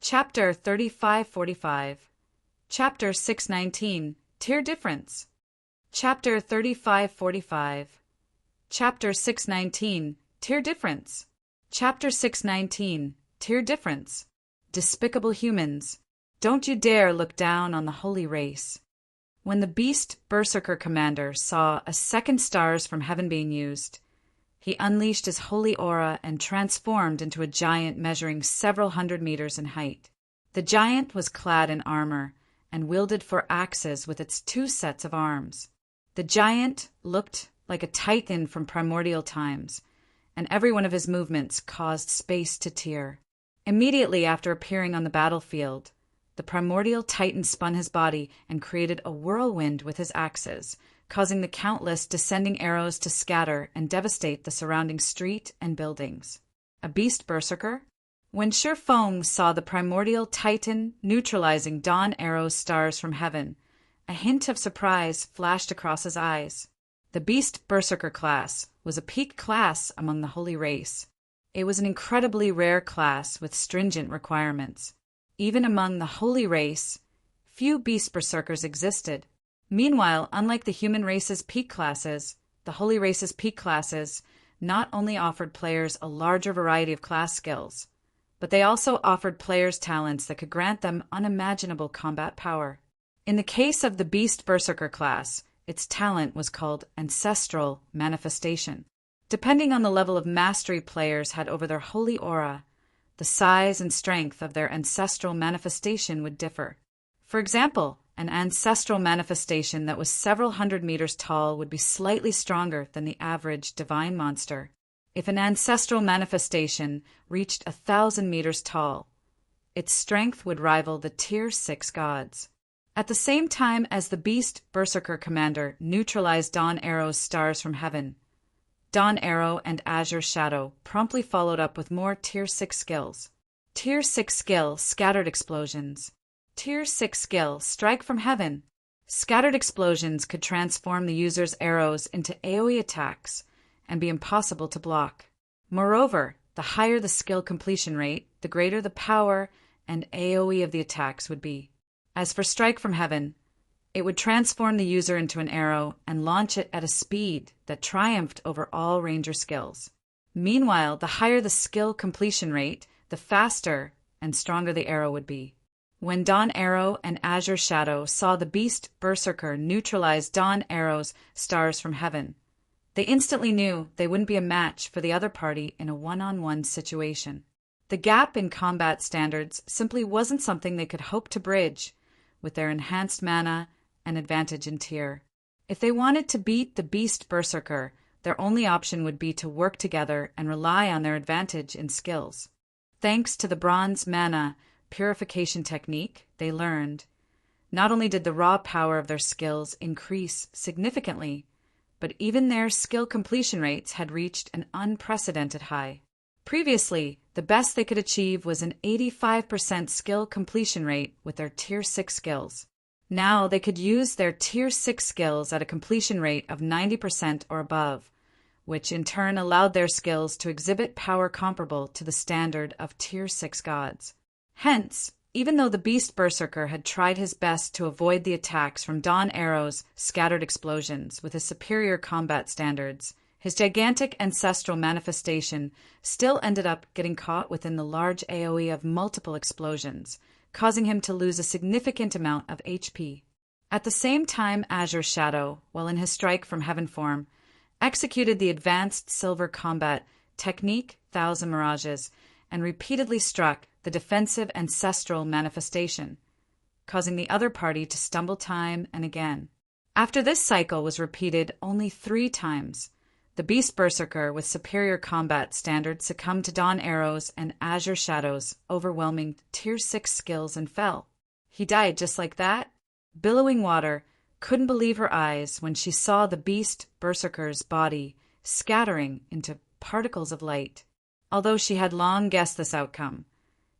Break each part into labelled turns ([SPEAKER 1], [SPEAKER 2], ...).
[SPEAKER 1] Chapter 3545. Chapter 619. Tier Difference. Chapter 3545. Chapter 619. Tier Difference. Chapter 619. Tier Difference. Despicable humans. Don't you dare look down on the holy race. When the beast berserker commander saw a second stars from heaven being used, he unleashed his holy aura and transformed into a giant measuring several hundred meters in height. The giant was clad in armor and wielded 4 axes with its 2 sets of arms. The giant looked like a titan from primordial times, and every one of his movements caused space to tear. Immediately after appearing on the battlefield, the primordial titan spun his body and created a whirlwind with his axes, causing the countless descending arrows to scatter and devastate the surrounding street and buildings. A beast berserker? When Sure Fong saw the primordial titan neutralizing dawn arrows stars from heaven, a hint of surprise flashed across his eyes. The beast berserker class was a peak class among the holy race. It was an incredibly rare class with stringent requirements. Even among the holy race, few beast berserkers existed. Meanwhile, unlike the human race's peak classes, the holy race's peak classes not only offered players a larger variety of class skills, but they also offered players talents that could grant them unimaginable combat power. In the case of the beast berserker class, its talent was called ancestral manifestation. Depending on the level of mastery players had over their holy aura, the size and strength of their ancestral manifestation would differ. For example, an ancestral manifestation that was several hundred meters tall would be slightly stronger than the average divine monster. If an ancestral manifestation reached 1,000 meters tall, its strength would rival the Tier 6 gods. At the same time as the beast berserker commander neutralized Dawn Arrow's stars from heaven, Dawn Arrow and Azure Shadow promptly followed up with more Tier 6 skills. Tier 6 skill, Scattered Explosions. Tier 6 skill, Strike from Heaven. Scattered explosions could transform the user's arrows into AoE attacks and be impossible to block. Moreover, the higher the skill completion rate, the greater the power and AoE of the attacks would be. As for Strike from Heaven, it would transform the user into an arrow and launch it at a speed that triumphed over all ranger skills. Meanwhile, the higher the skill completion rate, the faster and stronger the arrow would be. When Dawn Arrow and Azure Shadow saw the beast berserker neutralize Dawn Arrow's stars from heaven, they instantly knew they wouldn't be a match for the other party in a one-on-one situation. The gap in combat standards simply wasn't something they could hope to bridge with their enhanced mana and advantage in tier. If they wanted to beat the beast berserker, their only option would be to work together and rely on their advantage in skills. Thanks to the bronze mana purification technique they learned, not only did the raw power of their skills increase significantly, but even their skill completion rates had reached an unprecedented high. Previously, the best they could achieve was an 85% skill completion rate with their Tier 6 skills. Now they could use their Tier 6 skills at a completion rate of 90% or above, which in turn allowed their skills to exhibit power comparable to the standard of Tier 6 gods. Hence, even though the beast berserker had tried his best to avoid the attacks from Dawn Arrow's scattered explosions with his superior combat standards, his gigantic ancestral manifestation still ended up getting caught within the large AoE of multiple explosions, causing him to lose a significant amount of HP. At the same time, Azure Shadow, while in his Strike from Heaven form, executed the advanced silver combat technique Thousand Mirages and repeatedly struck the defensive ancestral manifestation, causing the other party to stumble time and again. After this cycle was repeated only 3 times, the beast berserker with superior combat standards succumbed to Dawn Arrow's and Azure Shadow's overwhelming Tier 6 skills and fell. He died just like that. Billowing Water couldn't believe her eyes when she saw the beast berserker's body scattering into particles of light. Although she had long guessed this outcome,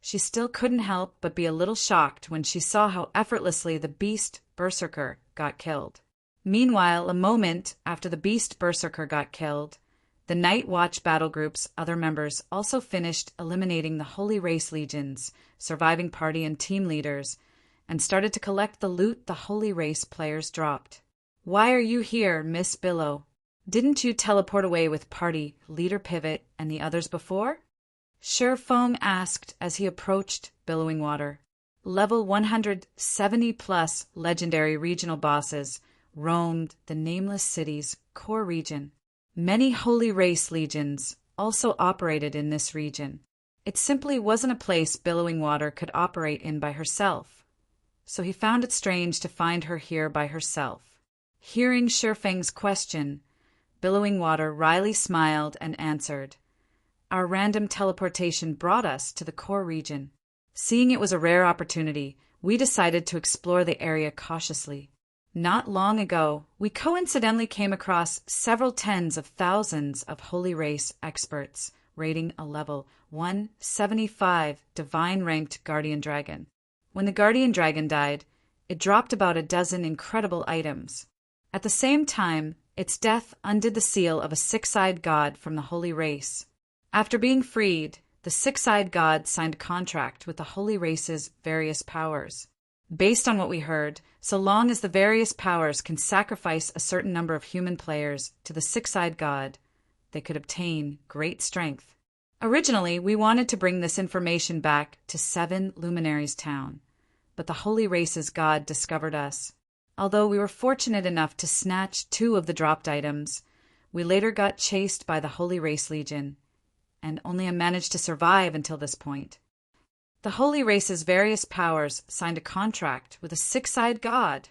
[SPEAKER 1] she still couldn't help but be a little shocked when she saw how effortlessly the beast berserker got killed. Meanwhile, a moment after the beast berserker got killed, The Night Watch battle group's other members also finished eliminating the Holy Race legions, surviving party and team leaders, and started to collect the loot the Holy Race players dropped. "Why are you here, Miss Billow? Didn't you teleport away with party, leader Pivot, and the others before?" Shifeng asked as he approached Billowing Water. Level 170-plus legendary regional bosses roamed the Nameless City's core region. Many Holy Race legions also operated in this region. It simply wasn't a place Billowing Water could operate in by herself, so he found it strange to find her here by herself. Hearing Shifeng's question, Billowing Water wryly smiled and answered, "Our random teleportation brought us to the core region. Seeing it was a rare opportunity, we decided to explore the area cautiously. Not long ago, we coincidentally came across several tens of thousands of Holy Race experts raiding a level 175 divine-ranked Guardian Dragon. When the Guardian Dragon died, it dropped about a dozen incredible items. At the same time, its death undid the seal of a six-eyed god from the Holy Race. After being freed, the six-eyed god signed a contract with the Holy Race's various powers. Based on what we heard, so long as the various powers can sacrifice a certain number of human players to the six-eyed god, they could obtain great strength. Originally, we wanted to bring this information back to Seven Luminaries Town, but the Holy Race's god discovered us. Although we were fortunate enough to snatch 2 of the dropped items, we later got chased by the Holy Race Legion, and only managed to survive until this point. The Holy Race's various powers signed a contract with a six-eyed god."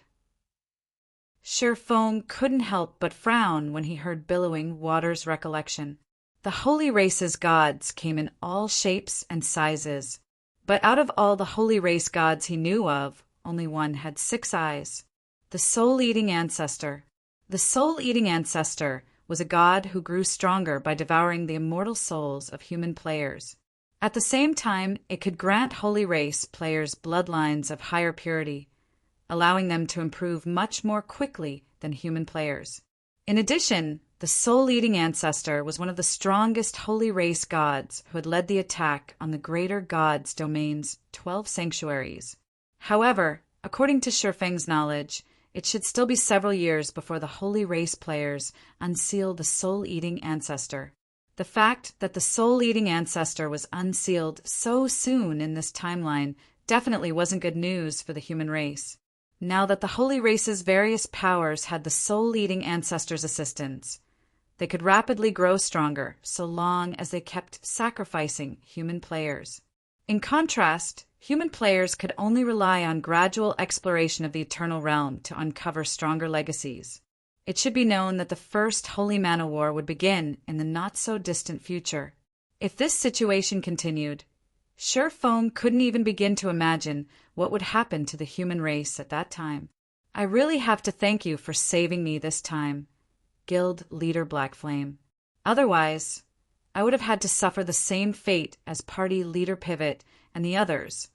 [SPEAKER 1] Shifeng couldn't help but frown when he heard Billowing Water's recollection. The Holy Race's gods came in all shapes and sizes, but out of all the Holy Race gods he knew of, only one had 6 eyes. The Soul-Eating Ancestor. The Soul-Eating Ancestor was a god who grew stronger by devouring the immortal souls of human players. At the same time, it could grant Holy Race players bloodlines of higher purity, allowing them to improve much more quickly than human players. In addition, the Soul-Eating Ancestor was one of the strongest Holy Race gods who had led the attack on the Greater God's domain's 12 sanctuaries. However, according to Shifeng's knowledge, it should still be several years before the Holy Race players unseal the Soul-Eating Ancestor. The fact that the Soul-Eating Ancestor was unsealed so soon in this timeline definitely wasn't good news for the human race. Now that the Holy Race's various powers had the Soul-Eating Ancestor's assistance, they could rapidly grow stronger so long as they kept sacrificing human players. In contrast, human players could only rely on gradual exploration of the Eternal Realm to uncover stronger legacies. It should be known that the first Holy Mana War would begin in the not-so-distant future. If this situation continued, Shifeng couldn't even begin to imagine what would happen to the human race at that time. "I really have to thank you for saving me this time, Guild Leader Blackflame. Otherwise, I would have had to suffer the same fate as Party Leader Pivot and the others,"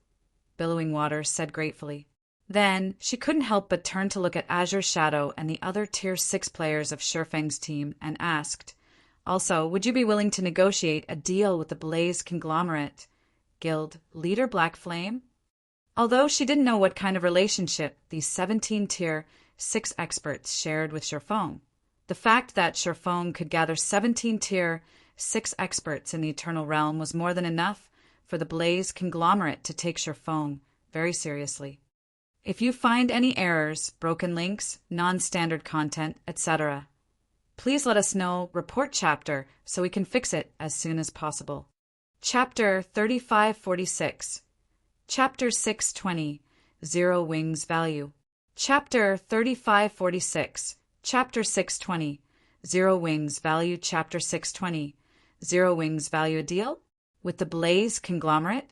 [SPEAKER 1] Billowing Water said gratefully. Then, she couldn't help but turn to look at Azure Shadow and the other Tier 6 players of Shifeng's team and asked, "Also, would you be willing to negotiate a deal with the Blaze Conglomerate, Guild Leader Blackflame?" Although she didn't know what kind of relationship these 17 Tier 6 experts shared with Shifeng, the fact that Shifeng could gather 17 Tier 6 experts in the Eternal Realm was more than enough for the Blaze Conglomerate to take Shifeng very seriously. "If you find any errors, broken links, non-standard content, etc., please let us know, report chapter, so we can fix it as soon as possible." Chapter 3546. Chapter 620. Zero Wings Value. Chapter 3546. Chapter 620. Zero Wings Value. Chapter 620. Zero Wings Value a deal? With the Blaze Conglomerate?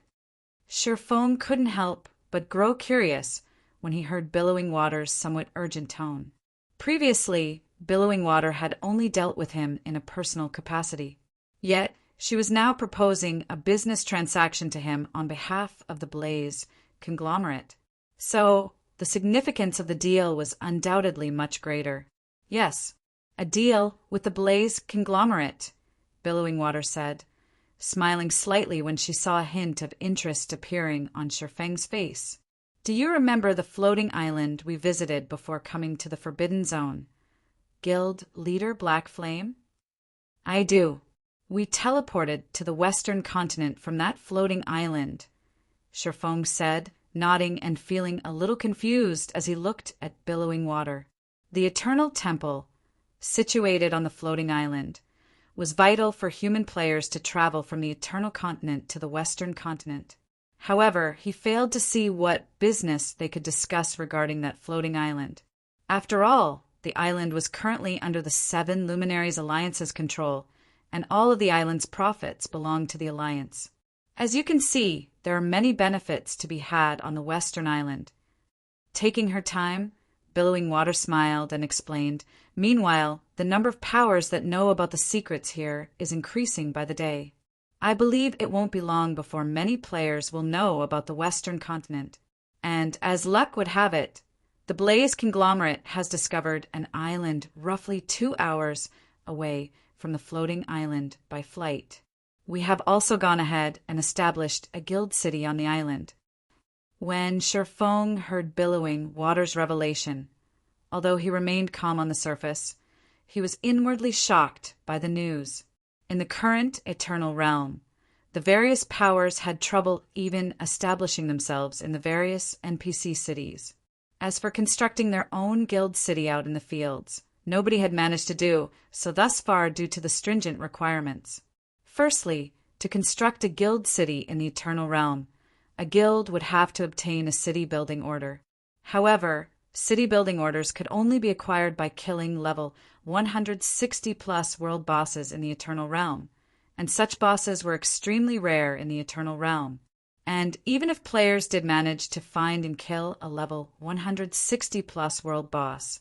[SPEAKER 1] Shifeng couldn't help but grow curious when he heard Billowing Water's somewhat urgent tone. Previously, Billowing Water had only dealt with him in a personal capacity. Yet, she was now proposing a business transaction to him on behalf of the Blaze Conglomerate. So, the significance of the deal was undoubtedly much greater. Yes, a deal with the Blaze Conglomerate. Billowing Water said, smiling slightly when she saw a hint of interest appearing on Shifeng's face. Do you remember the floating island we visited before coming to the Forbidden Zone? Guild leader Black Flame? I do. We teleported to the western continent from that floating island, Shifeng said, nodding and feeling a little confused as he looked at Billowing Water. The Eternal Temple, situated on the floating island, was vital for human players to travel from the Eternal Continent to the Western Continent. However, he failed to see what business they could discuss regarding that floating island. After all, the island was currently under the 7 Luminaries Alliance's control, and all of the island's profits belonged to the Alliance. As you can see, there are many benefits to be had on the Western Island. Taking her time, Billowing Water smiled and explained, meanwhile, the number of powers that know about the secrets here is increasing by the day. I believe it won't be long before many players will know about the Western Continent. And, as luck would have it, the Blaze Conglomerate has discovered an island roughly 2 hours away from the floating island by flight. We have also gone ahead and established a guild city on the island. When Shifeng heard Billowing Water's revelation, although he remained calm on the surface, he was inwardly shocked by the news. In the current Eternal Realm, the various powers had trouble even establishing themselves in the various NPC cities. As for constructing their own guild city out in the fields, nobody had managed to do so thus far due to the stringent requirements. Firstly, to construct a guild city in the Eternal Realm, a guild would have to obtain a city-building order. However, city-building orders could only be acquired by killing level 160-plus world bosses in the Eternal Realm, and such bosses were extremely rare in the Eternal Realm. And even if players did manage to find and kill a level 160-plus world boss,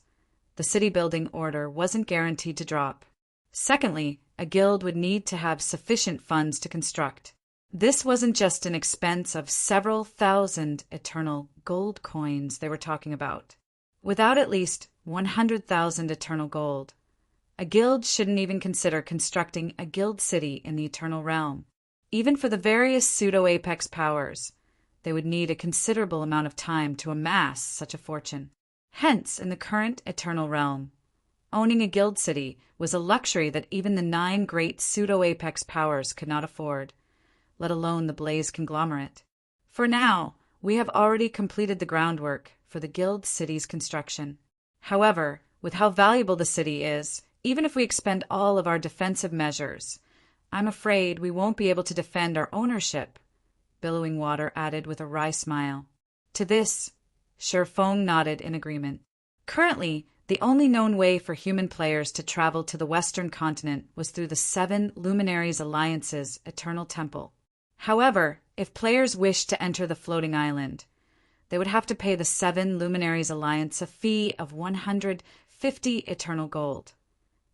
[SPEAKER 1] the city-building order wasn't guaranteed to drop. Secondly, a guild would need to have sufficient funds to construct. This wasn't just an expense of several thousand eternal gold coins they were talking about. Without at least 100,000 eternal gold, a guild shouldn't even consider constructing a guild city in the Eternal Realm. Even for the various pseudo-apex powers, they would need a considerable amount of time to amass such a fortune. Hence, in the current Eternal Realm, owning a guild city was a luxury that even the 9 great pseudo-apex powers could not afford, let alone the Blaze Conglomerate. For now, we have already completed the groundwork for the guild city's construction. However, with how valuable the city is, even if we expend all of our defensive measures, I'm afraid we won't be able to defend our ownership, Billowing Water added with a wry smile. To this, Shifeng nodded in agreement. Currently, the only known way for human players to travel to the Western Continent was through the 7 Luminaries Alliance's Eternal Temple. However, if players wished to enter the floating island, they would have to pay the 7 Luminaries Alliance a fee of 150 eternal gold,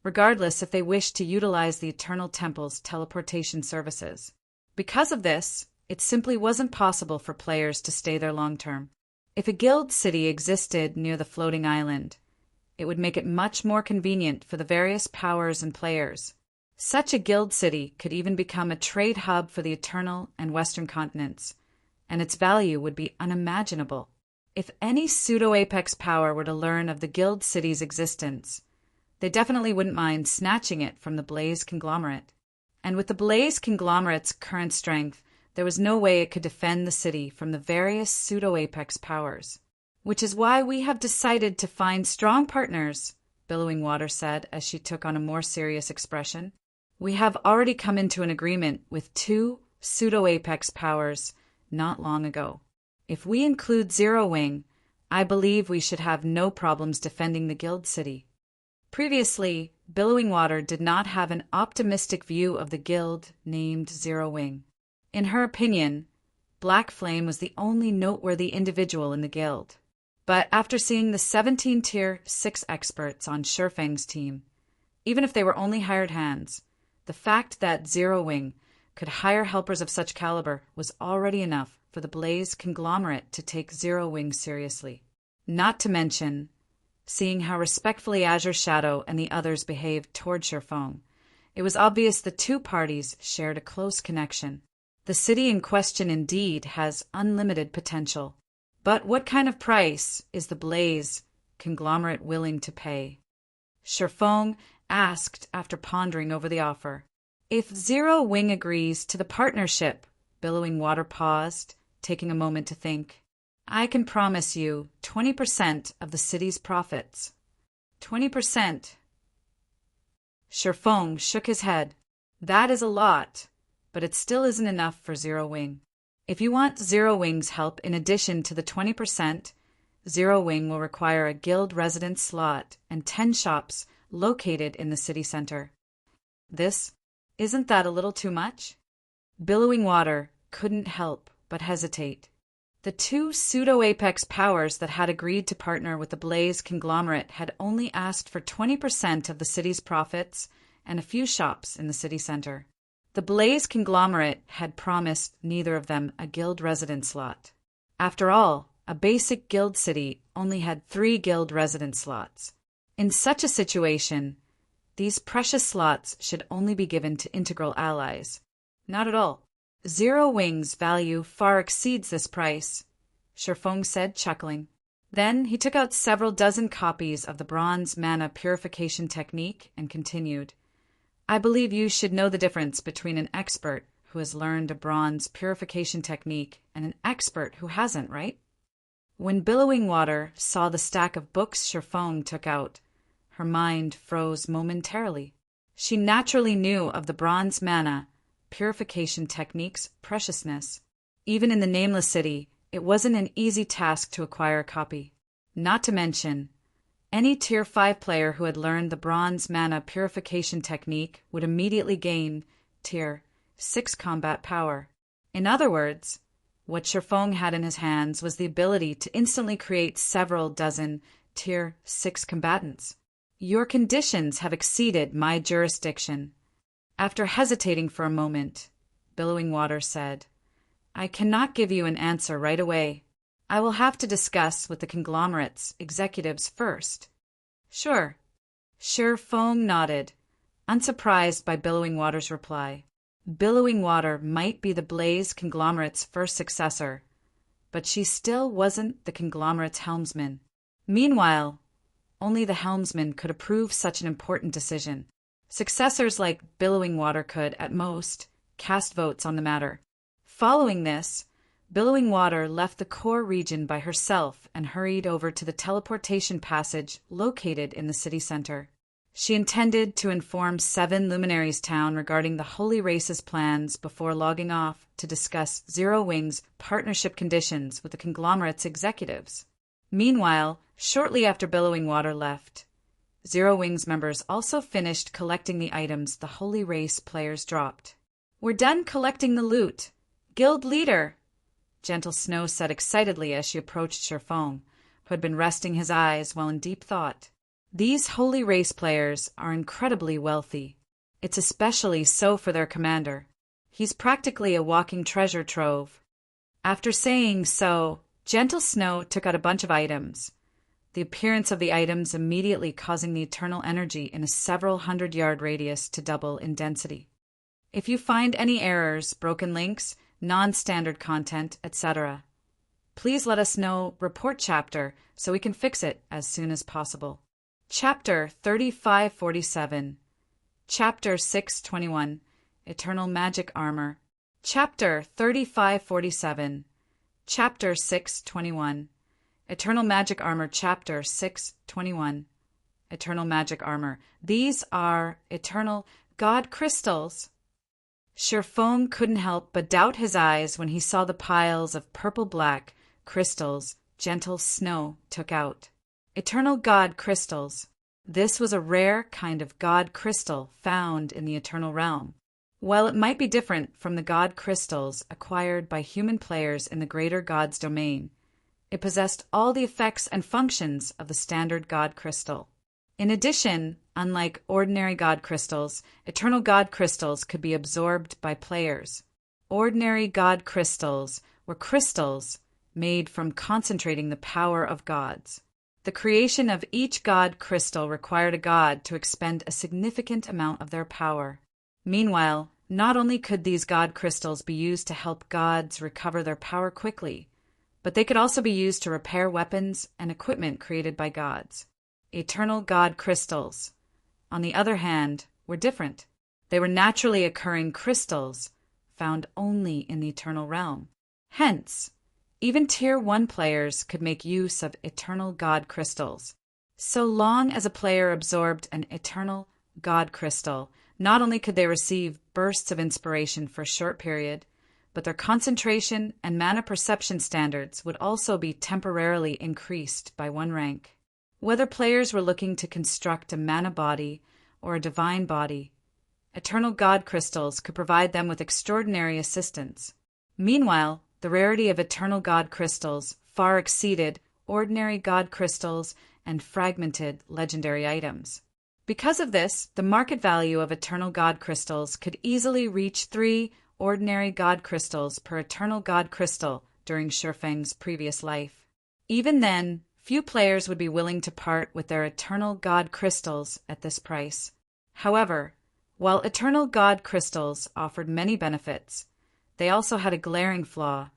[SPEAKER 1] regardless if they wished to utilize the Eternal Temple's teleportation services. Because of this, it simply wasn't possible for players to stay there long-term. If a guild city existed near the floating island, it would make it much more convenient for the various powers and players. Such a guild city could even become a trade hub for the Eternal and Western continents, and its value would be unimaginable. If any pseudo-apex power were to learn of the guild city's existence, they definitely wouldn't mind snatching it from the Blaze Conglomerate. And with the Blaze Conglomerate's current strength, there was no way it could defend the city from the various pseudo-apex powers. Which is why we have decided to find strong partners, Billowing Water said as she took on a more serious expression. We have already come into an agreement with 2 pseudo-apex powers not long ago. If we include Zero Wing, I believe we should have no problems defending the guild city. Previously, Billowing Water did not have an optimistic view of the guild named Zero Wing. In her opinion, Black Flame was the only noteworthy individual in the guild. But after seeing the 17 Tier 6 experts on Shifeng's team, even if they were only hired hands, the fact that Zero Wing could hire helpers of such caliber was already enough for the Blaze Conglomerate to take Zero Wing seriously. Not to mention, seeing how respectfully Azure Shadow and the others behaved toward Shifeng, It was obvious the two parties shared a close connection. The city in question indeed has unlimited potential. But what kind of price is the Blaze conglomerate willing to pay? Sherfong asked after pondering over the offer. If Zero Wing agrees to the partnership, Billowing Water paused, taking a moment to think. I can promise you 20% of the city's profits. 20%. Sherfong shook his head. That is a lot, but it still isn't enough for Zero Wing. If you want Zero Wing's help in addition to the 20%, Zero Wing will require a guild residence slot and 10 shops located in the city center. Isn't that a little too much? Billowing Water couldn't help but hesitate. The two pseudo-apex powers that had agreed to partner with the Blaze conglomerate had only asked for 20% of the city's profits and a few shops in the city center. The Blaze conglomerate had promised neither of them a guild residence slot. After all, a basic guild city only had 3 guild residence slots. In such a situation, these precious slots should only be given to integral allies. Not at all. Zero Wing's value far exceeds this price, Sherfong said, chuckling. Then he took out several dozen copies of the bronze mana purification technique and continued. I believe you should know the difference between an expert who has learned a bronze purification technique and an expert who hasn't, right? When Billowing Water saw the stack of books Sherfong took out, her mind froze momentarily. She naturally knew of the bronze mana purification technique's preciousness. Even in the Nameless City, it wasn't an easy task to acquire a copy. Not to mention, any Tier 5 player who had learned the bronze mana purification technique would immediately gain Tier 6 combat power. In other words, what Sherfong had in his hands was the ability to instantly create several dozen Tier 6 combatants. Your conditions have exceeded my jurisdiction. After hesitating for a moment, Billowing Water said, I cannot give you an answer right away. I will have to discuss with the conglomerate's executives first. Sure. Sherfong nodded, unsurprised by Billowing Water's reply. Billowing Water might be the Blaze conglomerate's first successor, but she still wasn't the conglomerate's helmsman. Meanwhile, only the helmsman could approve such an important decision. Successors like Billowing Water could, at most, cast votes on the matter. Following this, Billowing Water left the core region by herself and hurried over to the teleportation passage located in the city center. She intended to inform 7 Luminaries Town regarding the Holy Race's plans before logging off to discuss Zero Wing's partnership conditions with the conglomerate's executives. Meanwhile, shortly after Billowing Water left, Zero Wing's members also finished collecting the items the Holy Race players dropped. We're done collecting the loot. Guild leader, Gentle Snow said excitedly as she approached Sherfong, who had been resting his eyes while in deep thought. These Holy Race players are incredibly wealthy. It's especially so for their commander. He's practically a walking treasure trove. After saying so, Gentle Snow took out a bunch of items, the appearance of the items immediately causing the eternal energy in a several 100-yard radius to double in density. If you find any errors, broken links, non-standard content, etc., please let us know. Report chapter so we can fix it as soon as possible. Chapter 3547, Chapter 621, Eternal Magic Armor. Chapter 3547, Chapter 621, Eternal Magic Armor. Chapter 621, Eternal Magic Armor. These are eternal God crystals. Sherfong couldn't help but doubt his eyes when he saw the piles of purple-black crystals Gentle Snow took out. Eternal God crystals. This was a rare kind of God crystal found in the Eternal Realm. While it might be different from the God crystals acquired by human players in the Greater God's domain, it possessed all the effects and functions of the standard God crystal. In addition, unlike ordinary God crystals, Eternal God crystals could be absorbed by players. Ordinary God crystals were crystals made from concentrating the power of gods. The creation of each God crystal required a god to expend a significant amount of their power. Meanwhile, not only could these god crystals be used to help gods recover their power quickly, but they could also be used to repair weapons and equipment created by gods. Eternal god crystals, on the other hand, were different. They were naturally occurring crystals found only in the eternal realm. Hence, even Tier 1 players could make use of eternal god crystals. So long as a player absorbed an eternal god crystal, not only could they receive bursts of inspiration for a short period, but their concentration and mana perception standards would also be temporarily increased by 1 rank. Whether players were looking to construct a mana body or a divine body, eternal god crystals could provide them with extraordinary assistance. Meanwhile, the rarity of eternal god crystals far exceeded ordinary god crystals and fragmented legendary items. Because of this, the market value of eternal god crystals could easily reach 3 ordinary god crystals per eternal god crystal during Shifeng's previous life. Even then, few players would be willing to part with their eternal god crystals at this price. However, while eternal god crystals offered many benefits, they also had a glaring flaw.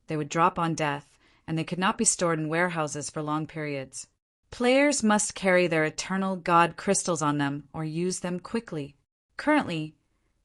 [SPEAKER 1] They would drop on death, and they could not be stored in warehouses for long periods. Players must carry their eternal god crystals on them or use them quickly. Currently,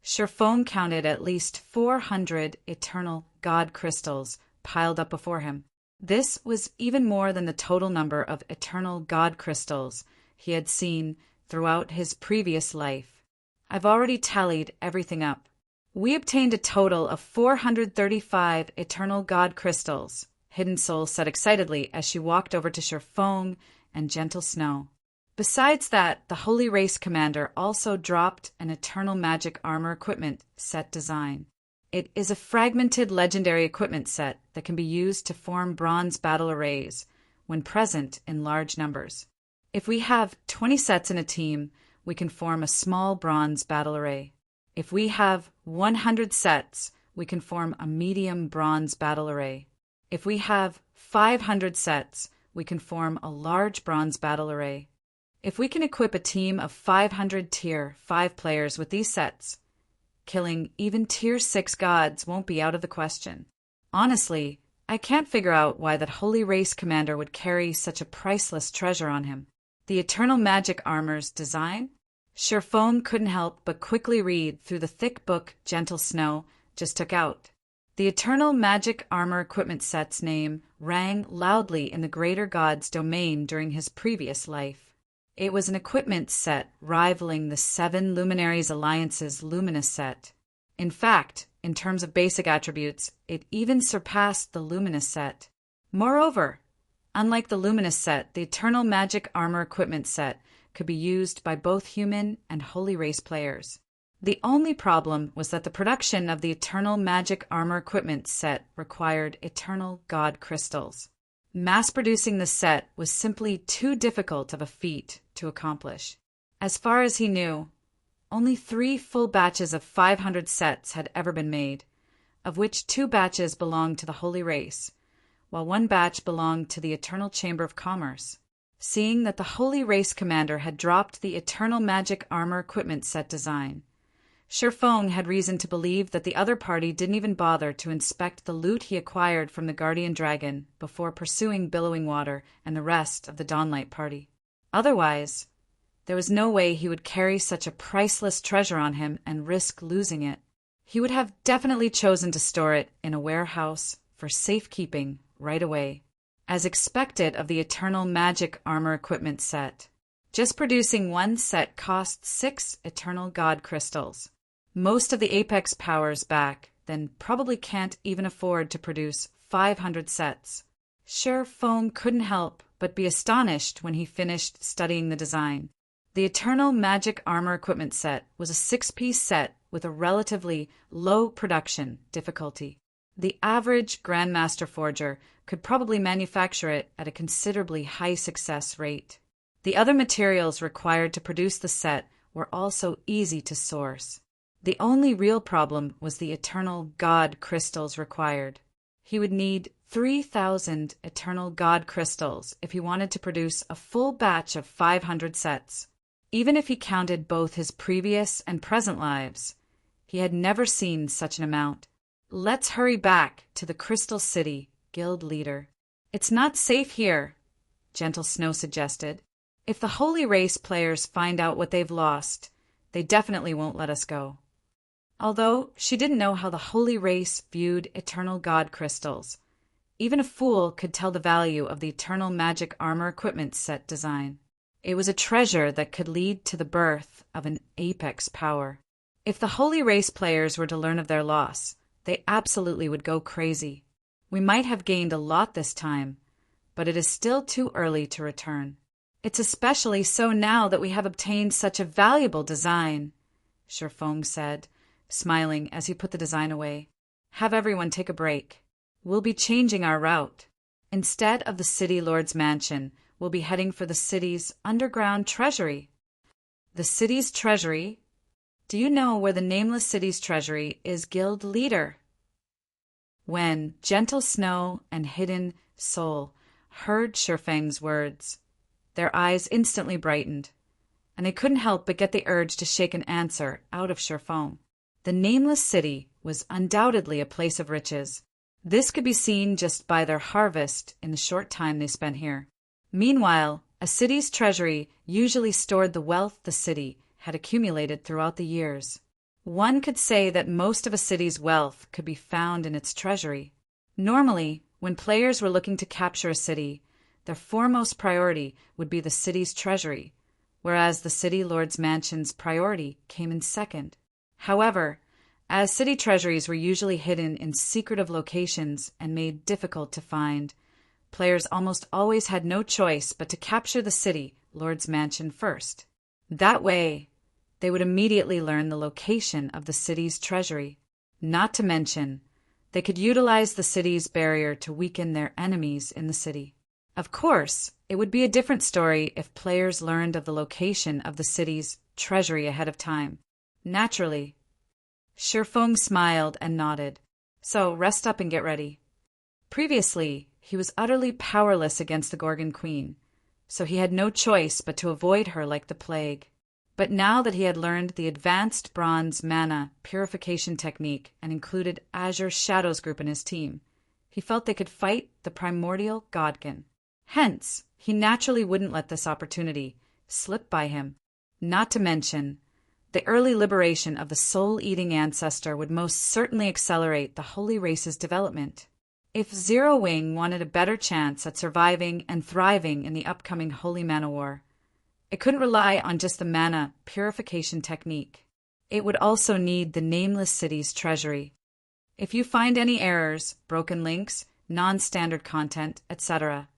[SPEAKER 1] Shifeng counted at least 400 eternal god crystals piled up before him. This was even more than the total number of eternal god crystals he had seen throughout his previous life. I've already tallied everything up. We obtained a total of 435 eternal god crystals, Hidden Soul said excitedly as she walked over to Shifeng and Gentle Snow. Besides that, the Holy Race Commander also dropped an eternal magic armor equipment set design. It is a fragmented legendary equipment set that can be used to form bronze battle arrays when present in large numbers. If we have 20 sets in a team, we can form a small bronze battle array. If we have 100 sets, we can form a medium bronze battle array. If we have 500 sets, we can form a large bronze battle array. If we can equip a team of 500 Tier 5 players with these sets, killing even Tier 6 gods won't be out of the question. Honestly, I can't figure out why that Holy Race Commander would carry such a priceless treasure on him. The Eternal Magic Armor's design? Shifeng couldn't help but quickly read through the thick book Gentle Snow just took out. The Eternal Magic Armor equipment set's name rang loudly in the Greater God's domain during his previous life. It was an equipment set rivaling the 7 Luminaries Alliance's Luminous set. In fact, in terms of basic attributes, it even surpassed the Luminous set. Moreover, unlike the Luminous set, the Eternal Magic Armor equipment set could be used by both human and Holy Race players. The only problem was that the production of the Eternal Magic Armor equipment set required eternal god crystals. Mass-producing the set was simply too difficult of a feat to accomplish. As far as he knew, only 3 full batches of 500 sets had ever been made, of which 2 batches belonged to the Holy Race, while 1 batch belonged to the Eternal Chamber of Commerce. Seeing that the Holy Race Commander had dropped the Eternal Magic Armor equipment set design, Shifeng had reason to believe that the other party didn't even bother to inspect the loot he acquired from the Guardian Dragon before pursuing Billowing Water and the rest of the Dawnlight party. Otherwise, there was no way he would carry such a priceless treasure on him and risk losing it. He would have definitely chosen to store it in a warehouse for safekeeping right away, as expected of the Eternal Magic Armor equipment set. Just producing 1 set cost 6 Eternal God Crystals. Most of the Apex powers back then probably can't even afford to produce 500 sets. Shifeng couldn't help but be astonished when he finished studying the design. The Eternal Magic Armor equipment set was a 6-piece set with a relatively low production difficulty. The average Grandmaster Forger could probably manufacture it at a considerably high success rate. The other materials required to produce the set were also easy to source. The only real problem was the Eternal God Crystals required. He would need 3,000 Eternal God Crystals if he wanted to produce a full batch of 500 sets. Even if he counted both his previous and present lives, He had never seen such an amount. "Let's hurry back to the Crystal City, guild leader." "It's not safe here," Gentle Snow suggested. "If the Holy Race players find out what they've lost, they definitely won't let us go." Although she didn't know how the Holy Race viewed eternal god crystals, even a fool could tell the value of the eternal magic armor equipment set design. It was a treasure that could lead to the birth of an apex power. If the Holy Race players were to learn of their loss, they absolutely would go crazy. We might have gained a lot this time, but it is still too early to return. It's especially so now that we have obtained such a valuable design, Shifeng said, smiling as he put the design away. "Have everyone take a break. We'll be changing our route. Instead of the City Lord's mansion, we'll be heading for the city's underground treasury." "The city's treasury? Do you know where the Nameless City's treasury is, guild leader?" When Gentle Snow and Hidden Soul heard Shifeng's words, their eyes instantly brightened, and they couldn't help but get the urge to shake an answer out of Shifeng. The Nameless City was undoubtedly a place of riches. This could be seen just by their harvest in the short time they spent here. Meanwhile, a city's treasury usually stored the wealth the city had accumulated throughout the years. One could say that most of a city's wealth could be found in its treasury. Normally, when players were looking to capture a city, their foremost priority would be the city's treasury, whereas the City Lord's mansion's priority came in second. However, as city treasuries were usually hidden in secretive locations and made difficult to find, players almost always had no choice but to capture the City Lord's mansion first. That way, they would immediately learn the location of the city's treasury. Not to mention, they could utilize the city's barrier to weaken their enemies in the city. Of course, it would be a different story if players learned of the location of the city's treasury ahead of time. Naturally. Shifeng smiled and nodded. "So rest up and get ready." Previously, he was utterly powerless against the Gorgon Queen, so he had no choice but to avoid her like the plague. But now that he had learned the advanced bronze mana purification technique and included Azure Shadow's group in his team, he felt they could fight the primordial Godkin. Hence, he naturally wouldn't let this opportunity slip by him. Not to mention, the early liberation of the soul-eating ancestor would most certainly accelerate the Holy Race's development. If Zero Wing wanted a better chance at surviving and thriving in the upcoming Holy Mana War, it couldn't rely on just the mana purification technique. It would also need the Nameless City's treasury. If you find any errors, broken links, non-standard content, etc.,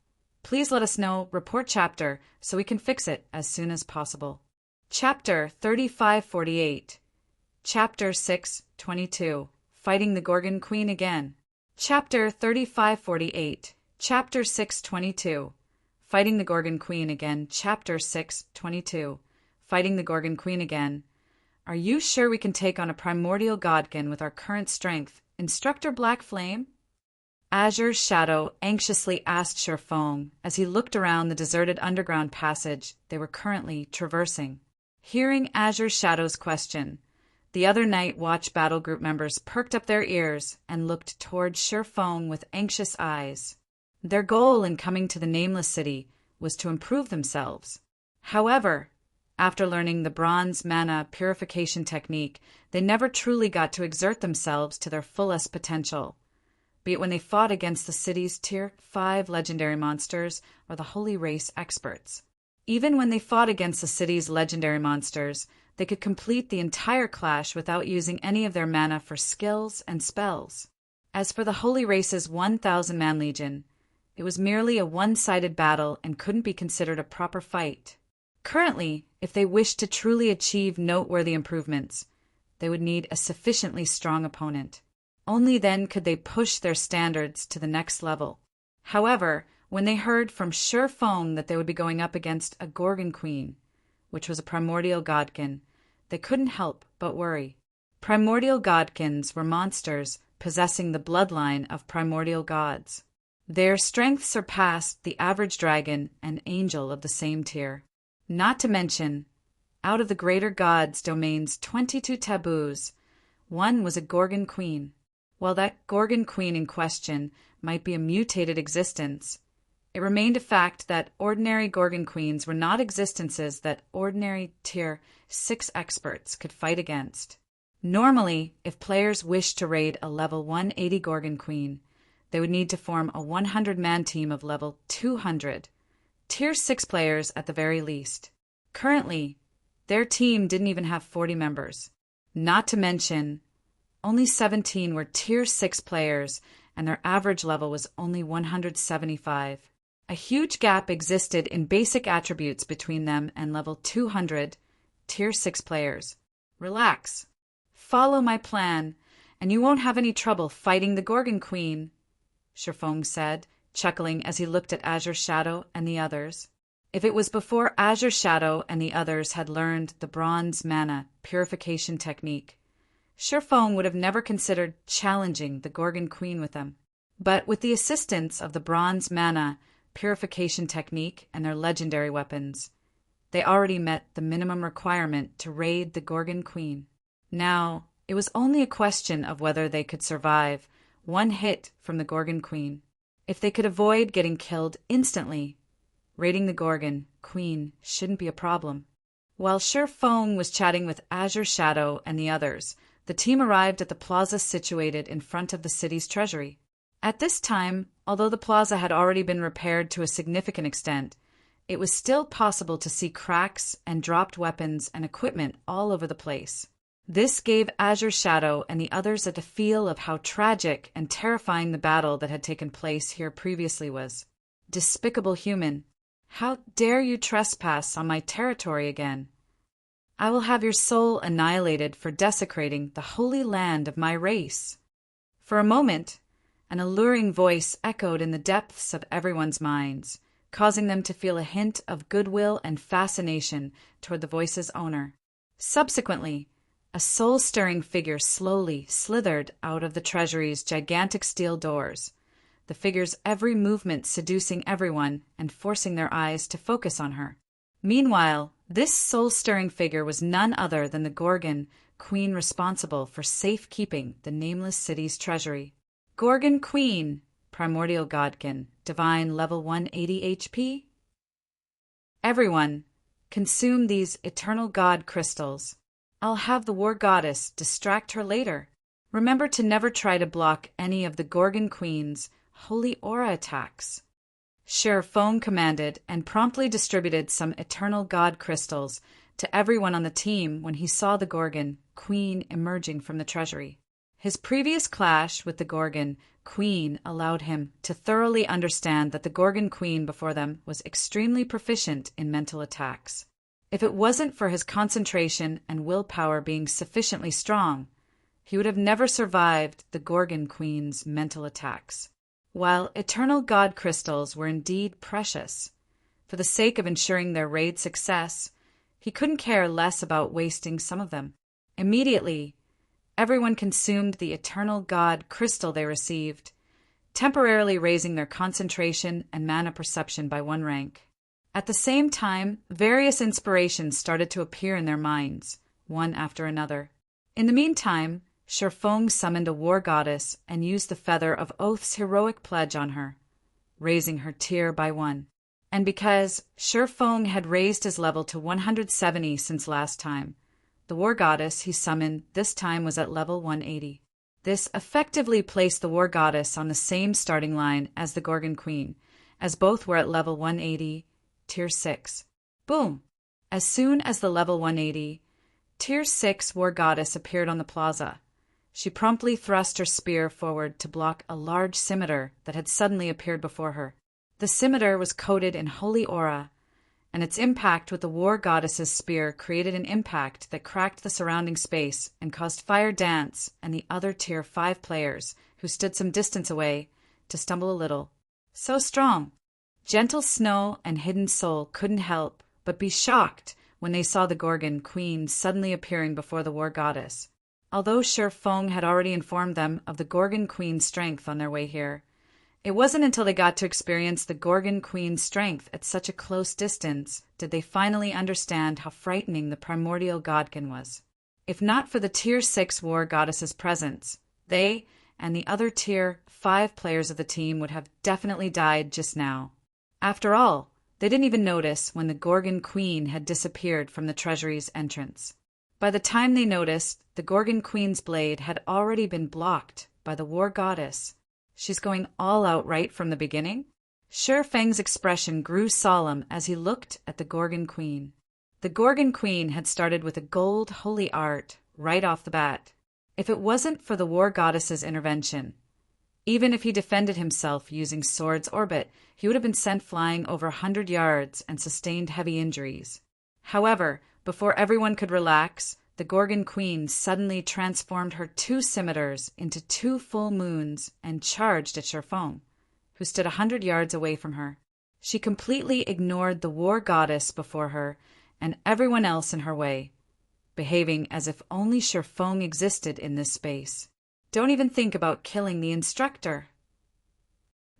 [SPEAKER 1] please let us know, report chapter, so we can fix it as soon as possible. Chapter 3548. Chapter 622. Fighting the Gorgon Queen Again. Chapter 3548. Chapter 622. Fighting the Gorgon Queen Again. Chapter 622. Fighting the Gorgon Queen Again. "Are you sure we can take on a primordial Godkin with our current strength, Instructor Black Flame?" Azure Shadow anxiously asked Shifeng as he looked around the deserted underground passage they were currently traversing. Hearing Azure Shadow's question, the other Night Watch battle group members perked up their ears and looked toward Shifeng with anxious eyes. Their goal in coming to the Nameless City was to improve themselves. However, after learning the bronze mana purification technique, they never truly got to exert themselves to their fullest potential, be it when they fought against the city's Tier 5 legendary monsters or the Holy Race experts. Even when they fought against the city's legendary monsters, they could complete the entire clash without using any of their mana for skills and spells. As for the Holy Race's 1,000-man legion, it was merely a one-sided battle and couldn't be considered a proper fight. Currently, if they wished to truly achieve noteworthy improvements, they would need a sufficiently strong opponent. Only then could they push their standards to the next level. However, when they heard from Shifeng that they would be going up against a Gorgon Queen, which was a primordial Godkin, they couldn't help but worry. Primordial Godkins were monsters possessing the bloodline of primordial gods. Their strength surpassed the average dragon and angel of the same tier. Not to mention, out of the greater gods' domain's 22 taboos, One was a Gorgon queen. While that Gorgon queen in question might be a mutated existence, it remained a fact that ordinary Gorgon queens were not existences that ordinary Tier 6 experts could fight against. Normally, if players wished to raid a level 180 Gorgon queen, they would need to form a 100-man team of level 200, Tier 6 players at the very least. Currently, their team didn't even have 40 members. Not to mention, only 17 were Tier 6 players, and their average level was only 175. A huge gap existed in basic attributes between them and level 200 Tier 6 players. Relax. Follow my plan, and you won't have any trouble fighting the Gorgon Queen, Sherfong said, chuckling as he looked at Azure Shadow and the others. If it was before Azure Shadow and the others had learned the bronze mana purification technique, Sherfong would have never considered challenging the Gorgon Queen with them. But with the assistance of the bronze mana purification technique and their legendary weapons, they already met the minimum requirement to raid the Gorgon Queen. Now, it was only a question of whether they could survive one hit from the Gorgon Queen. If they could avoid getting killed instantly, raiding the Gorgon Queen shouldn't be a problem. While Sherfong was chatting with Azure Shadow and the others, the team arrived at the plaza situated in front of the city's treasury. At this time, although the plaza had already been repaired to a significant extent, it was still possible to see cracks and dropped weapons and equipment all over the place. This gave Azure Shadow and the others a feel of how tragic and terrifying the battle that had taken place here previously was. Despicable human, how dare you trespass on my territory again? I will have your soul annihilated for desecrating the holy land of my race. For a moment, an alluring voice echoed in the depths of everyone's minds, causing them to feel a hint of goodwill and fascination toward the voice's owner. Subsequently, a soul-stirring figure slowly slithered out of the treasury's gigantic steel doors, the figure's every movement seducing everyone and forcing their eyes to focus on her. Meanwhile, this soul-stirring figure was none other than the Gorgon Queen responsible for safekeeping the nameless city's treasury. Gorgon Queen, Primordial Godkin, Divine level 180 HP. Everyone, consume these Eternal God crystals. I'll have the War Goddess distract her later. Remember to never try to block any of the Gorgon Queen's holy aura attacks. Sherfong commanded and promptly distributed some Eternal God crystals to everyone on the team when he saw the Gorgon Queen emerging from the treasury. His previous clash with the Gorgon Queen allowed him to thoroughly understand that the Gorgon Queen before them was extremely proficient in mental attacks. If it wasn't for his concentration and willpower being sufficiently strong, he would have never survived the Gorgon Queen's mental attacks. While Eternal God crystals were indeed precious, for the sake of ensuring their raid success, he couldn't care less about wasting some of them. Immediately, everyone consumed the Eternal God crystal they received, temporarily raising their concentration and mana perception by 1 rank. At the same time, various inspirations started to appear in their minds, one after another. In the meantime, Sherfong summoned a War Goddess and used the Feather of Oath's heroic pledge on her, raising her tier by 1. And because Sherfong had raised his level to 170 since last time, the War Goddess he summoned this time was at level 180. This effectively placed the War Goddess on the same starting line as the Gorgon Queen, as both were at level 180, Tier 6. Boom! As soon as the level 180, Tier 6 War Goddess appeared on the plaza, she promptly thrust her spear forward to block a large scimitar that had suddenly appeared before her. The scimitar was coated in holy aura, and its impact with the War Goddess's spear created an impact that cracked the surrounding space and caused Fire Dance and the other Tier 5 players, who stood some distance away, to stumble a little. So strong! Gentle Snow and Hidden Soul couldn't help but be shocked when they saw the Gorgon Queen suddenly appearing before the War Goddess. Although Sherfong had already informed them of the Gorgon Queen's strength on their way here, it wasn't until they got to experience the Gorgon Queen's strength at such a close distance did they finally understand how frightening the Primordial Godkin was. If not for the Tier 6 War Goddess's presence, they and the other Tier 5 players of the team would have definitely died just now. After all, they didn't even notice when the Gorgon Queen had disappeared from the treasury's entrance. By the time they noticed, the Gorgon Queen's blade had already been blocked by the War Goddess. She's going all out right from the beginning? Shi Feng's expression grew solemn as he looked at the Gorgon Queen. The Gorgon Queen had started with a gold holy art right off the bat. If it wasn't for the War Goddess's intervention, even if he defended himself using Sword's orbit, he would have been sent flying over 100 yards and sustained heavy injuries. However, before everyone could relax, the Gorgon Queen suddenly transformed her 2 scimitars into 2 full moons and charged at Shi Feng, who stood 100 yards away from her. She completely ignored the War Goddess before her and everyone else in her way, behaving as if only Shi Feng existed in this space. Don't even think about killing the instructor.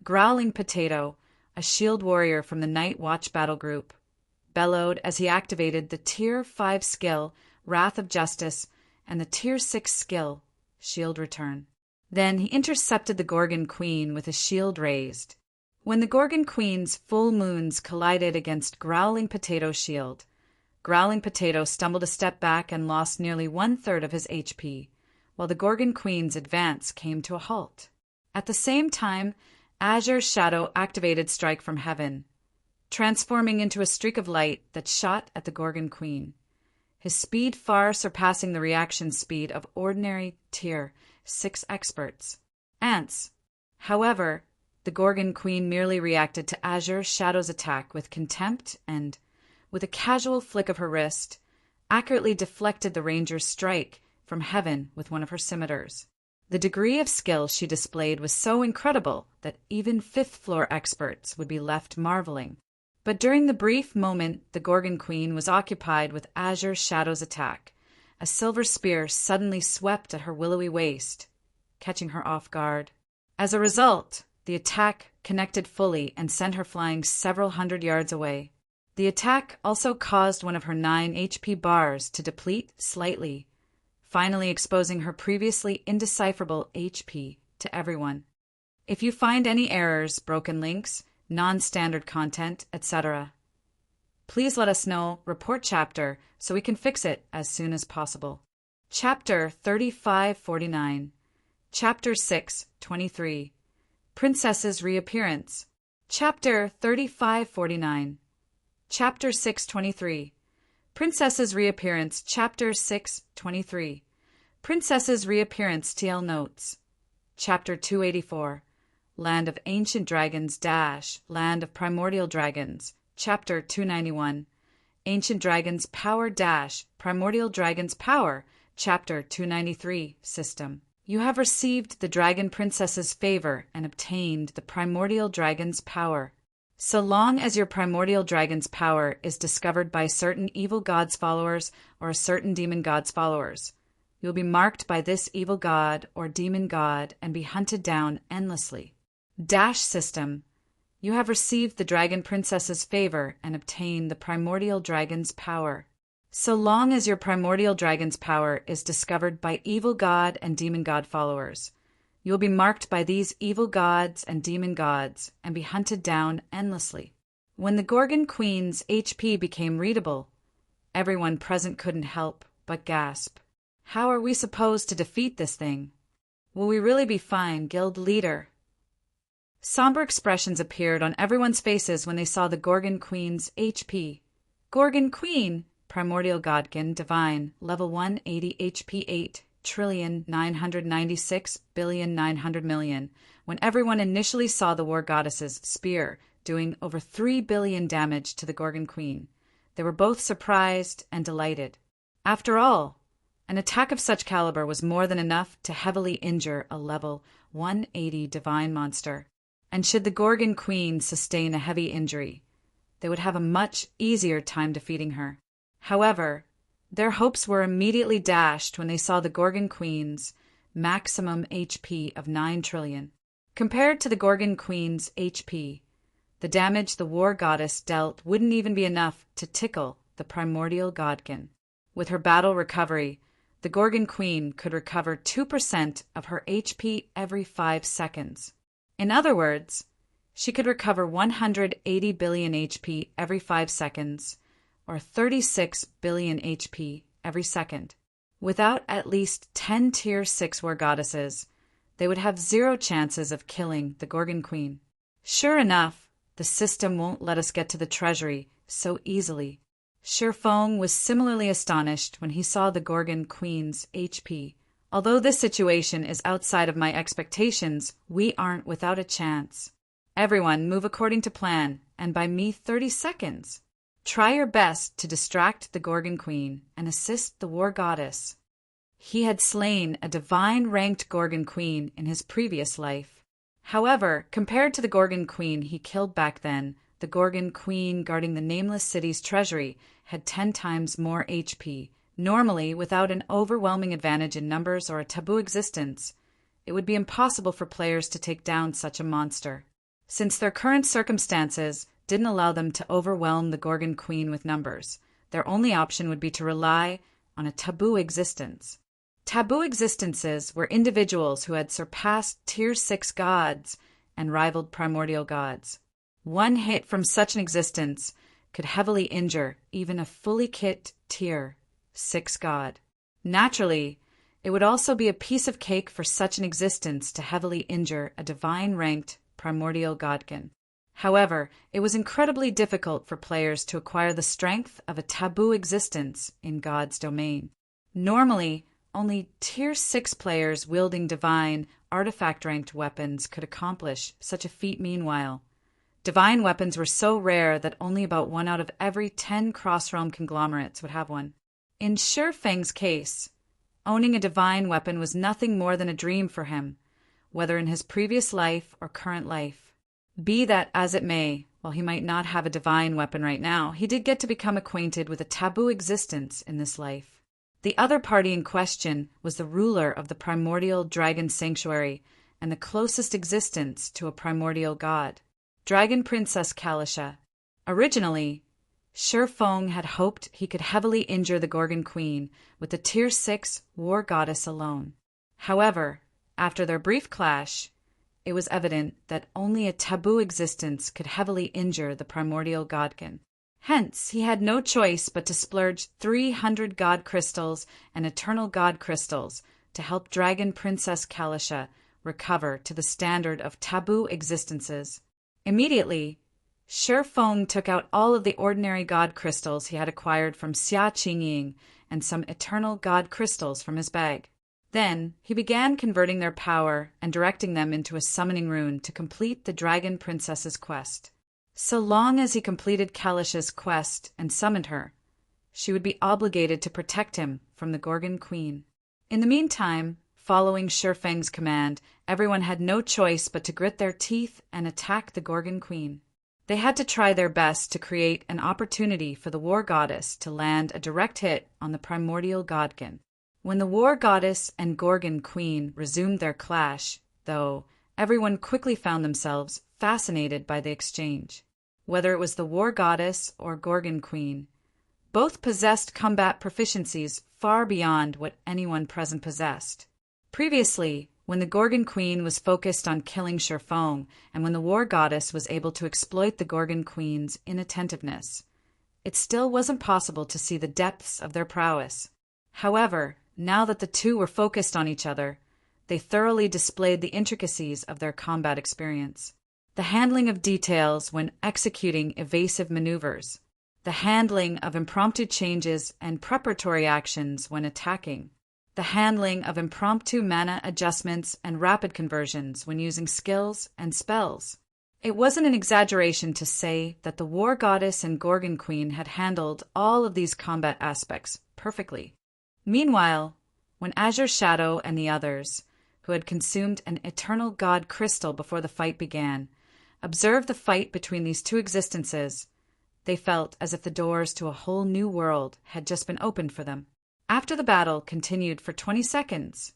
[SPEAKER 1] Growling Potato, a shield warrior from the Night Watch battle group, bellowed as he activated the Tier 5 skill, Wrath of Justice, and the Tier 6 skill, Shield Return. Then he intercepted the Gorgon Queen with a shield raised. When the Gorgon Queen's full moons collided against Growling Potato's shield, Growling Potato stumbled a step back and lost nearly 1/3 of his HP, while the Gorgon Queen's advance came to a halt. At the same time, Azure's Shadow activated Strike from Heaven, transforming into a streak of light that shot at the Gorgon Queen, his speed far surpassing the reaction speed of ordinary Tier 6 experts. Ants. However, the Gorgon Queen merely reacted to Azure's Shadow's attack with contempt and, with a casual flick of her wrist, accurately deflected the Ranger's strike from heaven with one of her scimitars. The degree of skill she displayed was so incredible that even 5th-floor experts would be left marveling. But during the brief moment the Gorgon Queen was occupied with Azure's Shadow's attack, a silver spear suddenly swept at her willowy waist, catching her off guard. As a result, the attack connected fully and sent her flying several 100 yards away. The attack also caused one of her 9 HP bars to deplete slightly, finally exposing her previously indecipherable HP to everyone. If you find any errors, broken links, non-standard content, etc., please let us know, report chapter, so we can fix it as soon as possible. Chapter 3549. Chapter 623. Princess's Reappearance. Chapter 3549. Chapter 623. Princess's Reappearance. Chapter 623. Princess's Reappearance. TL Notes. Chapter 284. Land of Ancient Dragons - Land of Primordial Dragons. Chapter 291. Ancient Dragons Power - Primordial Dragons Power. Chapter 293. System. You have received the Dragon Princess's favor and obtained the Primordial Dragon's power. So long as your Primordial Dragon's power is discovered by certain evil god's followers or a certain demon god's followers, you will be marked by this evil god or demon god and be hunted down endlessly. System. You have received the Dragon Princess's favor and obtained the Primordial Dragon's power. So long as your Primordial Dragon's power is discovered by evil god and demon god followers, you will be marked by these evil gods and demon gods and be hunted down endlessly. When the Gorgon Queen's HP became readable, everyone present couldn't help but gasp. How are we supposed to defeat this thing? Will we really be fine, guild leader? Somber expressions appeared on everyone's faces when they saw the Gorgon Queen's HP. Gorgon Queen, Primordial Godkin, Divine, Level 180 HP 8,996,900,000,000. When everyone initially saw the War Goddess's spear doing over 3 billion damage to the Gorgon Queen, they were both surprised and delighted. After all, an attack of such caliber was more than enough to heavily injure a level 180 divine monster. And should the Gorgon Queen sustain a heavy injury, they would have a much easier time defeating her. However, their hopes were immediately dashed when they saw the Gorgon Queen's maximum HP of 9 trillion. Compared to the Gorgon Queen's HP, the damage the War Goddess dealt wouldn't even be enough to tickle the Primordial Godkin. With her battle recovery, the Gorgon Queen could recover 2% of her HP every 5 seconds. In other words, she could recover 180 billion HP every 5 seconds, or 36 billion HP every second. Without at least 10 Tier 6 war goddesses, they would have 0 chances of killing the Gorgon Queen. Sure enough, the system won't let us get to the treasury so easily. Shifeng was similarly astonished when he saw the Gorgon Queen's HP. Although this situation is outside of my expectations, we aren't without a chance. Everyone move according to plan, and by me 30 seconds. Try your best to distract the Gorgon Queen and assist the war goddess. He had slain a divine-ranked Gorgon Queen in his previous life. However, compared to the Gorgon Queen he killed back then, the Gorgon Queen guarding the Nameless City's treasury had 10 times more HP. Normally, without an overwhelming advantage in numbers or a taboo existence, it would be impossible for players to take down such a monster. Since their current circumstances didn't allow them to overwhelm the Gorgon Queen with numbers, their only option would be to rely on a taboo existence. Taboo existences were individuals who had surpassed Tier 6 gods and rivaled primordial gods. One hit from such an existence could heavily injure even a fully kit Tier 6 god. Naturally, it would also be a piece of cake for such an existence to heavily injure a divine-ranked primordial godkin. However, it was incredibly difficult for players to acquire the strength of a taboo existence in God's domain. Normally, only Tier 6 players wielding divine, artifact-ranked weapons could accomplish such a feat. Meanwhile, divine weapons were so rare that only about 1 out of every 10 cross-realm conglomerates would have one. In Shifeng's case, owning a divine weapon was nothing more than a dream for him, whether in his previous life or current life. Be that as it may, while he might not have a divine weapon right now, he did get to become acquainted with a taboo existence in this life. The other party in question was the ruler of the primordial dragon sanctuary and the closest existence to a primordial god, Dragon Princess Kalisha. Originally, Shifeng had hoped he could heavily injure the Gorgon Queen with the Tier 6 war goddess alone. However, after their brief clash, it was evident that only a taboo existence could heavily injure the primordial godkin. Hence, he had no choice but to splurge 300 god crystals and eternal god crystals to help Dragon Princess Kalisha recover to the standard of taboo existences. Immediately, Shifeng took out all of the ordinary god crystals he had acquired from Xia Qingying and some eternal god crystals from his bag. Then, he began converting their power and directing them into a summoning rune to complete the Dragon Princess's quest. So long as he completed Kalisha's quest and summoned her, she would be obligated to protect him from the Gorgon Queen. In the meantime, following Shifeng's command, everyone had no choice but to grit their teeth and attack the Gorgon Queen. They had to try their best to create an opportunity for the war goddess to land a direct hit on the primordial godkin. When the war goddess and Gorgon Queen resumed their clash, though, everyone quickly found themselves fascinated by the exchange. Whether it was the war goddess or Gorgon Queen, both possessed combat proficiencies far beyond what anyone present possessed. Previously, when the Gorgon Queen was focused on killing Shifeng, and when the war goddess was able to exploit the Gorgon Queen's inattentiveness, it still wasn't possible to see the depths of their prowess. However, now that the two were focused on each other, they thoroughly displayed the intricacies of their combat experience. The handling of details when executing evasive maneuvers, the handling of impromptu changes and preparatory actions when attacking, the handling of impromptu mana adjustments and rapid conversions when using skills and spells. It wasn't an exaggeration to say that the war goddess and Gorgon Queen had handled all of these combat aspects perfectly. Meanwhile, when Azure Shadow and the others, who had consumed an eternal god crystal before the fight began, observed the fight between these two existences, they felt as if the doors to a whole new world had just been opened for them. After the battle continued for 20 seconds,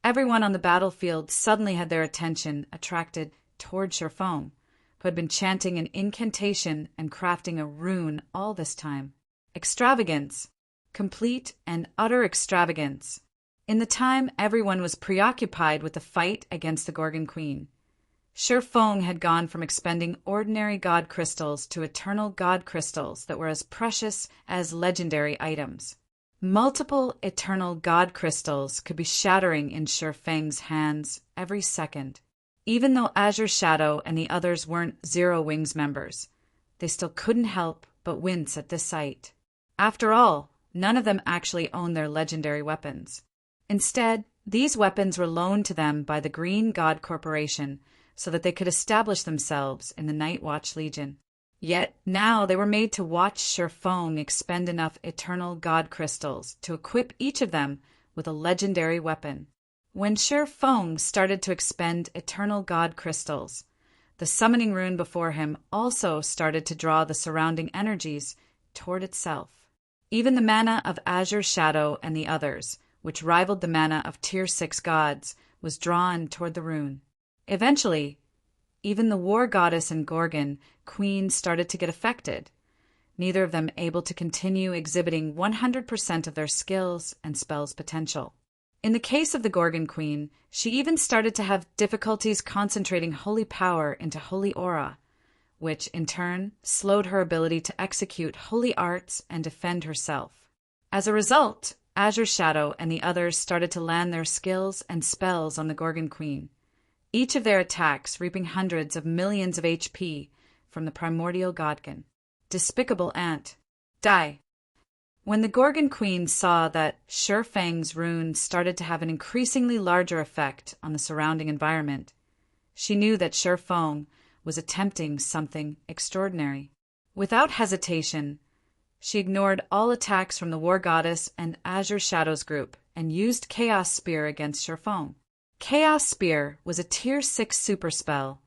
[SPEAKER 1] everyone on the battlefield suddenly had their attention attracted toward Shifeng, who had been chanting an incantation and crafting a rune all this time. Extravagance, complete and utter extravagance. In the time everyone was preoccupied with the fight against the Gorgon Queen, Shi Feng had gone from expending ordinary god crystals to eternal god crystals that were as precious as legendary items. Multiple eternal god crystals could be shattering in Shi Feng's hands every second. Even though Azure Shadow and the others weren't Zero Wings members, they still couldn't help but wince at this sight. After all, none of them actually owned their legendary weapons. Instead, these weapons were loaned to them by the Green God Corporation so that they could establish themselves in the Night Watch Legion. Yet now they were made to watch Shi Feng expend enough eternal god crystals to equip each of them with a legendary weapon. When Shi Feng started to expend eternal god crystals, the summoning rune before him also started to draw the surrounding energies toward itself. Even the mana of Azure Shadow and the others, which rivaled the mana of Tier 6 gods, was drawn toward the rune. Eventually, even the War Goddess and Gorgon Queen started to get affected, neither of them able to continue exhibiting 100% of their skills and spells potential. In the case of the Gorgon Queen, she even started to have difficulties concentrating holy power into holy aura, which, in turn, slowed her ability to execute holy arts and defend herself. As a result, Azure Shadow and the others started to land their skills and spells on the Gorgon Queen, each of their attacks reaping hundreds of millions of HP from the primordial Godkin. Despicable ant. Die. When the Gorgon Queen saw that Shi Feng's rune started to have an increasingly larger effect on the surrounding environment, she knew that Shi Feng was attempting something extraordinary. Without hesitation, she ignored all attacks from the War Goddess and Azure Shadows group and used Chaos Spear against Shi Feng. Chaos Spear was a Tier 6 super spell,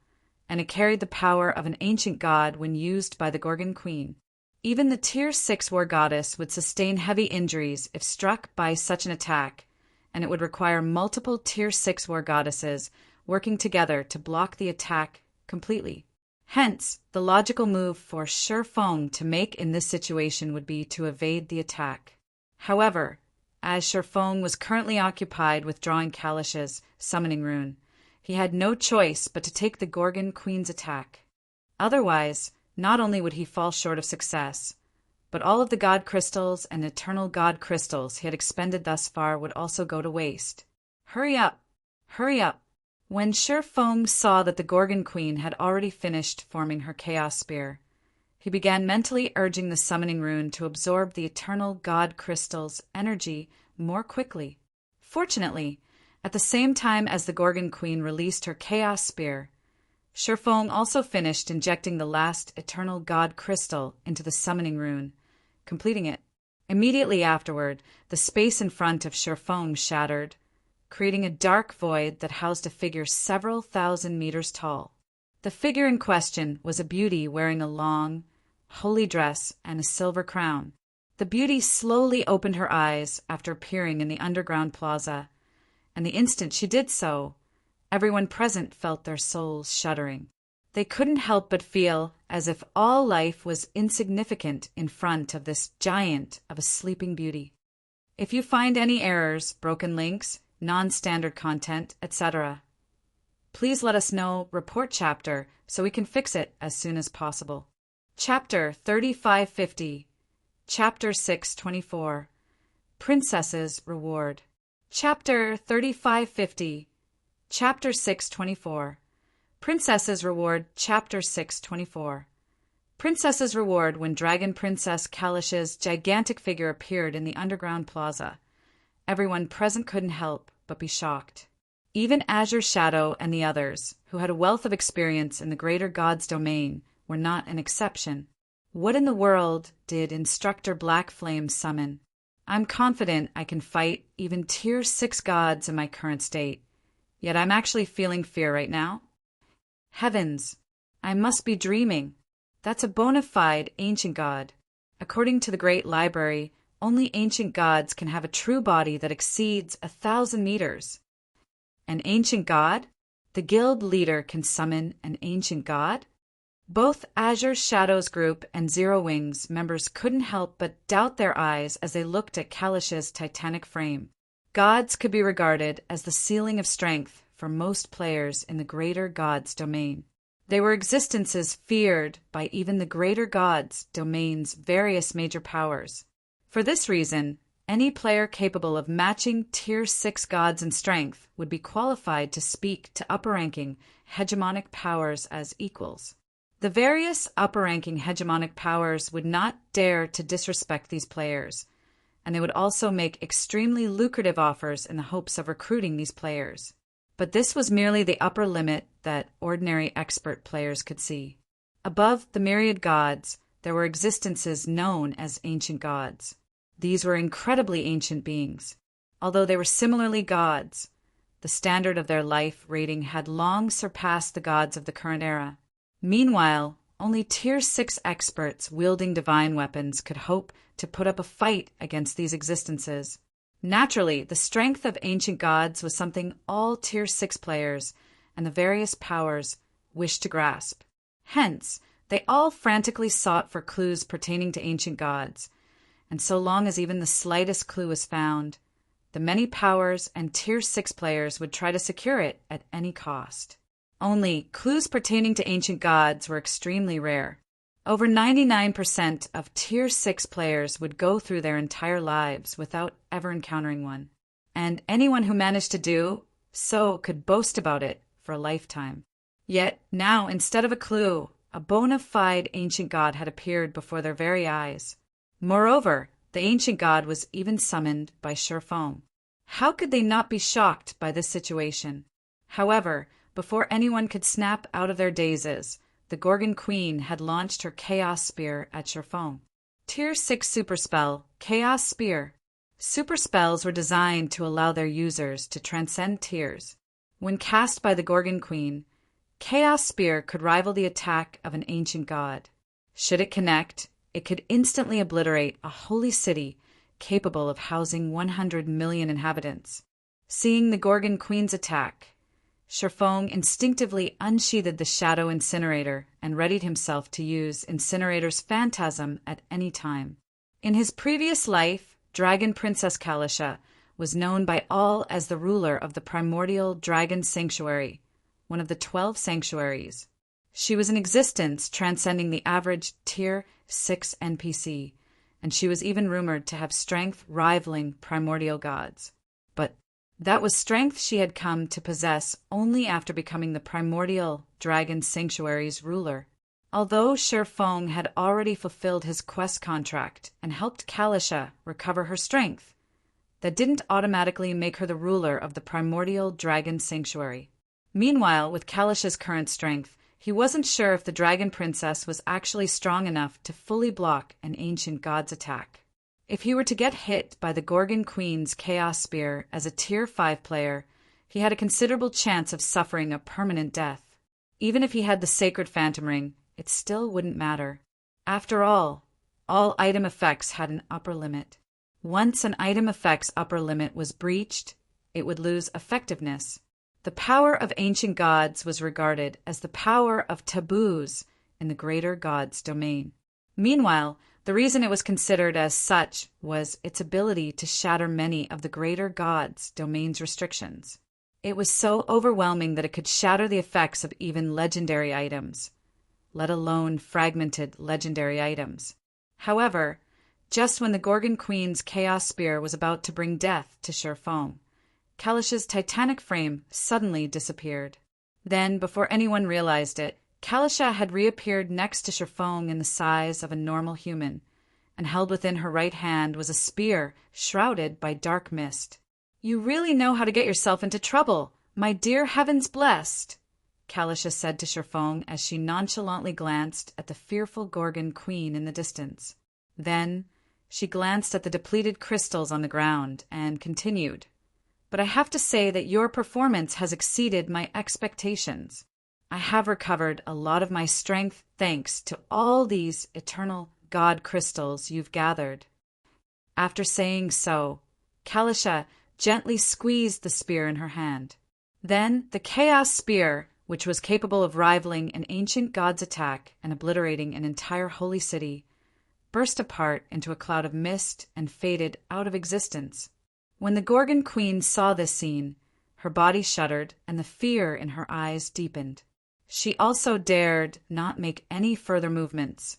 [SPEAKER 1] and it carried the power of an ancient god when used by the Gorgon Queen. Even the Tier 6 War Goddess would sustain heavy injuries if struck by such an attack, and it would require multiple Tier 6 War Goddesses working together to block the attack completely. Hence, the logical move for Shi Feng to make in this situation would be to evade the attack. However, as Shi Feng was currently occupied with drawing Kalish's summoning rune, he had no choice but to take the Gorgon Queen's attack. Otherwise, not only would he fall short of success, but all of the god crystals and eternal god crystals he had expended thus far would also go to waste. Hurry up! Hurry up! When Shi Feng saw that the Gorgon Queen had already finished forming her Chaos Spear, he began mentally urging the summoning rune to absorb the eternal god crystal's energy more quickly. Fortunately, at the same time as the Gorgon Queen released her Chaos Spear, Shi Feng also finished injecting the last eternal god crystal into the summoning rune, completing it. Immediately afterward, the space in front of Shi Feng shattered, creating a dark void that housed a figure several thousand meters tall. The figure in question was a beauty wearing a long, holy dress and a silver crown. The beauty slowly opened her eyes after appearing in the underground plaza, and the instant she did so, everyone present felt their souls shuddering. They couldn't help but feel as if all life was insignificant in front of this giant of a sleeping beauty. If you find any errors, broken links, non-standard content, etc., please let us know, report chapter, so we can fix it as soon as possible. Chapter 3550, Chapter 624, Princess's Reward. Chapter 3550, Chapter 624, Princess's Reward. Chapter 624. Princess's Reward. When Dragon Princess Kalish's gigantic figure appeared in the underground plaza, everyone present couldn't help but be shocked. Even Azure Shadow and the others, who had a wealth of experience in the greater god's domain, were not an exception. What in the world did Instructor Black Flame summon? I'm confident I can fight even Tier 6 gods in my current state, yet I'm actually feeling fear right now. Heavens, I must be dreaming. That's a bona fide ancient god. According to the Great Library, only ancient gods can have a true body that exceeds 1,000 meters. An ancient god? The guild leader can summon an ancient god? Both Azure Shadows Group and Zero Wings members couldn't help but doubt their eyes as they looked at Kalish's titanic frame. Gods could be regarded as the ceiling of strength for most players in the greater gods domain. They were existences feared by even the greater gods domain's various major powers. For this reason, any player capable of matching Tier 6 gods in strength would be qualified to speak to upper-ranking hegemonic powers as equals. The various upper-ranking hegemonic powers would not dare to disrespect these players, and they would also make extremely lucrative offers in the hopes of recruiting these players. But this was merely the upper limit that ordinary expert players could see. Above the myriad gods, there were existences known as ancient gods. These were incredibly ancient beings. Although they were similarly gods, the standard of their life rating had long surpassed the gods of the current era. Meanwhile, only Tier 6 experts wielding divine weapons could hope to put up a fight against these existences. Naturally, the strength of ancient gods was something all Tier 6 players and the various powers wished to grasp. Hence, they all frantically sought for clues pertaining to ancient gods, and so long as even the slightest clue was found, the many powers and Tier 6 players would try to secure it at any cost. Only, clues pertaining to ancient gods were extremely rare. Over 99% of Tier 6 players would go through their entire lives without ever encountering one, and anyone who managed to do so could boast about it for a lifetime. Yet now, instead of a clue, a bona fide ancient god had appeared before their very eyes. Moreover, the ancient god was even summoned by Sherfong. How could they not be shocked by this situation? However, before anyone could snap out of their dazes, the Gorgon Queen had launched her Chaos Spear at Sherfong. Tier 6 Super Spell, Chaos Spear. Super spells were designed to allow their users to transcend tiers. When cast by the Gorgon Queen, Chaos Spear could rival the attack of an ancient god. Should it connect, it could instantly obliterate a holy city capable of housing 100 million inhabitants. Seeing the Gorgon Queen's attack, Sherfong instinctively unsheathed the Shadow Incinerator and readied himself to use Incinerator's Phantasm at any time. In his previous life, Dragon Princess Kalisha was known by all as the ruler of the primordial Dragon Sanctuary, one of the 12 sanctuaries. She was an existence transcending the average Tier 6 NPC, and she was even rumored to have strength rivaling primordial gods. But that was strength she had come to possess only after becoming the primordial Dragon Sanctuary's ruler. Although Sherfong had already fulfilled his quest contract and helped Kalisha recover her strength, that didn't automatically make her the ruler of the primordial Dragon Sanctuary. Meanwhile, with Kalisha's current strength, he wasn't sure if the Dragon Princess was actually strong enough to fully block an ancient god's attack. If he were to get hit by the Gorgon Queen's Chaos Spear as a Tier 5 player, he had a considerable chance of suffering a permanent death. Even if he had the Sacred Phantom Ring, it still wouldn't matter. After all item effects had an upper limit. Once an item effect's upper limit was breached, it would lose effectiveness. The power of ancient gods was regarded as the power of taboos in the greater gods' domain. Meanwhile, the reason it was considered as such was its ability to shatter many of the greater gods' domain's restrictions. It was so overwhelming that it could shatter the effects of even legendary items, let alone fragmented legendary items. However, just when the Gorgon Queen's Chaos Spear was about to bring death to Sherfong, Kalish's titanic frame suddenly disappeared. Then, before anyone realized it, Kalisha had reappeared next to Sherfong in the size of a normal human, and held within her right hand was a spear shrouded by dark mist. "You really know how to get yourself into trouble, my dear heavens blessed," Kalisha said to Sherfong as she nonchalantly glanced at the fearful Gorgon Queen in the distance. Then she glanced at the depleted crystals on the ground and continued, "But I have to say that your performance has exceeded my expectations. I have recovered a lot of my strength thanks to all these eternal god crystals you've gathered." After saying so, Kalisha gently squeezed the spear in her hand. Then the Chaos Spear, which was capable of rivaling an ancient god's attack and obliterating an entire holy city, burst apart into a cloud of mist and faded out of existence. When the Gorgon Queen saw this scene, her body shuddered and the fear in her eyes deepened. She also dared not make any further movements,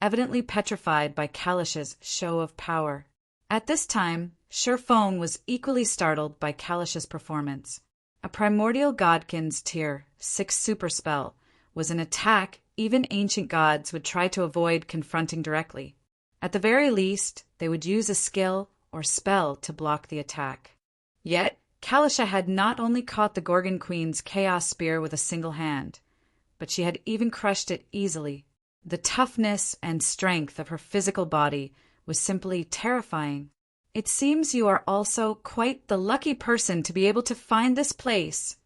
[SPEAKER 1] evidently petrified by Kalish's show of power. At this time, Sherfone was equally startled by Kalish's performance. A primordial godkin's Tier 6 super spell was an attack even ancient gods would try to avoid confronting directly. At the very least, they would use a skill or spell to block the attack. Yet, Kalisha had not only caught the Gorgon Queen's Chaos Spear with a single hand, but she had even crushed it easily. The toughness and strength of her physical body was simply terrifying. "It seems you are also quite the lucky person to be able to find this place,"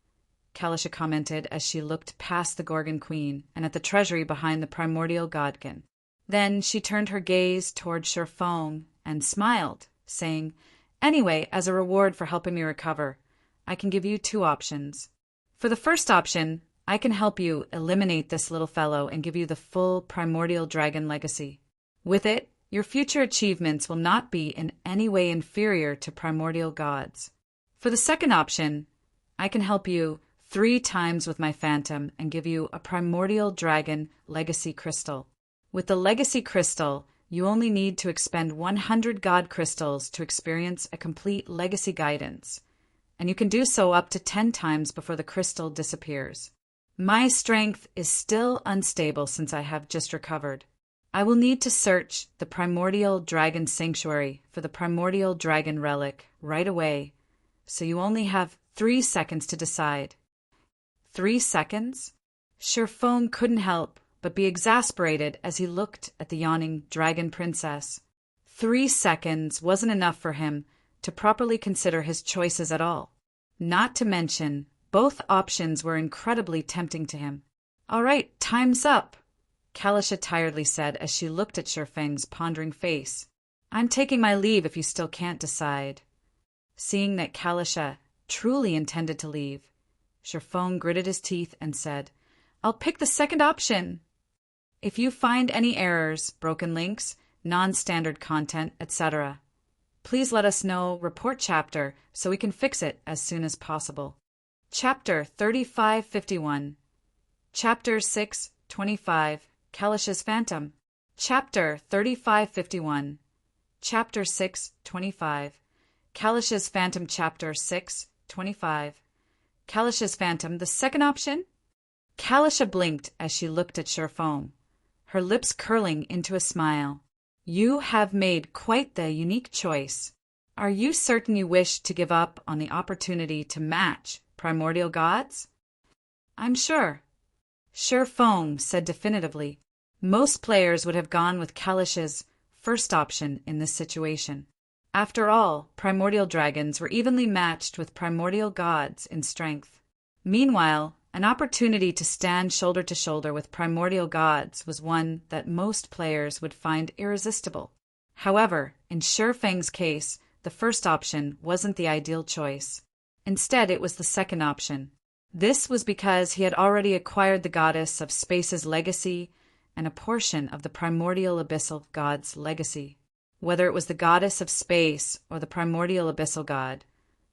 [SPEAKER 1] Kalisha commented as she looked past the Gorgon Queen and at the treasury behind the primordial godkin. Then she turned her gaze toward Sherfone and smiled, saying, "Anyway, as a reward for helping me recover, I can give you two options. For the first option, I can help you eliminate this little fellow and give you the full primordial dragon legacy. With it, your future achievements will not be in any way inferior to primordial gods. For the second option, I can help you 3 times with my phantom and give you a primordial dragon legacy crystal. With the legacy crystal, you only need to expend 100 god crystals to experience a complete legacy guidance, and you can do so up to 10 times before the crystal disappears. My strength is still unstable since I have just recovered. I will need to search the primordial dragon sanctuary for the primordial dragon relic right away, so you only have 3 seconds to decide." 3 seconds? Sherfone couldn't help but be exasperated as he looked at the yawning dragon princess. 3 seconds wasn't enough for him to properly consider his choices at all. Not to mention, both options were incredibly tempting to him. "All right, time's up," Kalisha tiredly said as she looked at Sherfang's pondering face. "I'm taking my leave if you still can't decide." Seeing that Kalisha truly intended to leave, Sherfone gritted his teeth and said, "I'll pick the second option. If you find any errors, broken links, non-standard content, etc., please let us know, report chapter, so we can fix it as soon as possible." Chapter 3551. Chapter 625. Kalish's Phantom. Chapter 3551. Chapter 625. Kalish's Phantom. Chapter 625. Kalish's Phantom, the second option? Kalisha blinked as she looked at Sherfone, her lips curling into a smile. "You have made quite the unique choice. Are you certain you wish to give up on the opportunity to match primordial gods?" "I'm sure," Sherfone said definitively. Most players would have gone with Kalish's first option in this situation. After all, primordial dragons were evenly matched with primordial gods in strength. Meanwhile, an opportunity to stand shoulder to shoulder with primordial gods was one that most players would find irresistible. However, in Sherfang's case, the first option wasn't the ideal choice. Instead, it was the second option. This was because he had already acquired the goddess of space's legacy and a portion of the primordial abyssal god's legacy. Whether it was the goddess of space or the primordial abyssal god,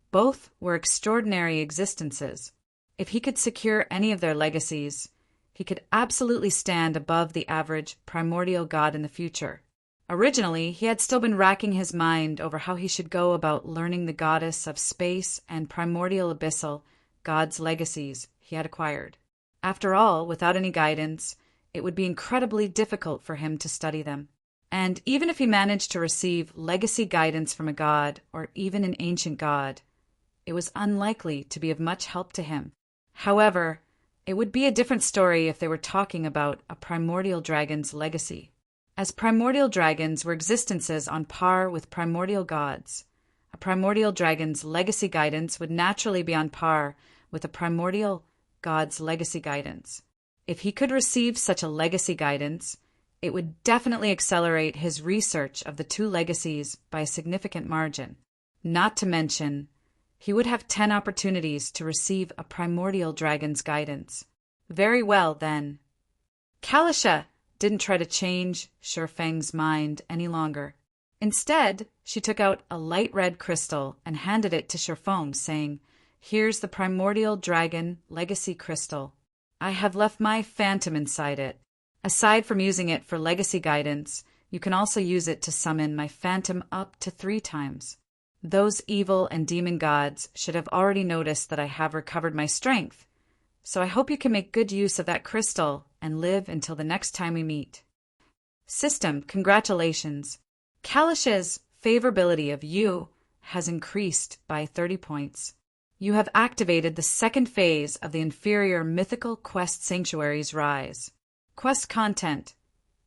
[SPEAKER 1] both were extraordinary existences. If he could secure any of their legacies, he could absolutely stand above the average primordial god in the future. Originally, he had still been racking his mind over how he should go about learning the goddess of space and primordial abyssal god's legacies he had acquired. After all, without any guidance, it would be incredibly difficult for him to study them. And even if he managed to receive legacy guidance from a god or even an ancient god, it was unlikely to be of much help to him. However, it would be a different story if they were talking about a primordial dragon's legacy. As primordial dragons were existences on par with primordial gods, a primordial dragon's legacy guidance would naturally be on par with a primordial god's legacy guidance. If he could receive such a legacy guidance, it would definitely accelerate his research of the two legacies by a significant margin. Not to mention, he would have 10 opportunities to receive a primordial dragon's guidance. Very well, then. Kalisha didn't try to change Shifeng's mind any longer. Instead, she took out a light red crystal and handed it to Shifeng, saying, "Here's the primordial dragon legacy crystal. I have left my phantom inside it. Aside from using it for legacy guidance, you can also use it to summon my phantom up to 3 times. Those evil and demon gods should have already noticed that I have recovered my strength, so I hope you can make good use of that crystal and live until the next time we meet." System, congratulations. Kalisha's favorability of you has increased by 30 points. You have activated the second phase of the inferior mythical quest sanctuary's rise. Quest content: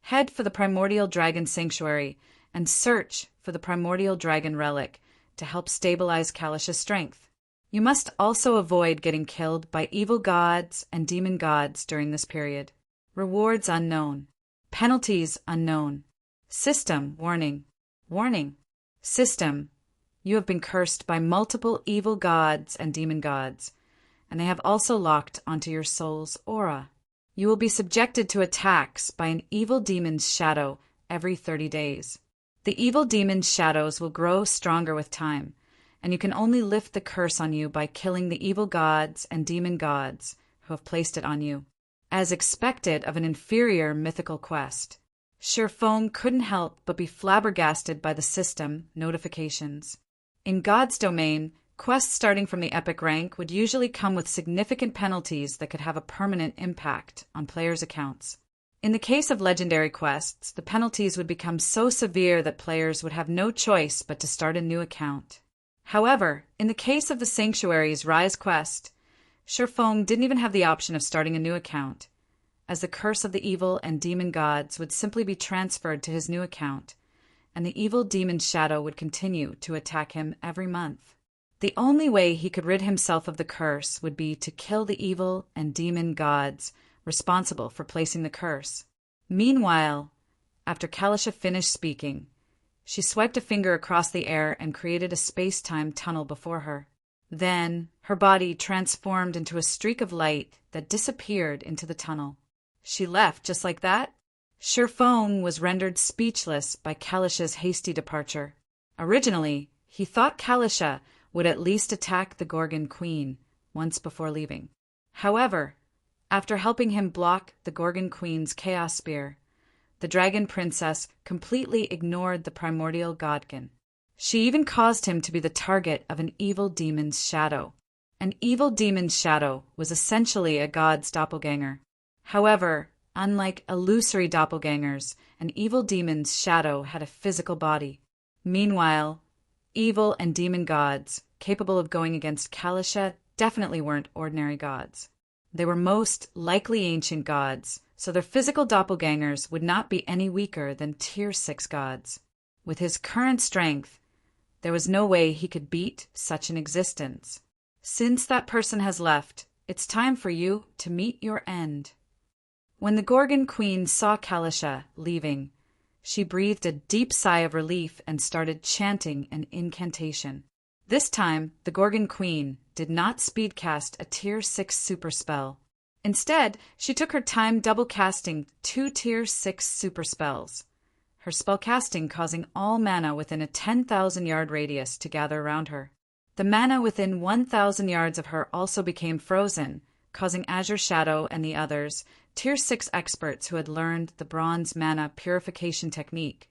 [SPEAKER 1] head for the primordial dragon sanctuary and search for the primordial dragon relic to help stabilize Kalisha's strength. You must also avoid getting killed by evil gods and demon gods during this period. Rewards unknown. Penalties unknown. System, warning. Warning. System, you have been cursed by multiple evil gods and demon gods, and they have also locked onto your soul's aura. You will be subjected to attacks by an evil demon's shadow every 30 days. The evil demon's shadows will grow stronger with time, and you can only lift the curse on you by killing the evil gods and demon gods who have placed it on you, as expected of an inferior mythical quest. Shifeng couldn't help but be flabbergasted by the system notifications. In God's domain, quests starting from the epic rank would usually come with significant penalties that could have a permanent impact on players' accounts. In the case of legendary quests, the penalties would become so severe that players would have no choice but to start a new account. However, in the case of the Sanctuary's Rise quest, Shifeng didn't even have the option of starting a new account, as the curse of the evil and demon gods would simply be transferred to his new account, and the evil demon's shadow would continue to attack him every month. The only way he could rid himself of the curse would be to kill the evil and demon gods responsible for placing the curse. Meanwhile, after Kalisha finished speaking, she swiped a finger across the air and created a space-time tunnel before her. Then, her body transformed into a streak of light that disappeared into the tunnel. She left just like that? Shifeng was rendered speechless by Kalisha's hasty departure. Originally, he thought Kalisha would at least attack the Gorgon Queen once before leaving. However, after helping him block the Gorgon Queen's Chaos Spear, the Dragon Princess completely ignored the primordial Godkin. She even caused him to be the target of an evil demon's shadow. An evil demon's shadow was essentially a god's doppelganger. However, unlike illusory doppelgangers, an evil demon's shadow had a physical body. Meanwhile, evil and demon gods capable of going against Kalisha definitely weren't ordinary gods. They were most likely ancient gods, so their physical doppelgangers would not be any weaker than Tier 6 gods. With his current strength, there was no way he could beat such an existence. Since that person has left, it's time for you to meet your end. When the Gorgon Queen saw Kalisha leaving, she breathed a deep sigh of relief and started chanting an incantation. This time, the Gorgon Queen did not speedcast a Tier 6 super spell. Instead, she took her time double casting 2 Tier 6 super spells, her spellcasting causing all mana within a 10,000-yard radius to gather around her. The mana within 1,000 yards of her also became frozen, causing Azure Shadow and the others, Tier 6 experts who had learned the Bronze Mana Purification technique,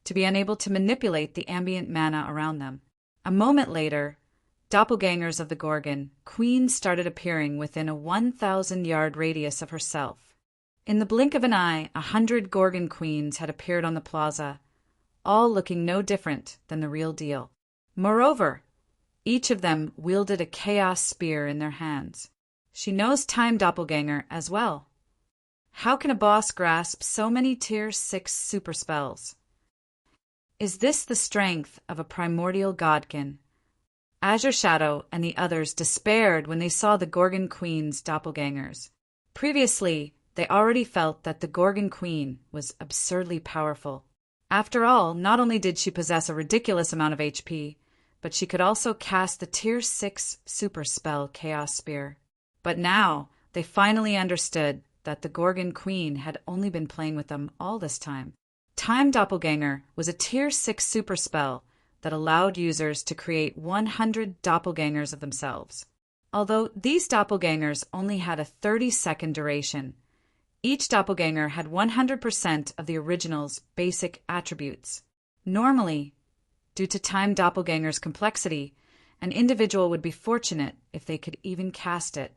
[SPEAKER 1] to be unable to manipulate the ambient mana around them. A moment later, doppelgangers of the Gorgon Queen started appearing within a 1,000-yard radius of herself. In the blink of an eye, 100 Gorgon Queens had appeared on the plaza, all looking no different than the real deal. Moreover, each of them wielded a chaos spear in their hands. She knows Time Doppelganger as well. How can a boss grasp so many Tier 6 super spells? Is this the strength of a primordial godkin? Azure Shadow and the others despaired when they saw the Gorgon Queen's doppelgangers. Previously, they already felt that the Gorgon Queen was absurdly powerful. After all, not only did she possess a ridiculous amount of HP, but she could also cast the Tier 6 super spell Chaos Spear. But now, they finally understood that the Gorgon Queen had only been playing with them all this time. Time Doppelganger was a Tier 6 super spell that allowed users to create 100 doppelgangers of themselves. Although these doppelgangers only had a 30-second duration, each doppelganger had 100% of the original's basic attributes. Normally, due to Time Doppelganger's complexity, an individual would be fortunate if they could even cast it.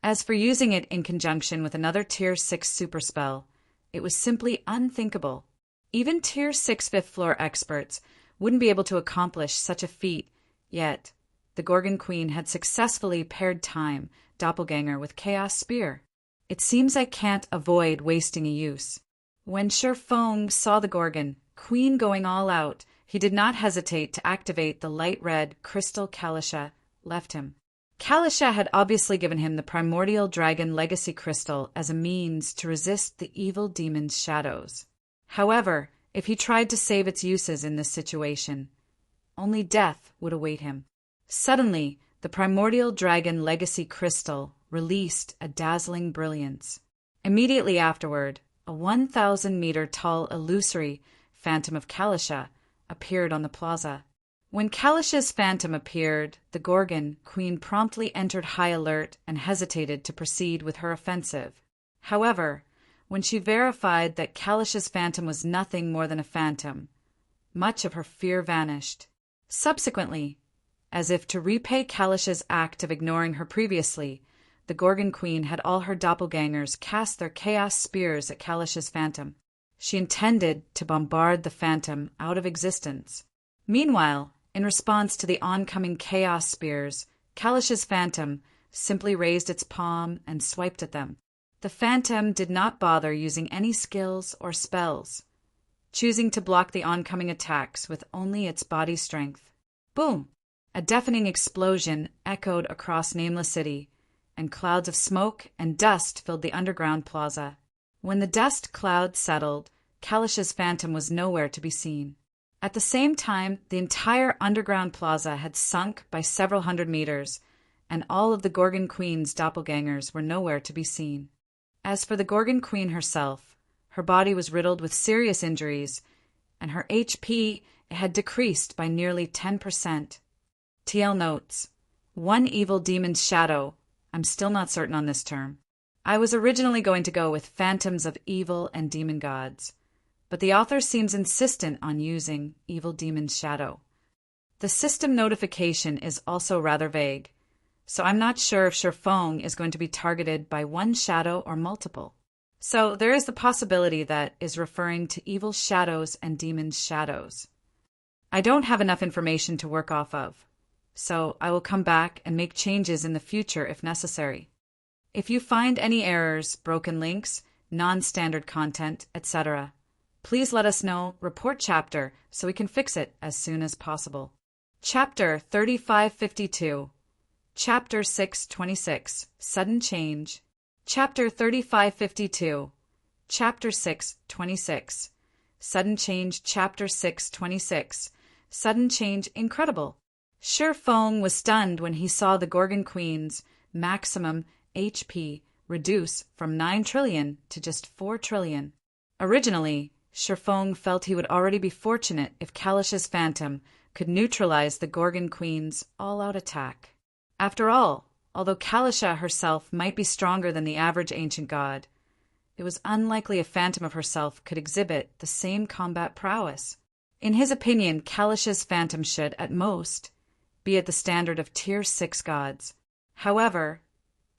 [SPEAKER 1] As for using it in conjunction with another Tier 6 super spell, it was simply unthinkable. Even Tier 6 5th floor experts wouldn't be able to accomplish such a feat, yet the Gorgon Queen had successfully paired Time Doppelganger with Chaos Spear. It seems I can't avoid wasting a use. When Shifeng saw the Gorgon Queen going all out, he did not hesitate to activate the light red crystal Kalisha left him. Kalisha had obviously given him the primordial dragon legacy crystal as a means to resist the evil demon's shadows. However, if he tried to save its uses in this situation, only death would await him. Suddenly, the primordial dragon legacy crystal released a dazzling brilliance. Immediately afterward, a 1,000-meter tall illusory phantom of Kalisha appeared on the plaza. When Kalisha's phantom appeared, the Gorgon Queen promptly entered high alert and hesitated to proceed with her offensive. However, when she verified that Kalisha's phantom was nothing more than a phantom, much of her fear vanished. Subsequently, as if to repay Kalisha's act of ignoring her previously, the Gorgon Queen had all her doppelgangers cast their chaos spears at Kalisha's phantom. She intended to bombard the phantom out of existence. Meanwhile, in response to the oncoming chaos spears, Kalisha's phantom simply raised its palm and swiped at them. The phantom did not bother using any skills or spells, choosing to block the oncoming attacks with only its body strength. Boom! A deafening explosion echoed across Nameless City, and clouds of smoke and dust filled the underground plaza. When the dust cloud settled, Kalisha's phantom was nowhere to be seen. At the same time, the entire underground plaza had sunk by several hundred meters, and all of the Gorgon Queen's doppelgangers were nowhere to be seen. As for the Gorgon Queen herself, her body was riddled with serious injuries, and her HP had decreased by nearly 10%. TL notes, one evil demon's shadow. I'm still not certain on this term. I was originally going to go with phantoms of evil and demon gods, but the author seems insistent on using evil demon's shadow. The system notification is also rather vague, so I'm not sure if Shifeng is going to be targeted by one shadow or multiple. So there is the possibility that is referring to evil shadows and demons' shadows. I don't have enough information to work off of, so I will come back and make changes in the future if necessary. If you find any errors, broken links, non-standard content, etc., please let us know, report chapter, so we can fix it as soon as possible. Chapter 3552. Chapter 626, Sudden Change. Chapter 3552. Chapter 626. Sudden Change. Chapter 626. Sudden Change. Incredible. Shifeng was stunned when he saw the Gorgon Queen's maximum HP reduce from 9 trillion to just 4 trillion. Originally, Shifeng felt he would already be fortunate if Kalisha's phantom could neutralize the Gorgon Queen's all-out attack. After all, although Kalisha herself might be stronger than the average ancient god, it was unlikely a phantom of herself could exhibit the same combat prowess. In his opinion, Kalisha's phantom should, at most, be at the standard of Tier 6 gods. However,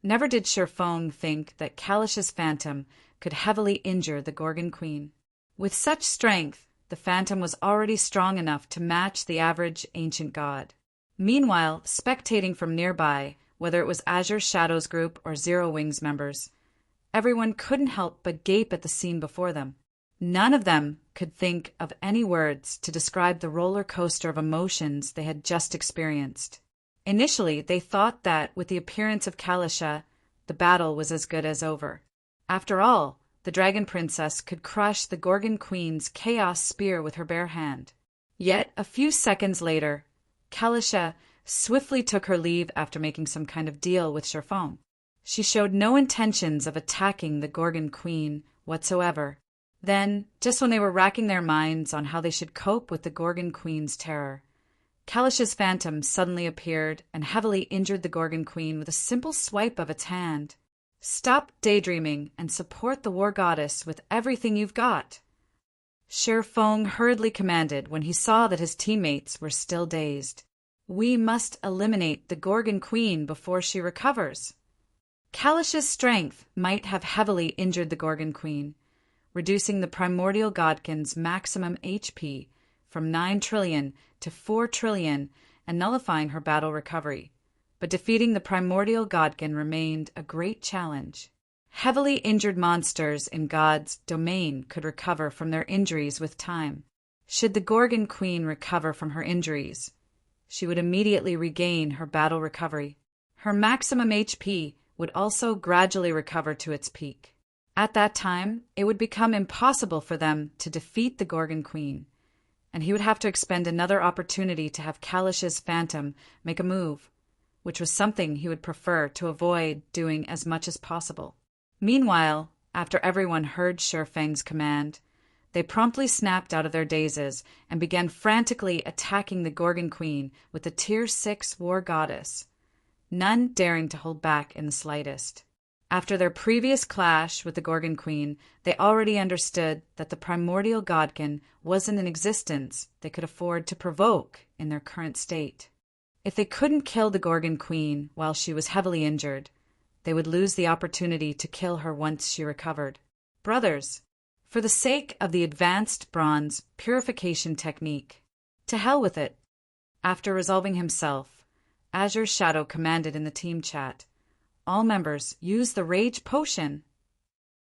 [SPEAKER 1] never did Shifeng think that Kalisha's phantom could heavily injure the Gorgon Queen. With such strength, the phantom was already strong enough to match the average ancient god. Meanwhile, spectating from nearby, whether it was Azure Shadows Group or Zero Wings members, everyone couldn't help but gape at the scene before them. None of them could think of any words to describe the roller coaster of emotions they had just experienced. Initially, they thought that, with the appearance of Kalisha, the battle was as good as over. After all, the Dragon Princess could crush the Gorgon Queen's chaos spear with her bare hand. Yet, a few seconds later, Kalisha swiftly took her leave after making some kind of deal with Sherfong. She showed no intentions of attacking the Gorgon Queen whatsoever. Then, just when they were racking their minds on how they should cope with the Gorgon Queen's terror, Kalisha's phantom suddenly appeared and heavily injured the Gorgon Queen with a simple swipe of its hand. "Stop daydreaming and support the war goddess with everything you've got," Sherfong hurriedly commanded when he saw that his teammates were still dazed. "We must eliminate the Gorgon Queen before she recovers." Kalisha's strength might have heavily injured the Gorgon Queen, reducing the primordial godkin's maximum HP from 9 trillion to 4 trillion and nullifying her battle recovery. But defeating the primordial godkin remained a great challenge. Heavily injured monsters in God's domain could recover from their injuries with time. Should the Gorgon Queen recover from her injuries, she would immediately regain her battle recovery. Her maximum HP would also gradually recover to its peak. At that time, it would become impossible for them to defeat the Gorgon Queen, and he would have to expend another opportunity to have Kalisha's phantom make a move, which was something he would prefer to avoid doing as much as possible. Meanwhile, after everyone heard Sherfang's command, they promptly snapped out of their dazes and began frantically attacking the Gorgon Queen with the Tier 6 war goddess, none daring to hold back in the slightest. After their previous clash with the Gorgon Queen, they already understood that the primordial godkin wasn't an existence they could afford to provoke in their current state. If they couldn't kill the Gorgon Queen while she was heavily injured, they would lose the opportunity to kill her once she recovered. Brothers, for the sake of the advanced bronze purification technique, to hell with it. After resolving himself, Azure's Shadow commanded in the team chat, all members use the Rage Potion.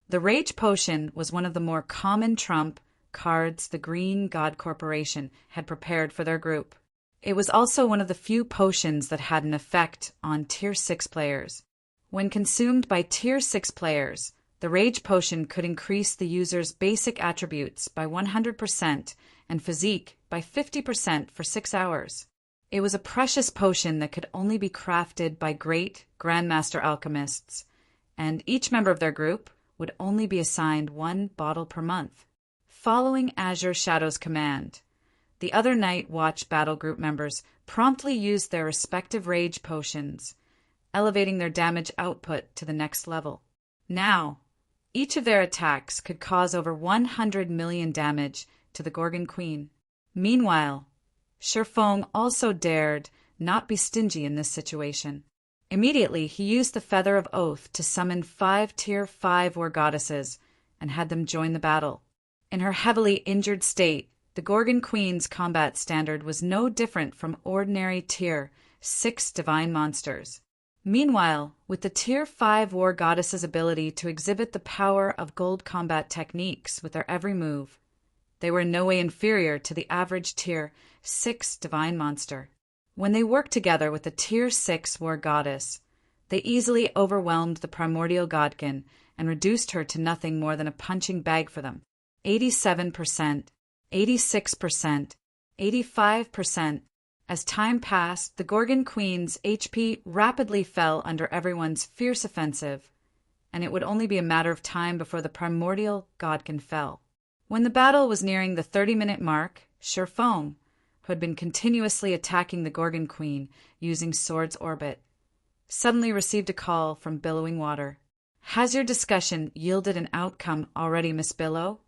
[SPEAKER 1] The Rage Potion was one of the more common trump cards the Green God Corporation had prepared for their group. It was also one of the few potions that had an effect on Tier 6 players. When consumed by Tier 6 players, the Rage Potion could increase the user's basic attributes by 100% and physique by 50% for 6 hours. It was a precious potion that could only be crafted by great Grandmaster alchemists, and each member of their group would only be assigned 1 bottle per month. Following Azure Shadow's command, the other Night Watch battle group members promptly used their respective rage potions, elevating their damage output to the next level. Now, each of their attacks could cause over 100 million damage to the Gorgon Queen. Meanwhile, Sherfong also dared not be stingy in this situation. Immediately, he used the Feather of Oath to summon 5 Tier 5 war goddesses and had them join the battle. In her heavily injured state, the Gorgon Queen's combat standard was no different from ordinary Tier 6 divine monsters. Meanwhile, with the Tier 5 war goddesses' ability to exhibit the power of gold combat techniques with their every move, they were in no way inferior to the average Tier 6 divine monster. When they worked together with the Tier 6 war goddess, they easily overwhelmed the primordial godkin and reduced her to nothing more than a punching bag for them. 87%, 86%, 85%. As time passed, the Gorgon Queen's HP rapidly fell under everyone's fierce offensive, and it would only be a matter of time before the primordial godkin fell. When the battle was nearing the 30-minute mark, Sherfong, who had been continuously attacking the Gorgon Queen using Sword's Orbit, suddenly received a call from Billowing Water. "Has your discussion yielded an outcome already, Miss Billow?"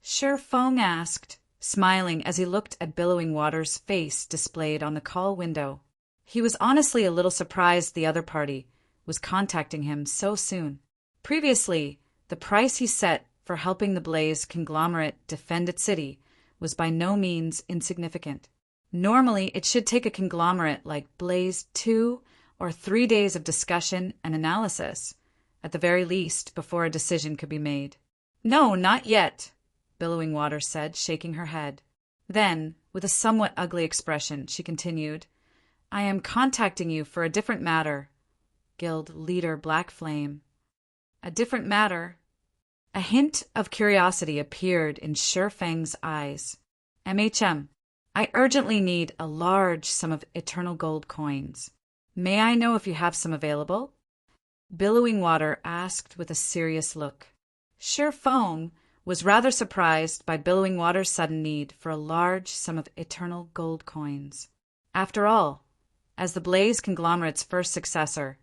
[SPEAKER 1] Sherfong asked, smiling as he looked at Billowing Water's face displayed on the call window. He was honestly a little surprised the other party was contacting him so soon. Previously, the price he set for helping the Blaze conglomerate defend its city was by no means insignificant. Normally, it should take a conglomerate like Blaze 2 or 3 days of discussion and analysis, at the very least, before a decision could be made. "No, not yet," Billowing Water said, shaking her head. Then, with a somewhat ugly expression, she continued, "I am contacting you for a different matter, Guild Leader Black Flame." "A different matter?" A hint of curiosity appeared in Sherfang's eyes. "MHM, I urgently need a large sum of eternal gold coins. May I know if you have some available? Billowing Water asked with a serious look. Sure Foam was rather surprised by Billowing Water's sudden need for a large sum of eternal gold coins. After all, as the Blaze conglomerate's first successor,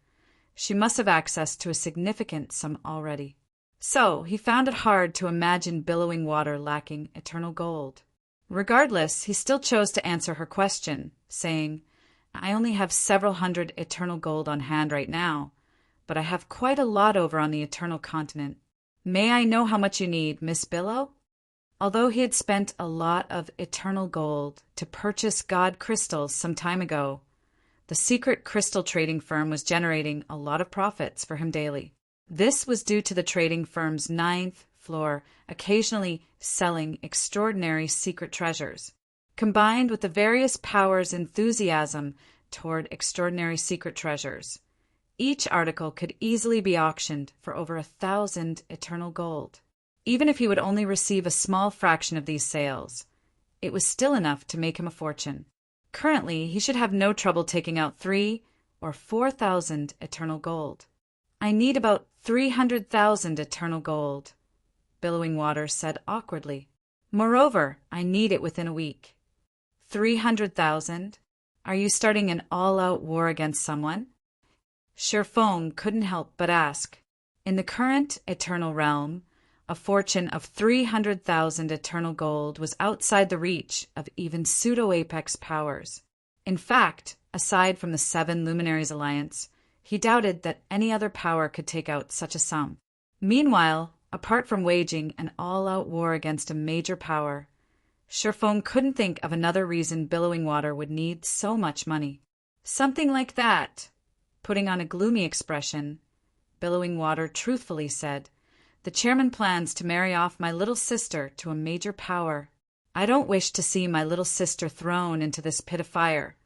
[SPEAKER 1] she must have access to a significant sum already. So he found it hard to imagine Billowing Water lacking eternal gold. Regardless, he still chose to answer her question, saying, I only have several hundred eternal gold on hand right now, but I have quite a lot over on the eternal continent. May I know how much you need, Miss Billow? Although he had spent a lot of eternal gold to purchase god crystals some time ago, the secret crystal trading firm was generating a lot of profits for him daily. This was due to the trading firm's ninth floor occasionally selling extraordinary secret treasures. Combined with the various powers' enthusiasm toward extraordinary secret treasures, each article could easily be auctioned for over 1,000 eternal gold. Even if he would only receive a small fraction of these sales, it was still enough to make him a fortune. Currently, he should have no trouble taking out 3,000 or 4,000 eternal gold. I need about 300,000 eternal gold, Billowing Water said awkwardly. Moreover, I need it within a week. 300,000? Are you starting an all-out war against someone? Sure Foam couldn't help but ask. In the current eternal realm, a fortune of 300,000 eternal gold was outside the reach of even pseudo-apex powers. In fact, aside from the 7 Luminaries Alliance, he doubted that any other power could take out such a sum. Meanwhile, apart from waging an all-out war against a major power, Sure Foam couldn't think of another reason Billowing Water would need so much money. Something like that. Putting on a gloomy expression, Billowing Water truthfully said, The chairman plans to marry off my little sister to a major power. I don't wish to see my little sister thrown into this pit of fire,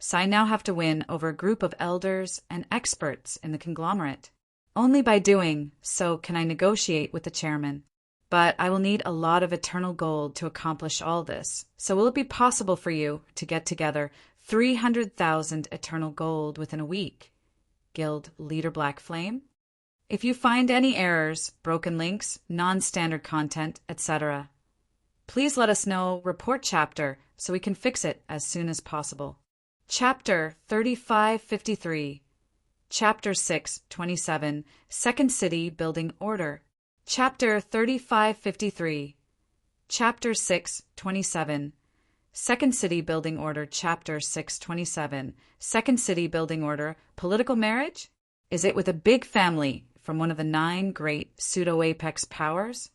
[SPEAKER 1] so I now have to win over a group of elders and experts in the conglomerate. Only by doing so can I negotiate with the chairman. But I will need a lot of eternal gold to accomplish all this, so will it be possible for you to get together 300,000 eternal gold within a week? Guild Leader Black Flame? If you find any errors, broken links, non-standard content, etc., please let us know, report chapter, so we can fix it as soon as possible. Chapter 3553, Chapter 627, Second City Building Order. Chapter 3553, Chapter 627, Second City Building Order. Chapter 627, Second City Building Order. Political marriage? Is it with a big family from one of the 9 great pseudo-apex powers?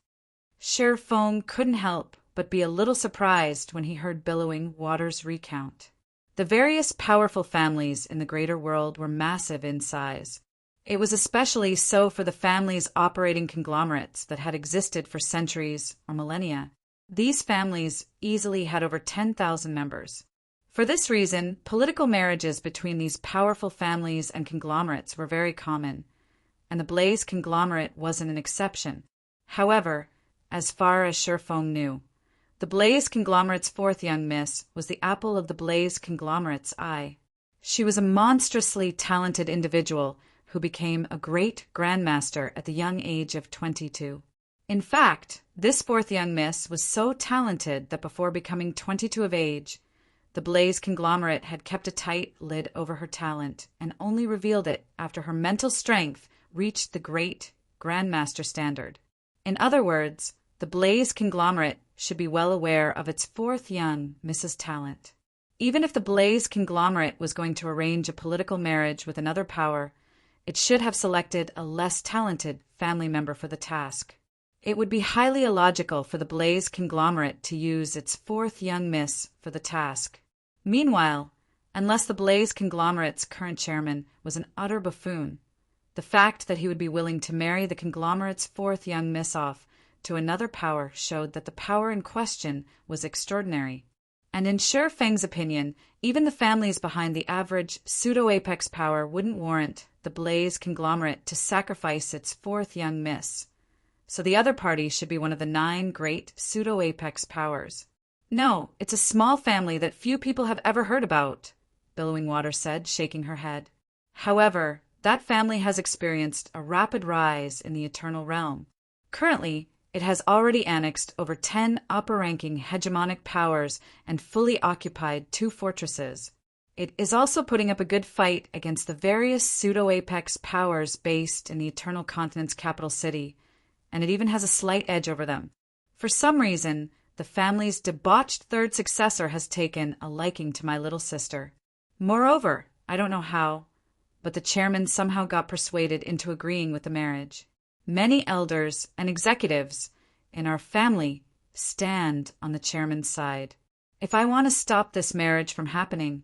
[SPEAKER 1] Sure Foam couldn't help but be a little surprised when he heard Billowing Water's recount. The various powerful families in the greater world were massive in size. It was especially so for the families operating conglomerates that had existed for centuries or millennia. These families easily had over 10,000 members. For this reason, political marriages between these powerful families and conglomerates were very common, and the Blaze conglomerate wasn't an exception. However, as far as Sure Foam knew, the Blaze conglomerate's 4th young miss was the apple of the Blaze conglomerate's eye. She was a monstrously talented individual who became a great grandmaster at the young age of 22. In fact, this 4th young miss was so talented that before becoming 22 of age, the Blaze conglomerate had kept a tight lid over her talent and only revealed it after her mental strength reached the great grandmaster standard. In other words, the Blaze conglomerate should be well aware of its 4th young miss's talent. Even if the Blaze conglomerate was going to arrange a political marriage with another power, it should have selected a less talented family member for the task. It would be highly illogical for the Blaze conglomerate to use its 4th young miss for the task. Meanwhile, unless the Blaze conglomerate's current chairman was an utter buffoon, the fact that he would be willing to marry the conglomerate's 4th young miss off to another power showed that the power in question was extraordinary. And in Sure Feng's opinion, even the families behind the average pseudo-apex power wouldn't warrant the Blaze conglomerate to sacrifice its 4th young miss. So the other party should be one of the 9 great pseudo-apex powers. No, it's a small family that few people have ever heard about, Billowing Water said, shaking her head. However, that family has experienced a rapid rise in the Eternal Realm. Currently, it has already annexed over 10 upper-ranking hegemonic powers and fully occupied 2 fortresses. It is also putting up a good fight against the various pseudo-apex powers based in the Eternal Continent's capital city, and it even has a slight edge over them. For some reason, the family's debauched third successor has taken a liking to my little sister. Moreover, I don't know how, but the chairman somehow got persuaded into agreeing with the marriage. Many elders and executives in our family stand on the chairman's side. If I want to stop this marriage from happening,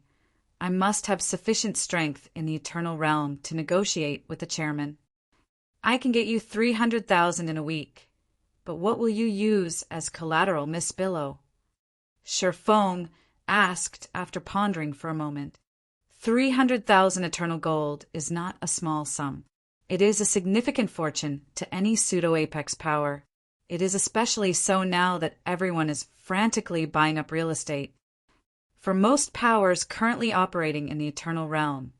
[SPEAKER 1] I must have sufficient strength in the Eternal Realm to negotiate with the chairman. I can get you 300,000 in a week, but what will you use as collateral, Miss Billow? Sherfong asked after pondering for a moment. 300,000 eternal gold is not a small sum. It is a significant fortune to any pseudo-apex power. It is especially so now that everyone is frantically buying up real estate. For most powers currently operating in the Eternal Realm,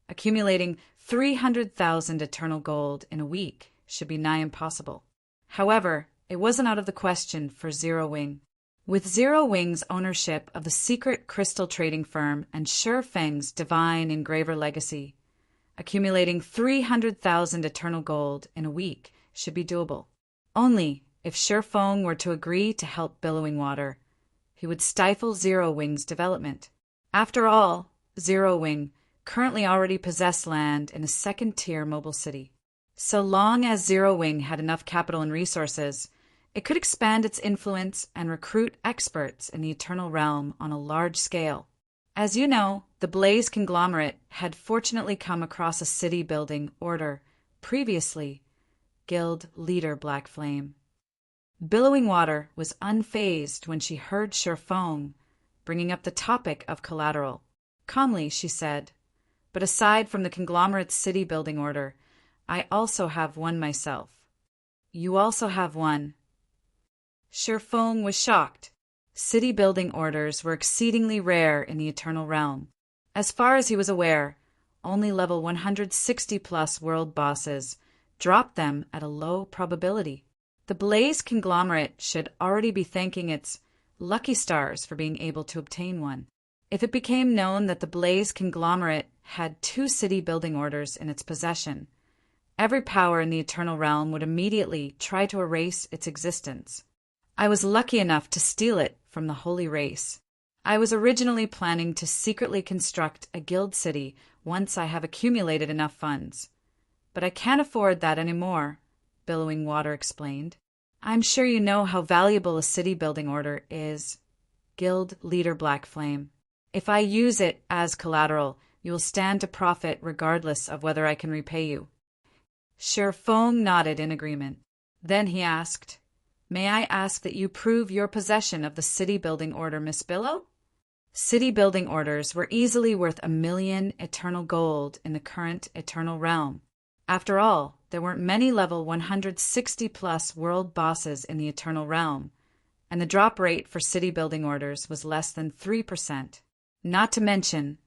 [SPEAKER 1] accumulating 300,000 eternal gold in a week should be nigh impossible. However, it wasn't out of the question for Zero Wing. With Zero Wing's ownership of the secret crystal trading firm and Sherfeng's divine engraver legacy, accumulating 300,000 eternal gold in a week should be doable. Only if Sherfeng were to agree to help Billowing Water, he would stifle Zero Wing's development. After all, Zero Wing currently already possessed land in a second-tier mobile city. So long as Zero Wing had enough capital and resources, it could expand its influence and recruit experts in the Eternal Realm on a large scale. As you know, the Blaze conglomerate had fortunately come across a city-building order, previously Guild Leader Black Flame. Billowing Water was unfazed when she heard Sherfong bringing up the topic of collateral. Calmly, she said, "But aside from the conglomerate's city-building order, I also have one myself." "You also have one." Sherfong was shocked. City-building orders were exceedingly rare in the Eternal Realm. As far as he was aware, only level 160-plus world bosses dropped them at a low probability. The Blaze conglomerate should already be thanking its lucky stars for being able to obtain one. If it became known that the Blaze conglomerate had 2 city-building orders in its possession, every power in the Eternal Realm would immediately try to erase its existence. I was lucky enough to steal it from the Holy Race. I was originally planning to secretly construct a guild city once I have accumulated enough funds. But I can't afford that anymore, Billowing Water explained. I'm sure you know how valuable a city-building order is. Guild Leader Black Flame. If I use it as collateral, you will stand to profit regardless of whether I can repay you. Sherfong nodded in agreement. Then he asked, "May I ask that you prove your possession of the city-building order, Miss Billow?" City-building orders were easily worth 1,000,000 eternal gold in the current Eternal Realm. After all, there weren't many level 160-plus world bosses in the Eternal Realm, and the drop rate for city-building orders was less than 3%. Not to mention,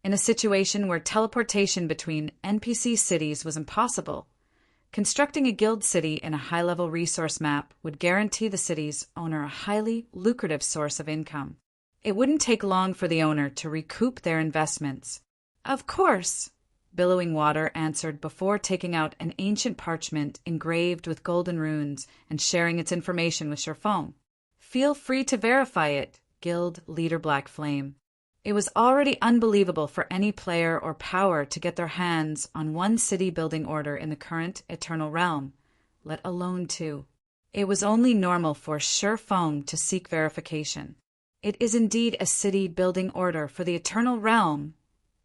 [SPEAKER 1] in a situation where teleportation between NPC cities was impossible, constructing a guild city in a high-level resource map would guarantee the city's owner a highly lucrative source of income. It wouldn't take long for the owner to recoup their investments. "Of course," Billowing Water answered before taking out an ancient parchment engraved with golden runes and sharing its information with Sherfong. "Feel free to verify it, Guild Leader Black Flame." It was already unbelievable for any player or power to get their hands on one city-building order in the current Eternal Realm, let alone 2. It was only normal for Sherfong to seek verification. "It is indeed a city-building order for the Eternal Realm,"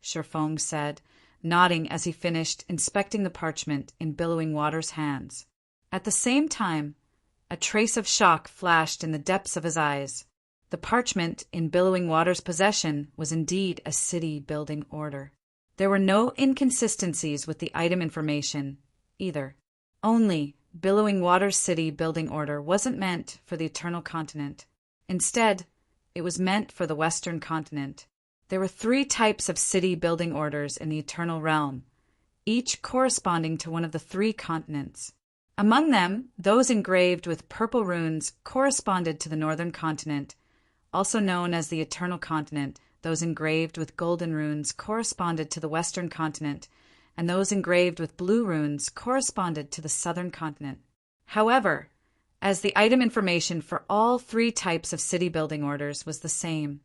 [SPEAKER 1] Sherfong said, nodding as he finished inspecting the parchment in Billowing Water's hands. At the same time, a trace of shock flashed in the depths of his eyes. The parchment in Billowing Water's possession was indeed a city-building order. There were no inconsistencies with the item information, either. Only, Billowing Water's city-building order wasn't meant for the Eternal Continent. Instead, it was meant for the Western continent. There were 3 types of city-building orders in the Eternal Realm, each corresponding to one of the 3 continents. Among them, those engraved with purple runes corresponded to the Northern Continent, also known as the Eternal Continent. Those engraved with golden runes corresponded to the Western Continent, and those engraved with blue runes corresponded to the Southern Continent. However, as the item information for all 3 types of city-building orders was the same,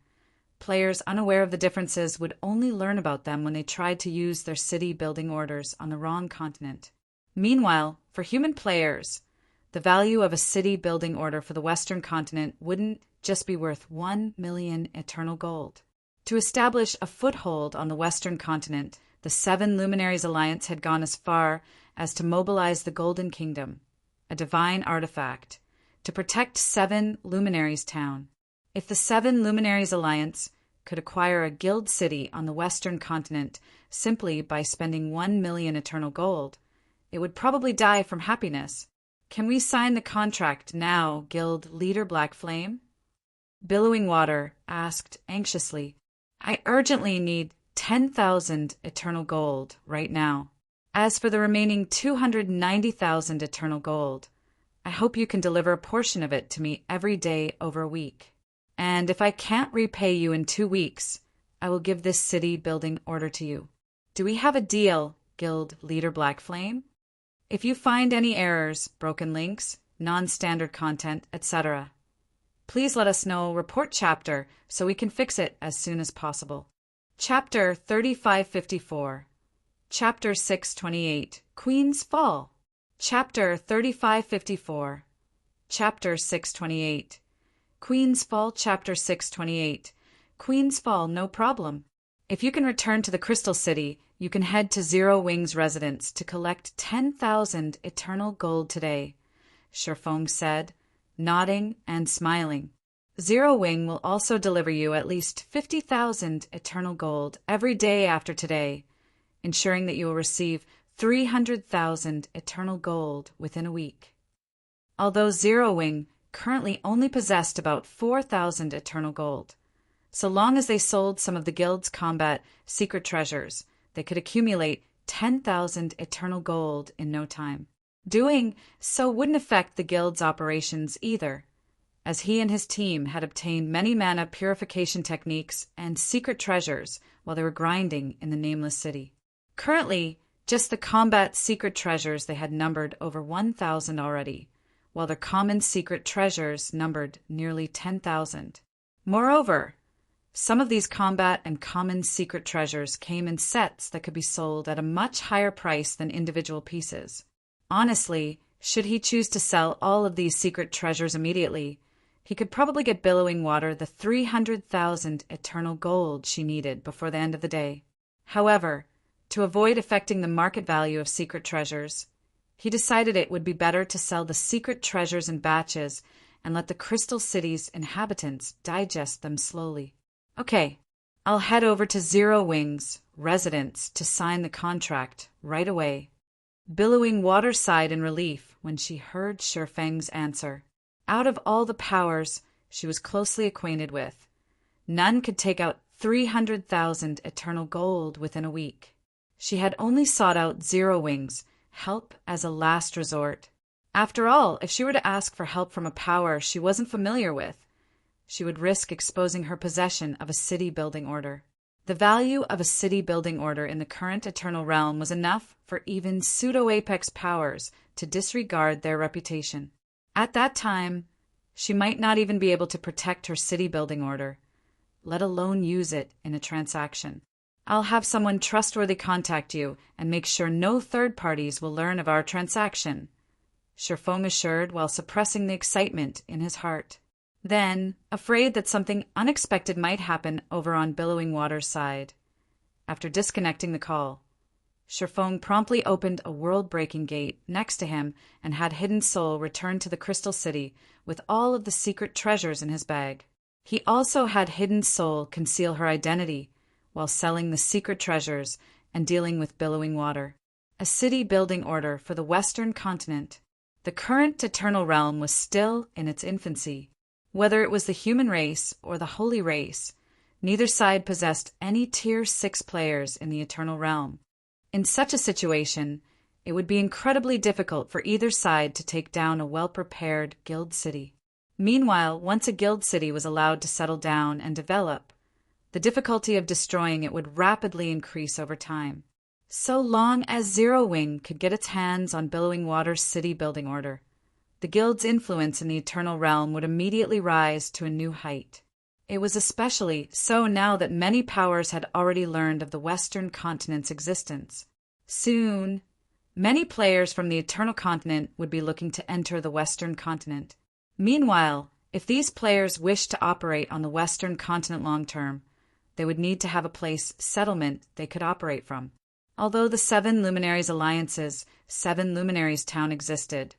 [SPEAKER 1] players unaware of the differences would only learn about them when they tried to use their city-building orders on the wrong continent. Meanwhile, for human players, the value of a city-building order for the Western continent wouldn't just be worth 1 million eternal gold. To establish a foothold on the Western continent, the 7 Luminaries Alliance had gone as far as to mobilize the Golden Kingdom, a divine artifact, to protect 7 Luminaries Town. If the 7 Luminaries Alliance could acquire a guild city on the Western continent simply by spending 1 million eternal gold, it would probably die from happiness. Can we sign the contract now, Guild Leader Black Flame? Billowing Water asked anxiously. I urgently need 10,000 eternal gold right now. As for the remaining 290,000 eternal gold, I hope you can deliver a portion of it to me every day over a week. And if I can't repay you in 2 weeks, I will give this city-building order to you. Do we have a deal, Guild Leader Black Flame? If you find any errors, broken links, non-standard content, etc., please let us know. Report chapter so we can fix it as soon as possible. Chapter 3554. Chapter 628. Queen's Fall. Chapter 3554. Chapter 628. Queen's Fall. Chapter 628. Queen's Fall, no problem. If you can return to the Crystal City, you can head to Zero Wing's residence to collect 10,000 eternal gold today, Sherfong said, nodding and smiling. Zero Wing will also deliver you at least 50,000 eternal gold every day after today, ensuring that you will receive 300,000 eternal gold within a week. Although Zero Wing currently only possessed about 4,000 eternal gold, so long as they sold some of the guild's combat secret treasures, they could accumulate 10,000 eternal gold in no time. Doing so wouldn't affect the guild's operations either, as he and his team had obtained many mana purification techniques and secret treasures while they were grinding in the Nameless City. Currently, just the combat secret treasures they had numbered over 1,000 already, while their common secret treasures numbered nearly 10,000. Moreover, some of these combat and common secret treasures came in sets that could be sold at a much higher price than individual pieces. Honestly, should he choose to sell all of these secret treasures immediately, he could probably get Billowing Water the 300,000 eternal gold she needed before the end of the day. However, to avoid affecting the market value of secret treasures, he decided it would be better to sell the secret treasures in batches and let the Crystal City's inhabitants digest them slowly. Okay, I'll head over to Zero Wing's residence to sign the contract right away. Billowing Water sighed in relief when she heard Sherfeng's answer. Out of all the powers she was closely acquainted with, none could take out 300,000 eternal gold within a week. She had only sought out Zero Wing's help as a last resort. After all, if she were to ask for help from a power she wasn't familiar with, she would risk exposing her possession of a city-building order. The value of a city-building order in the current Eternal Realm was enough for even pseudo-Apex powers to disregard their reputation. At that time, she might not even be able to protect her city-building order, let alone use it in a transaction. I'll have someone trustworthy contact you and make sure no third parties will learn of our transaction, Sherfong assured while suppressing the excitement in his heart. Then, afraid that something unexpected might happen over on Billowing Water's side, after disconnecting the call, Sherfong promptly opened a world-breaking gate next to him and had Hidden Soul return to the Crystal City with all of the secret treasures in his bag. He also had Hidden Soul conceal her identity while selling the secret treasures and dealing with Billowing Water. A city-building order for the Western continent. The current Eternal Realm was still in its infancy. Whether it was the human race or the holy race, neither side possessed any Tier 6 players in the Eternal Realm. In such a situation, it would be incredibly difficult for either side to take down a well-prepared guild city. Meanwhile, once a guild city was allowed to settle down and develop, the difficulty of destroying it would rapidly increase over time. So long as Zero Wing could get its hands on Billowing Water's city building order, the guild's influence in the Eternal Realm would immediately rise to a new height. It was especially so now that many powers had already learned of the Western Continent's existence. Soon, many players from the Eternal Continent would be looking to enter the Western Continent. Meanwhile, if these players wished to operate on the Western Continent long-term, they would need to have a settlement they could operate from. Although the Seven Luminaries Alliance's Seven Luminaries Town existed,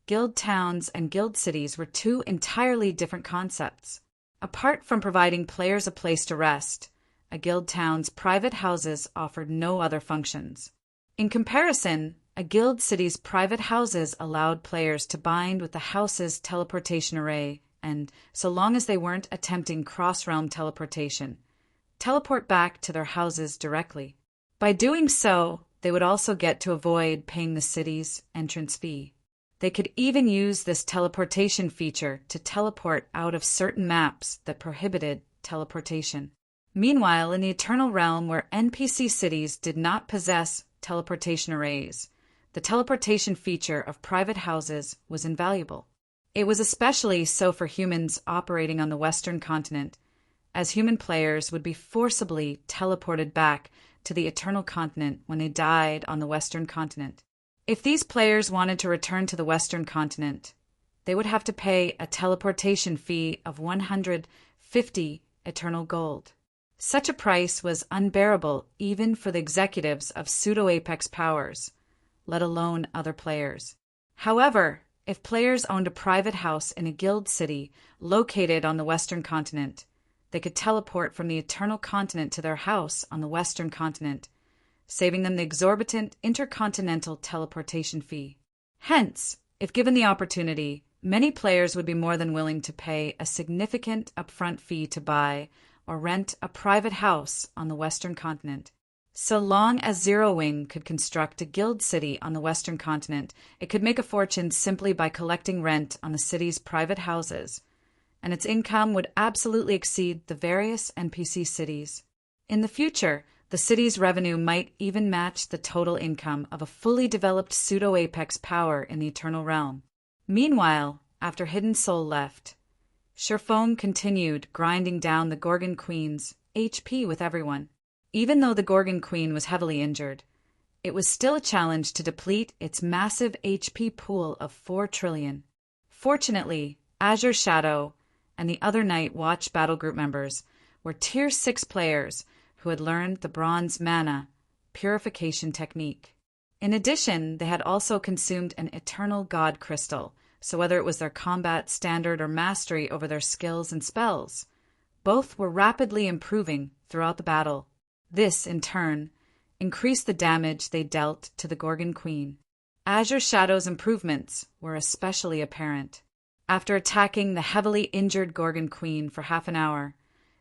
[SPEAKER 1] guild towns and guild cities were two entirely different concepts. Apart from providing players a place to rest, a guild town's private houses offered no other functions. In comparison, a guild city's private houses allowed players to bind with the house's teleportation array and, so long as they weren't attempting cross-realm teleportation, teleport back to their houses directly. By doing so, they would also get to avoid paying the city's entrance fee. They could even use this teleportation feature to teleport out of certain maps that prohibited teleportation. Meanwhile, in the Eternal Realm, where NPC cities did not possess teleportation arrays, the teleportation feature of private houses was invaluable. It was especially so for humans operating on the Western Continent, as human players would be forcibly teleported back to the Eternal Continent when they died on the Western Continent. If these players wanted to return to the Western Continent, they would have to pay a teleportation fee of 150 Eternal Gold. Such a price was unbearable even for the executives of pseudo-Apex powers, let alone other players. However, if players owned a private house in a guild city located on the Western Continent, they could teleport from the Eternal Continent to their house on the Western Continent, saving them the exorbitant intercontinental teleportation fee. Hence, if given the opportunity, many players would be more than willing to pay a significant upfront fee to buy or rent a private house on the Western Continent. So long as Zero Wing could construct a guild city on the Western Continent, it could make a fortune simply by collecting rent on the city's private houses, and its income would absolutely exceed the various NPC cities. In the future, the city's revenue might even match the total income of a fully developed pseudo-Apex power in the Eternal Realm. Meanwhile, after Hidden Soul left, Sherfone continued grinding down the Gorgon Queen's HP with everyone. Even though the Gorgon Queen was heavily injured, it was still a challenge to deplete its massive HP pool of 4 trillion. Fortunately, Azure Shadow and the other Night Watch battle group members were Tier 6 players who had learned the Bronze Mana purification technique. In addition, they had also consumed an Eternal God Crystal, so whether it was their combat standard or mastery over their skills and spells, both were rapidly improving throughout the battle. This, in turn, increased the damage they dealt to the Gorgon Queen. Azure Shadow's improvements were especially apparent. After attacking the heavily injured Gorgon Queen for half an hour,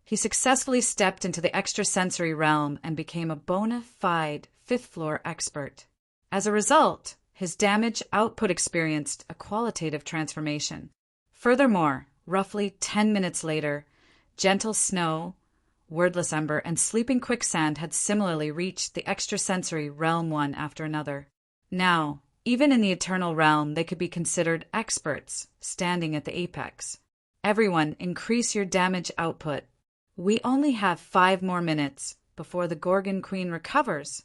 [SPEAKER 1] he successfully stepped into the extrasensory realm and became a bona fide 5th floor expert. As a result, his damage output experienced a qualitative transformation. Furthermore, roughly 10 minutes later, Gentle Snow, Wordless Ember, and Sleeping Quicksand had similarly reached the extrasensory realm one after another. Now, even in the Eternal Realm, they could be considered experts, standing at the apex. Everyone, increase your damage output. We only have 5 more minutes before the Gorgon Queen recovers,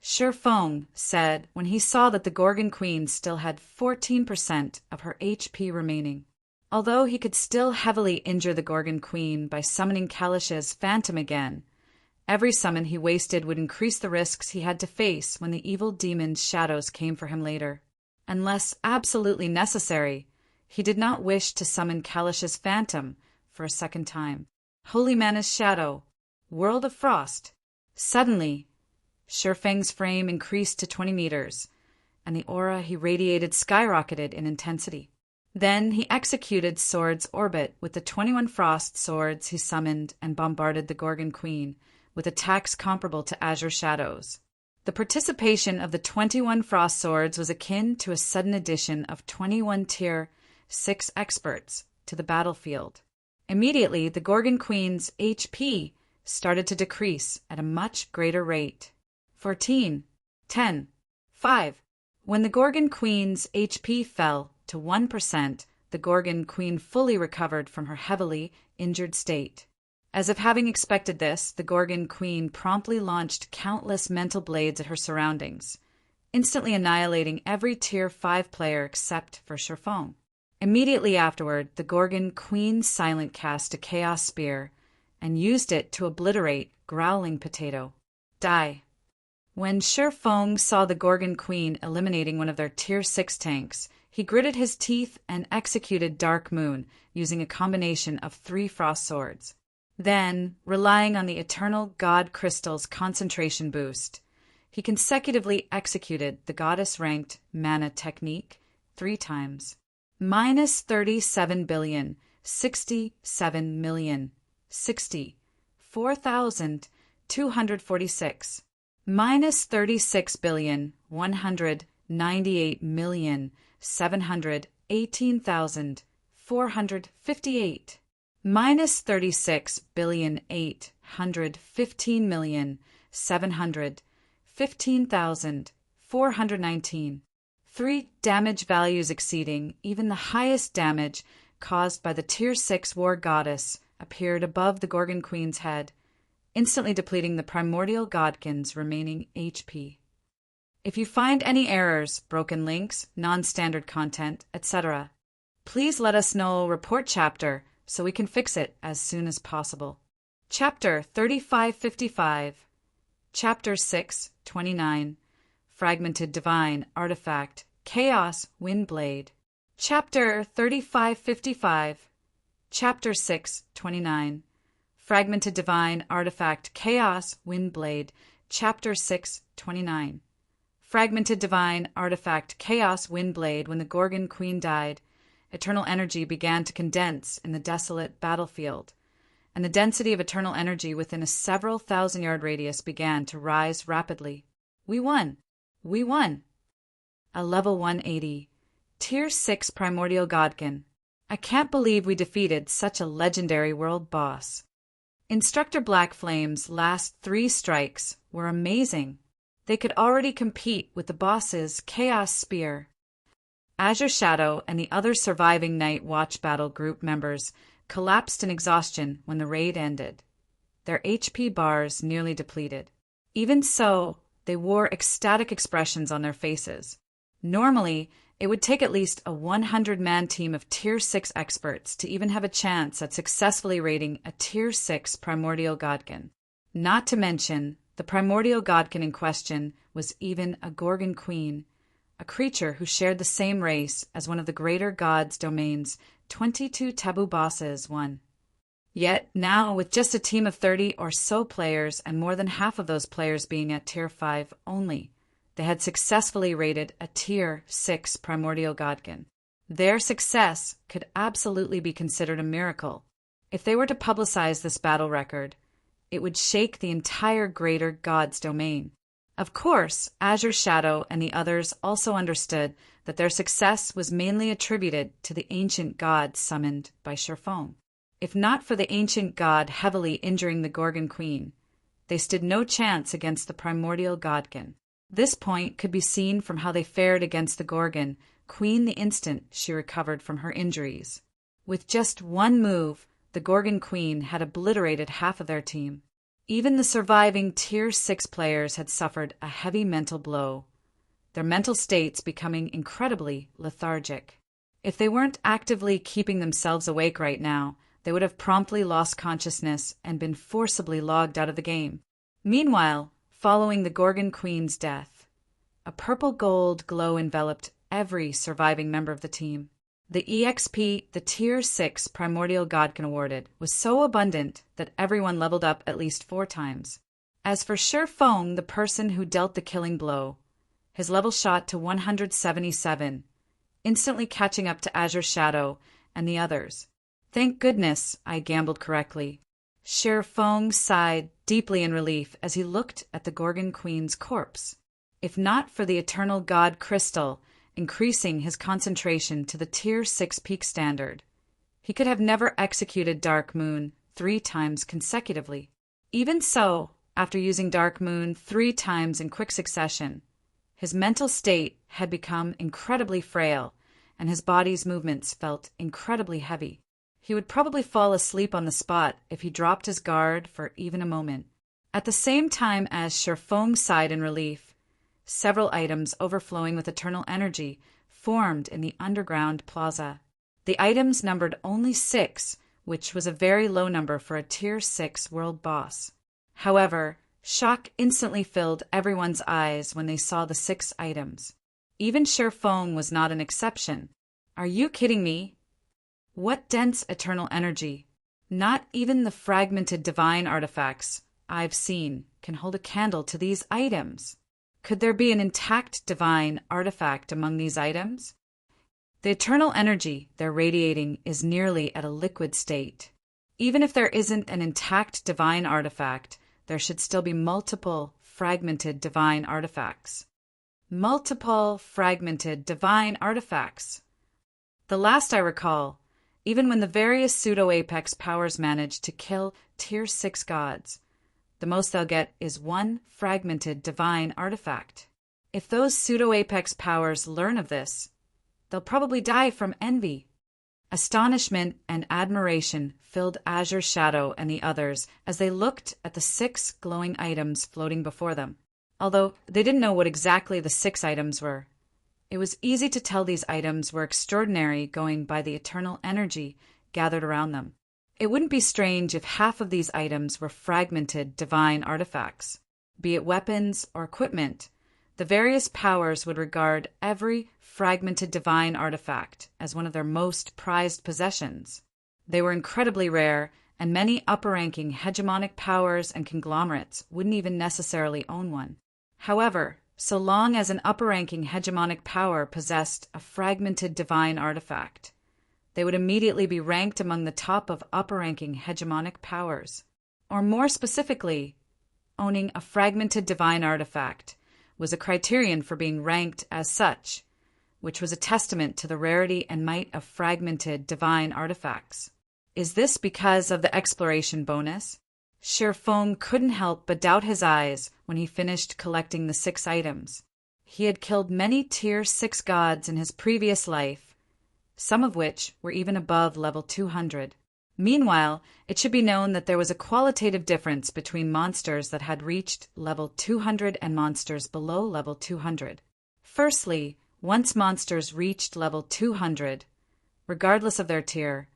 [SPEAKER 1] Sherfone said when he saw that the Gorgon Queen still had 14% of her HP remaining. Although he could still heavily injure the Gorgon Queen by summoning Kalish's Phantom again, every summon he wasted would increase the risks he had to face when the evil demon's shadows came for him later. Unless absolutely necessary, he did not wish to summon Kalish's Phantom for a second time. Holy Mana's Shadow, World of Frost. Suddenly, Sherfang's frame increased to 20 meters, and the aura he radiated skyrocketed in intensity. Then he executed Sword's orbit with the 21 Frost swords he summoned and bombarded the Gorgon Queen with attacks comparable to Azure Shadows. The participation of the 21 Frost swords was akin to a sudden addition of 21 Tier 6 experts to the battlefield. Immediately, the Gorgon Queen's HP started to decrease at a much greater rate. 14, 10, 5. When the Gorgon Queen's HP fell to 1%, the Gorgon Queen fully recovered from her heavily injured state. As if having expected this, the Gorgon Queen promptly launched countless mental blades at her surroundings, instantly annihilating every Tier 5 player except for Sherfong. Immediately afterward, the Gorgon Queen silent cast a Chaos Spear and used it to obliterate Growling Potato. Die. When Sherfong saw the Gorgon Queen eliminating one of their Tier 6 tanks, he gritted his teeth and executed Dark Moon using a combination of 3 Frost Swords. Then, relying on the Eternal God Crystal's concentration boost, he consecutively executed the goddess-ranked mana technique 3 times. Minus 37,067,060,4,246. Minus 36,198,718,458. Minus 36,815,715,419. 3 damage values exceeding even the highest damage caused by the Tier 6 War Goddess appeared above the Gorgon Queen's head, instantly depleting the Primordial Godkin's remaining HP. If you find any errors, broken links, non-standard content, etc., please let us know. Report chapter so we can fix it as soon as possible. Chapter 3555, Chapter 629, Fragmented Divine Artifact, Chaos Windblade. Chapter 3555, Chapter 629, Fragmented Divine Artifact, Chaos Windblade. Chapter 629. Fragmented Divine Artifact, Chaos Windblade. When the Gorgon Queen died, eternal energy began to condense in the desolate battlefield, and the density of eternal energy within a several thousand-yard radius began to rise rapidly. We won! We won! A level 180, Tier 6 Primordial Godkin. I can't believe we defeated such a legendary world boss. Instructor Black Flame's last 3 strikes were amazing. They could already compete with the boss's Chaos Spear. Azure Shadow and the other surviving Night Watch Battle Group members collapsed in exhaustion when the raid ended, their HP bars nearly depleted. Even so, they wore ecstatic expressions on their faces. Normally, it would take at least a 100-man team of Tier 6 experts to even have a chance at successfully raiding a Tier 6 Primordial Godkin. Not to mention, the Primordial Godkin in question was even a Gorgon Queen, a creature who shared the same race as one of the greater gods' domain's 22 taboo bosses won. Yet now, with just a team of 30 or so players and more than half of those players being at Tier 5 only, they had successfully raided a Tier 6 Primordial Godkin. Their success could absolutely be considered a miracle. If they were to publicize this battle record, it would shake the entire greater god's domain. Of course, Azure Shadow and the others also understood that their success was mainly attributed to the ancient god summoned by Sherfong. If not for the ancient god heavily injuring the Gorgon Queen, they stood no chance against the Primordial Godkin. This point could be seen from how they fared against the Gorgon Queen the instant she recovered from her injuries. With just one move, the Gorgon Queen had obliterated half of their team. Even the surviving Tier 6 players had suffered a heavy mental blow, their mental states becoming incredibly lethargic. If they weren't actively keeping themselves awake right now, they would have promptly lost consciousness and been forcibly logged out of the game. Meanwhile, following the Gorgon Queen's death, a purple-gold glow enveloped every surviving member of the team. The EXP the Tier 6 Primordial Godkin awarded was so abundant that everyone leveled up at least 4 times. As for Sherfong, the person who dealt the killing blow, his level shot to 177, instantly catching up to Azure Shadow and the others. Thank goodness I gambled correctly. Sher Fong sighed deeply in relief as he looked at the Gorgon Queen's corpse. If not for the Eternal God Crystal increasing his concentration to the Tier 6 peak standard, he could have never executed Dark Moon 3 times consecutively. Even so, after using Dark Moon 3 times in quick succession, his mental state had become incredibly frail, and his body's movements felt incredibly heavy. He would probably fall asleep on the spot if he dropped his guard for even a moment. At the same time as Sher Fong sighed in relief, several items overflowing with eternal energy formed in the underground plaza. The items numbered only 6, which was a very low number for a Tier 6 world boss. However, shock instantly filled everyone's eyes when they saw the 6 items. Even Sher Fong was not an exception. Are you kidding me? What dense eternal energy! Not even the fragmented divine artifacts I've seen can hold a candle to these items. Could there be an intact divine artifact among these items? The eternal energy they're radiating is nearly at a liquid state. Even if there isn't an intact divine artifact, there should still be multiple fragmented divine artifacts. Multiple fragmented divine artifacts. The last I recall, even when the various pseudo-apex powers manage to kill Tier 6 gods, the most they'll get is 1 fragmented divine artifact. If those pseudo-apex powers learn of this, they'll probably die from envy. Astonishment and admiration filled Azure Shadow and the others as they looked at the 6 glowing items floating before them. Although they didn't know what exactly the 6 items were, it was easy to tell these items were extraordinary going by the eternal energy gathered around them. It wouldn't be strange if half of these items were fragmented divine artifacts. Be it weapons or equipment, the various powers would regard every fragmented divine artifact as one of their most prized possessions. They were incredibly rare, and many upper-ranking hegemonic powers and conglomerates wouldn't even necessarily own one. However, so long as an upper-ranking hegemonic power possessed a fragmented divine artifact, they would immediately be ranked among the top of upper-ranking hegemonic powers. Or more specifically, owning a fragmented divine artifact was a criterion for being ranked as such, which was a testament to the rarity and might of fragmented divine artifacts. Is this because of the exploration bonus? Sher Fong couldn't help but doubt his eyes when he finished collecting the 6 items. He had killed many Tier 6 gods in his previous life, some of which were even above level 200. Meanwhile, it should be known that there was a qualitative difference between monsters that had reached level 200 and monsters below level 200. Firstly, once monsters reached level 200, regardless of their tier,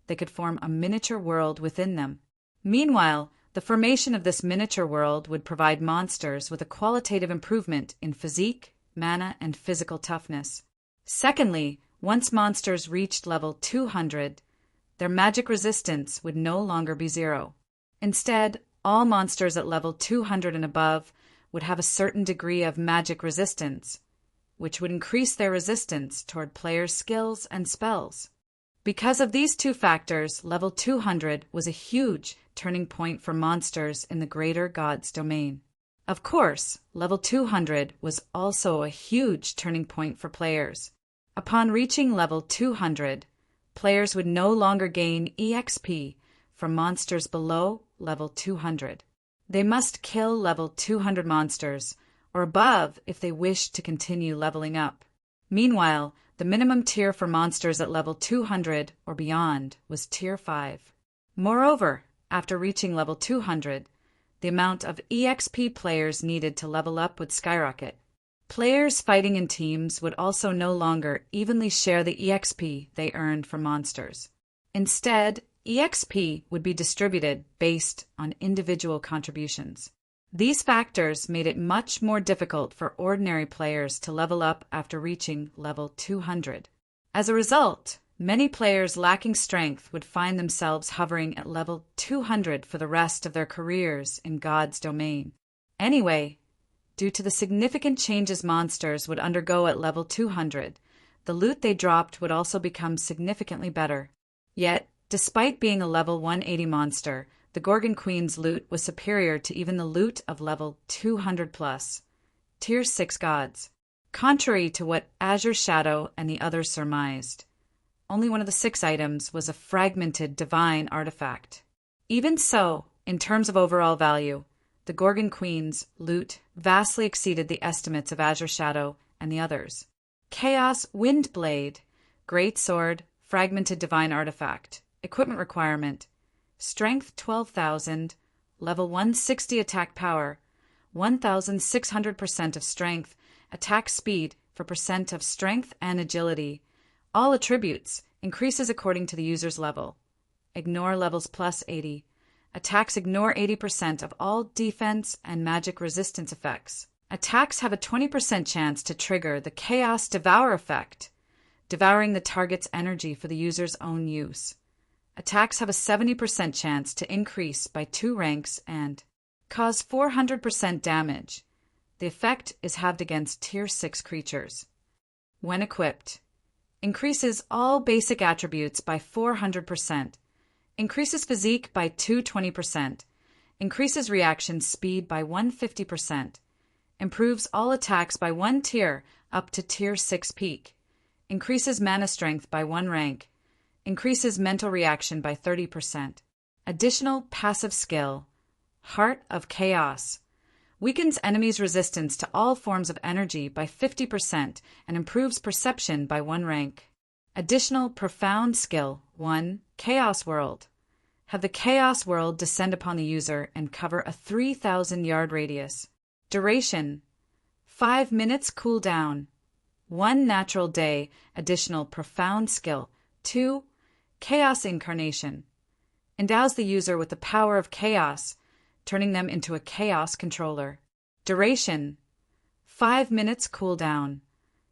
[SPEAKER 1] they could form a miniature world within them. Meanwhile, the formation of this miniature world would provide monsters with a qualitative improvement in physique, mana, and physical toughness. Secondly, once monsters reached level 200, their magic resistance would no longer be 0. Instead, all monsters at level 200 and above would have a certain degree of magic resistance, which would increase their resistance toward players' skills and spells. Because of these 2 factors, level 200 was a huge turning point for monsters in the greater God's domain. Of course, level 200 was also a huge turning point for players. Upon reaching level 200, players would no longer gain EXP from monsters below level 200. They must kill level 200 monsters or above if they wish to continue leveling up. Meanwhile, the minimum tier for monsters at level 200 or beyond was Tier 5. Moreover, after reaching level 200, the amount of EXP players needed to level up would skyrocket. Players fighting in teams would also no longer evenly share the EXP they earned from monsters. Instead, EXP would be distributed based on individual contributions. These factors made it much more difficult for ordinary players to level up after reaching level 200. As a result, many players lacking strength would find themselves hovering at level 200 for the rest of their careers in God's domain. Anyway, due to the significant changes monsters would undergo at level 200, the loot they dropped would also become significantly better. Yet, despite being a level 180 monster, the Gorgon Queen's loot was superior to even the loot of level 200 plus, Tier 6 gods. Contrary to what Azure Shadow and the others surmised, only one of the 6 items was a fragmented divine artifact. Even so, in terms of overall value, the Gorgon Queen's loot vastly exceeded the estimates of Azure Shadow and the others. Chaos Windblade, Great Sword, fragmented divine artifact. Equipment requirement: Strength 12,000, level 160 attack power, 1,600% of strength, attack speed for percent of strength and agility. All attributes increases according to the user's level. Ignore levels plus 80. Attacks ignore 80% of all defense and magic resistance effects. Attacks have a 20% chance to trigger the Chaos Devour effect, devouring the target's energy for the user's own use. Attacks have a 70% chance to increase by 2 ranks and cause 400% damage. The effect is halved against Tier 6 creatures. When equipped, increases all basic attributes by 400%, increases physique by 220%, increases reaction speed by 150%, improves all attacks by 1 tier up to Tier 6 peak, increases mana strength by 1 rank, increases mental reaction by 30%. Additional passive skill, Heart of Chaos, weakens enemies' resistance to all forms of energy by 50% and improves perception by 1 rank. Additional profound skill 1. Chaos World. Have the Chaos World descend upon the user and cover a 3,000-yard radius. Duration: 5 minutes cooldown. 1 natural day. Additional profound skill 2. Chaos Incarnation. Endows the user with the power of chaos, turning them into a chaos controller. Duration: 5 minutes cooldown.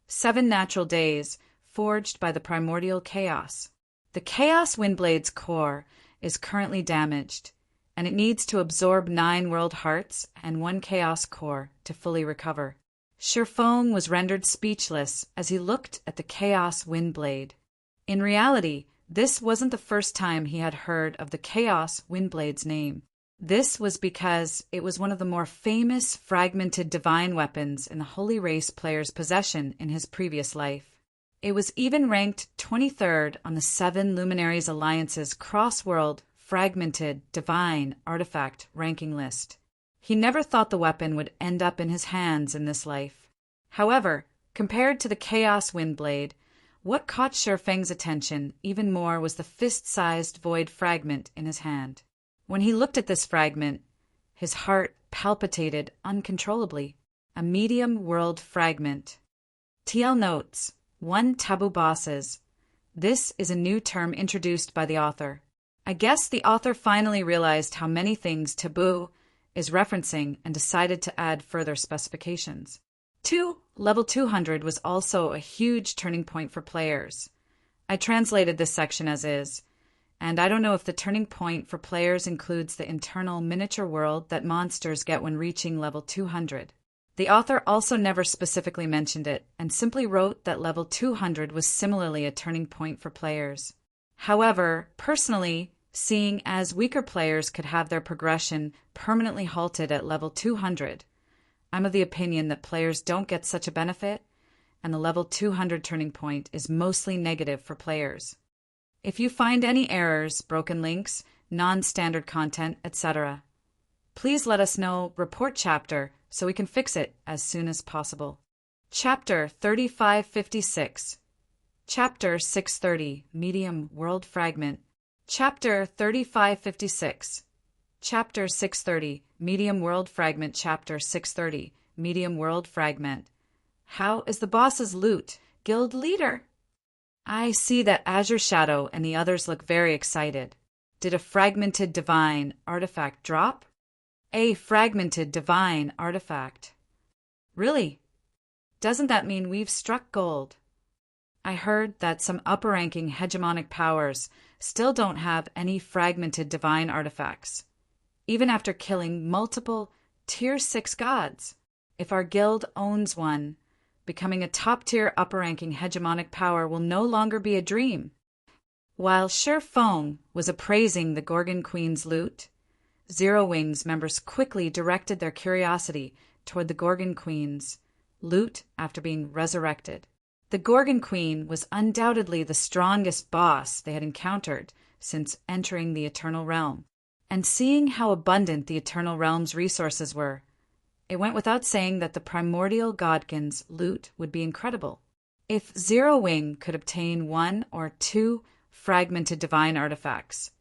[SPEAKER 1] 7 natural days, forged by the primordial chaos. The Chaos Windblade's core is currently damaged, and it needs to absorb 9 world hearts and 1 chaos core to fully recover. Sherfong was rendered speechless as he looked at the Chaos Windblade. In reality, this wasn't the first time he had heard of the Chaos Windblade's name. This was because it was one of the more famous fragmented divine weapons in the Holy Race player's possession in his previous life. It was even ranked 23rd on the 7 Luminaries Alliance's cross-world fragmented divine artifact ranking list. He never thought the weapon would end up in his hands in this life. However, compared to the Chaos Windblade, what caught Sherfeng's attention even more was the fist-sized void fragment in his hand. When he looked at this fragment, his heart palpitated uncontrollably. A medium world fragment. TL notes: 1 taboo bosses. This is a new term introduced by the author. I guess the author finally realized how many things taboo is referencing and decided to add further specifications. 2. Level 200 was also a huge turning point for players. I translated this section as is, and I don't know if the turning point for players includes the internal miniature world that monsters get when reaching level 200. The author also never specifically mentioned it, and simply wrote that level 200 was similarly a turning point for players. However, personally, seeing as weaker players could have their progression permanently halted at level 200, I'm of the opinion that players don't get such a benefit, and the level 200 turning point is mostly negative for players. If you find any errors, broken links, non-standard content, etc., please let us know, report chapter, so we can fix it as soon as possible. Chapter 3556. Chapter 630, Medium World Fragment. Chapter 3556. Chapter 630, Medium World Fragment. Chapter 630, Medium World Fragment. How is the boss's loot? Guild leader. I see that Azure Shadow and the others look very excited. Did a fragmented divine artifact drop? A fragmented divine artifact. Really? Doesn't that mean we've struck gold? I heard that some upper-ranking hegemonic powers still don't have any fragmented divine artifacts, even after killing multiple Tier 6 gods. If our guild owns one, becoming a top-tier upper-ranking hegemonic power will no longer be a dream. While Sher Fong was appraising the Gorgon Queen's loot, Zero Wing's members quickly directed their curiosity toward the Gorgon Queen's loot after being resurrected. The Gorgon Queen was undoubtedly the strongest boss they had encountered since entering the Eternal Realm, and seeing how abundant the Eternal Realm's resources were, it went without saying that the primordial Godkin's loot would be incredible. If Zero Wing could obtain 1 or 2 fragmented divine artifacts,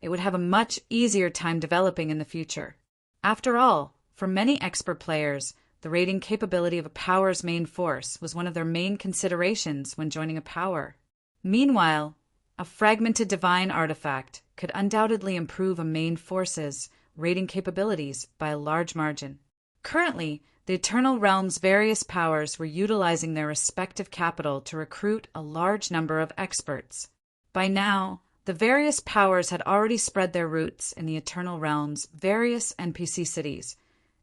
[SPEAKER 1] it would have a much easier time developing in the future. After all, for many expert players, the raiding capability of a power's main force was one of their main considerations when joining a power. Meanwhile, a fragmented divine artifact could undoubtedly improve a main force's raiding capabilities by a large margin. Currently, the Eternal Realm's various powers were utilizing their respective capital to recruit a large number of experts. By now, the various powers had already spread their roots in the Eternal Realm's various NPC cities,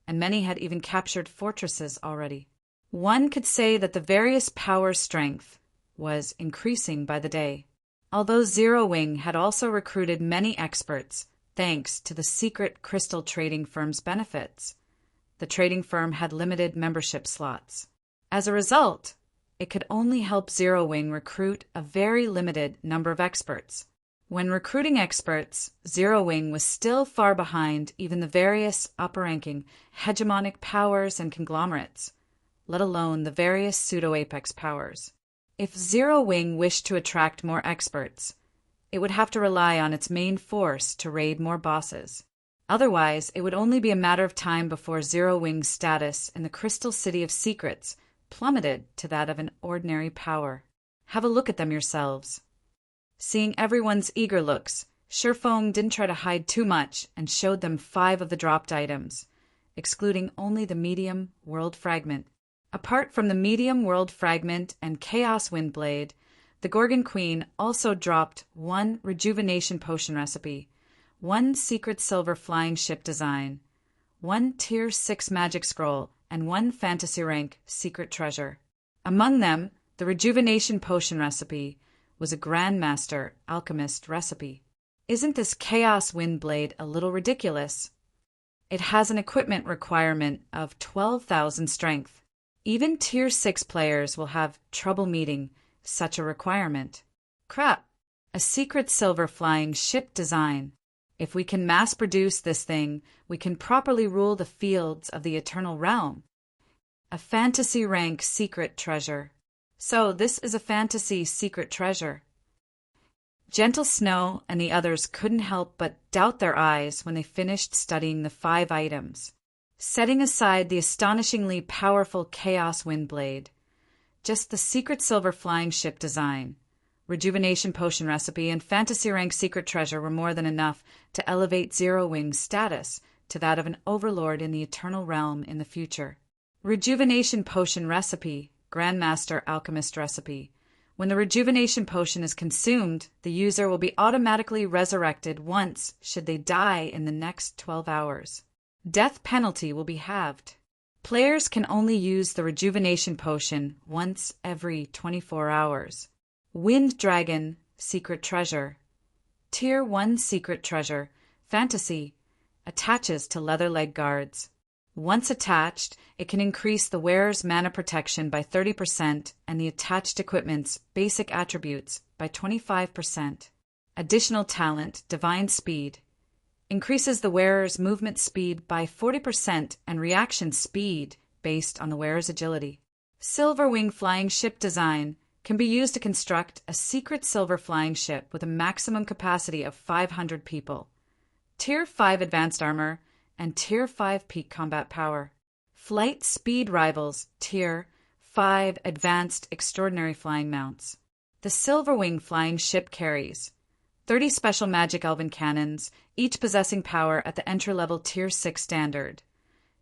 [SPEAKER 1] and many had even captured fortresses already. One could say that the various powers' strength was increasing by the day. Although Zero Wing had also recruited many experts thanks to the secret crystal trading firm's benefits, the trading firm had limited membership slots. As a result, it could only help Zero Wing recruit a very limited number of experts. When recruiting experts, Zero Wing was still far behind even the various upper-ranking hegemonic powers and conglomerates, let alone the various pseudo-apex powers. If Zero Wing wished to attract more experts, it would have to rely on its main force to raid more bosses. Otherwise, it would only be a matter of time before Zero Wing's status in the Crystal City of Secrets plummeted to that of an ordinary power. Have a look at them yourselves. Seeing everyone's eager looks, Sher Fong didn't try to hide too much and showed them 5 of the dropped items, excluding only the medium world fragment. Apart from the medium world fragment and Chaos Windblade, the Gorgon Queen also dropped 1 rejuvenation potion recipe, 1 secret silver flying ship design, 1 tier 6 magic scroll, and 1 fantasy rank secret treasure. Among them, the rejuvenation potion recipe was a Grandmaster Alchemist recipe. Isn't this Chaos Windblade a little ridiculous? It has an equipment requirement of 12,000 strength. Even tier 6 players will have trouble meeting such a requirement. Crap! A secret silver flying ship design. If we can mass produce this thing, we can properly rule the fields of the Eternal Realm. A fantasy rank secret treasure. So this is a fantasy secret treasure. Gentle Snow and the others couldn't help but doubt their eyes when they finished studying the 5 items. Setting aside the astonishingly powerful Chaos Windblade, just the secret silver flying ship design, rejuvenation potion recipe, and fantasy rank secret treasure were more than enough to elevate Zero Wing's status to that of an overlord in the Eternal Realm in the future. Rejuvenation potion recipe, Grandmaster Alchemist recipe. When the rejuvenation potion is consumed, the user will be automatically resurrected once should they die in the next 12 hours. Death penalty will be halved. Players can only use the rejuvenation potion once every 24 hours. Wind Dragon Secret Treasure. Tier 1 Secret Treasure, Fantasy, attaches to leather leg guards. Once attached, it can increase the wearer's mana protection by 30% and the attached equipment's basic attributes by 25%. Additional talent, Divine Speed, increases the wearer's movement speed by 40% and reaction speed based on the wearer's agility. Silver Wing Flying Ship Design can be used to construct a secret silver flying ship with a maximum capacity of 500 people. Tier 5 Advanced Armor and Tier 5 Peak Combat Power. Flight Speed Rivals Tier 5 Advanced Extraordinary Flying Mounts. The Silver Wing Flying Ship carries 30 special magic elven cannons, each possessing power at the entry-level Tier 6 standard.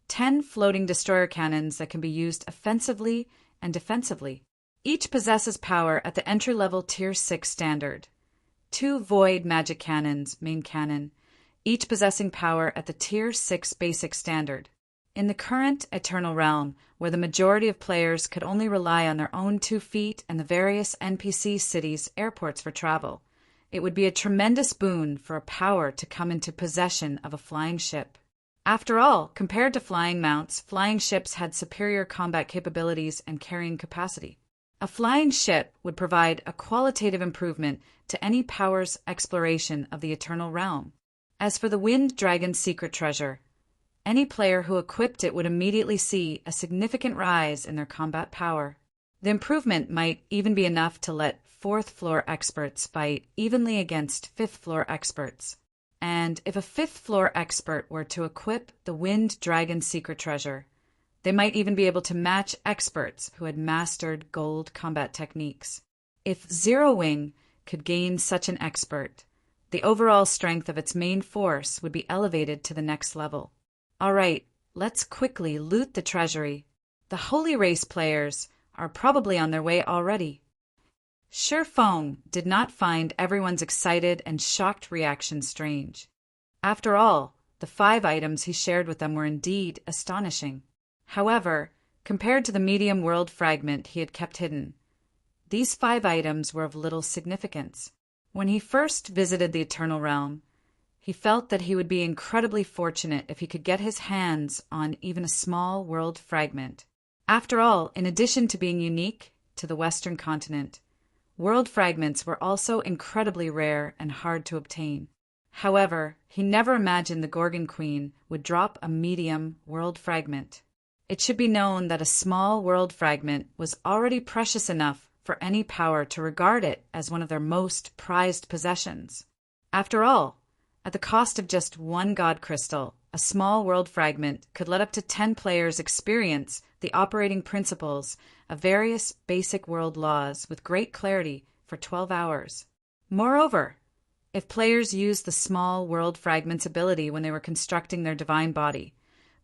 [SPEAKER 1] 10 floating destroyer cannons that can be used offensively and defensively. Each possesses power at the entry-level Tier 6 standard. 2 void magic cannons, main cannon, each possessing power at the Tier 6 basic standard. In the current Eternal Realm, where the majority of players could only rely on their own 2 feet and the various NPC cities' airports for travel, it would be a tremendous boon for a power to come into possession of a flying ship. After all, compared to flying mounts, flying ships had superior combat capabilities and carrying capacity. A flying ship would provide a qualitative improvement to any power's exploration of the Eternal Realm. As for the Wind Dragon's secret treasure, any player who equipped it would immediately see a significant rise in their combat power. The improvement might even be enough to let 4th floor experts fight evenly against 5th floor experts. And if a 5th floor expert were to equip the Wind Dragon's secret treasure, they might even be able to match experts who had mastered gold combat techniques. If Zero Wing could gain such an expert, the overall strength of its main force would be elevated to the next level. Alright, let's quickly loot the treasury. The Holy Race players are probably on their way already. Feng did not find everyone's excited and shocked reaction strange. After all, the 5 items he shared with them were indeed astonishing. However, compared to the medium world fragment he had kept hidden, these 5 items were of little significance. When he first visited the Eternal Realm, he felt that he would be incredibly fortunate if he could get his hands on even a small world fragment. After all, in addition to being unique to the Western continent, world fragments were also incredibly rare and hard to obtain. However, he never imagined the Gorgon Queen would drop a medium world fragment. It should be known that a small world fragment was already precious enough for any power to regard it as one of their most prized possessions. After all, at the cost of just 1 god crystal, a small world fragment could let up to 10 players experience the operating principles of various basic world laws with great clarity for 12 hours. Moreover, if players used the small world fragment's ability when they were constructing their divine body,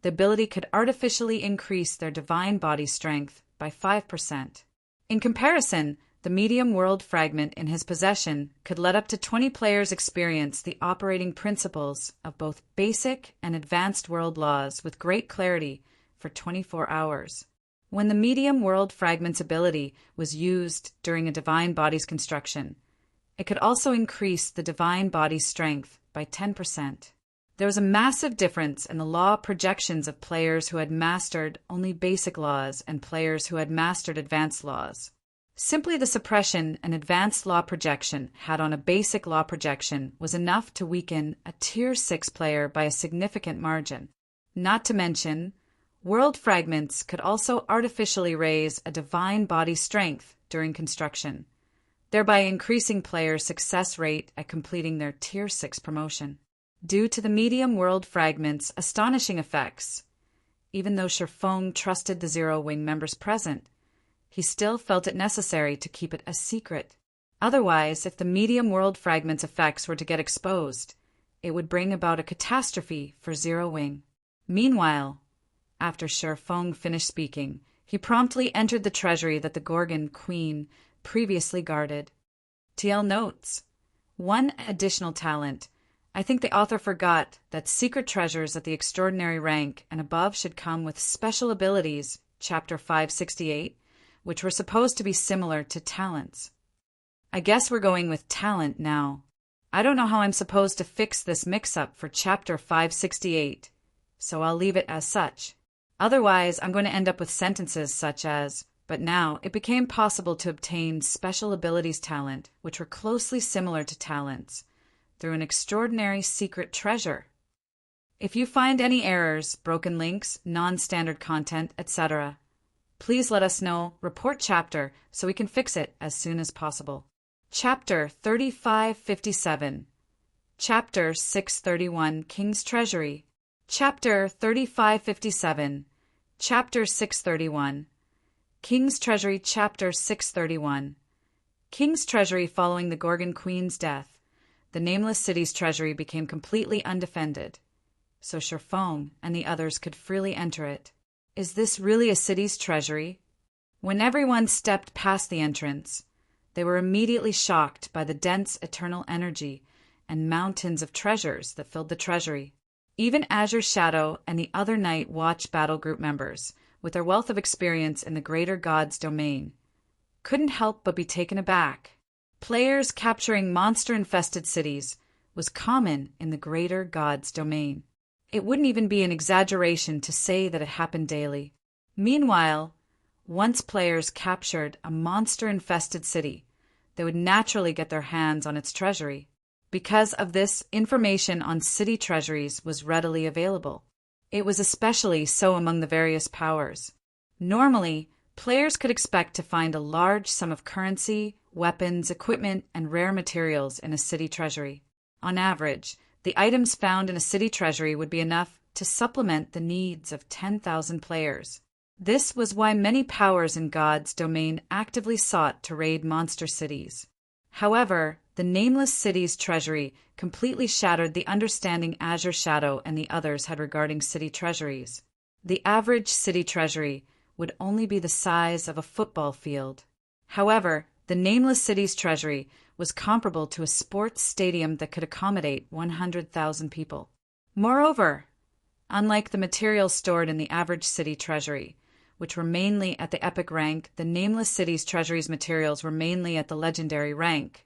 [SPEAKER 1] the ability could artificially increase their divine body strength by 5%. In comparison, the medium world fragment in his possession could let up to 20 players experience the operating principles of both basic and advanced world laws with great clarity for 24 hours. When the medium world fragment's ability was used during a divine body's construction, it could also increase the divine body's strength by 10%. There was a massive difference in the law projections of players who had mastered only basic laws and players who had mastered advanced laws. Simply the suppression an advanced law projection had on a basic law projection was enough to weaken a Tier 6 player by a significant margin. Not to mention, world fragments could also artificially raise a divine body strength during construction, thereby increasing players' success rate at completing their Tier 6 promotion. Due to the medium world fragment's astonishing effects, even though Feng trusted the Zero Wing members present, he still felt it necessary to keep it a secret. Otherwise, if the medium world fragment's effects were to get exposed, it would bring about a catastrophe for Zero Wing. Meanwhile, after Feng finished speaking, he promptly entered the treasury that the Gorgon Queen previously guarded. TL notes: 1 additional talent. I think the author forgot that secret treasures at the extraordinary rank and above should come with special abilities, chapter 568, which were supposed to be similar to talents. I guess we're going with talent now. I don't know how I'm supposed to fix this mix-up for chapter 568, so I'll leave it as such. Otherwise, I'm going to end up with sentences such as, but now it became possible to obtain special abilities talent, which were closely similar to talents, through an extraordinary secret treasure. If you find any errors, broken links, non-standard content, etc., please let us know, report chapter, so we can fix it as soon as possible. Chapter 3557. Chapter 631, King's Treasury. Chapter 3557. Chapter 631. King's Treasury. Chapter 631. King's Treasury. Following the Gorgon Queen's death, the Nameless City's treasury became completely undefended, so Feng and the others could freely enter it. Is this really a city's treasury? When everyone stepped past the entrance, they were immediately shocked by the dense eternal energy and mountains of treasures that filled the treasury. Even Azure Shadow and the other Night Watch battle group members, with their wealth of experience in the greater God's domain, couldn't help but be taken aback. Players capturing monster-infested cities was common in the greater God's domain. It wouldn't even be an exaggeration to say that it happened daily. Meanwhile, once players captured a monster-infested city, they would naturally get their hands on its treasury. Because of this, information on city treasuries was readily available. It was especially so among the various powers. Normally, players could expect to find a large sum of currency, weapons, equipment, and rare materials in a city treasury. On average, the items found in a city treasury would be enough to supplement the needs of 10,000 players. This was why many powers in God's domain actively sought to raid monster cities. However, the Nameless City's treasury completely shattered the understanding Azure Shadow and the others had regarding city treasuries. The average city treasury would only be the size of a football field. However, the Nameless City's treasury was comparable to a sports stadium that could accommodate 100,000 people. Moreover, unlike the materials stored in the average city treasury, which were mainly at the epic rank, the Nameless City's treasury's materials were mainly at the legendary rank,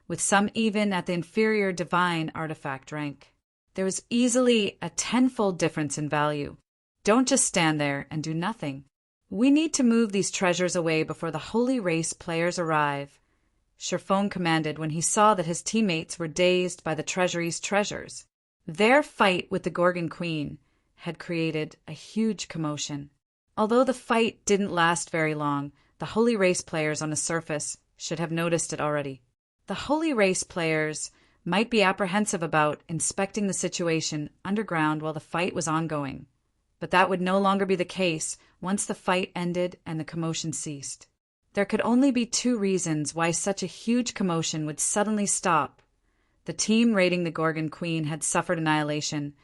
[SPEAKER 1] with some even at the inferior divine artifact rank. There was easily a tenfold difference in value. Don't just stand there and do nothing. We need to move these treasures away before the Holy Race players arrive, Sherfone commanded when he saw that his teammates were dazed by the treasury's treasures. Their fight with the Gorgon Queen had created a huge commotion. Although the fight didn't last very long, the Holy Race players on the surface should have noticed it already. The Holy Race players might be apprehensive about inspecting the situation underground while the fight was ongoing, but that would no longer be the case once the fight ended and the commotion ceased. There could only be two reasons why such a huge commotion would suddenly stop. The team raiding the Gorgon Queen had suffered annihilation,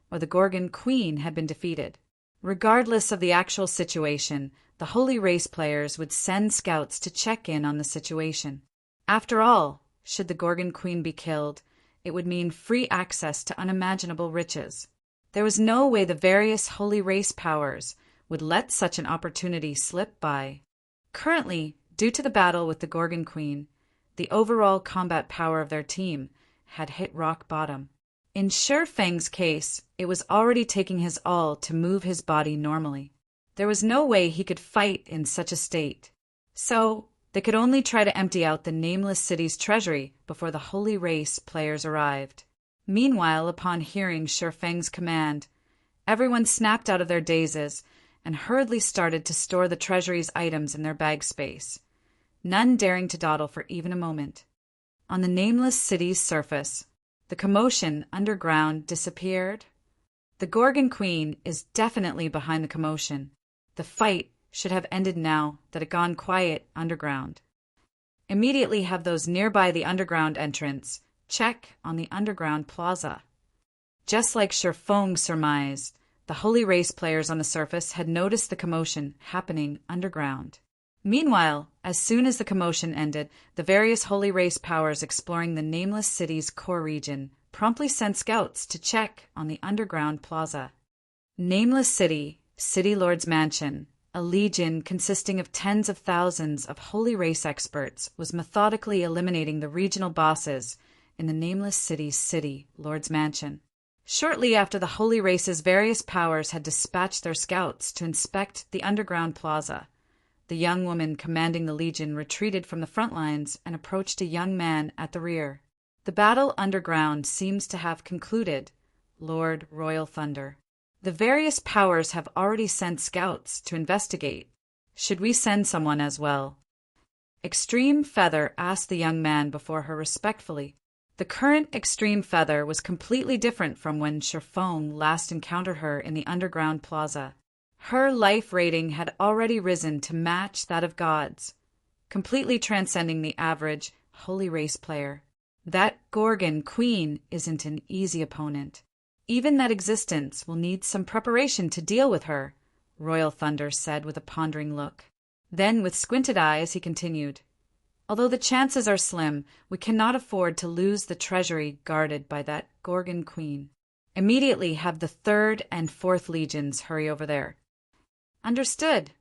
[SPEAKER 1] or the Gorgon Queen had been defeated. Regardless of the actual situation, the Holy Race players would send scouts to check in on the situation. After all, should the Gorgon Queen be killed, it would mean free access to unimaginable riches. There was no way the various Holy Race powers would let such an opportunity slip by. Currently, due to the battle with the Gorgon Queen, the overall combat power of their team had hit rock bottom. In Sherfang's case, it was already taking his all to move his body normally. There was no way he could fight in such a state. So, they could only try to empty out the Nameless City's treasury before the Holy Race players arrived. Meanwhile, upon hearing Sherfang's command, everyone snapped out of their dazes and hurriedly started to store the treasury's items in their bag space, none daring to dawdle for even a moment. On the Nameless City's surface, the commotion underground disappeared. The Gorgon Queen is definitely behind the commotion. The fight should have ended now that it gone quiet underground. Immediately have those nearby the underground entrance check on the underground plaza. Just like Sherfong surmised, the Holy Race players on the surface had noticed the commotion happening underground. Meanwhile, as soon as the commotion ended, the various Holy Race powers exploring the Nameless City's core region promptly sent scouts to check on the underground plaza. Nameless City, City Lord's Mansion, a legion consisting of tens of thousands of Holy Race experts, was methodically eliminating the regional bosses in the Nameless City's City Lord's Mansion. Shortly after the Holy Race's various powers had dispatched their scouts to inspect the underground plaza, the young woman commanding the legion retreated from the front lines and approached a young man at the rear. The battle underground seems to have concluded, Lord Royal Thunder. The various powers have already sent scouts to investigate. Should we send someone as well? Extreme Feather asked the young man before her respectfully. The current Extreme Feather was completely different from when Sherfone last encountered her in the underground plaza. Her life rating had already risen to match that of gods, completely transcending the average Holy Race player. That Gorgon Queen isn't an easy opponent. Even that existence will need some preparation to deal with her, Royal Thunder said with a pondering look. Then, with squinted eyes, he continued, although the chances are slim, we cannot afford to lose the treasury guarded by that Gorgon Queen. Immediately have the 3rd and 4th legions hurry over there." "Understood."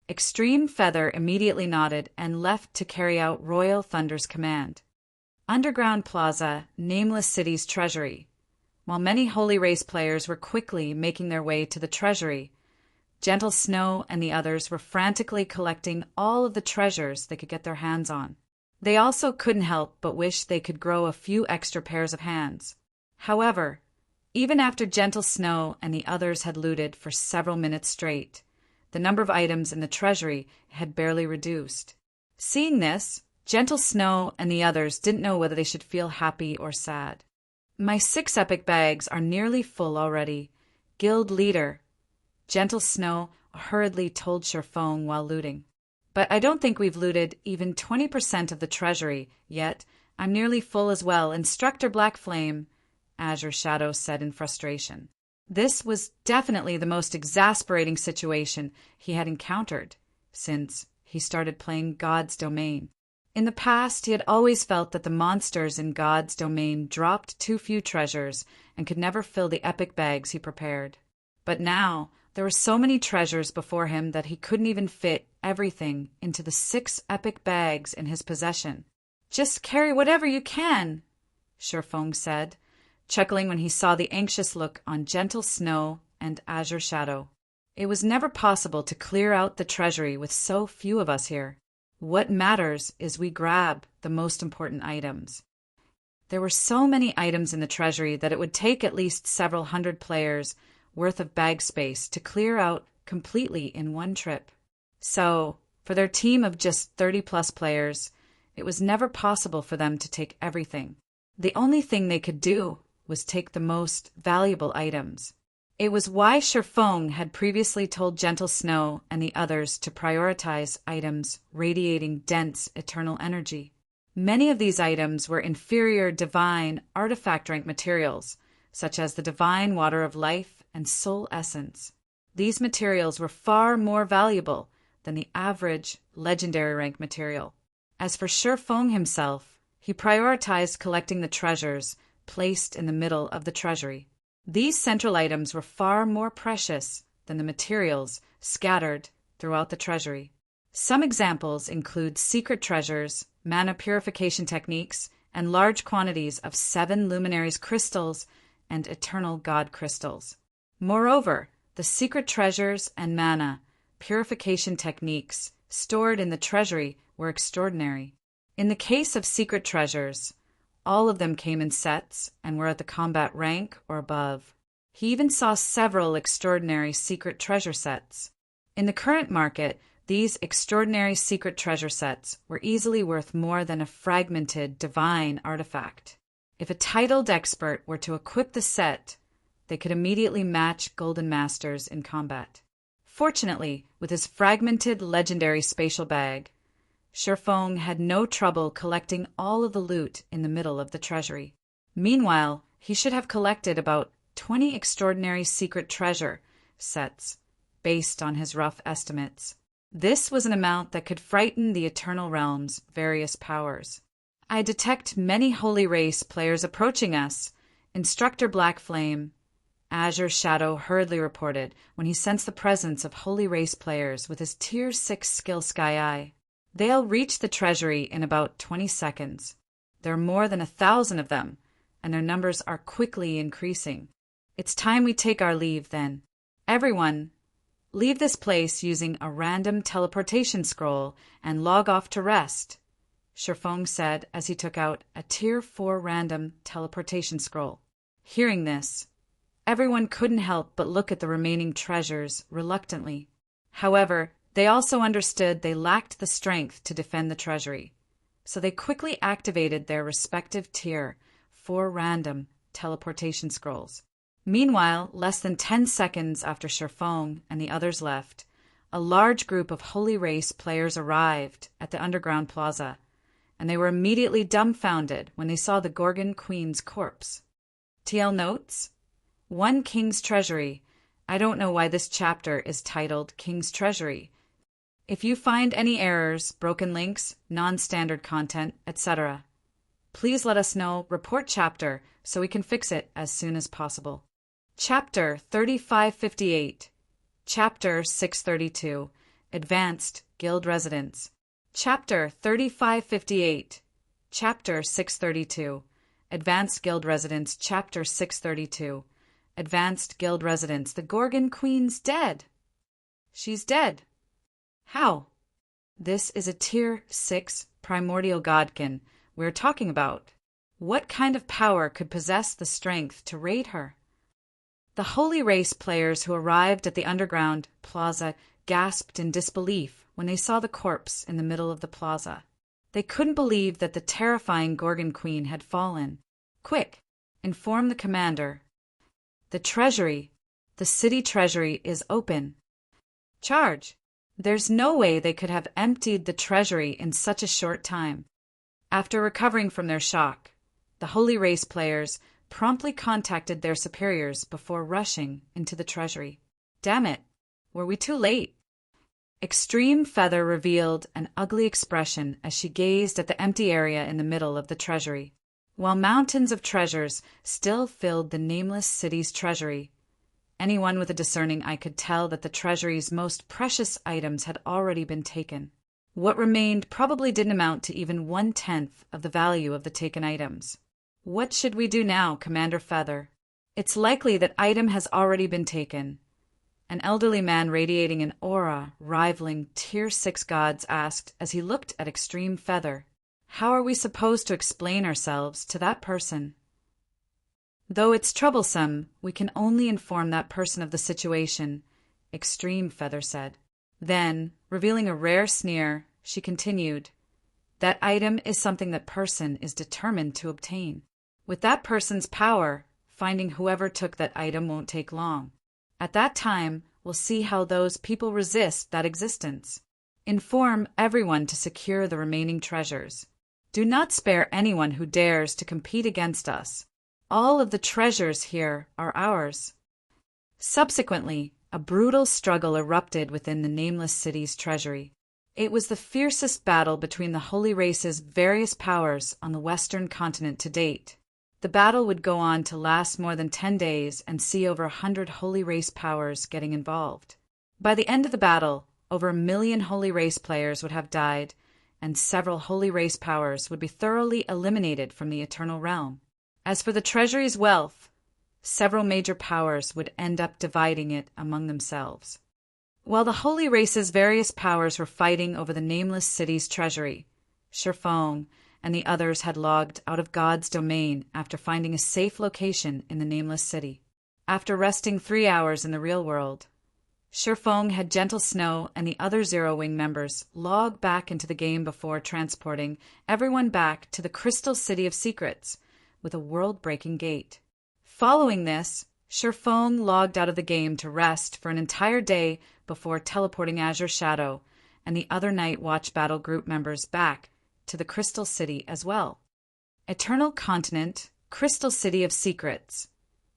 [SPEAKER 1] Extreme Feather immediately nodded and left to carry out Royal Thunder's command. Underground Plaza, Nameless City's treasury. While many Holy Race players were quickly making their way to the treasury, Gentle Snow and the others were frantically collecting all of the treasures they could get their hands on. They also couldn't help but wish they could grow a few extra pairs of hands. However, even after Gentle Snow and the others had looted for several minutes straight, the number of items in the treasury had barely reduced. Seeing this, Gentle Snow and the others didn't know whether they should feel happy or sad. "My 6 epic bags are nearly full already. Guild leader," Gentle Snow hurriedly told Sherfong while looting. "But I don't think we've looted even 20% of the treasury yet. I'm nearly full as well, Instructor Black Flame," Azure Shadow said in frustration. This was definitely the most exasperating situation he had encountered since he started playing God's Domain. In the past, he had always felt that the monsters in God's Domain dropped too few treasures and could never fill the epic bags he prepared. But now, there were so many treasures before him that he couldn't even fit everything into the 6 epic bags in his possession. "Just carry whatever you can," Sherfong said, chuckling when he saw the anxious look on Gentle Snow and Azure Shadow. "It was never possible to clear out the treasury with so few of us here. What matters is we grab the most important items." There were so many items in the treasury that it would take at least several hundred players worth of bag space to clear out completely in one trip. So, for their team of just 30-plus players, it was never possible for them to take everything. The only thing they could do was take the most valuable items. It was why Sherfong had previously told Gentle Snow and the others to prioritize items radiating dense eternal energy. Many of these items were inferior divine artifact rank materials, such as the divine water of life and soul essence. These materials were far more valuable than the average legendary rank material. As for Sherfong himself, he prioritized collecting the treasures placed in the middle of the treasury. These central items were far more precious than the materials scattered throughout the treasury. Some examples include secret treasures, mana purification techniques, and large quantities of 7 luminaries crystals and eternal god crystals. Moreover, the secret treasures and mana purification techniques stored in the treasury were extraordinary. In the case of secret treasures, all of them came in sets and were at the combat rank or above. He even saw several extraordinary secret treasure sets. In the current market, these extraordinary secret treasure sets were easily worth more than a fragmented divine artifact. If a titled expert were to equip the set, they could immediately match Golden Masters in combat. Fortunately, with his fragmented legendary spatial bag, Sherfong had no trouble collecting all of the loot in the middle of the treasury. Meanwhile, he should have collected about 20 extraordinary secret treasure sets, based on his rough estimates. This was an amount that could frighten the Eternal Realm's various powers. "I detect many Holy Race players approaching us," Instructor Black Flame, Azure Shadow hurriedly reported when he sensed the presence of Holy Race players with his Tier 6 skill Sky Eye. "They'll reach the treasury in about 20 seconds. There are more than 1,000 of them, and their numbers are quickly increasing. It's time we take our leave then. Everyone, leave this place using a random teleportation scroll and log off to rest," Sherfong said as he took out a Tier 4 random teleportation scroll. Hearing this, everyone couldn't help but look at the remaining treasures reluctantly. However, they also understood they lacked the strength to defend the treasury, so they quickly activated their respective Tier 4 random teleportation scrolls. Meanwhile, less than 10 seconds after Sherfong and the others left, a large group of Holy Race players arrived at the underground plaza, and they were immediately dumbfounded when they saw the Gorgon Queen's corpse. TL notes: 1 King's Treasury. I don't know why this chapter is titled King's Treasury. If you find any errors, broken links, non-standard content, etc., Please let us know, report chapter, so we can fix it as soon as possible. Chapter 3558. Chapter 632. Advanced Guild Residence. Chapter 3558. Chapter 632. Advanced Guild Residence. Chapter 632. Advanced Guild Residence. The Gorgon Queen's dead. She's dead. How? This is a Tier 6 primordial godkin we're talking about. What kind of power could possess the strength to raid her? The Holy Race players who arrived at the underground plaza gasped in disbelief when they saw the corpse in the middle of the plaza. They couldn't believe that the terrifying Gorgon Queen had fallen. Quick, inform the commander. The treasury, the city treasury is open. Charge. There's no way they could have emptied the treasury in such a short time. After recovering from their shock, the Holy Race players promptly contacted their superiors before rushing into the treasury. Damn it, were we too late? Extreme Feather revealed an ugly expression as she gazed at the empty area in the middle of the treasury. While mountains of treasures still filled the nameless city's treasury, anyone with a discerning eye could tell that the treasury's most precious items had already been taken. What remained probably didn't amount to even 1/10 of the value of the taken items. What should we do now, Commander Feather? It's likely that item has already been taken. An elderly man radiating an aura rivaling Tier 6 gods asked as he looked at Extreme Feather. How are we supposed to explain ourselves to that person? Though it's troublesome, we can only inform that person of the situation, Extreme Feather said. Then, revealing a rare sneer, she continued, that item is something that person is determined to obtain. With that person's power, finding whoever took that item won't take long. At that time, we'll see how those people resist that existence. Inform everyone to secure the remaining treasures. Do not spare anyone who dares to compete against us. All of the treasures here are ours. Subsequently, a brutal struggle erupted within the nameless city's treasury. It was the fiercest battle between the Holy Race's various powers on the Western continent to date. The battle would go on to last more than 10 days and see over 100 Holy Race powers getting involved. By the end of the battle, over 1 million Holy Race players would have died, and several Holy Race powers would be thoroughly eliminated from the Eternal Realm. As for the treasury's wealth, several major powers would end up dividing it among themselves. While the Holy Race's various powers were fighting over the nameless city's treasury, Sherfong and the others had logged out of God's domain after finding a safe location in the nameless city. After resting 3 hours in the real world, Sherfong had Gentle Snow and the other Zero Wing members log back into the game before transporting everyone back to the Crystal City of Secrets with a world-breaking gate. Following this, Sherfong logged out of the game to rest for an entire day before teleporting Azure Shadow and the other Night Watch Battle Group members back to the Crystal City as well. Eternal Continent, Crystal City of Secrets.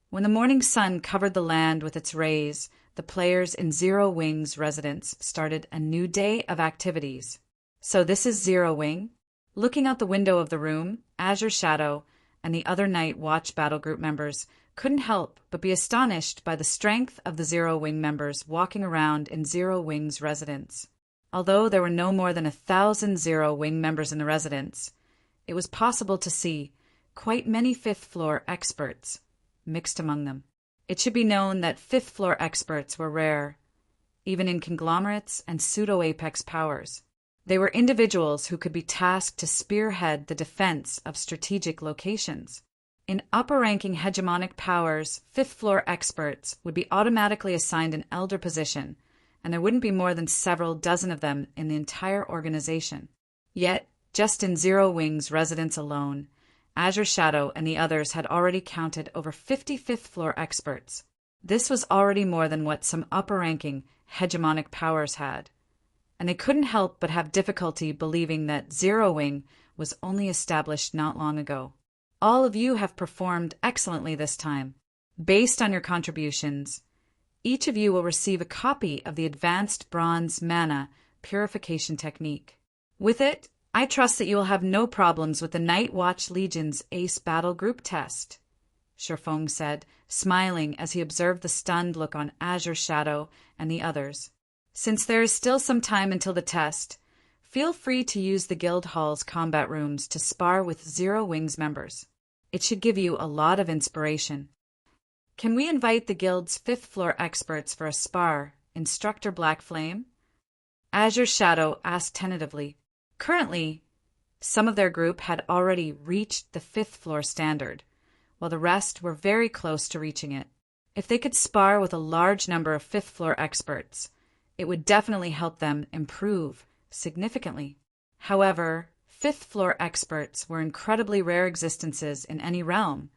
[SPEAKER 1] When the morning sun covered the land with its rays, the players in Zero Wing's residence started a new day of activities. So this is Zero Wing? Looking out the window of the room, Azure Shadow and the other Night Watch Battle Group members couldn't help but be astonished by the strength of the Zero Wing members walking around in Zero Wing's residence. Although there were no more than 1,000 Zero Wing members in the residence, it was possible to see quite many fifth-floor experts mixed among them. It should be known that fifth-floor experts were rare, even in conglomerates and pseudo-apex powers. They were individuals who could be tasked to spearhead the defense of strategic locations. In upper-ranking hegemonic powers, fifth-floor experts would be automatically assigned an elder position, and there wouldn't be more than several dozen of them in the entire organization. Yet, just in Zero Wing's residence alone, Azure Shadow and the others had already counted over 50 fifth-floor experts. This was already more than what some upper-ranking hegemonic powers had, and they couldn't help but have difficulty believing that Zero Wing was only established not long ago. All of you have performed excellently this time. Based on your contributions, each of you will receive a copy of the Advanced Bronze Mana Purification Technique. With it, I trust that you will have no problems with the Night Watch Legion's Ace Battle Group test, Sherfong said, smiling as he observed the stunned look on Azure Shadow and the others. Since there is still some time until the test, feel free to use the Guild Hall's combat rooms to spar with Zero Wings members. It should give you a lot of inspiration. Can we invite the Guild's 5th floor experts for a spar, Instructor Black Flame? Azure Shadow asked tentatively. Currently, some of their group had already reached the 5th floor standard, while the rest were very close to reaching it. If they could spar with a large number of 5th floor experts, it would definitely help them improve significantly. However, 5th floor experts were incredibly rare existences in any realm,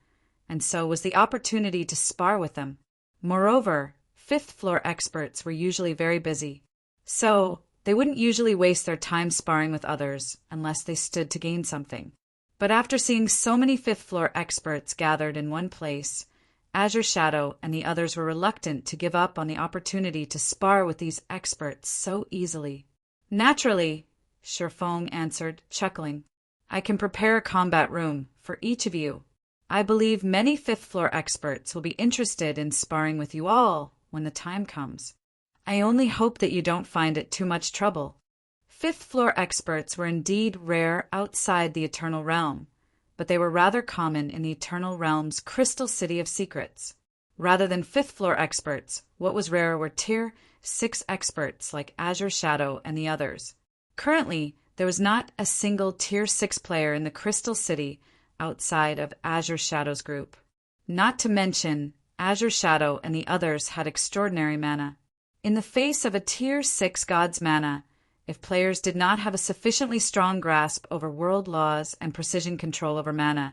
[SPEAKER 1] and so was the opportunity to spar with them. Moreover, 5th floor experts were usually very busy, so they wouldn't usually waste their time sparring with others unless they stood to gain something. But after seeing so many 5th floor experts gathered in one place, Azure Shadow and the others were reluctant to give up on the opportunity to spar with these experts so easily. Naturally, Sherfong answered, chuckling. I can prepare a combat room for each of you. I believe many 5th floor experts will be interested in sparring with you all when the time comes. I only hope that you don't find it too much trouble. 5th floor experts were indeed rare outside the Eternal Realm, but they were rather common in the Eternal Realm's Crystal City of Secrets. Rather than 5th floor experts, what was rare were Tier 6 experts like Azure Shadow and the others. Currently, there was not a single Tier 6 player in the Crystal City outside of Azure Shadow's group. Not to mention, Azure Shadow and the others had extraordinary mana. In the face of a Tier 6 god's mana, if players did not have a sufficiently strong grasp over world laws and precision control over mana,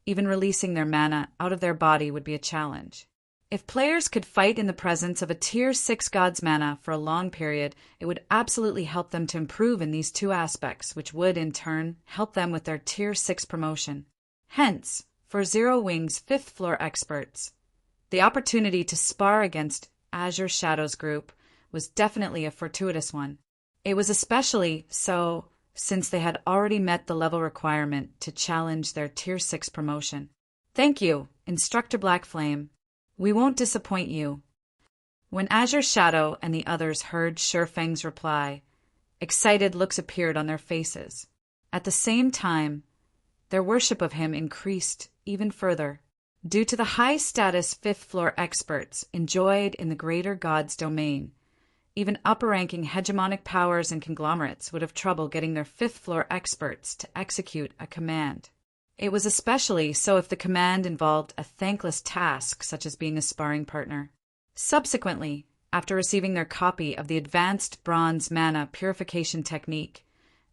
[SPEAKER 1] even releasing their mana out of their body would be a challenge. If players could fight in the presence of a Tier 6 god's mana for a long period, it would absolutely help them to improve in these two aspects, which would, in turn, help them with their Tier 6 promotion. Hence, for Zero Wings 5th floor experts, the opportunity to spar against Azure Shadow's group was definitely a fortuitous one. It was especially so since they had already met the level requirement to challenge their Tier 6 promotion. Thank you, Instructor Black Flame. We won't disappoint you. When Azure Shadow and the others heard Sherfeng's reply, excited looks appeared on their faces. At the same time, their worship of him increased even further. Due to the high-status 5th floor experts enjoyed in the greater god's domain, even upper-ranking hegemonic powers and conglomerates would have trouble getting their 5th floor experts to execute a command. It was especially so if the command involved a thankless task such as being a sparring partner. Subsequently, after receiving their copy of the Advanced Bronze Mana Purification Technique,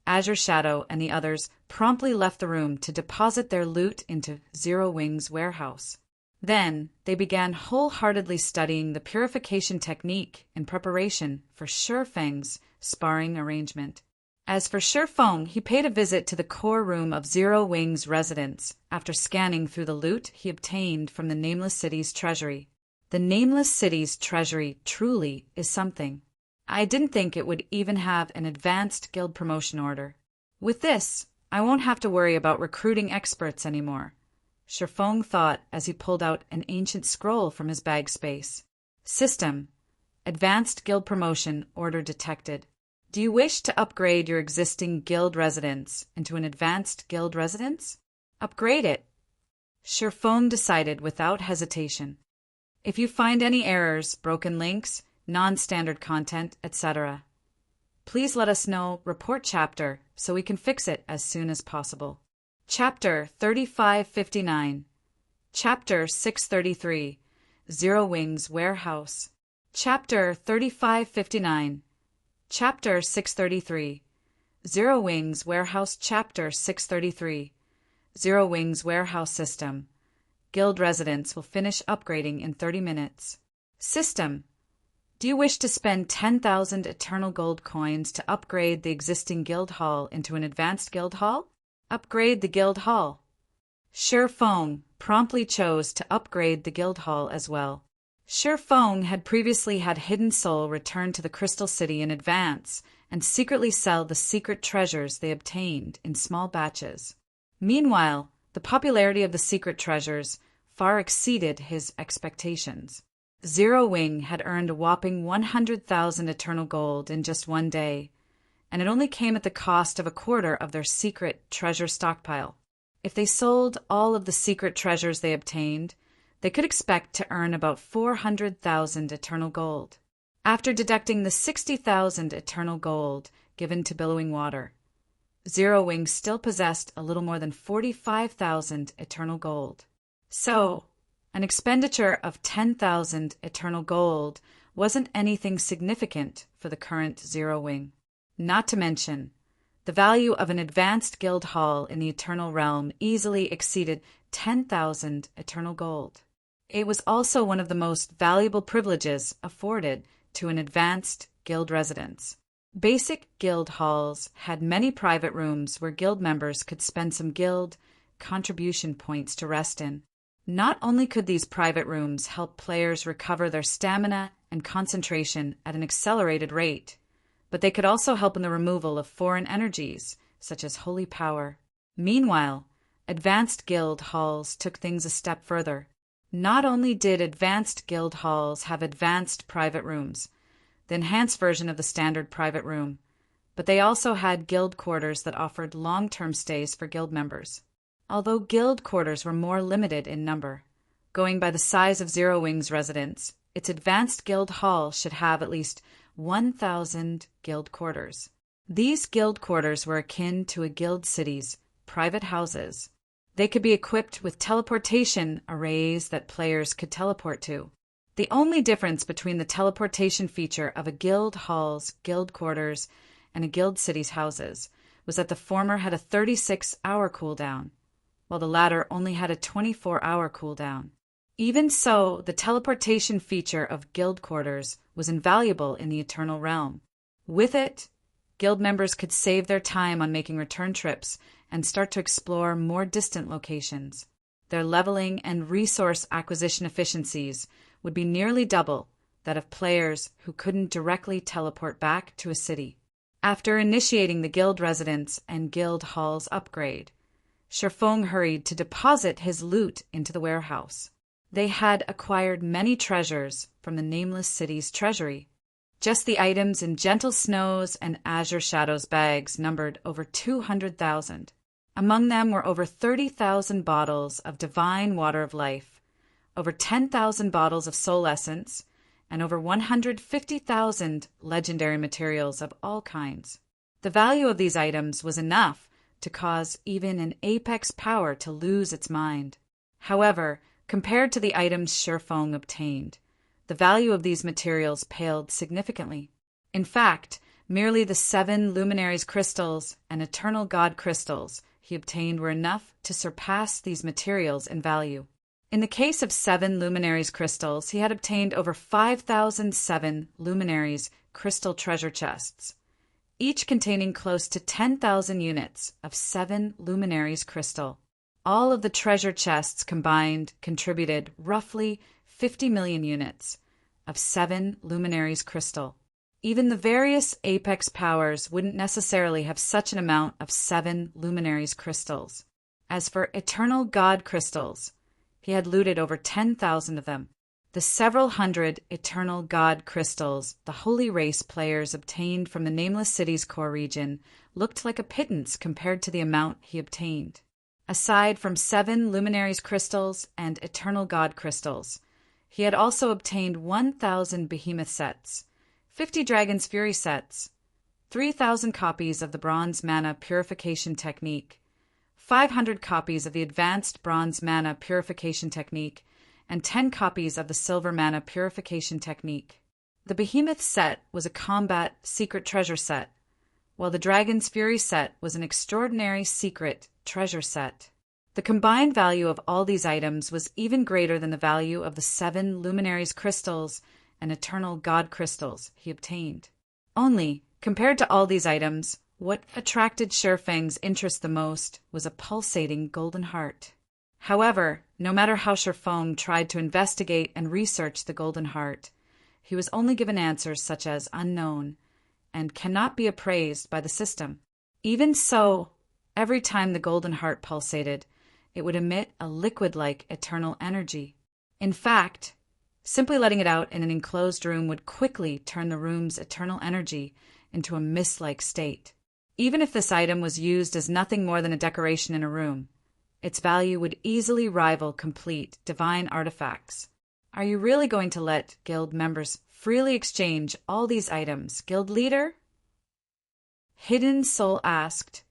[SPEAKER 1] Azure Shadow and the others promptly left the room to deposit their loot into Zero Wings' warehouse. Then, they began wholeheartedly studying the purification technique in preparation for Sherfeng's sparring arrangement. As for Sherfeng, he paid a visit to the core room of Zero Wings' residence after scanning through the loot he obtained from the Nameless City's treasury. The Nameless City's treasury truly is something. I didn't think it would even have an advanced guild promotion order. With this, I won't have to worry about recruiting experts anymore, Sherfeng thought as he pulled out an ancient scroll from his bag space. System: Advanced Guild Promotion Order detected. Do you wish to upgrade your existing guild residence into an advanced guild residence? Upgrade it. Sherfeng decided without hesitation. If you find any errors, broken links, non-standard content, etc., please let us know, report chapter, so we can fix it as soon as possible. Chapter 3559. Chapter 633. Zero Wings Warehouse. Chapter 3559. Chapter 633. Zero Wings Warehouse. Chapter 633. Zero Wings Warehouse System. Guild residents will finish upgrading in 30 minutes. System: Do you wish to spend 10,000 Eternal Gold coins to upgrade the existing guild hall into an advanced guild hall? Upgrade the guild hall. Sherfeng promptly chose to upgrade the guild hall as well. Feng had previously had Hidden Soul return to the Crystal City in advance and secretly sell the secret treasures they obtained in small batches. Meanwhile, the popularity of the secret treasures far exceeded his expectations. Zero Wing had earned a whopping 100,000 eternal gold in just one day, and it only came at the cost of a quarter of their secret treasure stockpile. If they sold all of the secret treasures they obtained, they could expect to earn about 400,000 eternal gold. After deducting the 60,000 eternal gold given to Billowing Water, Zero Wing still possessed a little more than 45,000 eternal gold. So, an expenditure of 10,000 eternal gold wasn't anything significant for the current Zero Wing. Not to mention, the value of an advanced guild hall in the Eternal Realm easily exceeded 10,000 eternal gold. It was also one of the most valuable privileges afforded to an advanced guild residence. Basic guild halls had many private rooms where guild members could spend some guild contribution points to rest in. Not only could these private rooms help players recover their stamina and concentration at an accelerated rate, but they could also help in the removal of foreign energies, such as holy power. Meanwhile, advanced guild halls took things a step further. Not only did advanced guild halls have advanced private rooms, the enhanced version of the standard private room, but they also had guild quarters that offered long-term stays for guild members. Although guild quarters were more limited in number, going by the size of Zero Wing's residence, its advanced guild hall should have at least 1,000 guild quarters. These guild quarters were akin to a guild city's private houses. They could be equipped with teleportation arrays that players could teleport to. The only difference between the teleportation feature of a guild hall's guild quarters and a guild city's houses was that the former had a 36-hour cooldown, while the latter only had a 24-hour cooldown. Even so, the teleportation feature of guild quarters was invaluable in the Eternal Realm. With it, guild members could save their time on making return trips and start to explore more distant locations. Their leveling and resource acquisition efficiencies would be nearly double that of players who couldn't directly teleport back to a city. After initiating the guild residence and guild hall's upgrade, Feng hurried to deposit his loot into the warehouse. They had acquired many treasures from the Nameless City's treasury. Just the items in Gentle Snow's and Azure Shadow's bags numbered over 200,000. Among them were over 30,000 bottles of Divine Water of Life, over 10,000 bottles of Soul Essence, and over 150,000 legendary materials of all kinds. The value of these items was enough to cause even an apex power to lose its mind. However, compared to the items Feng obtained, the value of these materials paled significantly. In fact, merely the 7 Luminaries crystals and Eternal God crystals he obtained were enough to surpass these materials in value. In the case of 7 Luminaries crystals, he had obtained over 5,007 Luminaries crystal treasure chests, each containing close to 10,000 units of 7 Luminaries crystal. All of the treasure chests combined contributed roughly 50 million units of 7 Luminaries crystal. Even the various apex powers wouldn't necessarily have such an amount of 7 Luminaries crystals. As for Eternal God crystals, he had looted over 10,000 of them. The several hundred Eternal God crystals the Holy Race players obtained from the Nameless City's core region looked like a pittance compared to the amount he obtained. Aside from 7 Luminaries crystals and Eternal God crystals, he had also obtained 1,000 Behemoth sets, 50 Dragon's Fury sets, 3,000 copies of the Bronze Mana Purification Technique, 500 copies of the Advanced Bronze Mana Purification Technique, and 10 copies of the Silver Mana Purification Technique. The Behemoth set was a combat secret treasure set, while the Dragon's Fury set was an extraordinary secret treasure set. The combined value of all these items was even greater than the value of the 7 Luminaries crystals and Eternal God crystals he obtained. Only, compared to all these items, what attracted Feng's interest the most was a pulsating golden heart. However, no matter how Sherfong tried to investigate and research the Golden Heart, he was only given answers such as unknown and cannot be appraised by the system. Even so, every time the Golden Heart pulsated, it would emit a liquid-like eternal energy. In fact, simply letting it out in an enclosed room would quickly turn the room's eternal energy into a mist-like state. Even if this item was used as nothing more than a decoration in a room, its value would easily rival complete divine artifacts. Are you really going to let guild members freely exchange all these items, guild leader? Hidden Soul asked,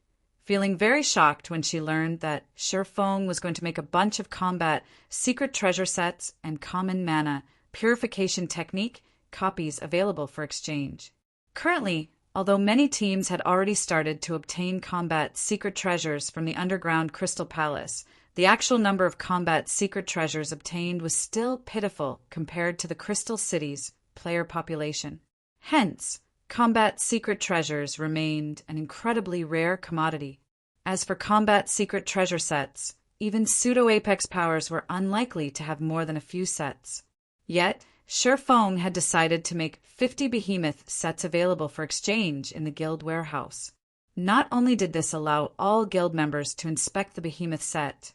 [SPEAKER 1] feeling very shocked when she learned that Sherfong was going to make a bunch of combat secret treasure sets and common mana purification technique copies available for exchange. Currently, although many teams had already started to obtain combat secret treasures from the underground Crystal Palace, the actual number of combat secret treasures obtained was still pitiful compared to the Crystal City's player population. Hence, combat secret treasures remained an incredibly rare commodity. As for combat secret treasure sets, even pseudo-Apex powers were unlikely to have more than a few sets. Yet, Sherfong had decided to make 50 behemoth sets available for exchange in the guild warehouse. Not only did this allow all guild members to inspect the behemoth set,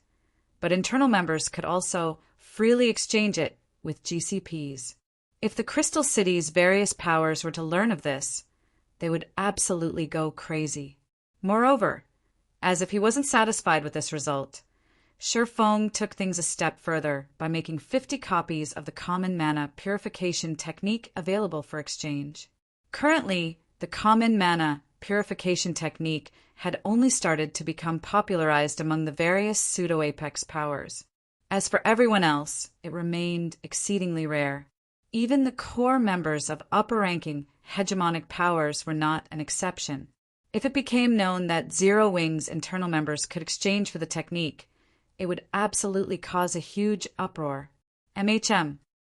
[SPEAKER 1] but internal members could also freely exchange it with GCPs. If the Crystal City's various powers were to learn of this, they would absolutely go crazy. Moreover, as if he wasn't satisfied with this result, Sherfong took things a step further by making 50 copies of the common mana purification technique available for exchange. Currently, the common mana purification technique had only started to become popularized among the various pseudo-Apex powers. As for everyone else, it remained exceedingly rare. Even the core members of upper-ranking hegemonic powers were not an exception. If it became known that Zero Wing's internal members could exchange for the technique, it would absolutely cause a huge uproar.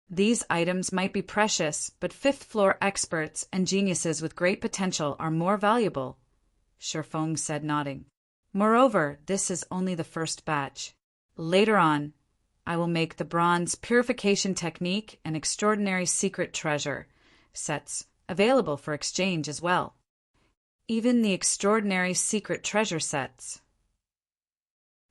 [SPEAKER 1] These items might be precious, but fifth-floor experts and geniuses with great potential are more valuable, Sherfong said, nodding. Moreover, this is only the first batch. Later on, I will make the bronze purification technique and extraordinary secret treasure sets available for exchange as well. Even the extraordinary secret treasure sets.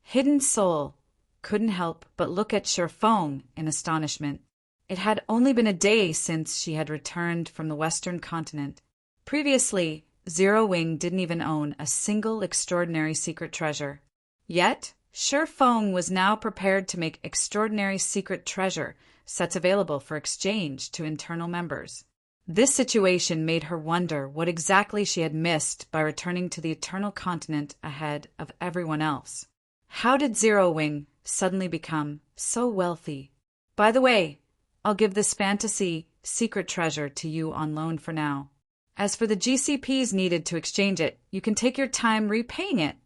[SPEAKER 1] Hidden Soul couldn't help but look at Sherfong in astonishment. It had only been a day since she had returned from the Western continent. Previously, Zero Wing didn't even own a single extraordinary secret treasure. Yet, Sherfong was now prepared to make extraordinary secret treasure sets available for exchange to internal members. This situation made her wonder what exactly she had missed by returning to the Eternal Continent ahead of everyone else. How did Zero Wing suddenly become so wealthy? By the way, I'll give this fantasy secret treasure to you on loan for now. As for the GCPs needed to exchange it, you can take your time repaying it,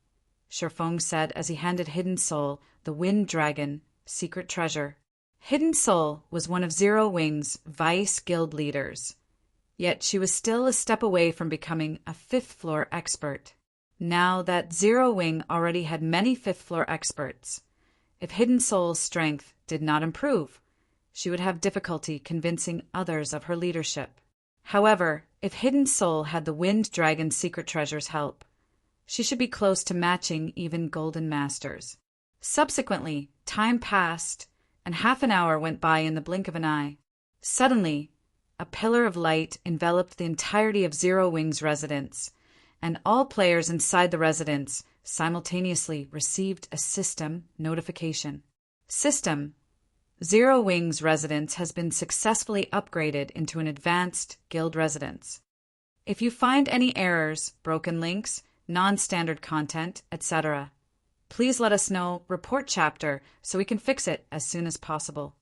[SPEAKER 1] Sherfong said as he handed Hidden Soul the Wind Dragon secret treasure. Hidden Soul was one of Zero Wing's vice guild leaders, yet she was still a step away from becoming a fifth-floor expert. Now that Zero Wing already had many fifth-floor experts, if Hidden Soul's strength did not improve, she would have difficulty convincing others of her leadership. However, if Hidden Soul had the Wind Dragon secret treasure's help, she should be close to matching even Golden Masters. Subsequently, time passed, and half an hour went by in the blink of an eye. Suddenly, a pillar of light enveloped the entirety of Zero Wing's residence, and all players inside the residence simultaneously received a system notification. System: Zero Wing's residence has been successfully upgraded into an advanced guild residence. If you find any errors, broken links, non-standard content, etc., please let us know, report chapter, so we can fix it as soon as possible.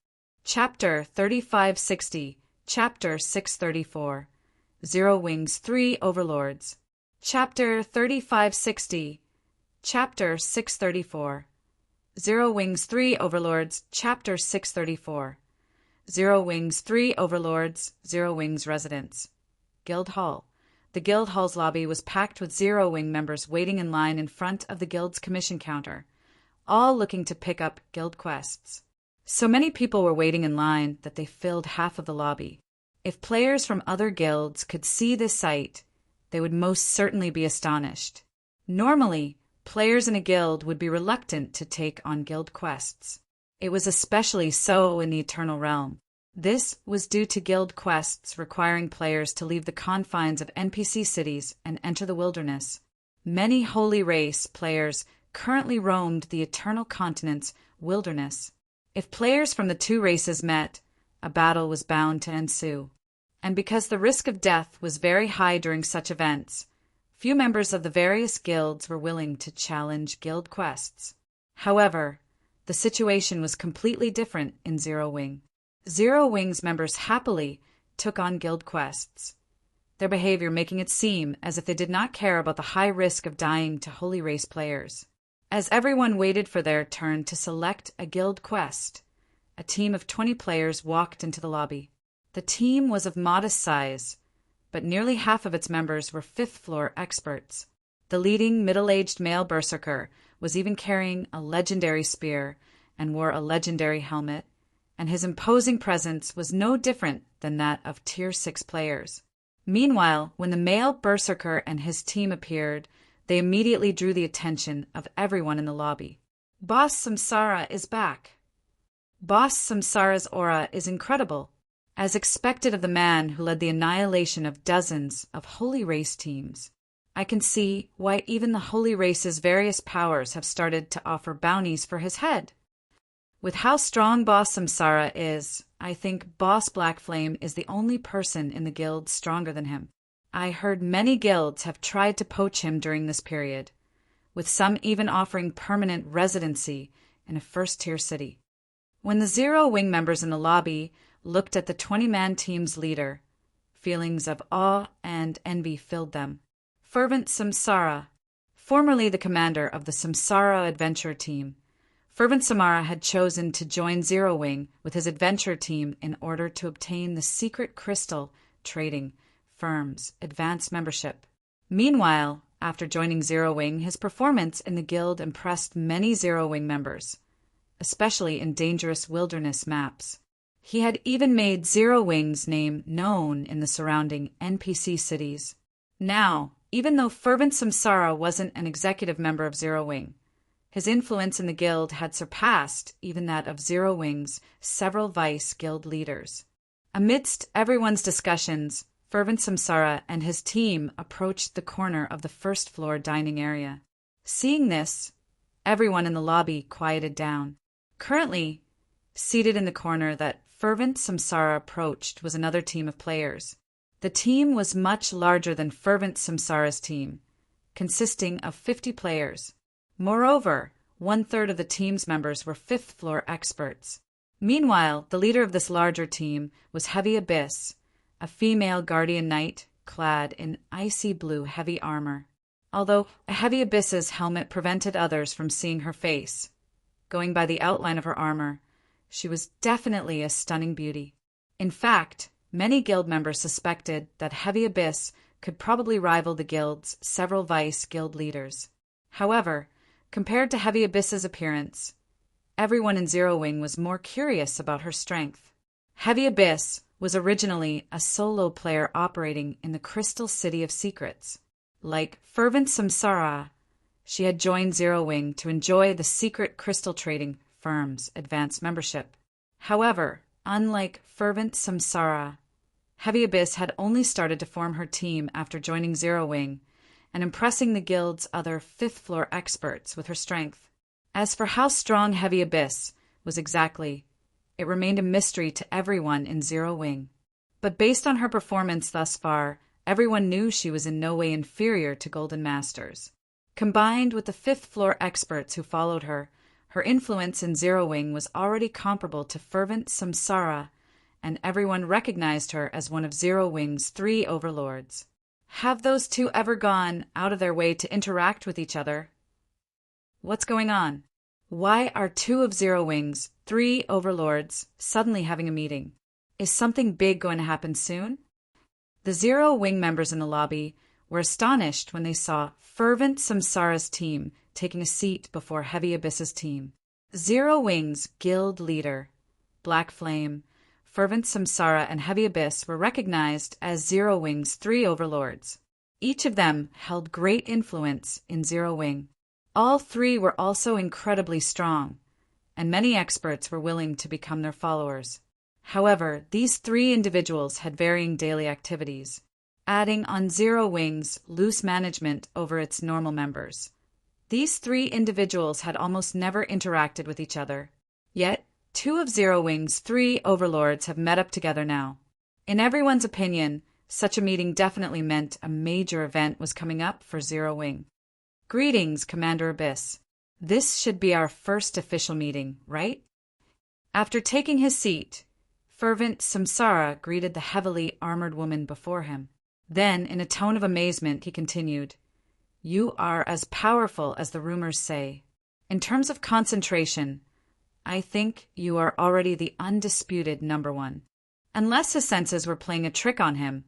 [SPEAKER 1] Chapter 3560, Chapter 634, Zero Wing's 3 Overlords. Chapter 3560, Chapter 634, Zero Wing's 3 Overlords, Chapter 634, Zero Wing's 3 Overlords, Zero Wing's Residence. Guild Hall. The Guild Hall's lobby was packed with Zero Wing members waiting in line in front of the Guild's commission counter. all looking to pick up guild quests. So many people were waiting in line that they filled half of the lobby. If players from other guilds could see this sight, they would most certainly be astonished. Normally, players in a guild would be reluctant to take on guild quests. It was especially so in the Eternal Realm. This was due to guild quests requiring players to leave the confines of NPC cities and enter the wilderness. Many Holy Race players currently roamed the Eternal Continent's wilderness. If players from the two races met, a battle was bound to ensue. And because the risk of death was very high during such events, few members of the various guilds were willing to challenge guild quests. However, the situation was completely different in Zero Wing. Zero Wing's members happily took on guild quests, their behavior making it seem as if they did not care about the high risk of dying to Holy Race players. As everyone waited for their turn to select a guild quest, a team of 20 players walked into the lobby. The team was of modest size, but nearly half of its members were fifth-floor experts. The leading middle-aged male berserker was even carrying a legendary spear and wore a legendary helmet, and his imposing presence was no different than that of Tier 6 players. Meanwhile, when the male berserker and his team appeared, they immediately drew the attention of everyone in the lobby. Boss Samsara is back. Boss Samsara's aura is incredible, as expected of the man who led the annihilation of dozens of Holy Race teams. I can see why even the Holy Race's various powers have started to offer bounties for his head. With how strong Boss Samsara is, I think Boss Blackflame is the only person in the guild stronger than him. I heard many guilds have tried to poach him during this period, with some even offering permanent residency in a first-tier city. When the Zero Wing members in the lobby looked at the 20-man team's leader, feelings of awe and envy filled them. Fervent Samsara, formerly the commander of the Samsara Adventure Team, Fervent Samara had chosen to join Zero Wing with his adventure team in order to obtain the secret crystal trading firm's advanced membership. Meanwhile, after joining Zero Wing, his performance in the guild impressed many Zero Wing members, especially in dangerous wilderness maps. He had even made Zero Wing's name known in the surrounding NPC cities. Now, even though Fervent Samsara wasn't an executive member of Zero Wing, his influence in the guild had surpassed even that of Zero Wing's several vice guild leaders. Amidst everyone's discussions, Fervent Samsara and his team approached the corner of the first-floor dining area. Seeing this, everyone in the lobby quieted down. Currently, seated in the corner that Fervent Samsara approached was another team of players. The team was much larger than Fervent Samsara's team, consisting of 50 players. Moreover, 1/3 of the team's members were fifth-floor experts. Meanwhile, the leader of this larger team was Heavy Abyss, a female guardian knight clad in icy blue heavy armor. Although Heavy Abyss's helmet prevented others from seeing her face, going by the outline of her armor, she was definitely a stunning beauty. In fact, many guild members suspected that Heavy Abyss could probably rival the guild's several vice guild leaders. However, compared to Heavy Abyss's appearance, everyone in Zero Wing was more curious about her strength. Heavy Abyss was originally a solo player operating in the Crystal City of Secrets. Like Fervent Samsara, she had joined Zero Wing to enjoy the secret crystal trading firm's advanced membership. However, unlike Fervent Samsara, Heavy Abyss had only started to form her team after joining Zero Wing and impressing the guild's other fifth-floor experts with her strength. As for how strong Heavy Abyss was exactly, it remained a mystery to everyone in Zero Wing. But based on her performance thus far, everyone knew she was in no way inferior to Golden Masters. Combined with the fifth-floor experts who followed her, her influence in Zero Wing was already comparable to Fervent Samsara, and everyone recognized her as one of Zero Wing's 3 overlords. Have those two ever gone out of their way to interact with each other? What's going on? Why are 2 of Zero Wing's 3 overlords suddenly having a meeting? Is something big going to happen soon? The Zero Wing members in the lobby were astonished when they saw Fervent Samsara's team taking a seat before Heavy Abyss's team. Zero Wing's guild leader, Black Flame, Fervent Samsara, and Heavy Abyss were recognized as Zero Wing's 3 overlords. Each of them held great influence in Zero Wing. All 3 were also incredibly strong, and many experts were willing to become their followers. However, these 3 individuals had varying daily activities, adding on Zero Wing's loose management over its normal members. These 3 individuals had almost never interacted with each other. Yet, 2 of Zero Wing's 3 overlords have met up together now. In everyone's opinion, such a meeting definitely meant a major event was coming up for Zero Wing. Greetings, Commander Abyss. This should be our first official meeting, right? After taking his seat, Fervent Samsara greeted the heavily armored woman before him. Then, in a tone of amazement, he continued, "You are as powerful as the rumors say. In terms of concentration, I think you are already the undisputed number 1. Unless his senses were playing a trick on him,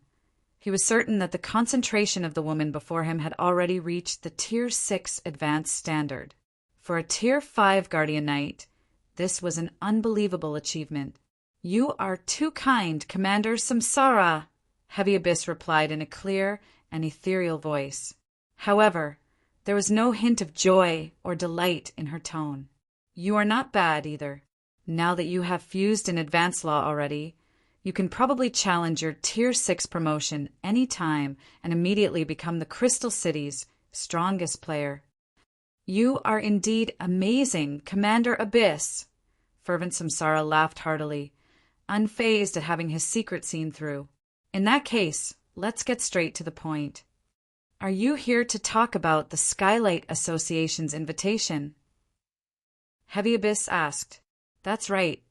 [SPEAKER 1] he was certain that the concentration of the woman before him had already reached the Tier 6 advanced standard. For a Tier 5 Guardian Knight, this was an unbelievable achievement. You are too kind, Commander Samsara, Heavy Abyss replied in a clear and ethereal voice. However, there was no hint of joy or delight in her tone. You are not bad either. Now that you have fused in Advanced Law already, you can probably challenge your Tier 6 promotion any time and immediately become the Crystal City's strongest player. You are indeed amazing, Commander Abyss. Fervent Samsara laughed heartily, unfazed at having his secret seen through. In that case, let's get straight to the point. Are you here to talk about the Skylight Association's invitation? Heavy Abyss asked. That's right.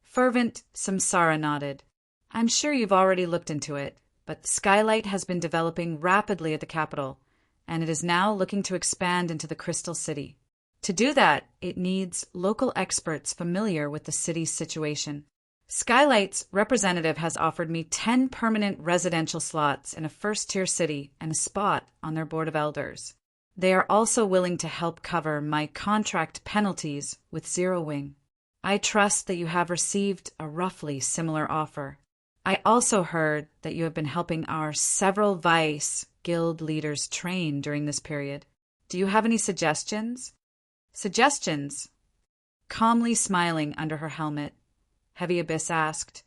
[SPEAKER 1] Fervent Samsara nodded. I'm sure you've already looked into it, but Skylight has been developing rapidly at the capital, and it is now looking to expand into the Crystal City. To do that, it needs local experts familiar with the city's situation. Skylight's representative has offered me 10 permanent residential slots in a first-tier city and a spot on their board of elders. They are also willing to help cover my contract penalties with Zero Wing. I trust that you have received a roughly similar offer. I also heard that you have been helping our several Vice guild leaders train during this period. Do you have any suggestions? Suggestions? Calmly smiling under her helmet, Heavy Abyss asked,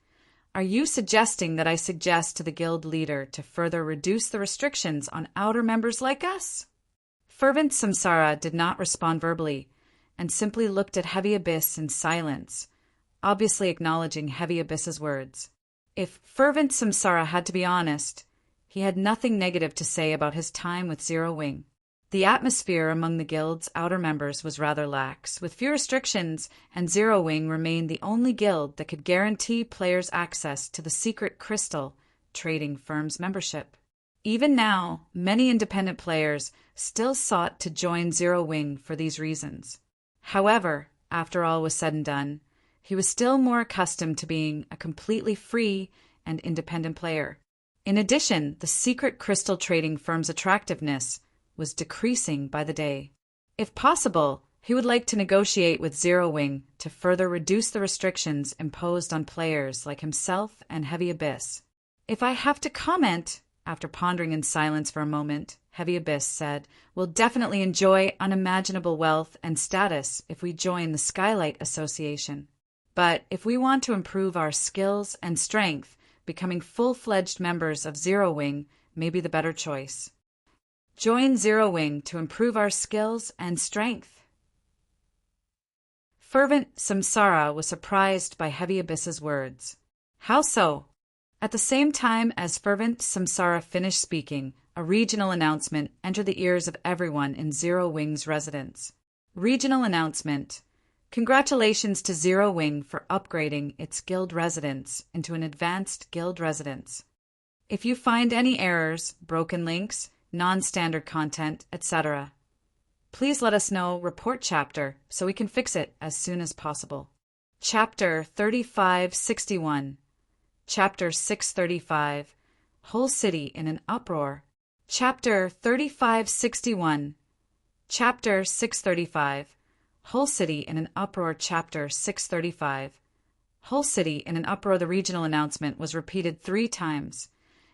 [SPEAKER 1] Are you suggesting that I suggest to the guild leader to further reduce the restrictions on outer members like us? Fervent Samsara did not respond verbally, and simply looked at Heavy Abyss in silence, obviously acknowledging Heavy Abyss's words. If Fervent Samsara had to be honest, he had nothing negative to say about his time with Zero Wing. The atmosphere among the guild's outer members was rather lax, with few restrictions, and Zero Wing remained the only guild that could guarantee players access to the secret crystal trading firm's membership. Even now, many independent players still sought to join Zero Wing for these reasons. However, after all was said and done, he was still more accustomed to being a completely free and independent player. In addition, the secret crystal trading firm's attractiveness was decreasing by the day. If possible, he would like to negotiate with Zero Wing to further reduce the restrictions imposed on players like himself and Heavy Abyss. If I have to comment, after pondering in silence for a moment, Heavy Abyss said, We'll definitely enjoy unimaginable wealth and status if we join the Skylight Association. But if we want to improve our skills and strength, becoming full-fledged members of Zero Wing may be the better choice. Join Zero Wing to improve our skills and strength. Fervent Samsara was surprised by Heavy Abyss's words. How so? At the same time as Fervent Samsara finished speaking, a regional announcement entered the ears of everyone in Zero Wing's residence. Regional announcement. Congratulations to Zero Wing for upgrading its guild residence into an advanced guild residence. If you find any errors, broken links, non-standard content, etc., please let us know report chapter so we can fix it as soon as possible. Chapter 3561. Chapter 635. Whole city in an uproar. Chapter 3561. Chapter 635. Whole City in an Uproar. Chapter 635. Whole City in an Uproar. The regional announcement was repeated 3 times,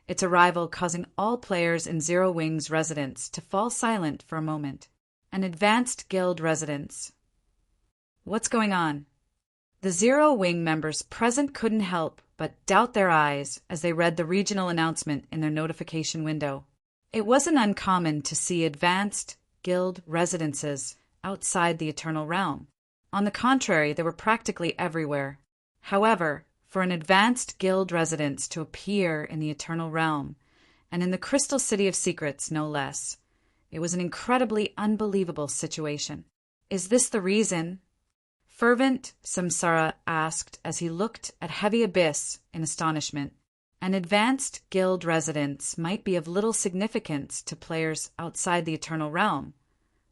[SPEAKER 1] its arrival causing all players in Zero Wing's residence to fall silent for a moment. An advanced guild residence. What's going on? The Zero Wing members present couldn't help but doubt their eyes as they read the regional announcement in their notification window. It wasn't uncommon to see advanced guild residences outside the Eternal Realm. On the contrary, they were practically everywhere. However, for an advanced guild residence to appear in the Eternal Realm, and in the Crystal City of Secrets no less, it was an incredibly unbelievable situation. Is this the reason? Fervent Samsara asked as he looked at Heavy Abyss in astonishment. An advanced guild residence might be of little significance to players outside the Eternal Realm,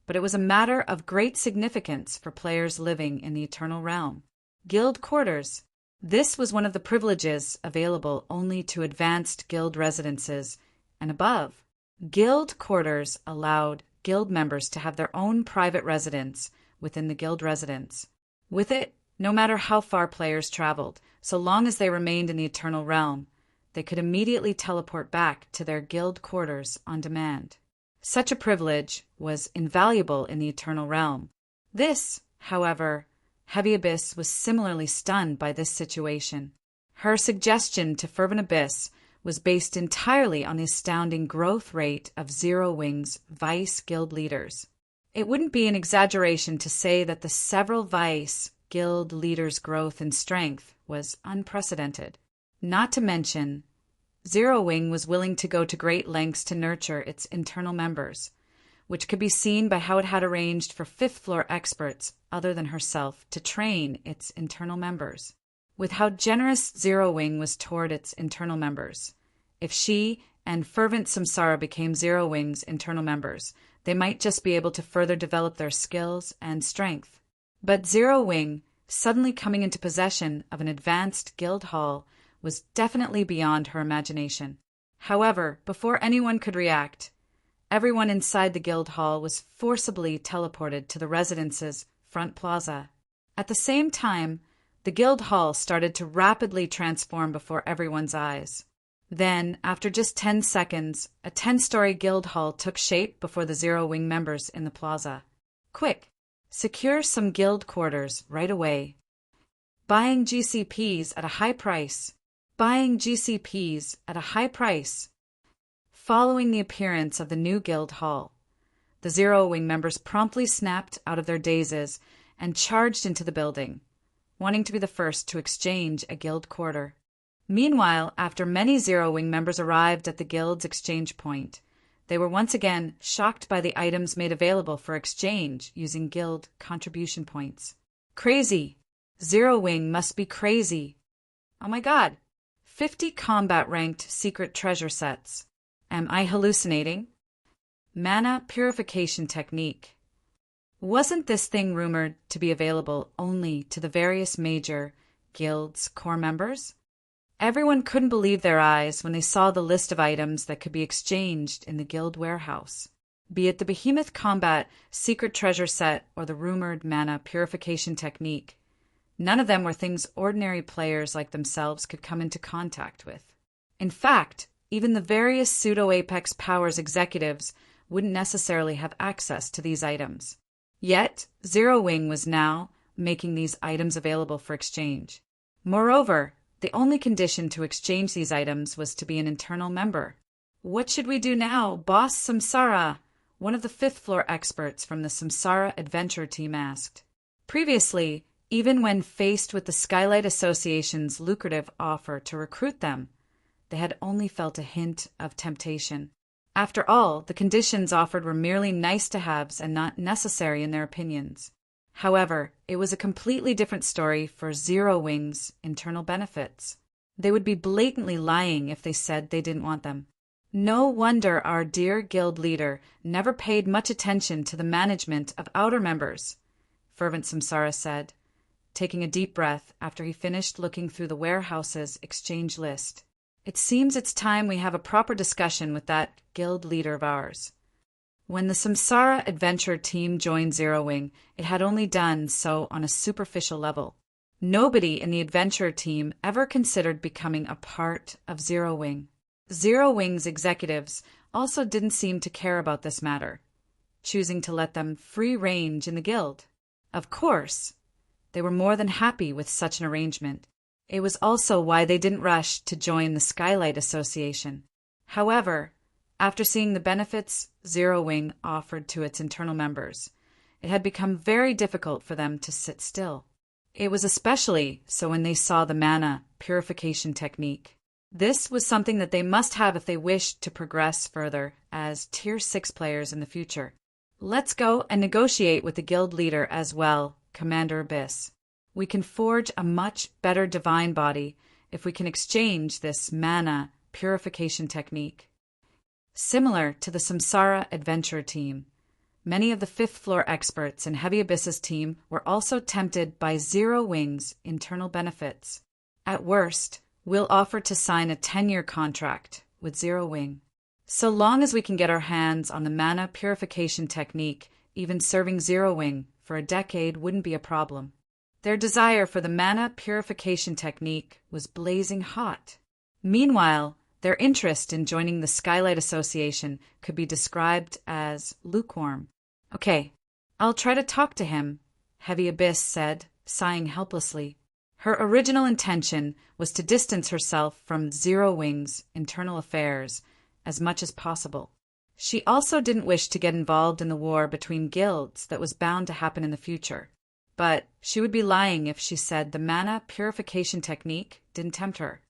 [SPEAKER 1] but it was a matter of great significance for players living in the Eternal Realm. Guild quarters. This was one of the privileges available only to advanced guild residences and above. Guild quarters allowed guild members to have their own private residence within the guild residence. With it, no matter how far players traveled, so long as they remained in the Eternal Realm, they could immediately teleport back to their guild quarters on demand. Such a privilege was invaluable in the Eternal Realm. This, however, Heavy Abyss was similarly stunned by this situation. Her suggestion to Fervent Abyss was based entirely on the astounding growth rate of Zero Wing's Vice Guild leaders. It wouldn't be an exaggeration to say that the several Vice Guild leaders' growth and strength was unprecedented. Not to mention, Zero Wing was willing to go to great lengths to nurture its internal members, which could be seen by how it had arranged for fifth-floor experts other than herself to train its internal members. With how generous Zero Wing was toward its internal members, if she and Fervent Samsara became Zero Wing's internal members, they might just be able to further develop their skills and strength. But Zero Wing, suddenly coming into possession of an advanced guild hall, was definitely beyond her imagination. However, before anyone could react, everyone inside the guild hall was forcibly teleported to the residence's front plaza. At the same time, the guild hall started to rapidly transform before everyone's eyes. Then, after just 10 seconds, a 10-story guild hall took shape before the Zero Wing members in the plaza. Quick! Secure some guild quarters right away. Buying GCPs at a high price. Buying GCPs at a high price. Following the appearance of the new guild hall, the Zero Wing members promptly snapped out of their dazes and charged into the building, wanting to be the first to exchange a guild quarter. Meanwhile, after many Zero Wing members arrived at the guild's exchange point, they were once again shocked by the items made available for exchange using guild contribution points. Crazy! Zero Wing must be crazy! Oh my god! 50 combat-ranked secret treasure sets. Am I hallucinating? Mana purification technique. Wasn't this thing rumored to be available only to the various major guilds' core members? Everyone couldn't believe their eyes when they saw the list of items that could be exchanged in the guild warehouse. Be it the Behemoth Combat secret treasure set or the rumored mana purification technique, none of them were things ordinary players like themselves could come into contact with. In fact, even the various pseudo-Apex Powers executives wouldn't necessarily have access to these items. Yet, Zero Wing was now making these items available for exchange. Moreover, the only condition to exchange these items was to be an internal member. What should we do now, Boss Samsara? One of the fifth-floor experts from the Samsara Adventure team asked. Previously, even when faced with the Skylight Association's lucrative offer to recruit them, they had only felt a hint of temptation. After all, the conditions offered were merely nice-to-haves and not necessary in their opinions. However, it was a completely different story for Zero Wing's internal benefits. They would be blatantly lying if they said they didn't want them. No wonder our dear guild leader never paid much attention to the management of outer members, Fervent Samsara said, taking a deep breath after he finished looking through the warehouse's exchange list. It seems it's time we have a proper discussion with that guild leader of ours. When the Samsara Adventure team joined Zero Wing, it had only done so on a superficial level. Nobody in the Adventure team ever considered becoming a part of Zero Wing. Zero Wing's executives also didn't seem to care about this matter, choosing to let them free range in the guild. Of course, they were more than happy with such an arrangement. It was also why they didn't rush to join the Skylight Association. However, after seeing the benefits Zero Wing offered to its internal members, it had become very difficult for them to sit still. It was especially so when they saw the mana purification technique. This was something that they must have if they wished to progress further as Tier 6 players in the future. Let's go and negotiate with the guild leader as well, Commander Abyss. We can forge a much better divine body if we can exchange this mana purification technique. Similar to the Samsara Adventure team, many of the 5th floor experts in Heavy Abyss's team were also tempted by Zero Wing's internal benefits. At worst, we'll offer to sign a 10-year contract with Zero Wing. So long as we can get our hands on the mana purification technique, even serving Zero Wing for a decade wouldn't be a problem. Their desire for the mana purification technique was blazing hot. Meanwhile, their interest in joining the Skylight Association could be described as lukewarm. Okay, I'll try to talk to him, Heavy Abyss said, sighing helplessly. Her original intention was to distance herself from Zero Wing's internal affairs as much as possible. She also didn't wish to get involved in the war between guilds that was bound to happen in the future. But she would be lying if she said the mana purification technique didn't tempt her.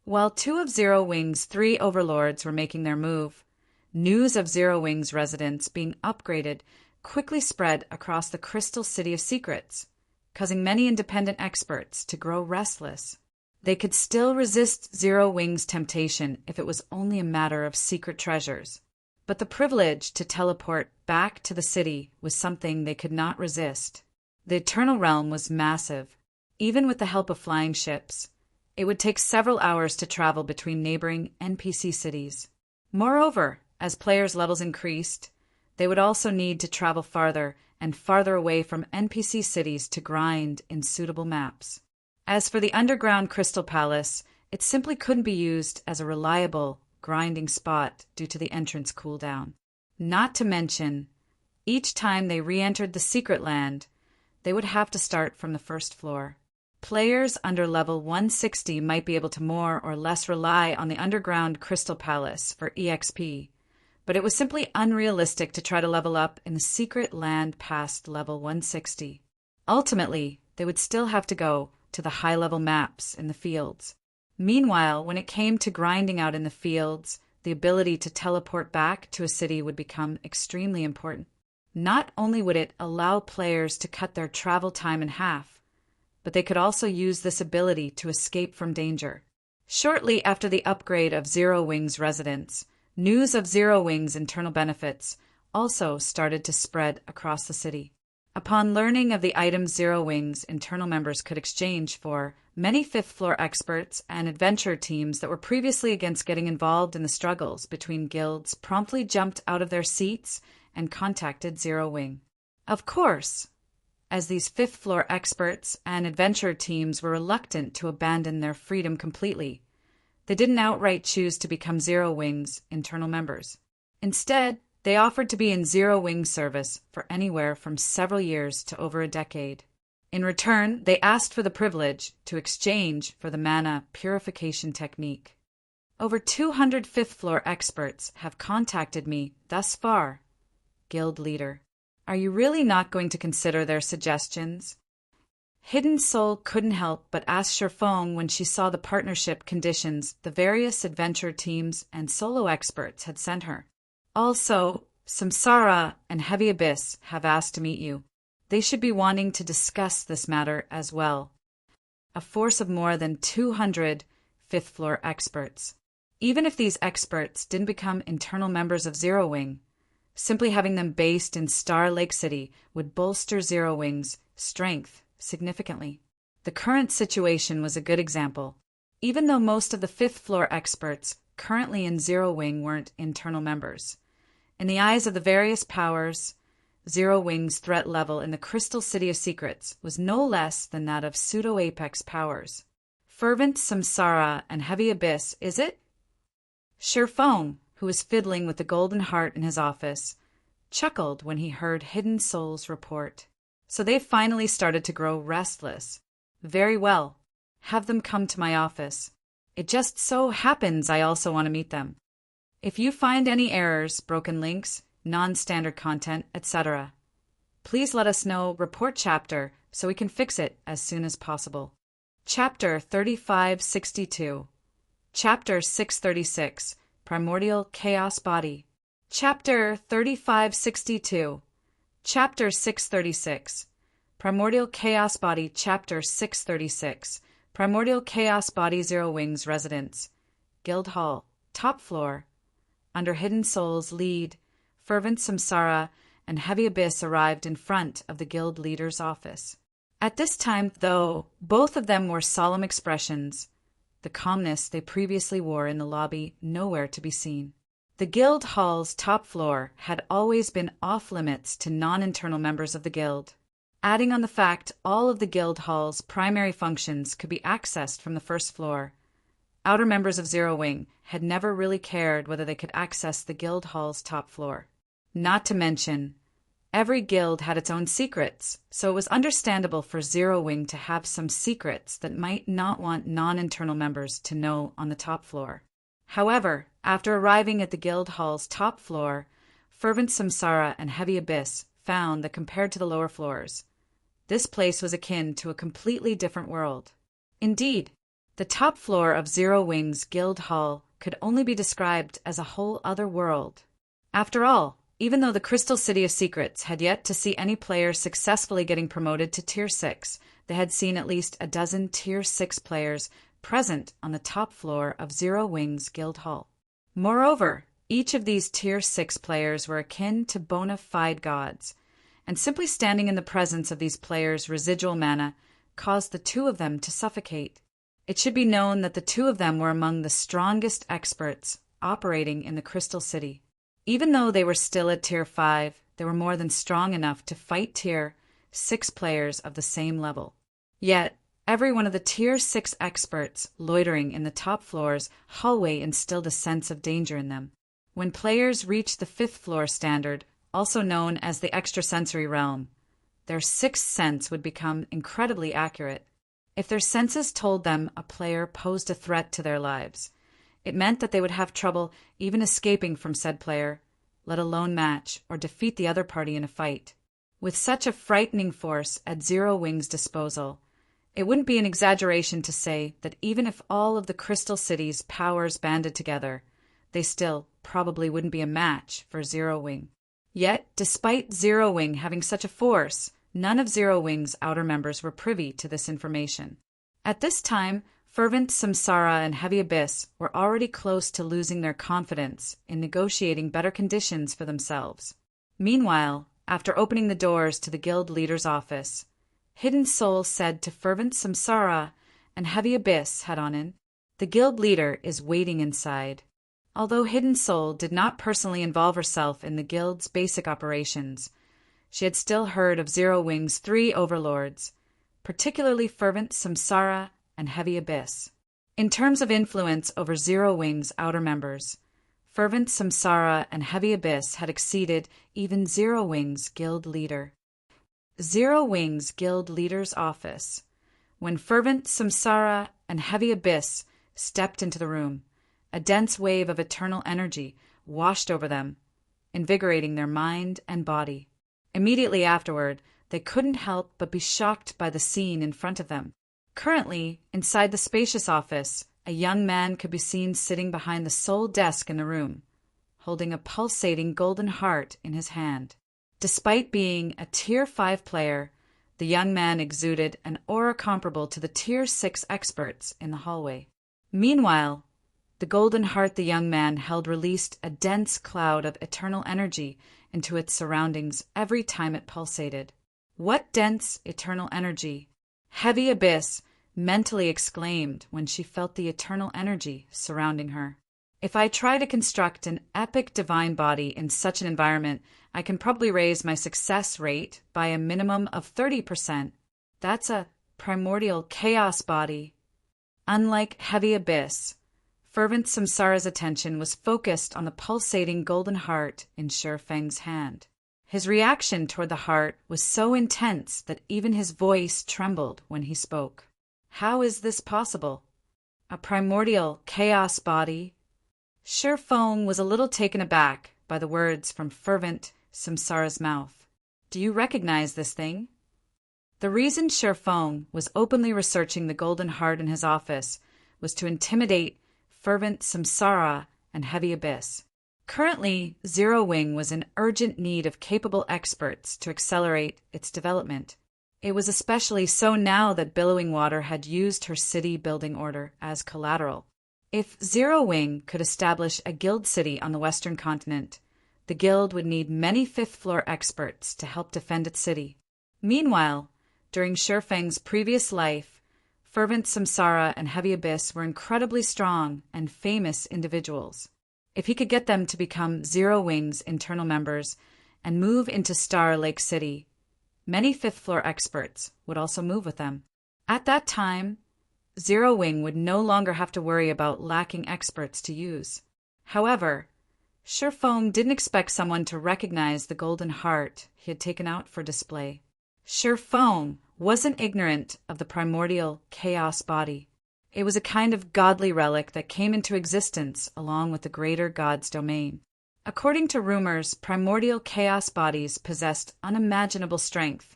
[SPEAKER 1] While 2 of Zero Wing's 3 overlords were making their move, news of Zero Wing's residence being upgraded quickly spread across the Crystal City of Secrets, causing many independent experts to grow restless. They could still resist Zero Wing's temptation if it was only a matter of secret treasures. But the privilege to teleport back to the city was something they could not resist. The Eternal Realm was massive. Even with the help of flying ships, it would take several hours to travel between neighboring NPC cities. Moreover, as players' levels increased, they would also need to travel farther and farther away from NPC cities to grind in suitable maps. As for the underground Crystal Palace, it simply couldn't be used as a reliable grinding spot due to the entrance cooldown. Not to mention, each time they re-entered the Secret Land, they would have to start from the first floor. Players under level 160 might be able to more or less rely on the underground Crystal Palace for EXP, but it was simply unrealistic to try to level up in the Secret Land past level 160. Ultimately, they would still have to go to the high-level maps in the fields. Meanwhile, when it came to grinding out in the fields, the ability to teleport back to a city would become extremely important. Not only would it allow players to cut their travel time in half, but they could also use this ability to escape from danger. Shortly after the upgrade of Zero Wing's residence, news of Zero Wing's internal benefits also started to spread across the city. Upon learning of the items Zero Wing's internal members could exchange for, many 5th floor experts and adventure teams that were previously against getting involved in the struggles between guilds promptly jumped out of their seats and contacted Zero Wing. Of course, as these 5th floor experts and adventure teams were reluctant to abandon their freedom completely, they didn't outright choose to become Zero Wing's internal members. Instead, they offered to be in Zero Wing's service for anywhere from several years to over a decade. In return, they asked for the privilege to exchange for the mana purification technique. Over 200 5th floor experts have contacted me thus far, Guild Leader. Are you really not going to consider their suggestions? Hidden Soul couldn't help but ask Sherfong when she saw the partnership conditions the various adventure teams and solo experts had sent her. Also, Samsara and Heavy Abyss have asked to meet you. They should be wanting to discuss this matter as well. A force of more than 200 5th floor experts. Even if these experts didn't become internal members of Zero Wing, simply having them based in Star Lake City would bolster Zero Wing's strength significantly. The current situation was a good example. Even though most of the 5th floor experts currently in Zero Wing weren't internal members, In the eyes of the various powers, Zero Wing's threat level in the Crystal City of Secrets was no less than that of pseudo-apex powers. Fervent Samsara and Heavy Abyss, is it? Sir Foam, who was fiddling with the golden heart in his office, chuckled when he heard Hidden Soul's report. So they finally started to grow restless. Very well. Have them come to my office. It just so happens I also want to meet them. If you find any errors, broken links, non-standard content, etc., please let us know. Report chapter so we can fix it as soon as possible. Chapter 3562. Chapter 636. Primordial Chaos Body. Chapter 3562. Chapter 636. Primordial Chaos Body. Chapter 636. Primordial Chaos Body. Zero Wings Residence. Guild Hall. Top floor. Under Hidden Soul's lead, Fervent Samsara and Heavy Abyss arrived in front of the guild leader's office. At this time, though, both of them wore solemn expressions, the calmness they previously wore in the lobby nowhere to be seen. The guild hall's top floor had always been off-limits to non-internal members of the guild. Adding on the fact all of the guild hall's primary functions could be accessed from the first floor, outer members of Zero Wing had never really cared whether they could access the guild hall's top floor. Not to mention, every guild had its own secrets, so it was understandable for Zero Wing to have some secrets that might not want non-internal members to know on the top floor. However, after arriving at the guild hall's top floor, Fervent Samsara and Heavy Abyss found that compared to the lower floors, this place was akin to a completely different world. Indeed, the top floor of Zero Wing's guild hall could only be described as a whole other world. After all, even though the Crystal City of Secrets had yet to see any player successfully getting promoted to Tier 6, they had seen at least a dozen Tier 6 players present on the top floor of Zero Wing's guild hall. Moreover, each of these Tier 6 players were akin to bona fide gods, and simply standing in the presence of these players' residual mana caused the two of them to suffocate. It should be known that the two of them were among the strongest experts operating in the Crystal City. Even though they were still at Tier 5, they were more than strong enough to fight Tier 6 players of the same level. Yet, every one of the Tier 6 experts loitering in the top floor's hallway instilled a sense of danger in them. When players reached the 5th floor standard, also known as the extrasensory realm, their 6th sense would become incredibly accurate. If their senses told them a player posed a threat to their lives, it meant that they would have trouble even escaping from said player, let alone match or defeat the other party in a fight. With such a frightening force at Zero Wing's disposal, it wouldn't be an exaggeration to say that even if all of the Crystal City's powers banded together, they still probably wouldn't be a match for Zero Wing. Yet, despite Zero Wing having such a force, none of Zero Wing's outer members were privy to this information. At this time, Fervent Samsara and Heavy Abyss were already close to losing their confidence in negotiating better conditions for themselves. Meanwhile, after opening the doors to the guild leader's office, Hidden Soul said to Fervent Samsara and Heavy Abyss head on in, "The guild leader is waiting inside." Although Hidden Soul did not personally involve herself in the guild's basic operations, she had still heard of Zero Wing's 3 overlords, particularly Fervent Samsara and Heavy Abyss. In terms of influence over Zero Wing's outer members, Fervent Samsara and Heavy Abyss had exceeded even Zero Wing's guild leader. Zero Wing's guild leader's office. When Fervent Samsara and Heavy Abyss stepped into the room, a dense wave of eternal energy washed over them, invigorating their mind and body. Immediately afterward, they couldn't help but be shocked by the scene in front of them. Currently, inside the spacious office, a young man could be seen sitting behind the sole desk in the room, holding a pulsating golden heart in his hand. Despite being a Tier 5 player, the young man exuded an aura comparable to the Tier 6 experts in the hallway. Meanwhile, the golden heart the young man held released a dense cloud of eternal energy into its surroundings every time it pulsated. What dense eternal energy! Heavy Abyss mentally exclaimed when she felt the eternal energy surrounding her. If I try to construct an epic divine body in such an environment, I can probably raise my success rate by a minimum of 30%. That's a primordial chaos body. Unlike heavy abyss, fervent Samsara's attention was focused on the pulsating golden heart in Shifeng's hand. His reaction toward the heart was so intense that even his voice trembled when he spoke. How is this possible? A primordial chaos body? Shifeng was a little taken aback by the words from fervent Samsara's mouth. Do you recognize this thing? The reason Shifeng was openly researching the golden heart in his office was to intimidate fervent Samsara and heavy abyss. Currently, Zero Wing was in urgent need of capable experts to accelerate its development. It was especially so now that Billowing Water had used her city building order as collateral. If Zero Wing could establish a guild city on the western continent, the guild would need many fifth-floor experts to help defend its city. Meanwhile, during Shifeng's previous life, fervent Samsara and heavy abyss were incredibly strong and famous individuals. If he could get them to become Zero Wing's internal members and move into Star Lake City, many fifth-floor experts would also move with them. At that time, Zero Wing would no longer have to worry about lacking experts to use. However, Shifeng didn't expect someone to recognize the golden heart he had taken out for display. Shifeng wasn't ignorant of the primordial chaos body. It was a kind of godly relic that came into existence along with the greater god's domain. According to rumors, primordial chaos bodies possessed unimaginable strength,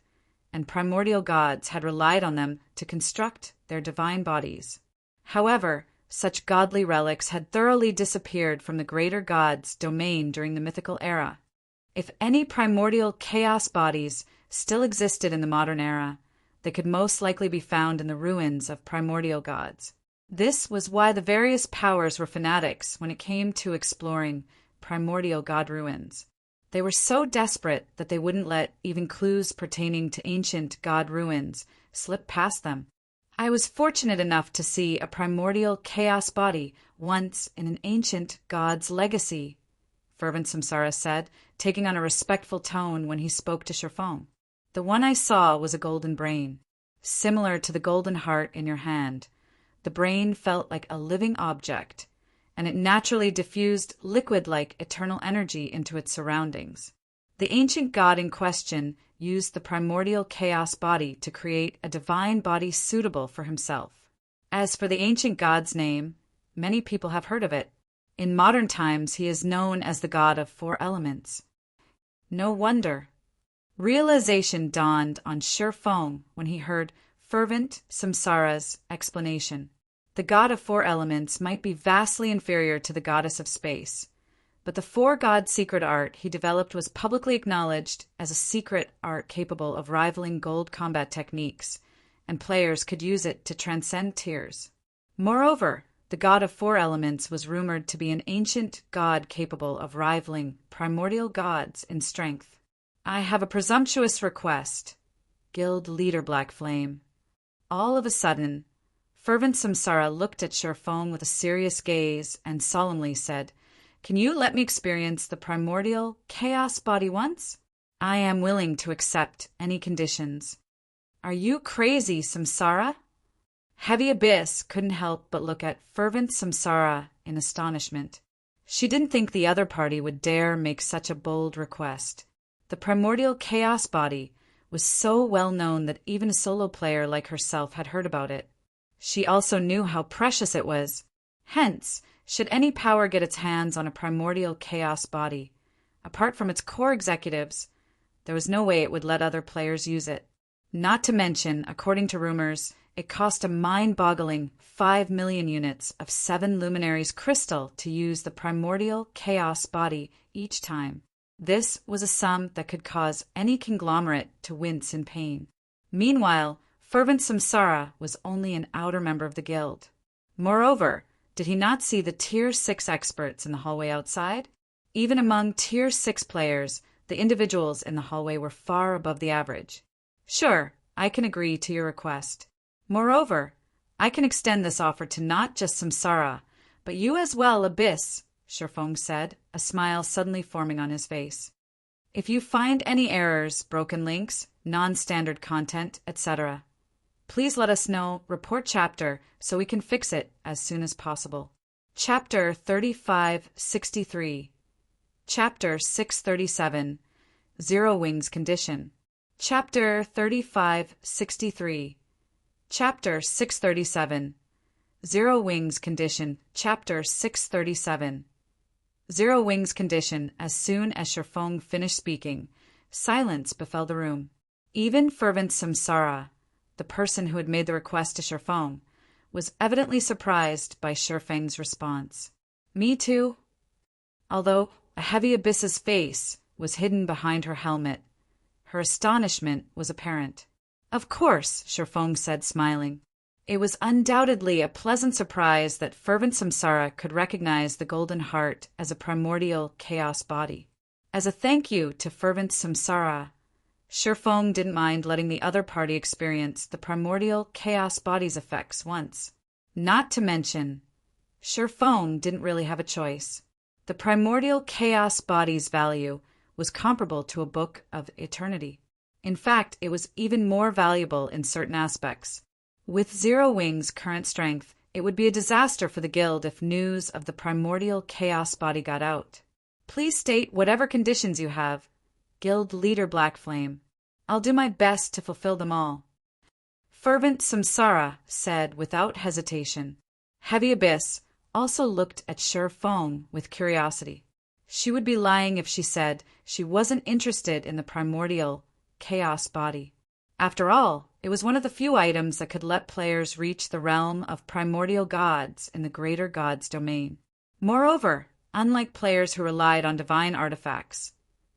[SPEAKER 1] and primordial gods had relied on them to construct their divine bodies. However, such godly relics had thoroughly disappeared from the greater god's domain during the mythical era. If any primordial chaos bodies still existed in the modern era, they could most likely be found in the ruins of primordial gods. This was why the various powers were fanatics when it came to exploring primordial god ruins. They were so desperate that they wouldn't let even clues pertaining to ancient god ruins slip past them. I was fortunate enough to see a primordial chaos body once in an ancient god's legacy, fervent Samsara said, taking on a respectful tone when he spoke to Shifeng. The one I saw was a golden brain. Similar to the golden heart in your hand, the brain felt like a living object, and it naturally diffused liquid-like eternal energy into its surroundings. The ancient god in question used the primordial chaos body to create a divine body suitable for himself. As for the ancient god's name, many people have heard of it. In modern times, he is known as the god of 4 elements. No wonder. Realization dawned on Shifeng when he heard fervent Samsara's explanation. The god of 4 elements might be vastly inferior to the goddess of space, but the 4-god secret art he developed was publicly acknowledged as a secret art capable of rivaling gold combat techniques, and players could use it to transcend tiers. Moreover, the god of 4 elements was rumored to be an ancient god capable of rivaling primordial gods in strength. I have a presumptuous request, Guild Leader Black Flame. All of a sudden, fervent Samsara looked at Shifeng with a serious gaze and solemnly said, "Can you let me experience the primordial chaos body once? I am willing to accept any conditions." Are you crazy, Samsara? Heavy Abyss couldn't help but look at fervent Samsara in astonishment. She didn't think the other party would dare make such a bold request. The primordial chaos body was so well known that even a solo player like herself had heard about it. She also knew how precious it was. Hence, should any power get its hands on a primordial chaos body, apart from its core executives, there was no way it would let other players use it. Not to mention, according to rumors, it cost a mind-boggling 5 million units of 7 luminaries crystal to use the primordial chaos body each time. This was a sum that could cause any conglomerate to wince in pain. Meanwhile, fervent Samsara was only an outer member of the guild. Moreover, did he not see the Tier 6 experts in the hallway outside? Even among Tier 6 players, the individuals in the hallway were far above the average. Sure, I can agree to your request. Moreover, I can extend this offer to not just Samsara, But you as well, Abyss, Shifeng said, a smile suddenly forming on his face. If you find any errors, broken links, non-standard content, etc., please let us know, report chapter, so we can fix it as soon as possible. Chapter 3563. Chapter 637. Zero Wings Condition. Chapter 3563. Chapter 637. Zero Wings Condition. Chapter 637. Zero Wings Condition. As soon as Shifeng finished speaking, silence befell the room. Even fervent Samsara, the person who had made the request to Shifeng, was evidently surprised by Shifeng's response. Me too. Although a heavy Abyss's face was hidden behind her helmet, her astonishment was apparent. Of course, Shifeng said, smiling. It was undoubtedly a pleasant surprise that fervent Samsara could recognize the Golden Heart as a primordial chaos body. As a thank you to fervent Samsara, Shifeng didn't mind letting the other party experience the primordial chaos body's effects once. Not to mention, Shifeng didn't really have a choice. The primordial chaos body's value was comparable to a book of eternity. In fact, it was even more valuable in certain aspects. With Zero Wing's current strength, it would be a disaster for the guild if news of the primordial chaos body got out. Please state whatever conditions you have, Guild Leader Black Flame. I'll do my best to fulfill them all. Fervent Samsara said without hesitation. Heavy Abyss also looked at Shifeng with curiosity. She would be lying if she said she wasn't interested in the primordial chaos body. After all, it was one of the few items that could let players reach the realm of primordial gods in the greater gods domain. Moreover, unlike players who relied on divine artifacts,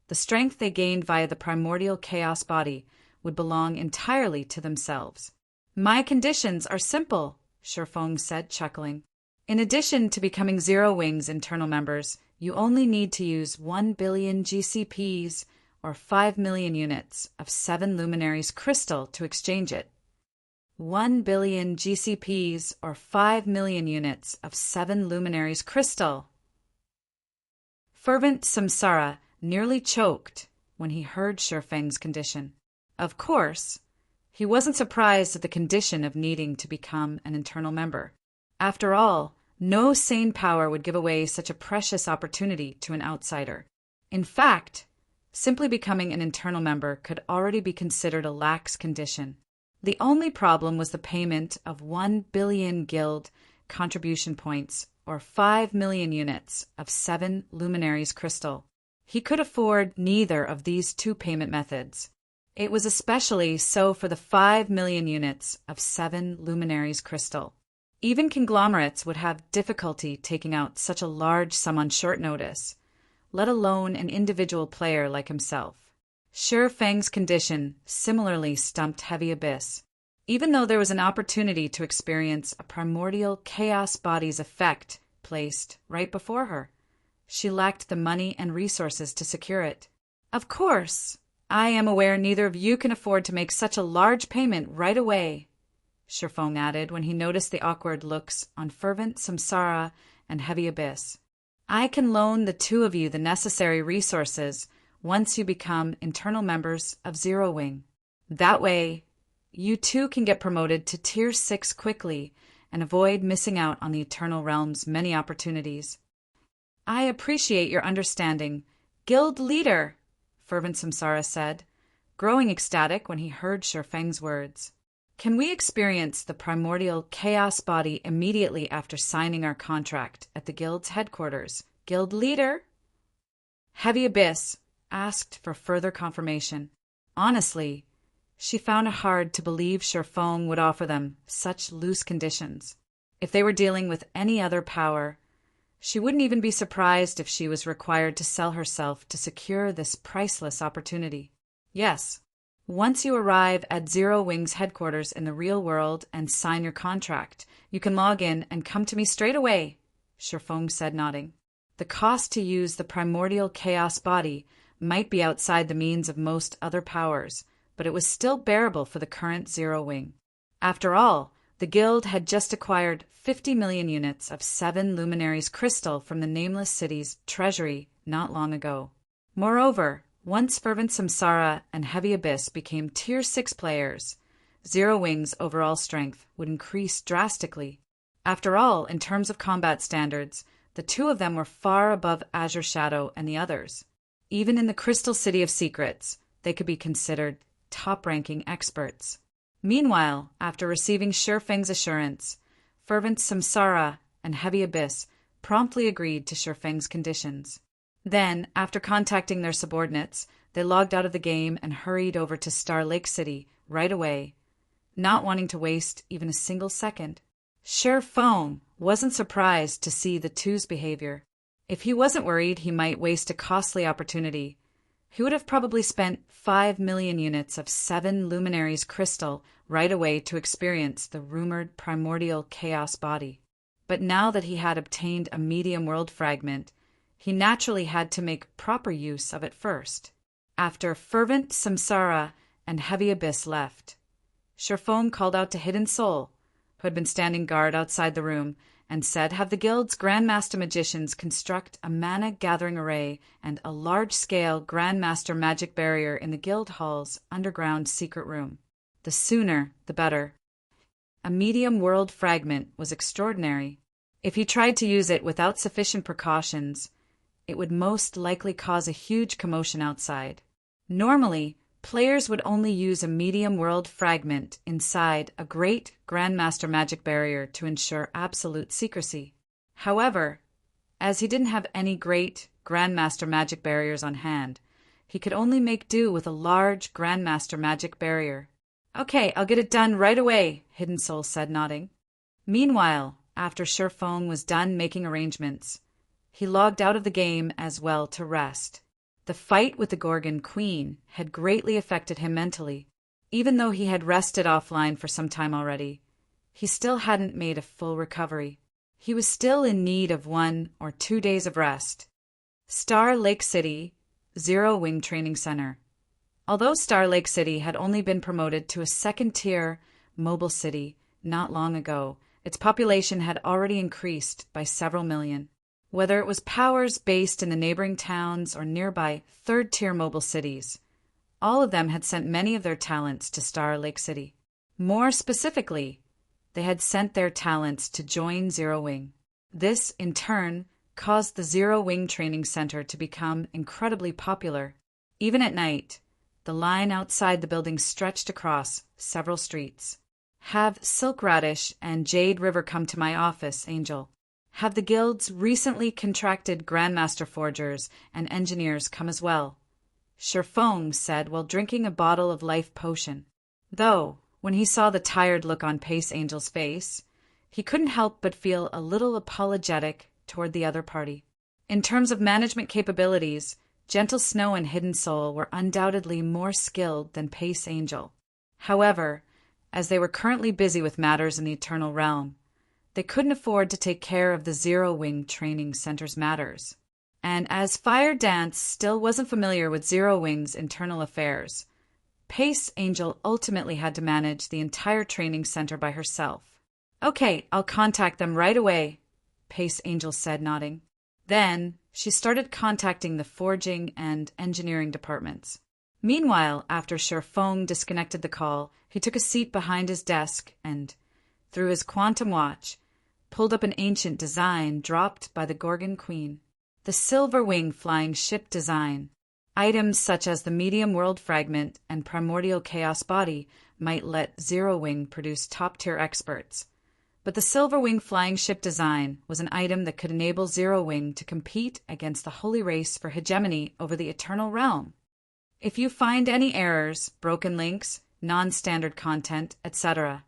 [SPEAKER 1] the strength they gained via the primordial chaos body would belong entirely to themselves. My conditions are simple, Shifeng said, chuckling. In addition to becoming Zero Wing's internal members, you only need to use 1 billion GCPs or 5 million units of 7 Luminaries crystal to exchange it. 1 billion GCPs or 5 million units of 7 Luminaries crystal. Fervent Samsara nearly choked when he heard Shifeng's condition. Of course, he wasn't surprised at the condition of needing to become an internal member. After all, no sane power would give away such a precious opportunity to an outsider. In fact, simply becoming an internal member could already be considered a lax condition. The only problem was the payment of 1 billion guild contribution points or 5 million units of 7 Luminaries crystal. He could afford neither of these two payment methods. It was especially so for the 5 million units of 7 Luminaries crystal. Even conglomerates would have difficulty taking out such a large sum on short notice, let alone an individual player like himself. Shifeng's condition similarly stumped Heavy Abyss. Even though there was an opportunity to experience a primordial chaos body's effect placed right before her, she lacked the money and resources to secure it. Of course, I am aware neither of you can afford to make such a large payment right away, Shifeng added when he noticed the awkward looks on Fervent Samsara and Heavy Abyss. I can loan the two of you the necessary resources once you become internal members of Zero Wing. That way, you too can get promoted to Tier 6 quickly and avoid missing out on the Eternal Realm's many opportunities. I appreciate your understanding, Guild Leader, Fervent Samsara said, growing ecstatic when he heard Shifeng's words. Can we experience the primordial chaos body immediately after signing our contract at the Guild's headquarters, Guild Leader? Heavy Abyss asked for further confirmation. Honestly, she found it hard to believe Shifeng would offer them such loose conditions. If they were dealing with any other power, she wouldn't even be surprised if she was required to sell herself to secure this priceless opportunity. Yes. Once you arrive at Zero Wing's headquarters in the real world and sign your contract, you can log in and come to me straight away, Shifeng said, nodding. The cost to use the primordial chaos body might be outside the means of most other powers, but it was still bearable for the current Zero Wing. After all, The guild had just acquired 50 million units of 7 luminaries crystal from the Nameless City's treasury not long ago. Moreover, once Fervent Samsara and Heavy Abyss became Tier 6 players, Zero Wing's overall strength would increase drastically. After all, in terms of combat standards, the two of them were far above Azure Shadow and the others. Even in the Crystal City of Secrets, they could be considered top-ranking experts. Meanwhile, after receiving Shifeng's assurance, Fervent Samsara and Heavy Abyss promptly agreed to Shifeng's conditions. Then, after contacting their subordinates, they logged out of the game and hurried over to Star Lake City right away, not wanting to waste even a single second. Shifeng wasn't surprised to see the two's behavior. If he wasn't worried he might waste a costly opportunity, he would have probably spent 5 million units of 7 luminaries crystal right away to experience the rumored primordial chaos body. But now that he had obtained a medium world fragment, he naturally had to make proper use of it first. After Fervent Samsara and Heavy Abyss left, Shifeng called out to Hidden Soul, who had been standing guard outside the room, and said, "Have the guild's Grandmaster magicians construct a mana-gathering array and a large-scale Grandmaster magic barrier in the guild hall's underground secret room. The sooner, the better." A medium world fragment was extraordinary. If he tried to use it without sufficient precautions, it would most likely cause a huge commotion outside. Normally, players would only use a medium world fragment inside a great Grandmaster magic barrier to ensure absolute secrecy. However, as he didn't have any great Grandmaster magic barriers on hand, he could only make do with a large Grandmaster magic barrier. "Okay, I'll get it done right away," Hidden Soul said, nodding. Meanwhile, after Shifeng was done making arrangements, he logged out of the game as well to rest. The fight with the Gorgon Queen had greatly affected him mentally. Even though he had rested offline for some time already, he still hadn't made a full recovery. He was still in need of 1 or 2 days of rest. Star Lake City, Zero Wing Training Center. Although Star Lake City had only been promoted to a second-tier mobile city not long ago, its population had already increased by several million. Whether it was powers based in the neighboring towns or nearby third-tier mobile cities, all of them had sent many of their talents to Star Lake City. More specifically, they had sent their talents to join Zero Wing. This, in turn, caused the Zero Wing Training Center to become incredibly popular. Even at night, the line outside the building stretched across several streets. "Have Silk Radish and Jade River come to my office, Angel. Have the guild's recently contracted Grandmaster Forgers and Engineers come as well," Shifeng said while drinking a bottle of life potion. Though, when he saw the tired look on Pace Angel's face, he couldn't help but feel a little apologetic toward the other party. In terms of management capabilities, Gentle Snow and Hidden Soul were undoubtedly more skilled than Pace Angel. However, as they were currently busy with matters in the Eternal Realm, they couldn't afford to take care of the Zero Wing Training Center's matters. And as Fire Dance still wasn't familiar with Zero Wing's internal affairs, Pace Angel ultimately had to manage the entire training center by herself. "Okay, I'll contact them right away," Pace Angel said, nodding. Then she started contacting the forging and engineering departments. Meanwhile, after Shifeng disconnected the call, he took a seat behind his desk and, through his quantum watch, pulled up an ancient design dropped by the Gorgon Queen. The Silver Wing flying ship design. Items such as the Medium World Fragment and Primordial Chaos Body might let Zero Wing produce top-tier experts. But the Silver Wing flying ship design was an item that could enable Zero Wing to compete against the Holy Race for hegemony over the Eternal Realm. If you find any errors, broken links, non-standard content, etc.,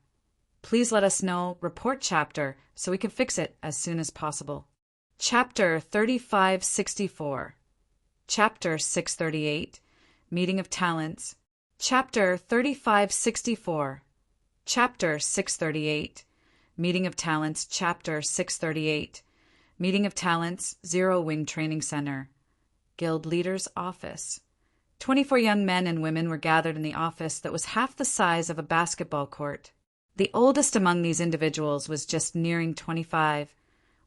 [SPEAKER 1] please let us know, report chapter, so we can fix it as soon as possible. Chapter 3564. Chapter 638. Meeting of Talents. Chapter 3564. Chapter 638. Meeting of Talents. Chapter 638. Meeting of Talents, Zero Wing Training Center. Guild Leader's Office. 24 young men and women were gathered in the office that was half the size of a basketball court. The oldest among these individuals was just nearing 25,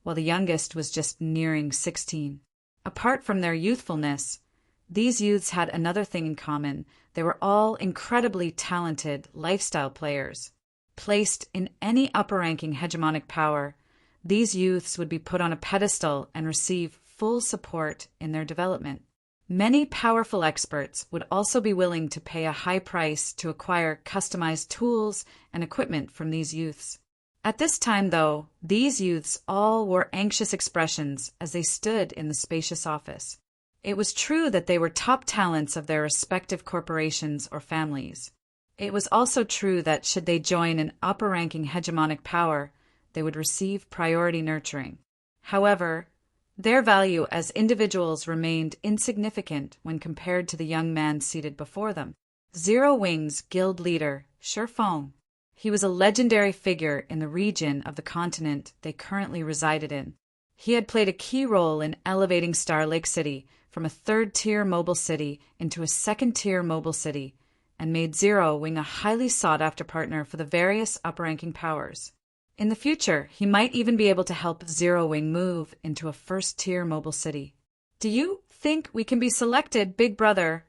[SPEAKER 1] while the youngest was just nearing 16. Apart from their youthfulness, these youths had another thing in common. They were all incredibly talented lifestyle players. Placed in any upper-ranking hegemonic power, these youths would be put on a pedestal and receive full support in their development. Many powerful experts would also be willing to pay a high price to acquire customized tools and equipment from these youths. At this time, though, these youths all wore anxious expressions as they stood in the spacious office. It was true that they were top talents of their respective corporations or families. It was also true that should they join an upper-ranking hegemonic power, they would receive priority nurturing. However, their value as individuals remained insignificant when compared to the young man seated before them. Zero Wing's guild leader, Shifeng. He was a legendary figure in the region of the continent they currently resided in. He had played a key role in elevating Star Lake City from a third-tier mobile city into a second-tier mobile city, and made Zero Wing a highly sought-after partner for the various upper-ranking powers. In the future, he might even be able to help Zero Wing move into a first-tier mobile city. "Do you think we can be selected, Big Brother?"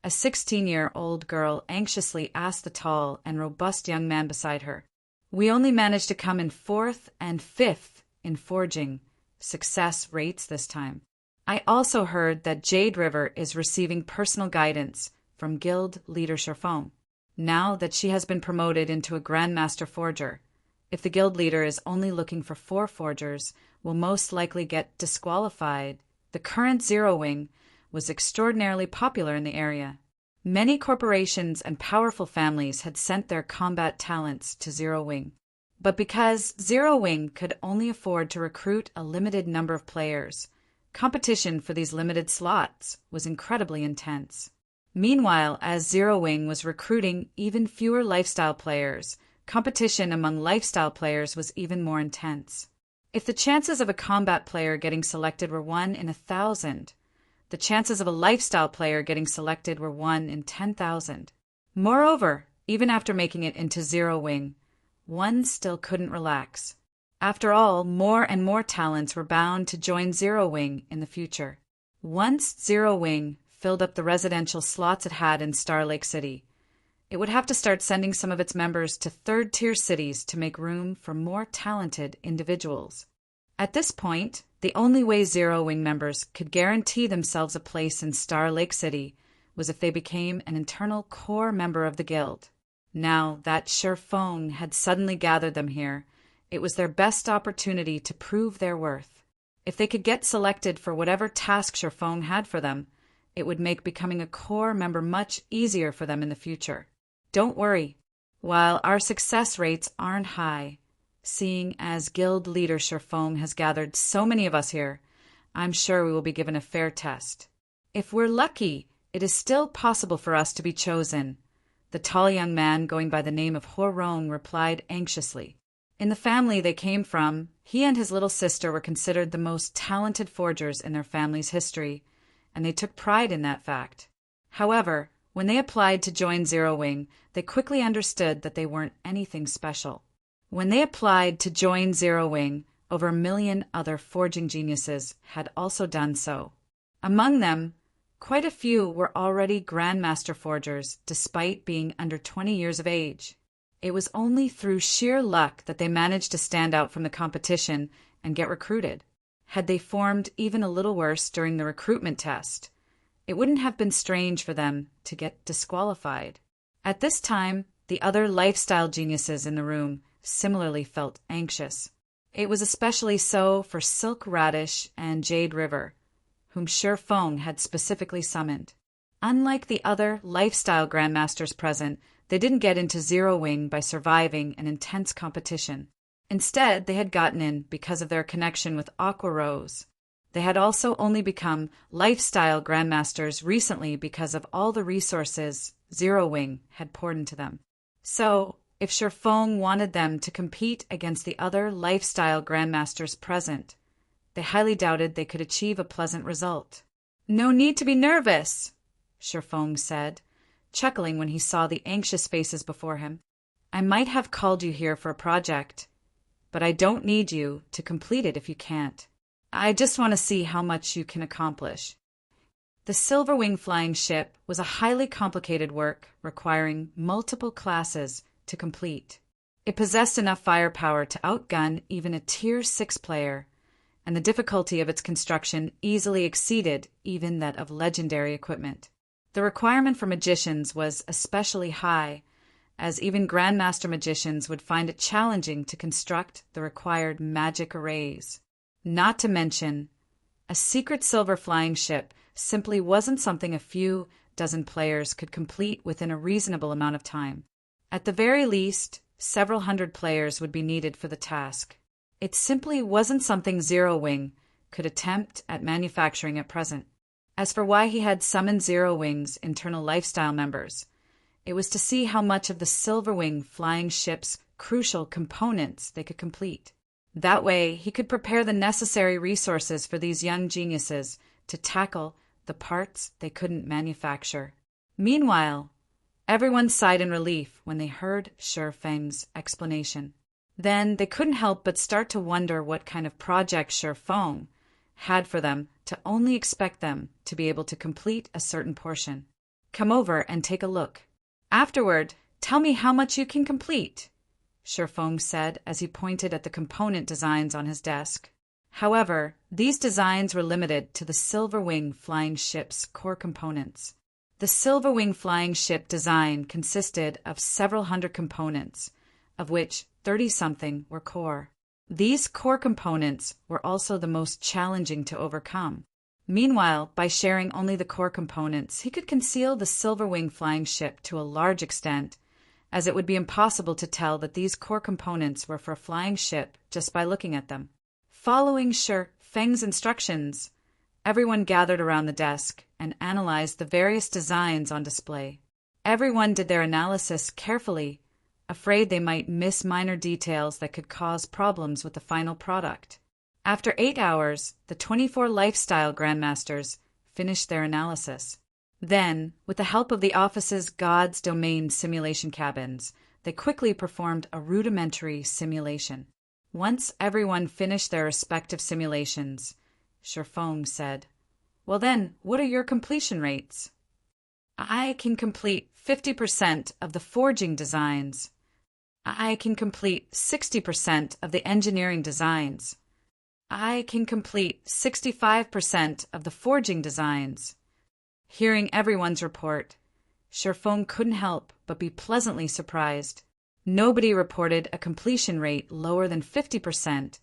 [SPEAKER 1] A 16-year-old girl anxiously asked the tall and robust young man beside her. "We only managed to come in 4th and 5th in forging success rates this time. I also heard that Jade River is receiving personal guidance from guild leader Shifeng, now that she has been promoted into a Grandmaster Forger. If the guild leader is only looking for 4 forgers, will most likely get disqualified." The current Zero Wing was extraordinarily popular in the area. Many corporations and powerful families had sent their combat talents to Zero Wing. But because Zero Wing could only afford to recruit a limited number of players, competition for these limited slots was incredibly intense. Meanwhile, as Zero Wing was recruiting even fewer lifestyle players, competition among lifestyle players was even more intense. If the chances of a combat player getting selected were 1 in 1,000, the chances of a lifestyle player getting selected were 1 in 10,000. Moreover, even after making it into Zero Wing, one still couldn't relax. After all, more and more talents were bound to join Zero Wing in the future. Once Zero Wing filled up the residential slots it had in Star Lake City, it would have to start sending some of its members to third-tier cities to make room for more talented individuals. At this point, the only way Zero Wing members could guarantee themselves a place in Star Lake City was if they became an internal core member of the guild. Now that Shifeng had suddenly gathered them here, it was their best opportunity to prove their worth. If they could get selected for whatever task Shifeng had for them, it would make becoming a core member much easier for them in the future. Don't worry. While our success rates aren't high, seeing as guild leader Shifeng has gathered so many of us here, I'm sure we will be given a fair test. If we're lucky, it is still possible for us to be chosen. The tall young man going by the name of Horong replied anxiously. In the family they came from, he and his little sister were considered the most talented forgers in their family's history, and they took pride in that fact. However, when they applied to join Zero Wing, they quickly understood that they weren't anything special. When they applied to join Zero Wing, over 1 million other forging geniuses had also done so. Among them, quite a few were already Grandmaster Forgers, despite being under 20 years of age. It was only through sheer luck that they managed to stand out from the competition and get recruited. Had they formed even a little worse during the recruitment test, it wouldn't have been strange for them to get disqualified. At this time, the other lifestyle geniuses in the room similarly felt anxious. It was especially so for Silk Radish and Jade River, whom Shifeng had specifically summoned. Unlike the other lifestyle grandmasters present, they didn't get into Zero Wing by surviving an intense competition. Instead, they had gotten in because of their connection with Aqua Rose. They had also only become lifestyle grandmasters recently because of all the resources Zero Wing had poured into them. So, if Shifeng wanted them to compete against the other lifestyle grandmasters present, they highly doubted they could achieve a pleasant result. "No need to be nervous," Shifeng said, chuckling when he saw the anxious faces before him. I might have called you here for a project, but I don't need you to complete it if you can't. I just want to see how much you can accomplish. The Silverwing flying ship was a highly complicated work requiring multiple classes to complete. It possessed enough firepower to outgun even a Tier 6 player, and the difficulty of its construction easily exceeded even that of legendary equipment. The requirement for magicians was especially high, as even Grandmaster magicians would find it challenging to construct the required magic arrays. Not to mention, a secret silver flying ship simply wasn't something a few dozen players could complete within a reasonable amount of time. At the very least, several hundred players would be needed for the task. It simply wasn't something Zero Wing could attempt at manufacturing at present. As for why he had summoned Zero Wing's internal lifestyle members, it was to see how much of the Silverwing flying ship's crucial components they could complete. That way, he could prepare the necessary resources for these young geniuses to tackle the parts they couldn't manufacture. Meanwhile, everyone sighed in relief when they heard Shi Feng's explanation. Then they couldn't help but start to wonder what kind of project Shi Feng had for them to only expect them to be able to complete a certain portion. Come over and take a look. Afterward, tell me how much you can complete, Shi Feng said as he pointed at the component designs on his desk. However, these designs were limited to the Silverwing flying ship's core components. The Silverwing flying ship design consisted of several hundred components, of which 30-something were core. These core components were also the most challenging to overcome. Meanwhile, by sharing only the core components, he could conceal the Silverwing flying ship to a large extent, as it would be impossible to tell that these core components were for a flying ship just by looking at them. Following Shi Feng's instructions, everyone gathered around the desk and analyzed the various designs on display. Everyone did their analysis carefully, afraid they might miss minor details that could cause problems with the final product. After 8 hours, the 24 lifestyle grandmasters finished their analysis. Then, with the help of the office's God's Domain simulation cabins, they quickly performed a rudimentary simulation. Once everyone finished their respective simulations, Shi Feng said, "Well then, what are your completion rates?" "I can complete 50% of the forging designs. I can complete 60% of the engineering designs. I can complete 65% of the forging designs." Hearing everyone's report, Shi Feng couldn't help but be pleasantly surprised. Nobody reported a completion rate lower than 50%,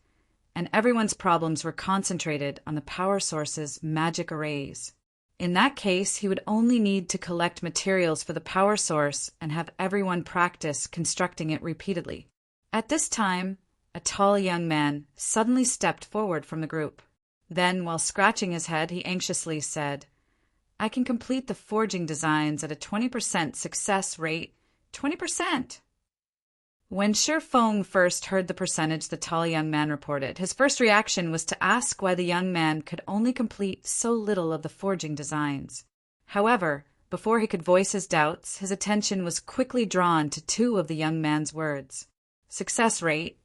[SPEAKER 1] and everyone's problems were concentrated on the power source's magic arrays. In that case, he would only need to collect materials for the power source and have everyone practice constructing it repeatedly. At this time, a tall young man suddenly stepped forward from the group. Then, while scratching his head, he anxiously said, "I can complete the forging designs at a 20% success rate. 20%! When Shi Feng first heard the percentage the tall young man reported, his first reaction was to ask why the young man could only complete so little of the forging designs. However, before he could voice his doubts, his attention was quickly drawn to two of the young man's words: success rate.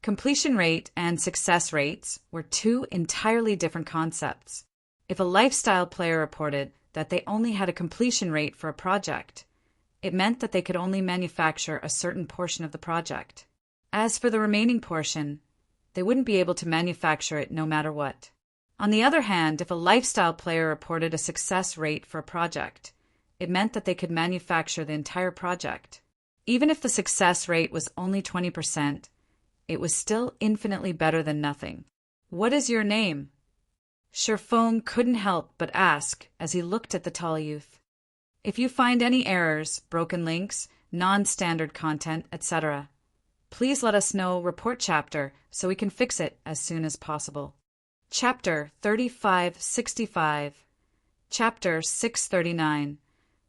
[SPEAKER 1] Completion rate and success rates were two entirely different concepts. If a lifestyle player reported that they only had a completion rate for a project, it meant that they could only manufacture a certain portion of the project. As for the remaining portion, they wouldn't be able to manufacture it no matter what. On the other hand, if a lifestyle player reported a success rate for a project, it meant that they could manufacture the entire project. Even if the success rate was only 20%, it was still infinitely better than nothing. "What is your name?" Shi Feng couldn't help but ask as he looked at the tall youth. "If you find any errors, broken links, non-standard content, etc., please let us know report chapter so we can fix it as soon as possible." Chapter 3565. Chapter 639.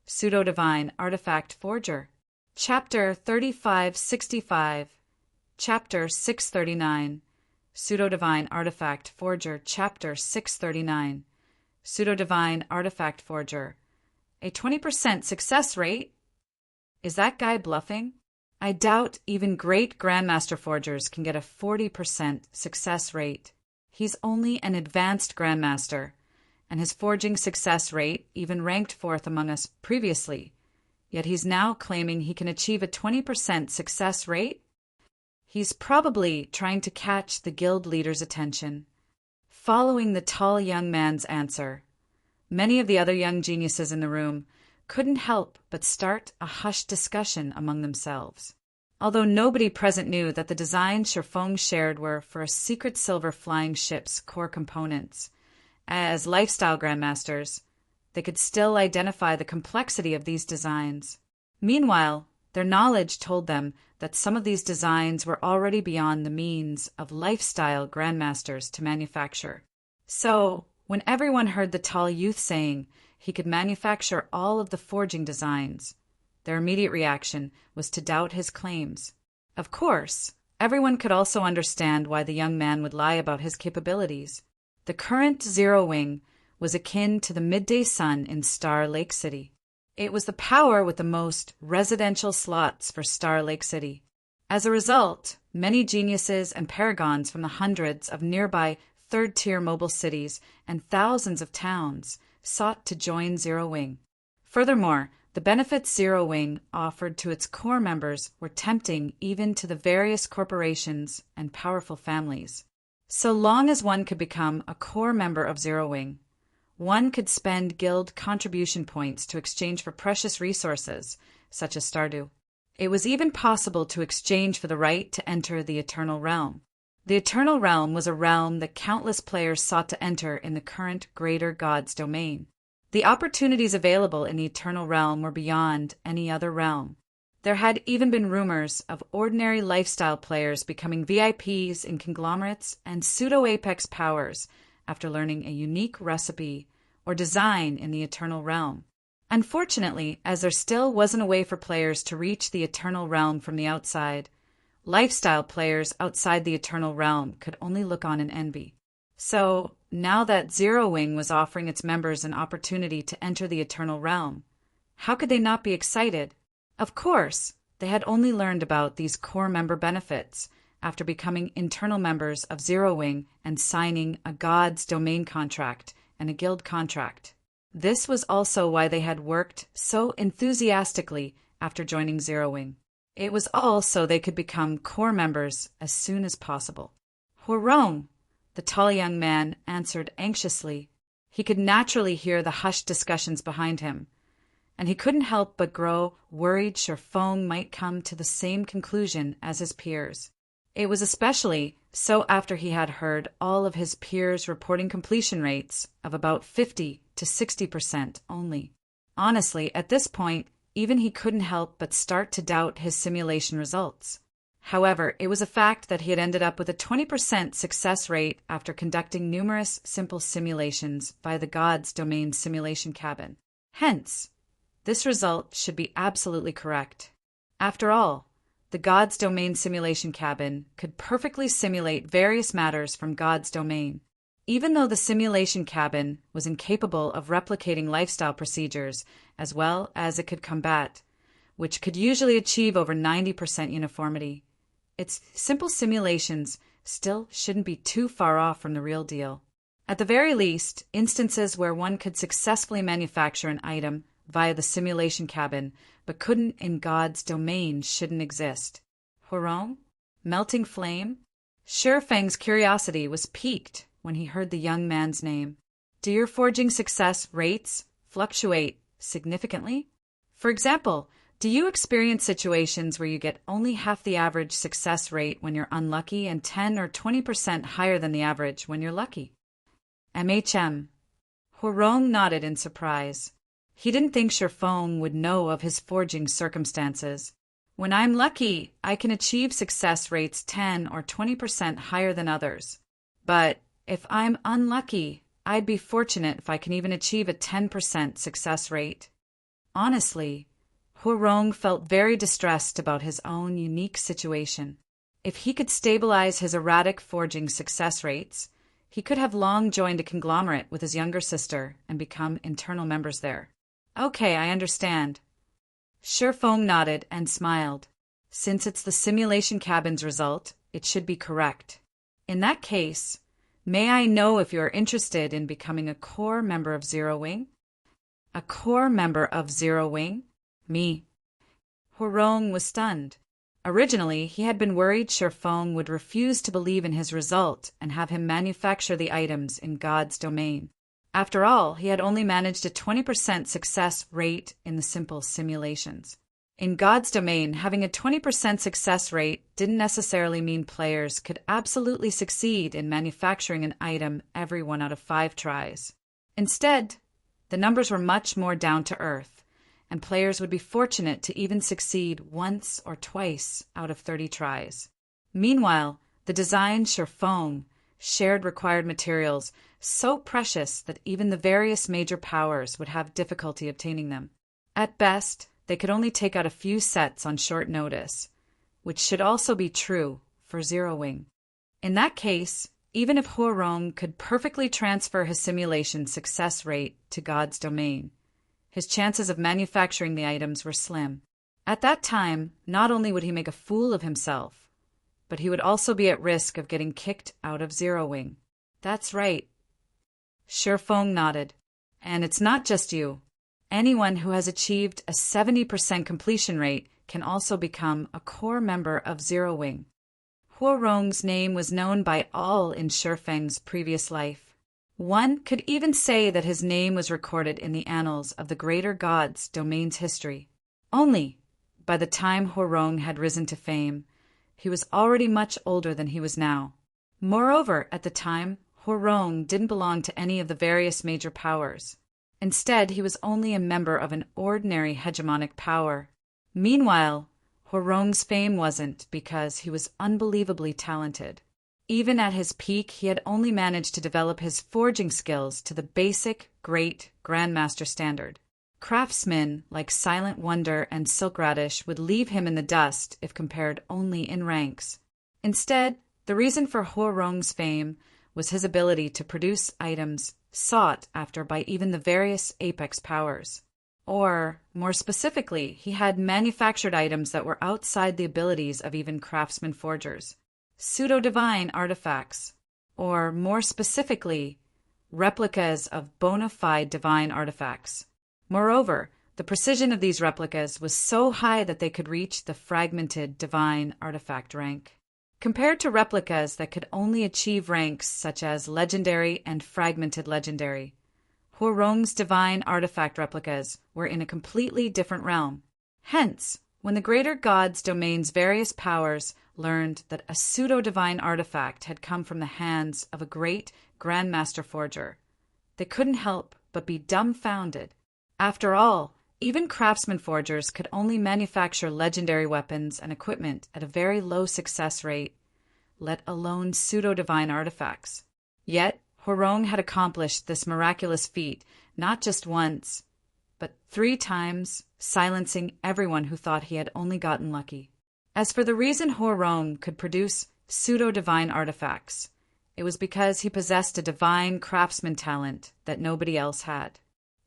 [SPEAKER 1] Pseudo-Divine Artifact Forger. Chapter 3565. Chapter 639. Pseudo-Divine Artifact Forger. Chapter 639. Pseudo-Divine Artifact Forger. A 20% success rate? Is that guy bluffing? I doubt even great Grandmaster Forgers can get a 40% success rate. He's only an advanced Grandmaster, and his forging success rate even ranked fourth among us previously. Yet he's now claiming he can achieve a 20% success rate? He's probably trying to catch the guild leader's attention. Following the tall young man's answer, many of the other young geniuses in the room couldn't help but start a hushed discussion among themselves. Although nobody present knew that the designs Sherfong shared were for a secret silver flying ship's core components, as lifestyle grandmasters, they could still identify the complexity of these designs. Meanwhile, their knowledge told them that some of these designs were already beyond the means of lifestyle grandmasters to manufacture. So, when everyone heard the tall youth saying he could manufacture all of the forging designs, their immediate reaction was to doubt his claims. Of course, everyone could also understand why the young man would lie about his capabilities. The current Zero Wing was akin to the midday sun in Star Lake City. It was the power with the most residential slots for Star Lake City. As a result, many geniuses and paragons from the hundreds of nearby third-tier mobile cities and thousands of towns sought to join Zero Wing. Furthermore, the benefits Zero Wing offered to its core members were tempting even to the various corporations and powerful families. So long as one could become a core member of Zero Wing, one could spend guild contribution points to exchange for precious resources, such as Stardew. It was even possible to exchange for the right to enter the Eternal Realm. The Eternal Realm was a realm that countless players sought to enter in the current Greater God's domain. The opportunities available in the Eternal Realm were beyond any other realm. There had even been rumors of ordinary lifestyle players becoming VIPs in conglomerates and pseudo-apex powers after learning a unique recipe or design in the Eternal Realm. Unfortunately, as there still wasn't a way for players to reach the Eternal Realm from the outside, lifestyle players outside the Eternal Realm could only look on in envy. So, now that Zero Wing was offering its members an opportunity to enter the Eternal Realm, how could they not be excited? Of course, they had only learned about these core member benefits after becoming internal members of Zero Wing and signing a God's domain contract and a guild contract. This was also why they had worked so enthusiastically after joining Zero Wing. It was all so they could become core members as soon as possible. Horong, the tall young man answered anxiously. He could naturally hear the hushed discussions behind him, and he couldn't help but grow worried Sherfong might come to the same conclusion as his peers. It was especially so after he had heard all of his peers reporting completion rates of about 50 to 60% only. Honestly, at this point, even he couldn't help but start to doubt his simulation results. However, it was a fact that he had ended up with a 20% success rate after conducting numerous simple simulations by the God's Domain simulation cabin. Hence, this result should be absolutely correct. After all, the God's Domain simulation cabin could perfectly simulate various matters from God's Domain. Even though the simulation cabin was incapable of replicating lifestyle procedures as well as it could combat, which could usually achieve over 90% uniformity, its simple simulations still shouldn't be too far off from the real deal. At the very least, instances where one could successfully manufacture an item via the simulation cabin but couldn't in God's domain shouldn't exist. Horong? Melting Flame? Sherfang's curiosity was piqued when he heard the young man's name. Do your forging success rates fluctuate significantly? For example, do you experience situations where you get only half the average success rate when you're unlucky and 10 or 20% higher than the average when you're lucky? MHM. Horong nodded in surprise. He didn't think Sherfong would know of his forging circumstances. When I'm lucky, I can achieve success rates 10 or 20% higher than others. But if I'm unlucky, I'd be fortunate if I can even achieve a 10% success rate. Honestly, Horong felt very distressed about his own unique situation. If he could stabilize his erratic forging success rates, he could have long joined a conglomerate with his younger sister and become internal members there. Okay, I understand. Sherfong nodded and smiled. Since it's the simulation cabin's result, it should be correct. In that case, may I know if you are interested in becoming a core member of Zero Wing? A core member of Zero Wing? Me. Horong was stunned. Originally, he had been worried Shifeng would refuse to believe in his result and have him manufacture the items in God's domain. After all, he had only managed a 20% success rate in the simple simulations. In God's domain, having a 20% success rate didn't necessarily mean players could absolutely succeed in manufacturing an item every 1 out of 5 tries. Instead, the numbers were much more down to earth, and players would be fortunate to even succeed once or twice out of 30 tries. Meanwhile, the design Shifeng shared required materials so precious that even the various major powers would have difficulty obtaining them. At best, they could only take out a few sets on short notice, which should also be true for Zero Wing. In that case, even if Horong could perfectly transfer his simulation success rate to God's domain, his chances of manufacturing the items were slim. At that time, not only would he make a fool of himself, but he would also be at risk of getting kicked out of Zero Wing. That's right. Shifeng nodded. And it's not just you. Anyone who has achieved a 70% completion rate can also become a core member of Zero Wing. Horong's name was known by all in Shifeng's previous life. One could even say that his name was recorded in the annals of the Greater God's domain's history. Only, by the time Horong had risen to fame, he was already much older than he was now. Moreover, at the time, Horong didn't belong to any of the various major powers. Instead, he was only a member of an ordinary hegemonic power. Meanwhile, Horong's fame wasn't because he was unbelievably talented. Even at his peak, he had only managed to develop his forging skills to the basic, great Grandmaster standard. Craftsmen like Silent Wonder and Silk Radish would leave him in the dust if compared only in ranks. Instead, the reason for Horong's fame was his ability to produce items sought after by even the various apex powers. Or, more specifically, he had manufactured items that were outside the abilities of even craftsman forgers. Pseudo-divine artifacts, or more specifically, replicas of bona fide divine artifacts. Moreover, the precision of these replicas was so high that they could reach the fragmented divine artifact rank. Compared to replicas that could only achieve ranks such as legendary and fragmented legendary, Horong's divine artifact replicas were in a completely different realm. Hence, when the Greater God's domain's various powers learned that a pseudo-divine artifact had come from the hands of a great Grandmaster Forger, they couldn't help but be dumbfounded. After all, even craftsman forgers could only manufacture legendary weapons and equipment at a very low success rate, let alone pseudo-divine artifacts. Yet, Horong had accomplished this miraculous feat not just once, but 3 times, silencing everyone who thought he had only gotten lucky. As for the reason Horong could produce pseudo-divine artifacts, it was because he possessed a divine craftsman talent that nobody else had.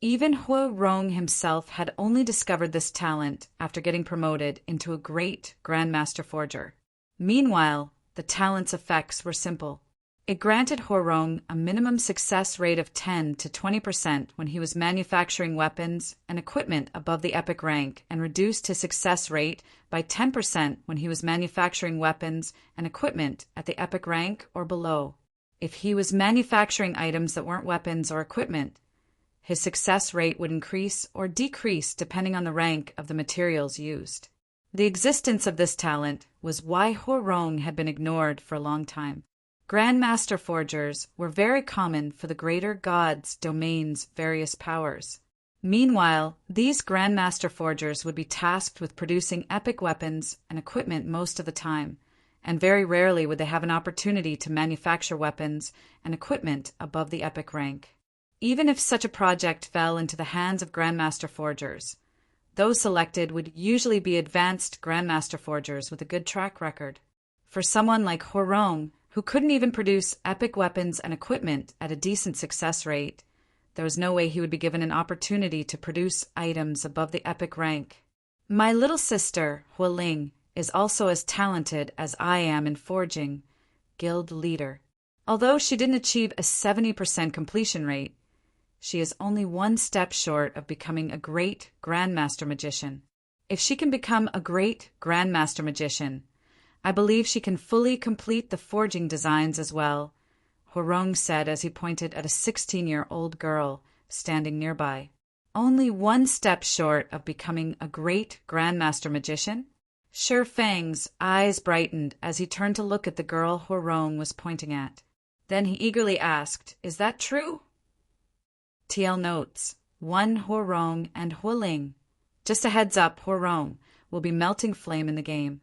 [SPEAKER 1] Even Horong himself had only discovered this talent after getting promoted into a great Grandmaster Forger. Meanwhile, the talent's effects were simple. It granted Horong a minimum success rate of 10 to 20% when he was manufacturing weapons and equipment above the epic rank, and reduced his success rate by 10% when he was manufacturing weapons and equipment at the epic rank or below. If he was manufacturing items that weren't weapons or equipment, his success rate would increase or decrease depending on the rank of the materials used. The existence of this talent was why Horong had been ignored for a long time. Grandmaster Forgers were very common for the Greater God's domain's various powers. Meanwhile, these Grandmaster Forgers would be tasked with producing epic weapons and equipment most of the time, and very rarely would they have an opportunity to manufacture weapons and equipment above the epic rank. Even if such a project fell into the hands of Grandmaster Forgers, those selected would usually be advanced Grandmaster Forgers with a good track record. For someone like Horong, who couldn't even produce epic weapons and equipment at a decent success rate, there was no way he would be given an opportunity to produce items above the epic rank. My little sister, Hualing, is also as talented as I am in forging, guild leader. Although she didn't achieve a 70% completion rate, she is only one step short of becoming a great Grandmaster Magician. If she can become a great Grandmaster Magician, I believe she can fully complete the forging designs as well, Huarong said as he pointed at a 16-year-old girl standing nearby. Only one step short of becoming a great Grandmaster Magician? Shi Feng's eyes brightened as he turned to look at the girl Huarong was pointing at. Then he eagerly asked, "Is that true?" TL notes, 1 Huarong and Hualing. Just a heads up, Huarong will be Melting Flame in the game.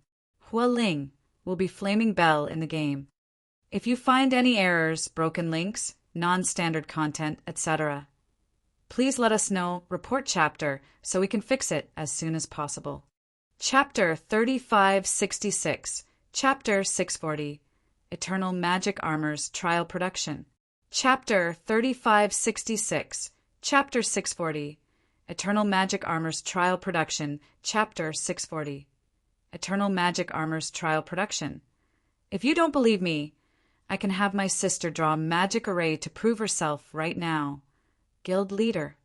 [SPEAKER 1] Hualing will be Flaming Bell in the game. If you find any errors, broken links, non-standard content, etc., please let us know, report chapter, so we can fix it as soon as possible. Chapter 3566, Chapter 640, Eternal Magic Armor's Trial Production. Chapter 3566, Chapter 640, Eternal Magic Armor's Trial Production, Chapter 640. Eternal Magic Armor's Trial Production. If you don't believe me, I can have my sister draw a magic array to prove herself right now. Guild leader.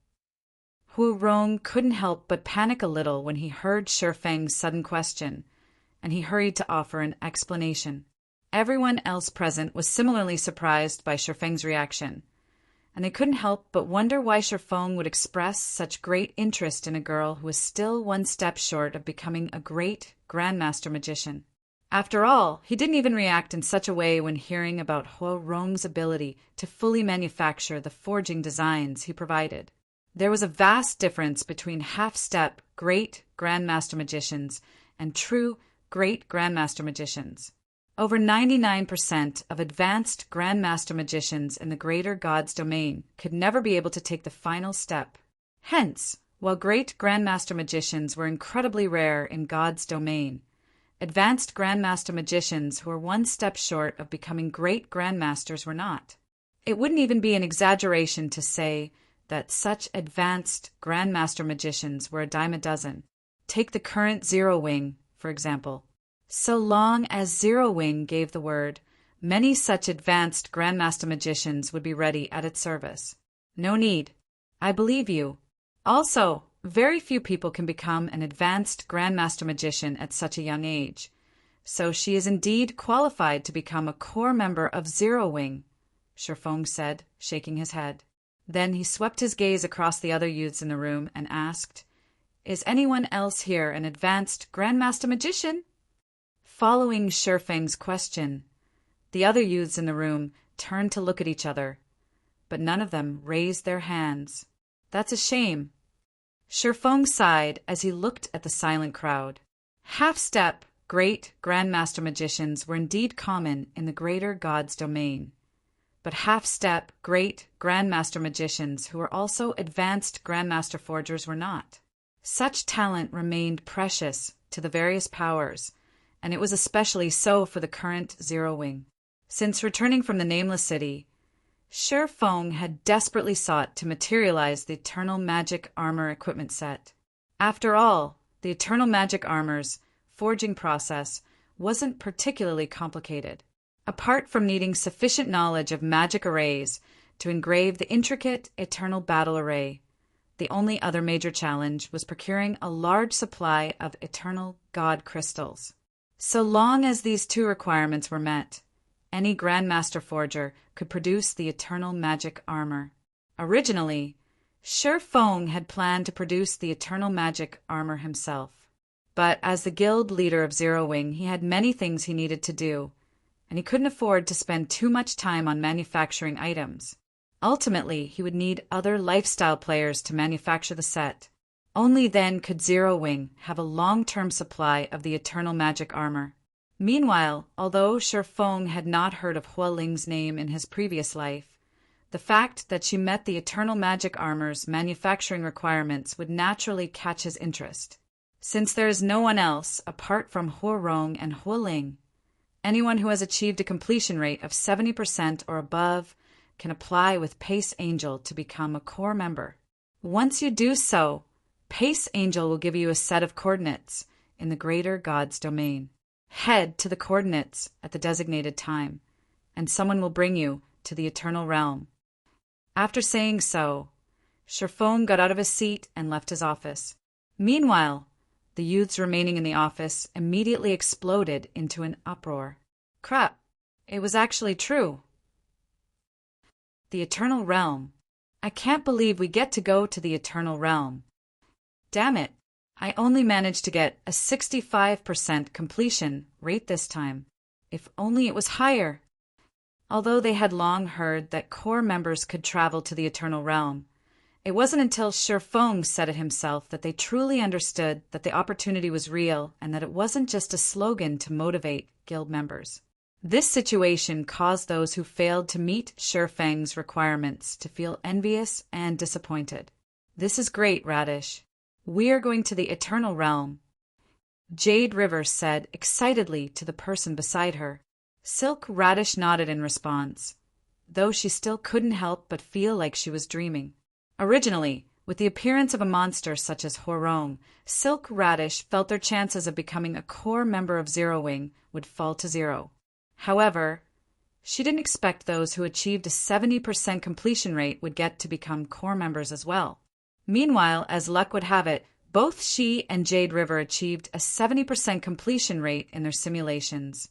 [SPEAKER 1] Huarong couldn't help but panic a little when he heard Shi Feng's sudden question, and he hurried to offer an explanation. Everyone else present was similarly surprised by Shi Feng's reaction, and they couldn't help but wonder why Shi Feng would express such great interest in a girl who was still one step short of becoming a great Grandmaster Magician. After all, he didn't even react in such a way when hearing about Huarong's ability to fully manufacture the forging designs he provided. There was a vast difference between half-step great Grandmaster Magicians and true great Grandmaster Magicians. Over 99% of advanced Grandmaster Magicians in the Greater God's domain could never be able to take the final step. Hence, while great Grandmaster Magicians were incredibly rare in God's domain, advanced Grandmaster Magicians who were one step short of becoming great Grandmasters were not. It wouldn't even be an exaggeration to say that such advanced Grandmaster Magicians were a dime a dozen. Take the current Zero Wing, for example. So long as Zero Wing gave the word, many such advanced Grandmaster Magicians would be ready at its service. No need. I believe you. Also, very few people can become an advanced Grandmaster Magician at such a young age, so she is indeed qualified to become a core member of Zero Wing, Shi Feng said, shaking his head. Then he swept his gaze across the other youths in the room and asked, "Is anyone else here an advanced Grandmaster Magician?" Following Shi Feng's question, the other youths in the room turned to look at each other, but none of them raised their hands. That's a shame. Shi Feng sighed as he looked at the silent crowd. Half-step, great Grandmaster Magicians were indeed common in the Greater God's domain, but half-step, great Grandmaster Magicians who were also advanced Grandmaster Forgers were not. Such talent remained precious to the various powers, and it was especially so for the current Zero Wing. Since returning from the Nameless City, Shi Feng had desperately sought to materialize the Eternal Magic Armor equipment set. After all, the Eternal Magic Armor's forging process wasn't particularly complicated. Apart from needing sufficient knowledge of magic arrays to engrave the intricate Eternal Battle Array, the only other major challenge was procuring a large supply of Eternal God Crystals. So long as these two requirements were met, any Grandmaster Forger could produce the Eternal Magic Armor. Originally, Shi Feng had planned to produce the Eternal Magic Armor himself. But as the guild leader of Zero Wing, he had many things he needed to do, and he couldn't afford to spend too much time on manufacturing items. Ultimately, he would need other lifestyle players to manufacture the set. Only then could Zero Wing have a long-term supply of the Eternal Magic Armor. Meanwhile, although Shi Feng had not heard of Hualing's name in his previous life, the fact that she met the Eternal Magic Armor's manufacturing requirements would naturally catch his interest. Since there is no one else, apart from Huarong and Hualing, anyone who has achieved a completion rate of 70% or above can apply with Pace Angel to become a core member. Once you do so, Pace Angel will give you a set of coordinates in the greater God's domain. Head to the coordinates at the designated time, and someone will bring you to the eternal realm." After saying so, Sherfong got out of his seat and left his office. Meanwhile, the youths remaining in the office immediately exploded into an uproar. Crap, it was actually true. The eternal realm. I can't believe we get to go to the eternal realm. Damn it, I only managed to get a 65% completion rate this time. If only it was higher. Although they had long heard that core members could travel to the eternal realm, it wasn't until Sherfong said it himself that they truly understood that the opportunity was real and that it wasn't just a slogan to motivate guild members. This situation caused those who failed to meet Sherfang's requirements to feel envious and disappointed. "This is great, Radish. We are going to the eternal realm," Jade River said excitedly to the person beside her. Silk Radish nodded in response, though she still couldn't help but feel like she was dreaming. Originally, with the appearance of a monster such as Horong, Silk Radish felt their chances of becoming a core member of Zero Wing would fall to zero. However, she didn't expect those who achieved a 70% completion rate would get to become core members as well. Meanwhile, as luck would have it, both she and Jade River achieved a 70% completion rate in their simulations,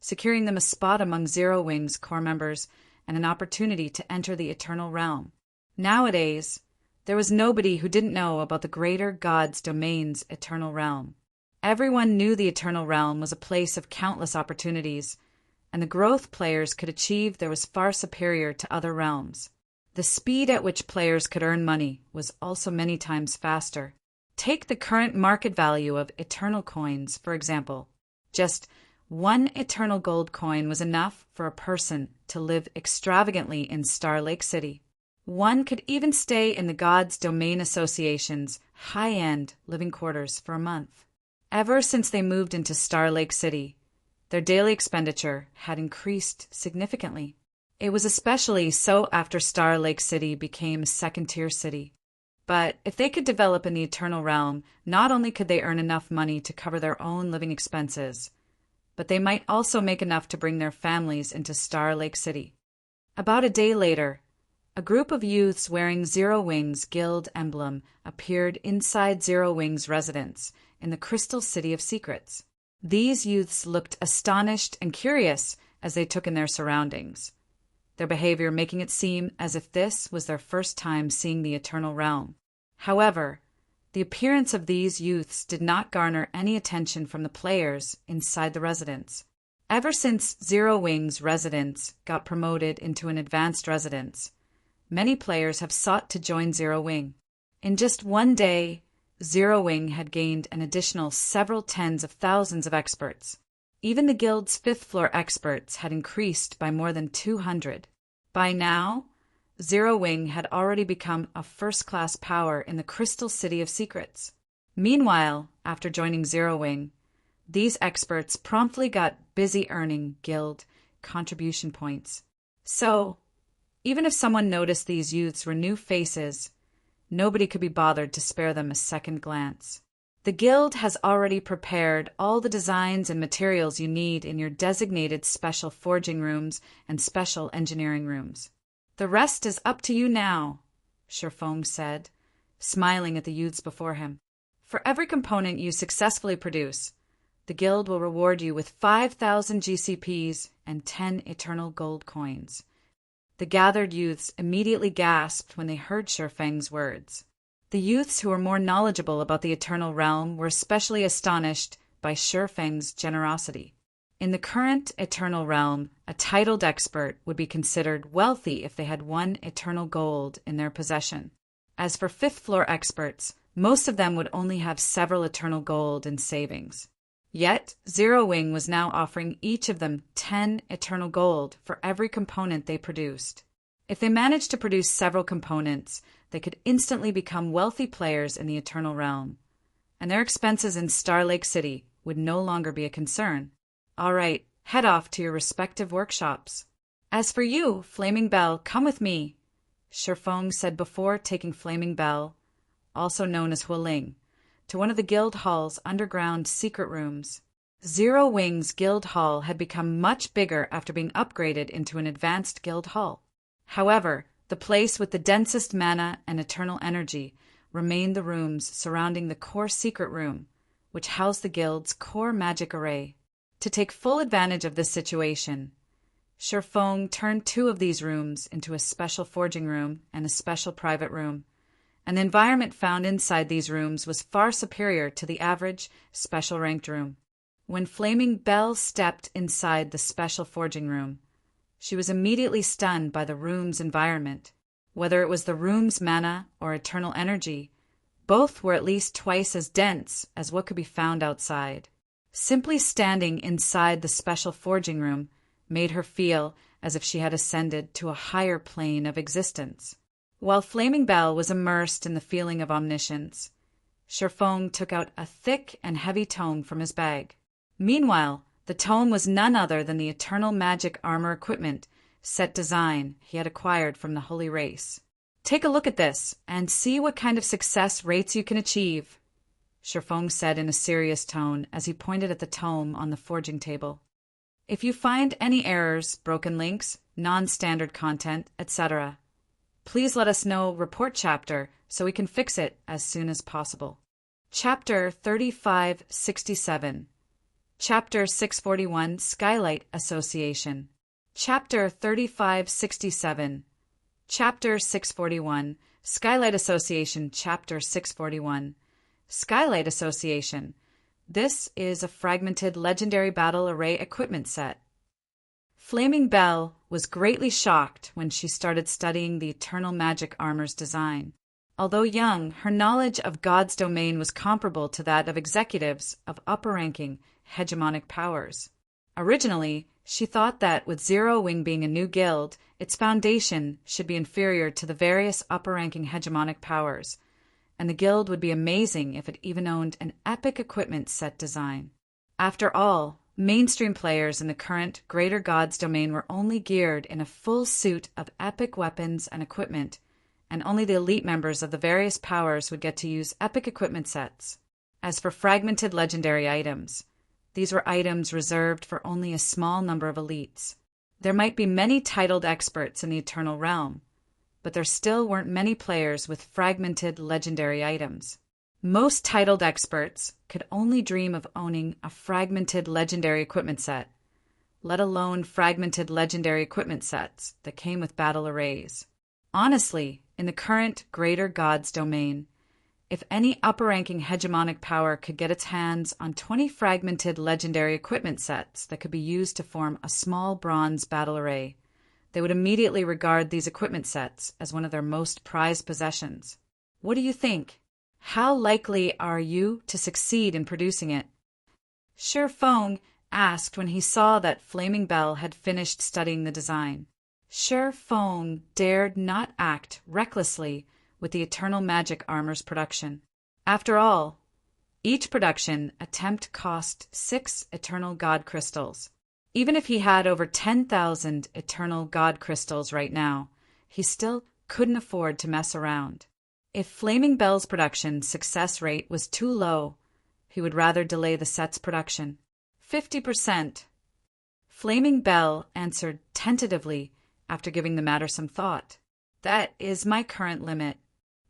[SPEAKER 1] securing them a spot among Zero Wing's core members and an opportunity to enter the Eternal Realm. Nowadays, there was nobody who didn't know about the greater God's domain's Eternal Realm. Everyone knew the Eternal Realm was a place of countless opportunities, and the growth players could achieve there was far superior to other realms. The speed at which players could earn money was also many times faster. Take the current market value of Eternal Coins, for example. Just one Eternal Gold coin was enough for a person to live extravagantly in Star Lake City. One could even stay in the God's Domain Association's high-end living quarters for a month. Ever since they moved into Star Lake City, their daily expenditure had increased significantly. It was especially so after Star Lake City became a second-tier city. But if they could develop in the Eternal Realm, not only could they earn enough money to cover their own living expenses, but they might also make enough to bring their families into Star Lake City. About a day later, a group of youths wearing Zero Wing's guild emblem appeared inside Zero Wing's residence in the Crystal City of Secrets. These youths looked astonished and curious as they took in their surroundings, their behavior making it seem as if this was their first time seeing the Eternal Realm. However, the appearance of these youths did not garner any attention from the players inside the residence. Ever since Zero Wing's residence got promoted into an advanced residence, many players have sought to join Zero Wing. In just one day, Zero Wing had gained an additional several tens of thousands of experts. Even the guild's fifth-floor experts had increased by more than 200. By now, Zero Wing had already become a first-class power in the Crystal City of Secrets. Meanwhile, after joining Zero Wing, these experts promptly got busy earning guild contribution points. So, even if someone noticed these youths were new faces, nobody could be bothered to spare them a second glance. The guild has already prepared all the designs and materials you need in your designated special forging rooms and special engineering rooms. The rest is up to you now, Sherfong said, smiling at the youths before him. For every component you successfully produce, the guild will reward you with 5,000 GCPs and 10 eternal gold coins. The gathered youths immediately gasped when they heard Sherfang's words. The youths who were more knowledgeable about the Eternal Realm were especially astonished by Sherfang's generosity. In the current Eternal Realm, a titled expert would be considered wealthy if they had 1 eternal gold in their possession. As for fifth-floor experts, most of them would only have several eternal gold in savings. Yet, Zero Wing was now offering each of them 10 eternal gold for every component they produced. If they managed to produce several components, they could instantly become wealthy players in the Eternal Realm, and their expenses in Star Lake City would no longer be a concern. All right, head off to your respective workshops. As for you, Flaming Bell, come with me, Sherfong said before taking Flaming Bell, also known as Hualing, to one of the guild hall's underground secret rooms. Zero Wing's guild hall had become much bigger after being upgraded into an advanced guild hall. However, the place with the densest mana and eternal energy remained the rooms surrounding the core secret room, which housed the guild's core magic array. To take full advantage of this situation, Shifeng turned 2 of these rooms into a special forging room and a special private room, and the environment found inside these rooms was far superior to the average special ranked room. When Flaming Bell stepped inside the special forging room, she was immediately stunned by the room's environment. Whether it was the room's mana or eternal energy, both were at least twice as dense as what could be found outside. Simply standing inside the special forging room made her feel as if she had ascended to a higher plane of existence. While Flaming Bell was immersed in the feeling of omniscience, Shifeng took out a thick and heavy tome from his bag. Meanwhile, the tome was none other than the eternal magic armor equipment set design he had acquired from the Holy Race. "Take a look at this and see what kind of success rates you can achieve," Shifeng said in a serious tone as he pointed at the tome on the forging table. "If you find any errors, broken links, non-standard content, etc., please let us know report chapter so we can fix it as soon as possible." Chapter 3567. Chapter 641 Skylight Association. Chapter 3567. Chapter 641 Skylight Association. Chapter 641 Skylight Association. This is a fragmented legendary battle array equipment set. Flaming Bell was greatly shocked when she started studying the eternal magic armor's design. Although young, her knowledge of God's domain was comparable to that of executives of upper-ranking hegemonic powers. Originally, she thought that with Zero Wing being a new guild, its foundation should be inferior to the various upper-ranking hegemonic powers, and the guild would be amazing if it even owned an epic equipment set design. After all, mainstream players in the current Greater Gods domain were only geared in a full suit of epic weapons and equipment, and only the elite members of the various powers would get to use epic equipment sets. As for fragmented legendary items, these were items reserved for only a small number of elites. There might be many titled experts in the Eternal Realm, but there still weren't many players with fragmented legendary items. Most titled experts could only dream of owning a fragmented legendary equipment set, let alone fragmented legendary equipment sets that came with battle arrays. Honestly, in the current Greater Gods domain, if any upper-ranking hegemonic power could get its hands on 20 fragmented legendary equipment sets that could be used to form a small bronze battle array, they would immediately regard these equipment sets as one of their most prized possessions. What do you think? How likely are you to succeed in producing it? Shifeng asked when he saw that Flaming Bell had finished studying the design. Shifeng dared not act recklessly with the eternal magic armor's production. After all, each production attempt cost 6 eternal god crystals. Even if he had over 10,000 eternal god crystals right now, he still couldn't afford to mess around. If Flaming Bell's production success rate was too low, he would rather delay the set's production. 50%. Flaming Bell answered tentatively after giving the matter some thought. That is my current limit.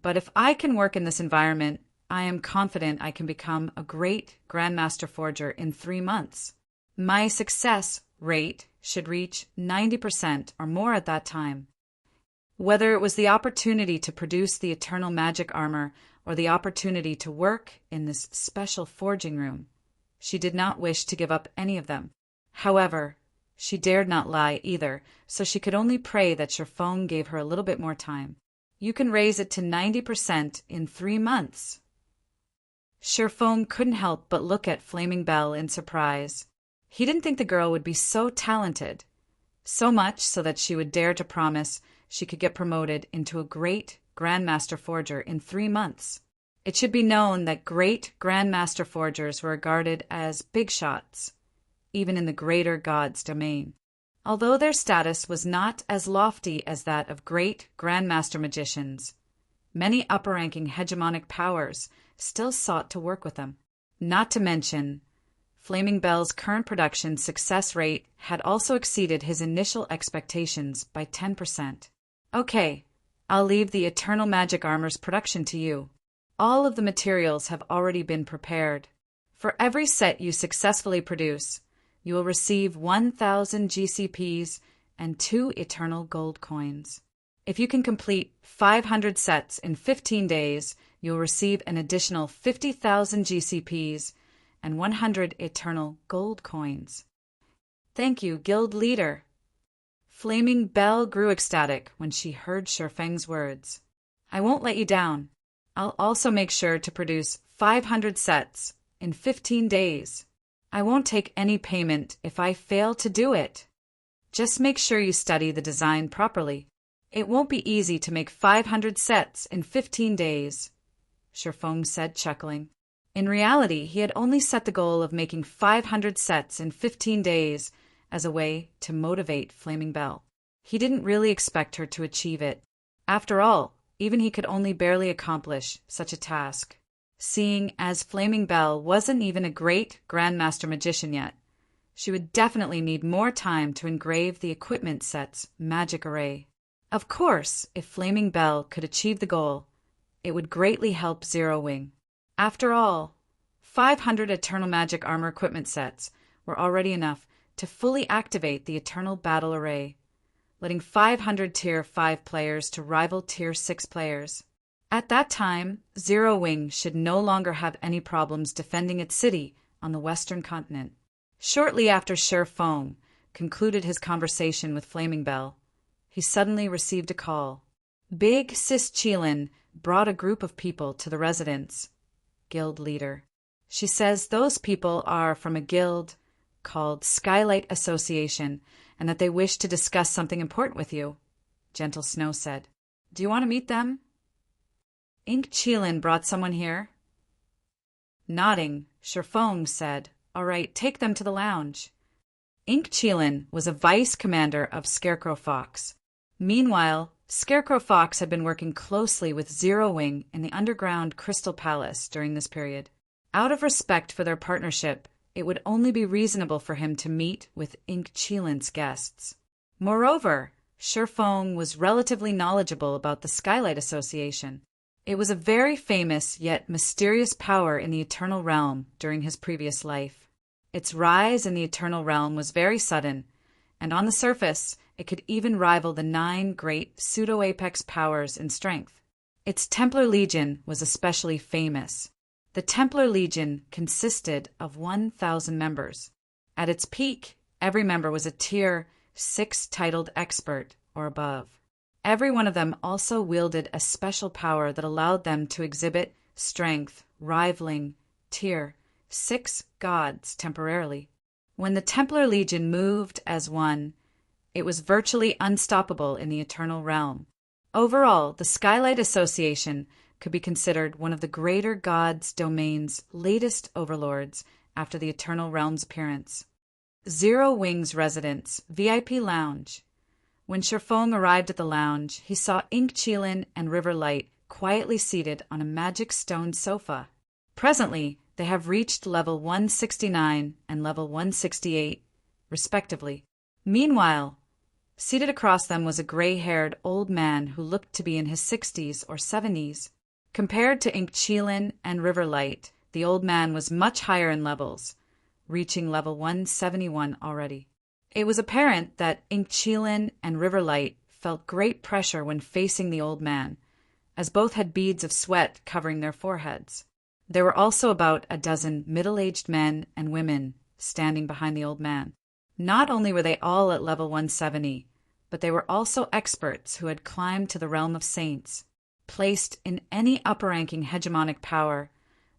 [SPEAKER 1] But if I can work in this environment, I am confident I can become a great Grandmaster Forger in 3 months. My success rate should reach 90% or more at that time. Whether it was the opportunity to produce the eternal magic armor or the opportunity to work in this special forging room, she did not wish to give up any of them. However, she dared not lie either, so she could only pray that Shifeng gave her a little bit more time. You can raise it to 90% in 3 months. Shifeng couldn't help but look at Flaming Bell in surprise. He didn't think the girl would be so talented, so much so that she would dare to promise she could get promoted into a great Grandmaster Forger in 3 months. It should be known that great Grandmaster Forgers were regarded as big shots, even in the Greater Gods domain. Although their status was not as lofty as that of great Grandmaster Magicians, Many upper-ranking hegemonic powers still sought to work with them. Not to mention, Flaming Bell's current production success rate had also exceeded his initial expectations by 10%. Okay, I'll leave the Eternal Magic Armor's production to you. All of the materials have already been prepared. For every set you successfully produce, you will receive 1,000 GCPs and 2 Eternal Gold Coins. If you can complete 500 sets in 15 days, you'll receive an additional 50,000 GCPs and 100 Eternal Gold Coins. Thank you, Guild Leader. Flaming Bell grew ecstatic when she heard Shifeng's words. I won't let you down. I'll also make sure to produce 500 sets in 15 days. I won't take any payment if I fail to do it. Just make sure you study the design properly. It won't be easy to make 500 sets in 15 days, Shifeng said, chuckling. In reality, he had only set the goal of making 500 sets in 15 days as a way to motivate Flaming Bell. He didn't really expect her to achieve it. After all, even he could only barely accomplish such a task. Seeing as Flaming Bell wasn't even a great Grandmaster Magician yet, she would definitely need more time to engrave the equipment set's magic array. Of course, if Flaming Bell could achieve the goal, it would greatly help Zero Wing. After all, 500 Eternal Magic Armor equipment sets were already enough to fully activate the Eternal Battle Array, letting 500 Tier 5 players to rival Tier 6 players. At that time, Zero Wing should no longer have any problems defending its city on the western continent. Shortly after Shifeng concluded his conversation with Flaming Bell, he suddenly received a call. Big Sis Qilin brought a group of people to the residence. Guild Leader. She says those people are from a guild called Skylight Association and that they wish to discuss something important with you, Gentle Snow said. Do you want to meet them? Ink Qilin brought someone here. Nodding, Shifeng said, All right, take them to the lounge. Ink Qilin was a vice commander of Scarecrow Fox. Meanwhile, Scarecrow Fox had been working closely with Zero Wing in the underground Crystal Palace during this period. Out of respect for their partnership, it would only be reasonable for him to meet with Ink Qilin's guests. Moreover, Shifeng was relatively knowledgeable about the Skylight Association. It was a very famous yet mysterious power in the Eternal Realm during his previous life. Its rise in the Eternal Realm was very sudden, and on the surface, it could even rival the 9 great pseudo-apex powers in strength. Its Templar Legion was especially famous. The Templar Legion consisted of 1,000 members. At its peak, every member was a Tier 6 titled expert or above. Every one of them also wielded a special power that allowed them to exhibit strength rivaling Tier 6 gods temporarily. When the Templar Legion moved as one, it was virtually unstoppable in the Eternal Realm. Overall, the Skylight Association could be considered one of the greater gods' domain's latest overlords after the Eternal Realm's appearance. Zero Wing's residence, VIP Lounge. When Shifeng arrived at the lounge, he saw Ink Qilin and River Light quietly seated on a magic stone sofa. Presently, they have reached level 169 and level 168, respectively. Meanwhile, seated across them was a gray-haired old man who looked to be in his 60s or 70s. Compared to Ink Qilin and River Light, the old man was much higher in levels, reaching level 171 already. It was apparent that Ink Qilin and River Light felt great pressure when facing the old man, as both had beads of sweat covering their foreheads. There were also about a dozen middle-aged men and women standing behind the old man. Not only were they all at level 170, but they were also experts who had climbed to the realm of saints. Placed in any upper-ranking hegemonic power,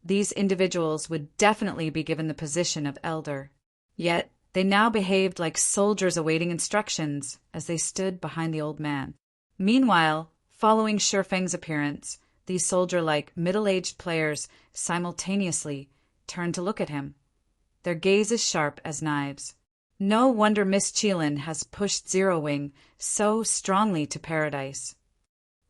[SPEAKER 1] these individuals would definitely be given the position of elder. Yet, they now behaved like soldiers awaiting instructions as they stood behind the old man. Meanwhile, following Shifeng's appearance, these soldier-like middle-aged players simultaneously turned to look at him, their gazes sharp as knives. No wonder Miss Qilin has pushed Zero Wing so strongly to paradise.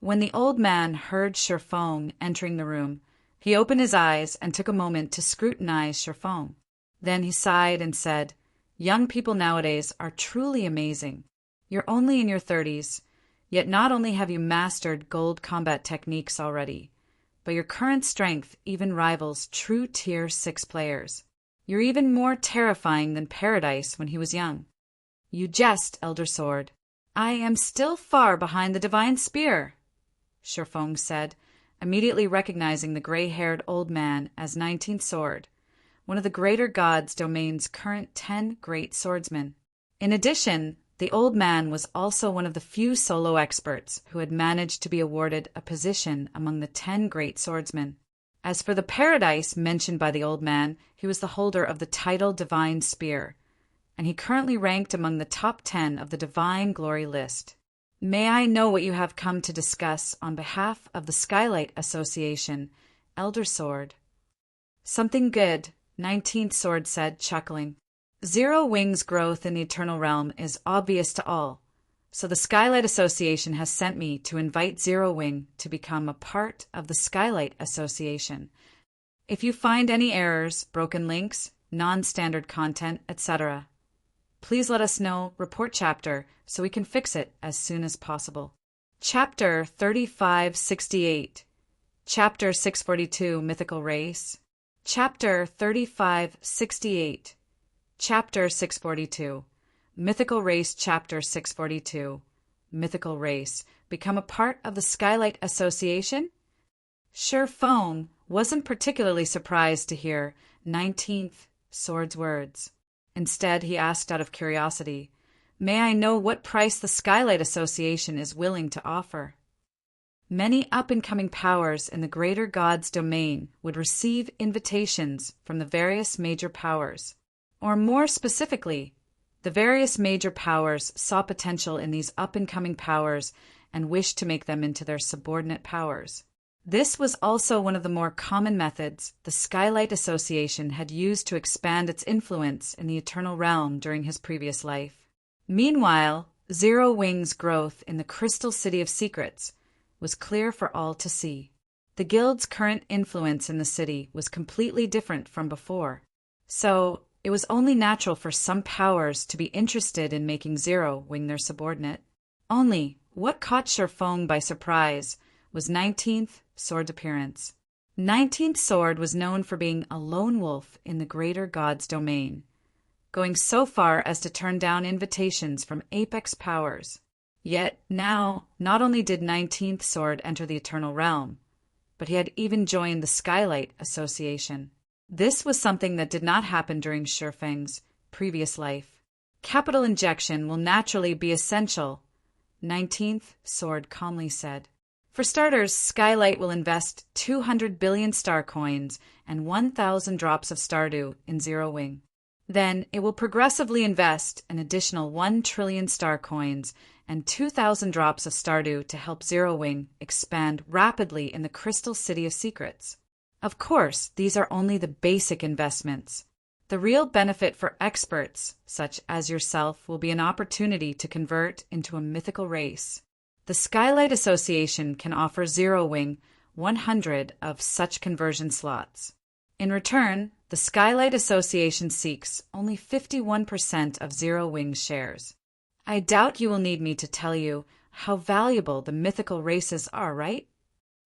[SPEAKER 1] When the old man heard Shifeng entering the room, he opened his eyes and took a moment to scrutinize Shifeng. Then he sighed and said, "Young people nowadays are truly amazing. You're only in your 30s, yet not only have you mastered gold combat techniques already, but your current strength even rivals true Tier 6 players. You're even more terrifying than Paradise when he was young." "You jest, Elder Sword. I am still far behind the Divine Spear," Shifeng said, immediately recognizing the gray-haired old man as 19th Sword, one of the Greater Gods Domain's current 10 great swordsmen. In addition, the old man was also one of the few solo experts who had managed to be awarded a position among the 10 great swordsmen. As for the Paradise mentioned by the old man, he was the holder of the title Divine Spear, and he currently ranked among the top 10 of the Divine Glory list. "May I know what you have come to discuss on behalf of the Skylight Association, Elder Sword?" "Something good," 19th Sword said, chuckling. "Zero Wing's growth in the Eternal Realm is obvious to all, so the Skylight Association has sent me to invite Zero Wing to become a part of the Skylight Association. If you find any errors, broken links, non-standard content, etc., please let us know, report chapter, so we can fix it as soon as possible." Chapter 3568. Chapter 642, Mythical Race. Chapter 3568. Chapter 642. Mythical Race. Chapter 642. Mythical Race. Become a part of the Skylight Association? Shifeng wasn't particularly surprised to hear 19th Sword's words. Instead, he asked out of curiosity, "May I know what price the Skylight Association is willing to offer?" Many up-and-coming powers in the Greater Gods Domain would receive invitations from the various major powers. Or more specifically, the various major powers saw potential in these up-and-coming powers and wished to make them into their subordinate powers. This was also one of the more common methods the Skylight Association had used to expand its influence in the Eternal Realm during his previous life. Meanwhile, Zero Wing's growth in the Crystal City of Secrets was clear for all to see. The guild's current influence in the city was completely different from before, so it was only natural for some powers to be interested in making Zero Wing their subordinate. Only, what caught Shifeng by surprise was 19th Sword's appearance. 19th Sword was known for being a lone wolf in the Greater Gods Domain, going so far as to turn down invitations from apex powers. Yet now, not only did 19th Sword enter the Eternal Realm, but he had even joined the Skylight Association. This was something that did not happen during Shifeng's previous life. "Capital injection will naturally be essential," 19th Sword calmly said. "For starters, Skylight will invest 200 billion star coins and 1,000 drops of Stardew in Zero Wing. Then it will progressively invest an additional 1 trillion star coins and 2,000 drops of Stardew to help Zero Wing expand rapidly in the Crystal City of Secrets. Of course, these are only the basic investments. The real benefit for experts, such as yourself, will be an opportunity to convert into a mythical race. The Skylight Association can offer Zero Wing 100 of such conversion slots. In return, the Skylight Association seeks only 51% of Zero Wing's shares. I doubt you will need me to tell you how valuable the mythical races are, right?"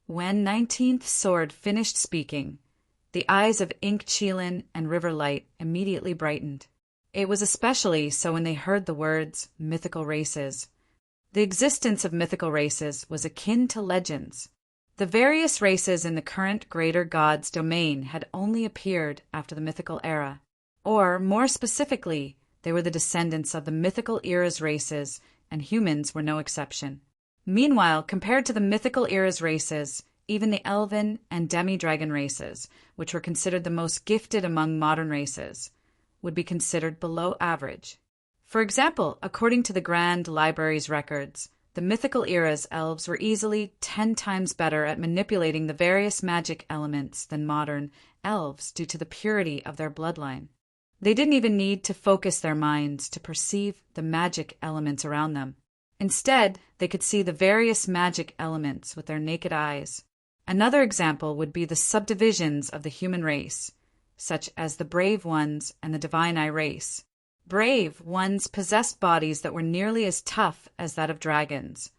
[SPEAKER 1] When 19th Sword finished speaking, the eyes of Ink Chilin and Riverlight immediately brightened. It was especially so when they heard the words mythical races. The existence of mythical races was akin to legends. The various races in the current Greater Gods Domain had only appeared after the mythical era, or, more specifically, they were the descendants of the mythical era's races, and humans were no exception. Meanwhile, compared to the mythical era's races, even the elven and demi-dragon races, which were considered the most gifted among modern races, would be considered below average. For example, according to the Grand Library's records, the mythical era's elves were easily 10 times better at manipulating the various magic elements than modern elves due to the purity of their bloodline. They didn't even need to focus their minds to perceive the magic elements around them. Instead, they could see the various magic elements with their naked eyes. Another example would be the subdivisions of the human race, such as the Brave Ones and the Divine Eye race. Brave Ones possessed bodies that were nearly as tough as that of dragons,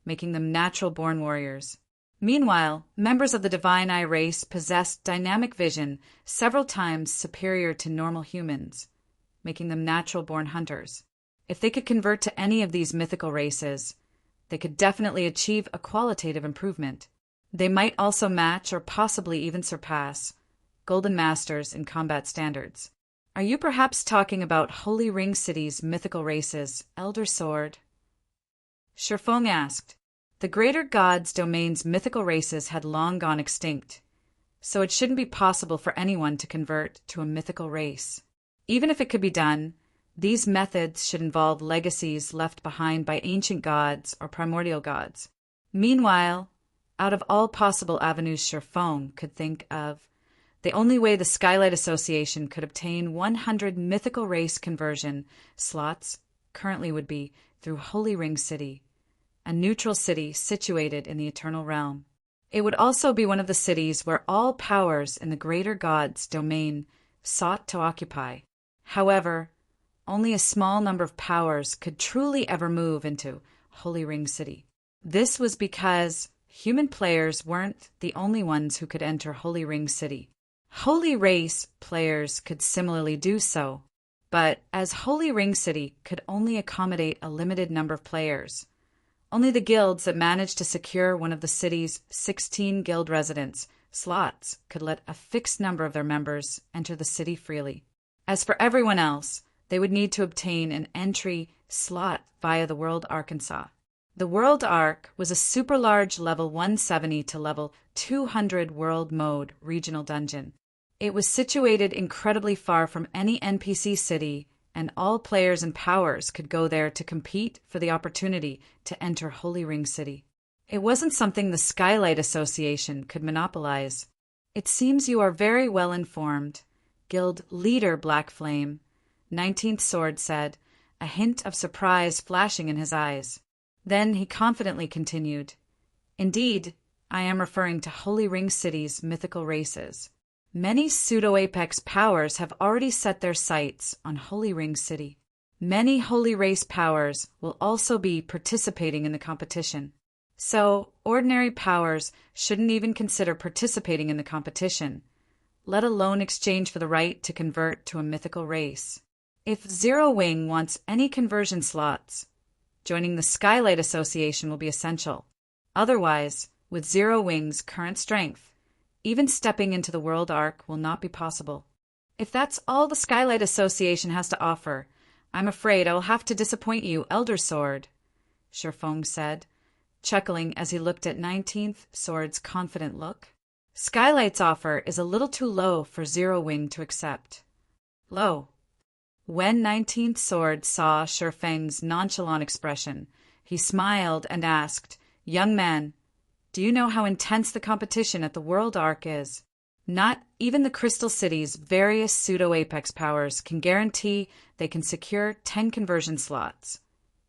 [SPEAKER 1] making them natural-born warriors. Meanwhile, members of the Divine Eye race possessed dynamic vision several times superior to normal humans, making them natural-born hunters. If they could convert to any of these mythical races, they could definitely achieve a qualitative improvement. They might also match or possibly even surpass Golden Masters in combat standards. Are you perhaps talking about Holy Ring City's mythical races, Elder Sword? Shifeng asked. The Greater Gods domain's mythical races had long gone extinct, so it shouldn't be possible for anyone to convert to a mythical race. Even if it could be done, these methods should involve legacies left behind by ancient gods or primordial gods. Meanwhile, out of all possible avenues Shifeng could think of, the only way the Skylight Association could obtain 100 mythical race conversion slots currently would be through Holy Ring City, a neutral city situated in the Eternal Realm. It would also be one of the cities where all powers in the Greater Gods domain sought to occupy. However, only a small number of powers could truly ever move into Holy Ring City. This was because human players weren't the only ones who could enter Holy Ring City. Holy Race players could similarly do so, but as Holy Ring City could only accommodate a limited number of players, only the guilds that managed to secure one of the city's 16 guild residence slots could let a fixed number of their members enter the city freely. As for everyone else, they would need to obtain an entry slot via the World Arkansas. The World Ark was a super large level 170 to level 200 world mode regional dungeon. It was situated incredibly far from any NPC city, and all players and powers could go there to compete for the opportunity to enter Holy Ring City. It wasn't something the Skylight Association could monopolize. It seems you are very well informed, Guild Leader Black Flame, 19th Sword said, a hint of surprise flashing in his eyes. Then he confidently continued, Indeed, I am referring to Holy Ring City's mythical races. Many pseudo-apex powers have already set their sights on Holy Ring City. Many Holy Race powers will also be participating in the competition. So, ordinary powers shouldn't even consider participating in the competition, let alone exchange for the right to convert to a mythical race. If Zero Wing wants any conversion slots, joining the Skylight Association will be essential. Otherwise, with Zero Wing's current strength, even stepping into the World Ark will not be possible. If that's all the Skylight Association has to offer, I'm afraid I will have to disappoint you, Elder Sword, Shifeng said, chuckling as he looked at 19th Sword's confident look. Skylight's offer is a little too low for Zero Wing to accept. Low. When 19th Sword saw Shifeng's nonchalant expression, he smiled and asked, Young man, do you know how intense the competition at the World Ark is? Not even the Crystal City's various pseudo-apex powers can guarantee they can secure 10 conversion slots,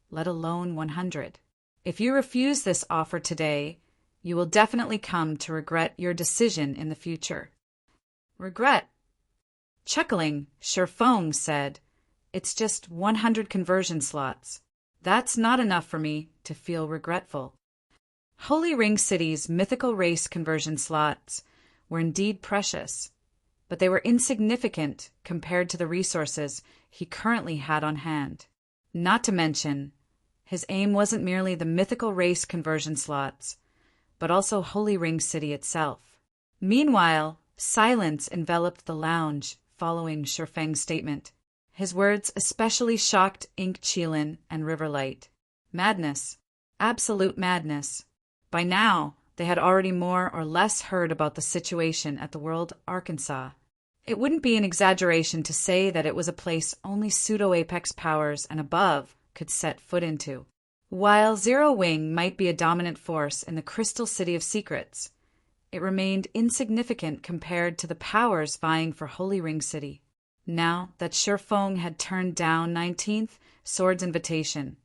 [SPEAKER 1] let alone 100. If you refuse this offer today, you will definitely come to regret your decision in the future. Regret? Chuckling, Shifeng said, It's just 100 conversion slots. That's not enough for me to feel regretful. Holy Ring City's mythical race conversion slots were indeed precious, but they were insignificant compared to the resources he currently had on hand. Not to mention, his aim wasn't merely the mythical race conversion slots, but also Holy Ring City itself. Meanwhile, silence enveloped the lounge following Shifeng's statement. His words especially shocked Ink Chilin and Riverlight. Madness. Absolute madness. By now, they had already more or less heard about the situation at the World Arkansas. It wouldn't be an exaggeration to say that it was a place only pseudo-apex powers and above could set foot into. While Zero Wing might be a dominant force in the Crystal City of Secrets, it remained insignificant compared to the powers vying for Holy Ring City. Now that Shifeng had turned down 19th Sword's invitation,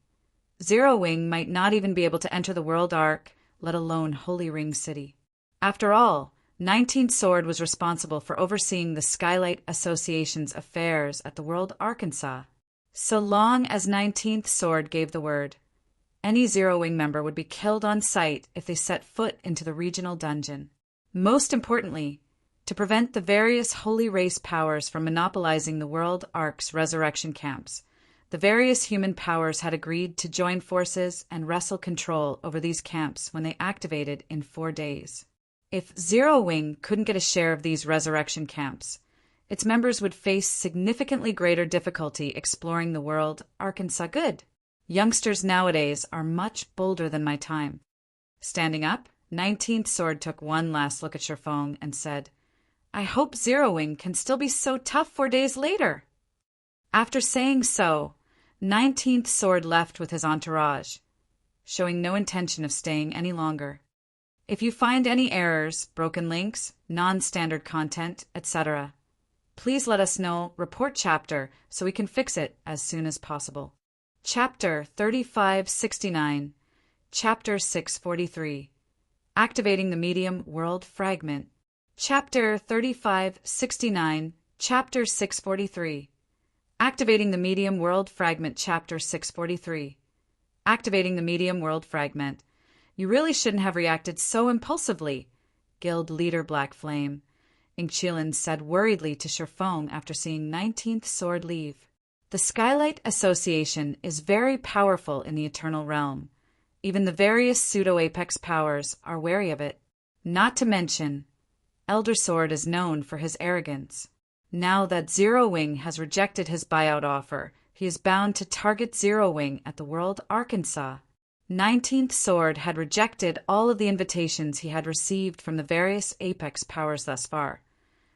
[SPEAKER 1] Zero Wing might not even be able to enter the World Ark, let alone Holy Ring City. After all, 19th Sword was responsible for overseeing the Skylight Association's affairs at the World Arkansas. So long as 19th Sword gave the word, any Zero Wing member would be killed on sight if they set foot into the regional dungeon. Most importantly, to prevent the various Holy Race powers from monopolizing the World Ark's resurrection camps, the various human powers had agreed to join forces and wrestle control over these camps when they activated in 4 days. If Zero Wing couldn't get a share of these resurrection camps, its members would face significantly greater difficulty exploring the World Arkansas. Good. Youngsters nowadays are much bolder than my time. Standing up, 19th Sword took one last look at Sherfong and said, I hope Zero Wing can still be so tough 4 days later. After saying so, 19th Sword left with his entourage, showing no intention of staying any longer. If you find any errors, broken links, non-standard content, etc., please let us know, report chapter, so we can fix it as soon as possible. Chapter 3569, Chapter 643, Activating the Medium World Fragment. Chapter 3569, Chapter 643, Activating the Medium World Fragment. Chapter 643, Activating the Medium World Fragment. You really shouldn't have reacted so impulsively, Guild Leader Black Flame, Ingchilin said worriedly to Sherfong after seeing 19th Sword leave. The Skylight Association is very powerful in the Eternal Realm. Even the various pseudo-apex powers are wary of it. Not to mention, Elder Sword is known for his arrogance. Now that Zero Wing has rejected his buyout offer, he is bound to target Zero Wing at the World Arkansas. 19th Sword had rejected all of the invitations he had received from the various apex powers thus far,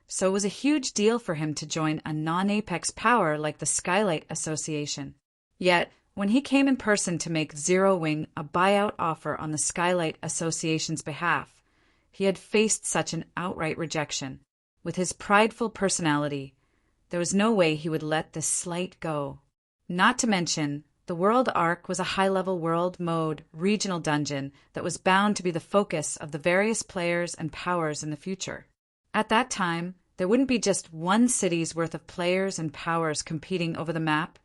[SPEAKER 1] so it was a huge deal for him to join a non-apex power like the Skylight Association. Yet, when he came in person to make Zero Wing a buyout offer on the Skylight Association's behalf, he had faced such an outright rejection. With his prideful personality, there was no way he would let this slight go. Not to mention, the World Ark was a high-level world mode regional dungeon that was bound to be the focus of the various players and powers in the future. At that time, there wouldn't be just one city's worth of players and powers competing over the map,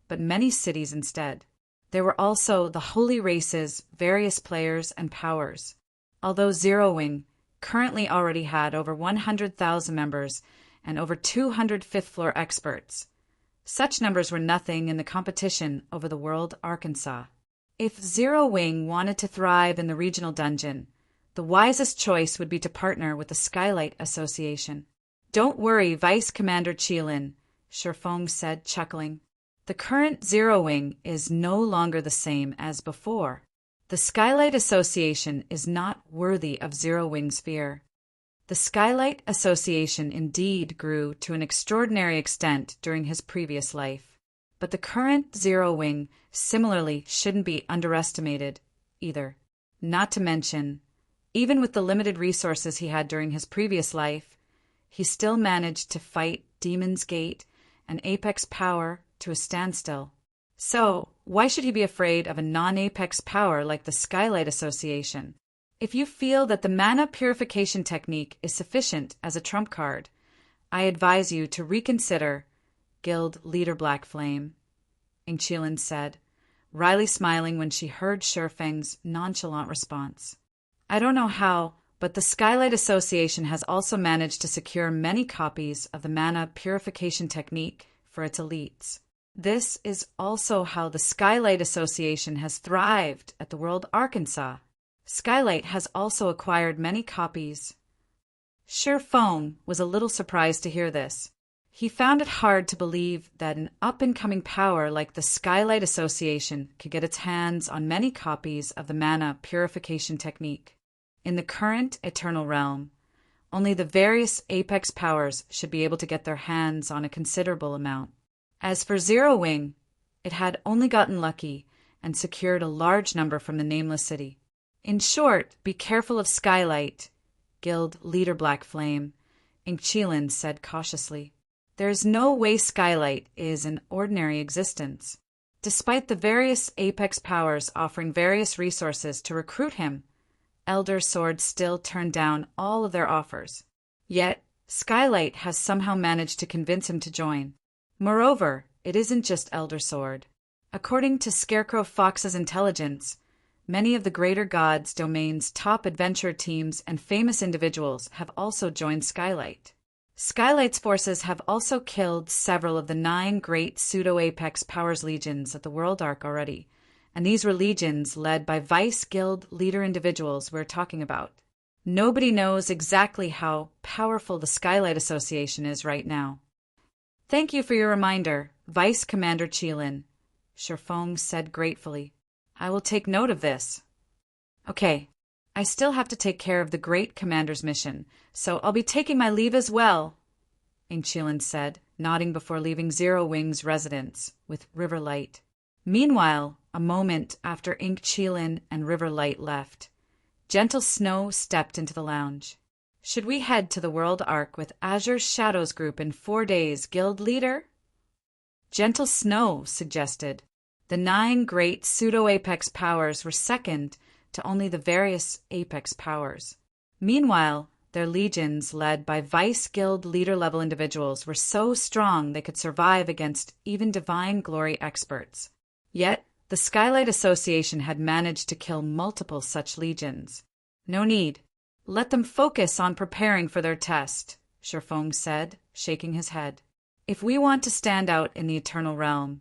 [SPEAKER 1] but many cities instead. There were also the Holy Race's various players and powers. Although Zero Wing currently already had over 100,000 members and over 200 fifth-floor experts, such numbers were nothing in the competition over the World Arkansas. If Zero Wing wanted to thrive in the regional dungeon, the wisest choice would be to partner with the Skylight Association. Don't worry, Vice Commander Chilin, Sherfong said, chuckling. The current Zero Wing is no longer the same as before. The Skylight Association is not worthy of Zero Wing's fear. The Skylight Association indeed grew to an extraordinary extent during his previous life, but the current Zero Wing similarly shouldn't be underestimated either. Not to mention, even with the limited resources he had during his previous life, he still managed to fight Demon's Gate and Apex Power to a standstill. So, why should he be afraid of a non-Apex power like the Skylight Association? If you feel that the mana purification technique is sufficient as a trump card, I advise you to reconsider, Guild Leader Black Flame, Ingchilin said, wryly smiling when she heard Sherfeng's nonchalant response. I don't know how, but the Skylight Association has also managed to secure many copies of the mana purification technique for its elites. This is also how the Skylight Association has thrived at the World Arkansas. Skylight has also acquired many copies. Sherfong was a little surprised to hear this. He found it hard to believe that an up-and-coming power like the Skylight Association could get its hands on many copies of the mana purification technique. In the current Eternal Realm, only the various Apex powers should be able to get their hands on a considerable amount. As for Zero Wing, it had only gotten lucky and secured a large number from the Nameless City. In short, be careful of Skylight, Guild Leader Black Flame, Ingchilin said cautiously. There is no way Skylight is an ordinary existence. Despite the various apex powers offering various resources to recruit him, Elder Sword still turned down all of their offers. Yet, Skylight has somehow managed to convince him to join. Moreover, it isn't just Elder Sword. According to Scarecrow Fox's intelligence, many of the Greater Gods domain's top adventure teams and famous individuals have also joined Skylight. Skylight's forces have also killed several of the 9 great pseudo-apex powers legions of the World Arc already, and these were legions led by Vice Guild leader individuals we're talking about. Nobody knows exactly how powerful the Skylight Association is right now. Thank you for your reminder, Vice Commander Qilin, Shifeng said gratefully. I will take note of this. Okay, I still have to take care of the Great Commander's mission, so I'll be taking my leave as well, Qilin said, nodding before leaving Zero Wing's residence with Riverlight. Meanwhile, a moment after Qilin and Riverlight left, Gentle Snow stepped into the lounge. Should we head to the World Arc with Azure Shadows Group in 4 days, Guild Leader? Gentle Snow suggested. The 9 great pseudo-apex powers were second to only the various apex powers. Meanwhile, their legions, led by Vice Guild leader-level individuals, were so strong they could survive against even Divine Glory experts. Yet, the Skylight Association had managed to kill multiple such legions. No need. Let them focus on preparing for their test, Shifeng said, shaking his head. If we want to stand out in the Eternal Realm,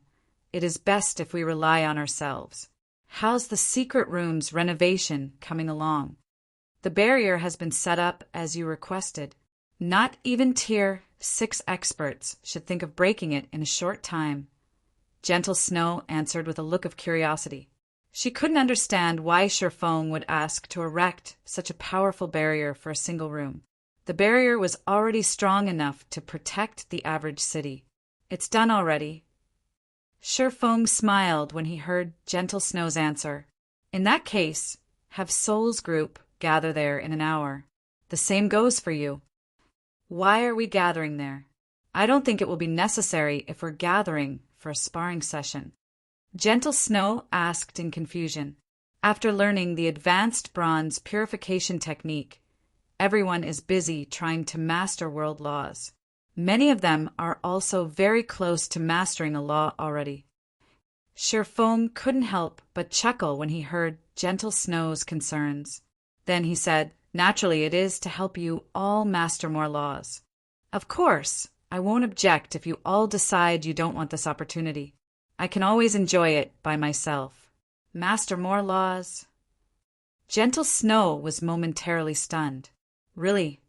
[SPEAKER 1] it is best if we rely on ourselves. How's the secret room's renovation coming along? The barrier has been set up as you requested. Not even Tier 6 experts should think of breaking it in a short time. Gentle Snow answered with a look of curiosity. She couldn't understand why Shifeng would ask to erect such a powerful barrier for a single room. The barrier was already strong enough to protect the average city. It's done already. Shifeng smiled when he heard Gentle Snow's answer. In that case, have Soul's group gather there in an hour. The same goes for you. Why are we gathering there? I don't think it will be necessary if we're gathering for a sparring session. Gentle Snow asked in confusion. After learning the advanced bronze purification technique, everyone is busy trying to master world laws. Many of them are also very close to mastering a law already. Shifeng couldn't help but chuckle when he heard Gentle Snow's concerns. Then he said, naturally it is to help you all master more laws. Of course, I won't object if you all decide you don't want this opportunity. I can always enjoy it by myself. Master more laws? Gentle Snow was momentarily stunned. Really?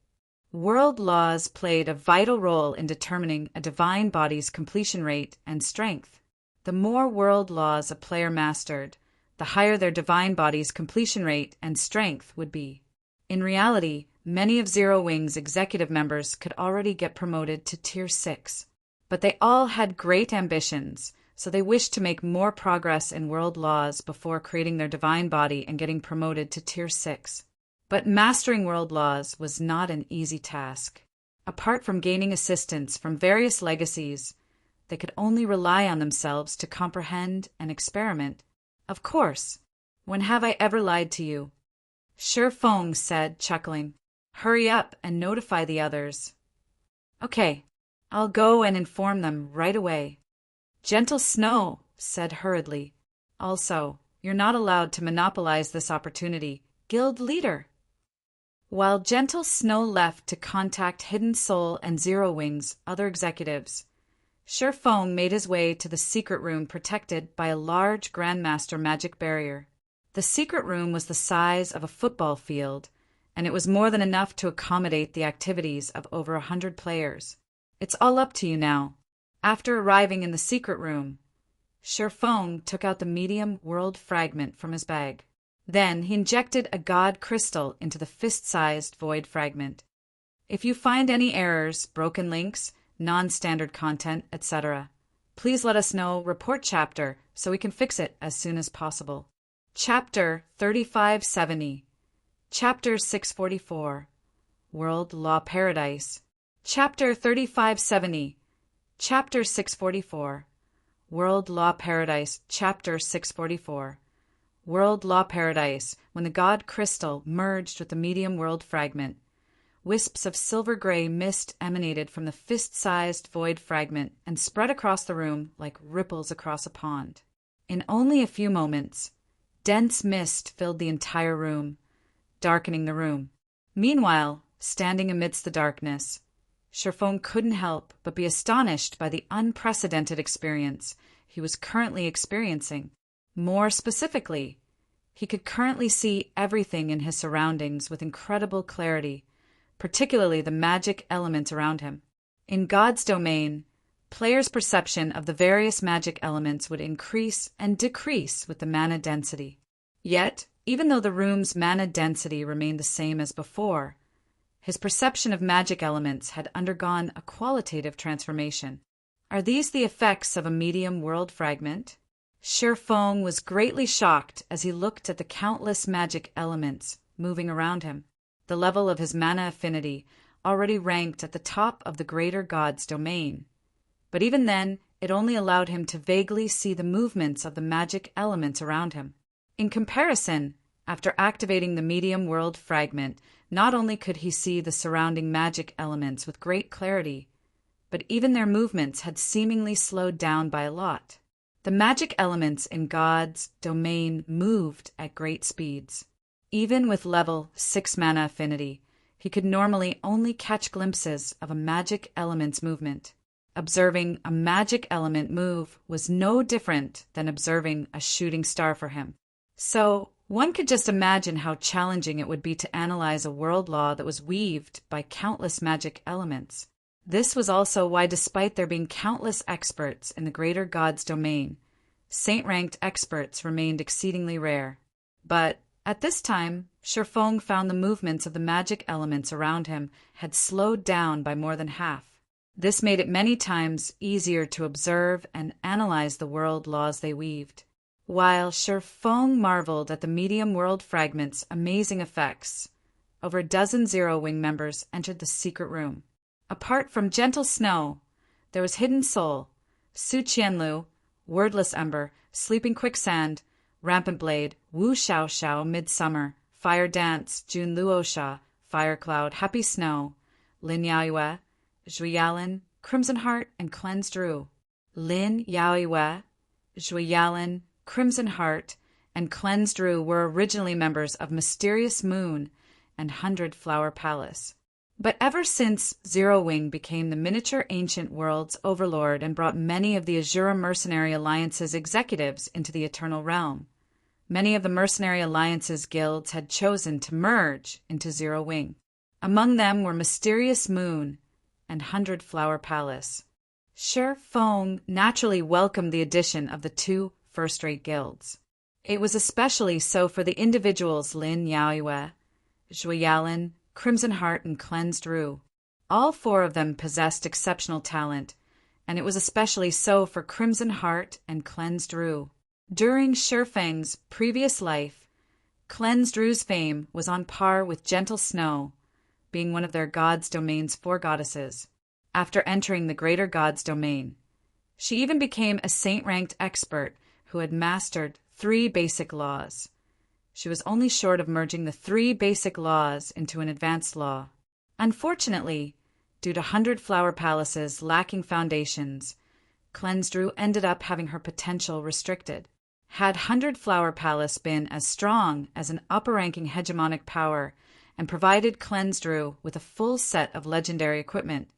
[SPEAKER 1] World laws played a vital role in determining a divine body's completion rate and strength. The more world laws a player mastered, the higher their divine body's completion rate and strength would be. In reality, many of Zero Wing's executive members could already get promoted to Tier 6. But they all had great ambitions, so they wished to make more progress in world laws before creating their divine body and getting promoted to Tier 6. But mastering world laws was not an easy task. Apart from gaining assistance from various legacies, they could only rely on themselves to comprehend and experiment. Of course. When have I ever lied to you? Shifeng said, chuckling. Hurry up and notify the others. Okay, I'll go and inform them right away. Gentle Snow said hurriedly. Also, you're not allowed to monopolize this opportunity, Guild Leader. While Gentle Snow left to contact Hidden Soul and Zero Wing's other executives, Shifeng made his way to the secret room protected by a large Grandmaster magic barrier. The secret room was the size of a football field, and it was more than enough to accommodate the activities of over 100 players. It's all up to you now. After arriving in the secret room, Shifeng took out the medium world fragment from his bag. Then he injected a god crystal into the fist-sized void fragment. If you find any errors, broken links, non-standard content, etc., please let us know. Report chapter so we can fix it as soon as possible. Chapter 3570. Chapter 644. World Law Paradise. Chapter 3570. Chapter 644. World Law Paradise, Chapter 644. World Law Paradise, when the god crystal merged with the medium world fragment. Wisps of silver-gray mist emanated from the fist-sized void fragment and spread across the room like ripples across a pond. In only a few moments, dense mist filled the entire room, darkening the room. Meanwhile, standing amidst the darkness, Sherfong couldn't help but be astonished by the unprecedented experience he was currently experiencing. More specifically, he could currently see everything in his surroundings with incredible clarity, particularly the magic elements around him. In God's domain, players' perception of the various magic elements would increase and decrease with the mana density. Yet, even though the room's mana density remained the same as before, his perception of magic elements had undergone a qualitative transformation. Are these the effects of a medium world fragment? Sherfong was greatly shocked as he looked at the countless magic elements moving around him. The level of his mana affinity already ranked at the top of the greater god's domain. But even then, it only allowed him to vaguely see the movements of the magic elements around him. In comparison, after activating the medium world fragment, not only could he see the surrounding magic elements with great clarity, but even their movements had seemingly slowed down by a lot. The magic elements in God's domain moved at great speeds. Even with level 6 mana affinity, he could normally only catch glimpses of a magic element's movement. Observing a magic element move was no different than observing a shooting star for him. So, one could just imagine how challenging it would be to analyze a world law that was weaved by countless magic elements. This was also why, despite there being countless experts in the greater god's domain, saint-ranked experts remained exceedingly rare. But at this time, Sherfong found the movements of the magic elements around him had slowed down by more than half. This made it many times easier to observe and analyze the world laws they weaved. While Sherfong marveled at the medium world fragment's amazing effects, over a dozen Zero Wing members entered the secret room. Apart from Gentle Snow, there was Hidden Soul, Su Qianlu, Wordless Ember, Sleeping Quicksand, Rampant Blade, Wu Xiao Xiao, Midsummer, Fire Dance, Jun Luosha, Fire Cloud, Happy Snow, Lin Yaoyue, Zhuiyalan, Crimson Heart, and Cleansed Rue. Lin Yaoyue, Zhuiyalan, Crimson Heart, and Cleansed Rue were originally members of Mysterious Moon and 100 Flower Palace. But ever since Zero Wing became the miniature ancient world's overlord and brought many of the Azura Mercenary Alliance's executives into the Eternal Realm, many of the Mercenary Alliance's guilds had chosen to merge into Zero Wing. Among them were Mysterious Moon and 100 Flower Palace. Sherfong naturally welcomed the addition of the two first-rate guilds. It was especially so for the individuals Lin Yaoyue, Zhuiyalan, Crimson Heart, and Cleansed Rue. All four of them possessed exceptional talent, and it was especially so for Crimson Heart and Cleansed Rue. During Sherfeng's previous life, Cleansed Rue's fame was on par with Gentle Snow, being one of their god's domain's 4 goddesses. After entering the greater god's domain, she even became a saint-ranked expert who had mastered 3 basic laws. She was only short of merging the 3 basic laws into an advanced law. Unfortunately, due to 100 Flower Palaces lacking foundations, Cleansed Rue ended up having her potential restricted. Had 100 Flower Palace been as strong as an upper-ranking hegemonic power and provided Cleansed Rue with a full set of legendary equipment,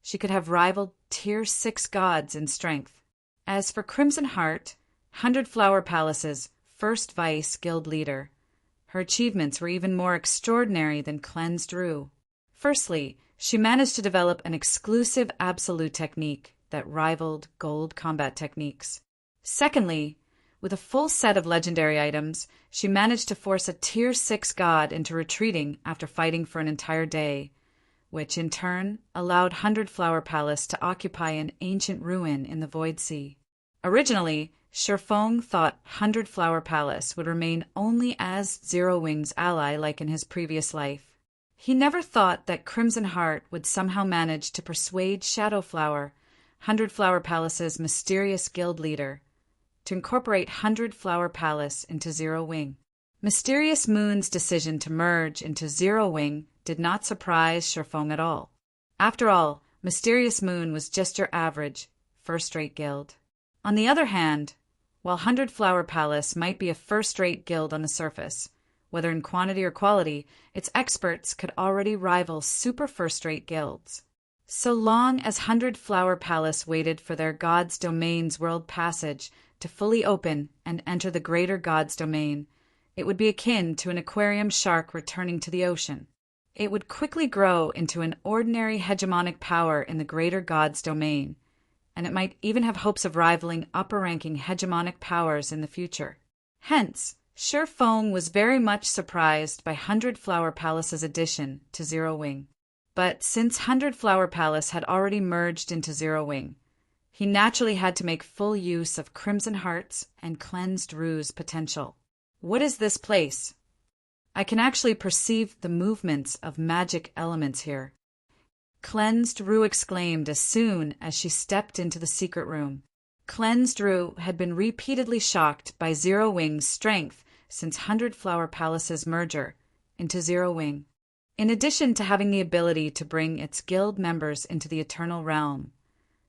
[SPEAKER 1] she could have rivaled Tier 6 gods in strength. As for Crimson Heart, 100 Flower Palace's first vice guild leader, her achievements were even more extraordinary than Cleansed Rue. Firstly, she managed to develop an exclusive absolute technique that rivaled gold combat techniques. Secondly, with a full set of legendary items, she managed to force a Tier 6 god into retreating after fighting for an entire day, which in turn allowed 100 Flower Palace to occupy an ancient ruin in the Void Sea. Originally, Sherfong thought 100 Flower Palace would remain only as Zero Wing's ally like in his previous life. He never thought that Crimson Heart would somehow manage to persuade Shadowflower, Hundred Flower Palace's mysterious guild leader, to incorporate Hundred Flower Palace into Zero Wing. Mysterious Moon's decision to merge into Zero Wing did not surprise Sherfong at all. After all, Mysterious Moon was just your average, first-rate guild. On the other hand, while Hundred Flower Palace might be a first-rate guild on the surface, whether in quantity or quality, its experts could already rival super first-rate guilds. So long as Hundred Flower Palace waited for their God's Domain's world passage to fully open and enter the greater God's Domain, it would be akin to an aquarium shark returning to the ocean. It would quickly grow into an ordinary hegemonic power in the greater God's Domain, and it might even have hopes of rivaling upper-ranking hegemonic powers in the future. Hence, Sherfong was very much surprised by Hundred Flower Palace's addition to Zero Wing. But since Hundred Flower Palace had already merged into Zero Wing, he naturally had to make full use of Crimson Heart's and Cleansed Rue's potential. What is this place? I can actually perceive the movements of magic elements here, Cleansed Rue exclaimed as soon as she stepped into the secret room. Cleansed Rue had been repeatedly shocked by Zero Wing's strength since Hundred Flower Palace's merger into Zero Wing. In addition to having the ability to bring its guild members into the Eternal Realm,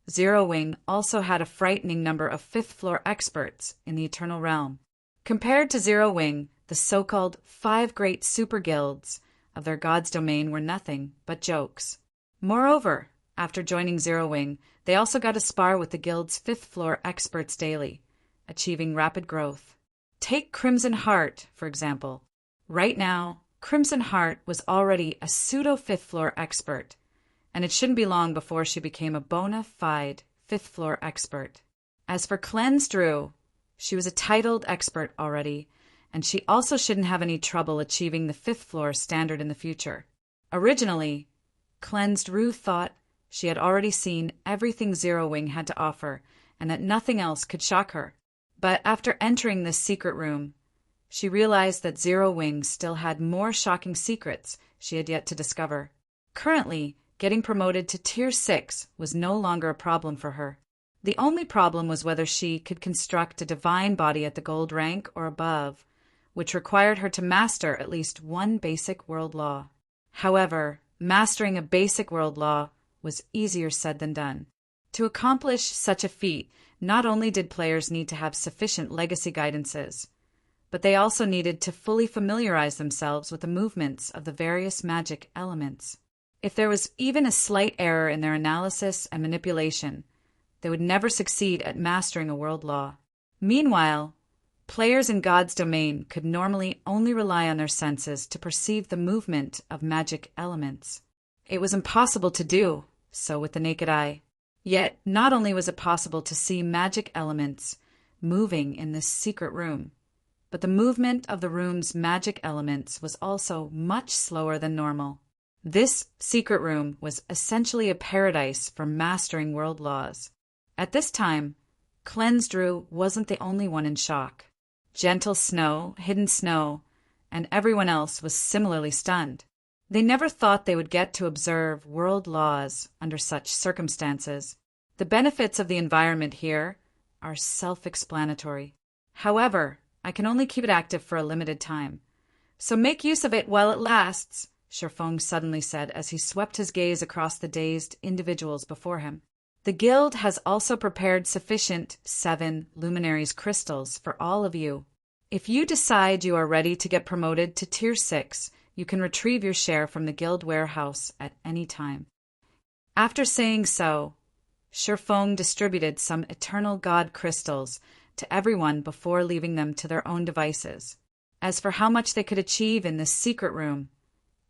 [SPEAKER 1] Zero Wing also had a frightening number of fifth-floor experts in the Eternal Realm. Compared to Zero Wing, the so-called 5 great super guilds of their God's Domain were nothing but jokes. Moreover, after joining Zero Wing, they also got to spar with the guild's fifth-floor experts daily, achieving rapid growth. Take Crimson Heart, for example. Right now, Crimson Heart was already a pseudo-fifth-floor expert, and it shouldn't be long before she became a bona fide fifth-floor expert. As for Cleansed Rue, she was a titled expert already, and she also shouldn't have any trouble achieving the fifth-floor standard in the future. Originally, Cleansed Rue thought she had already seen everything Zero Wing had to offer, and that nothing else could shock her. But after entering this secret room, she realized that Zero Wing still had more shocking secrets she had yet to discover. Currently, getting promoted to Tier 6 was no longer a problem for her. The only problem was whether she could construct a divine body at the gold rank or above, which required her to master at least one basic world law. However, mastering a basic world law was easier said than done. To accomplish such a feat, not only did players need to have sufficient legacy guidances, but they also needed to fully familiarize themselves with the movements of the various magic elements. If there was even a slight error in their analysis and manipulation, they would never succeed at mastering a world law. Meanwhile, players in God's Domain could normally only rely on their senses to perceive the movement of magic elements. It was impossible to do so with the naked eye. Yet, not only was it possible to see magic elements moving in this secret room, but the movement of the room's magic elements was also much slower than normal. This secret room was essentially a paradise for mastering world laws. At this time, Cleansed Rue wasn't the only one in shock. Gentle Snow, Hidden Snow, and everyone else was similarly stunned. They never thought they would get to observe world laws under such circumstances. The benefits of the environment here are self-explanatory. However, I can only keep it active for a limited time. So make use of it while it lasts, Sherfong suddenly said as he swept his gaze across the dazed individuals before him. The guild has also prepared sufficient 7 Luminaries crystals for all of you. If you decide you are ready to get promoted to Tier 6, you can retrieve your share from the guild warehouse at any time. After saying so, Sherfong distributed some Eternal God crystals to everyone before leaving them to their own devices. As for how much they could achieve in this secret room,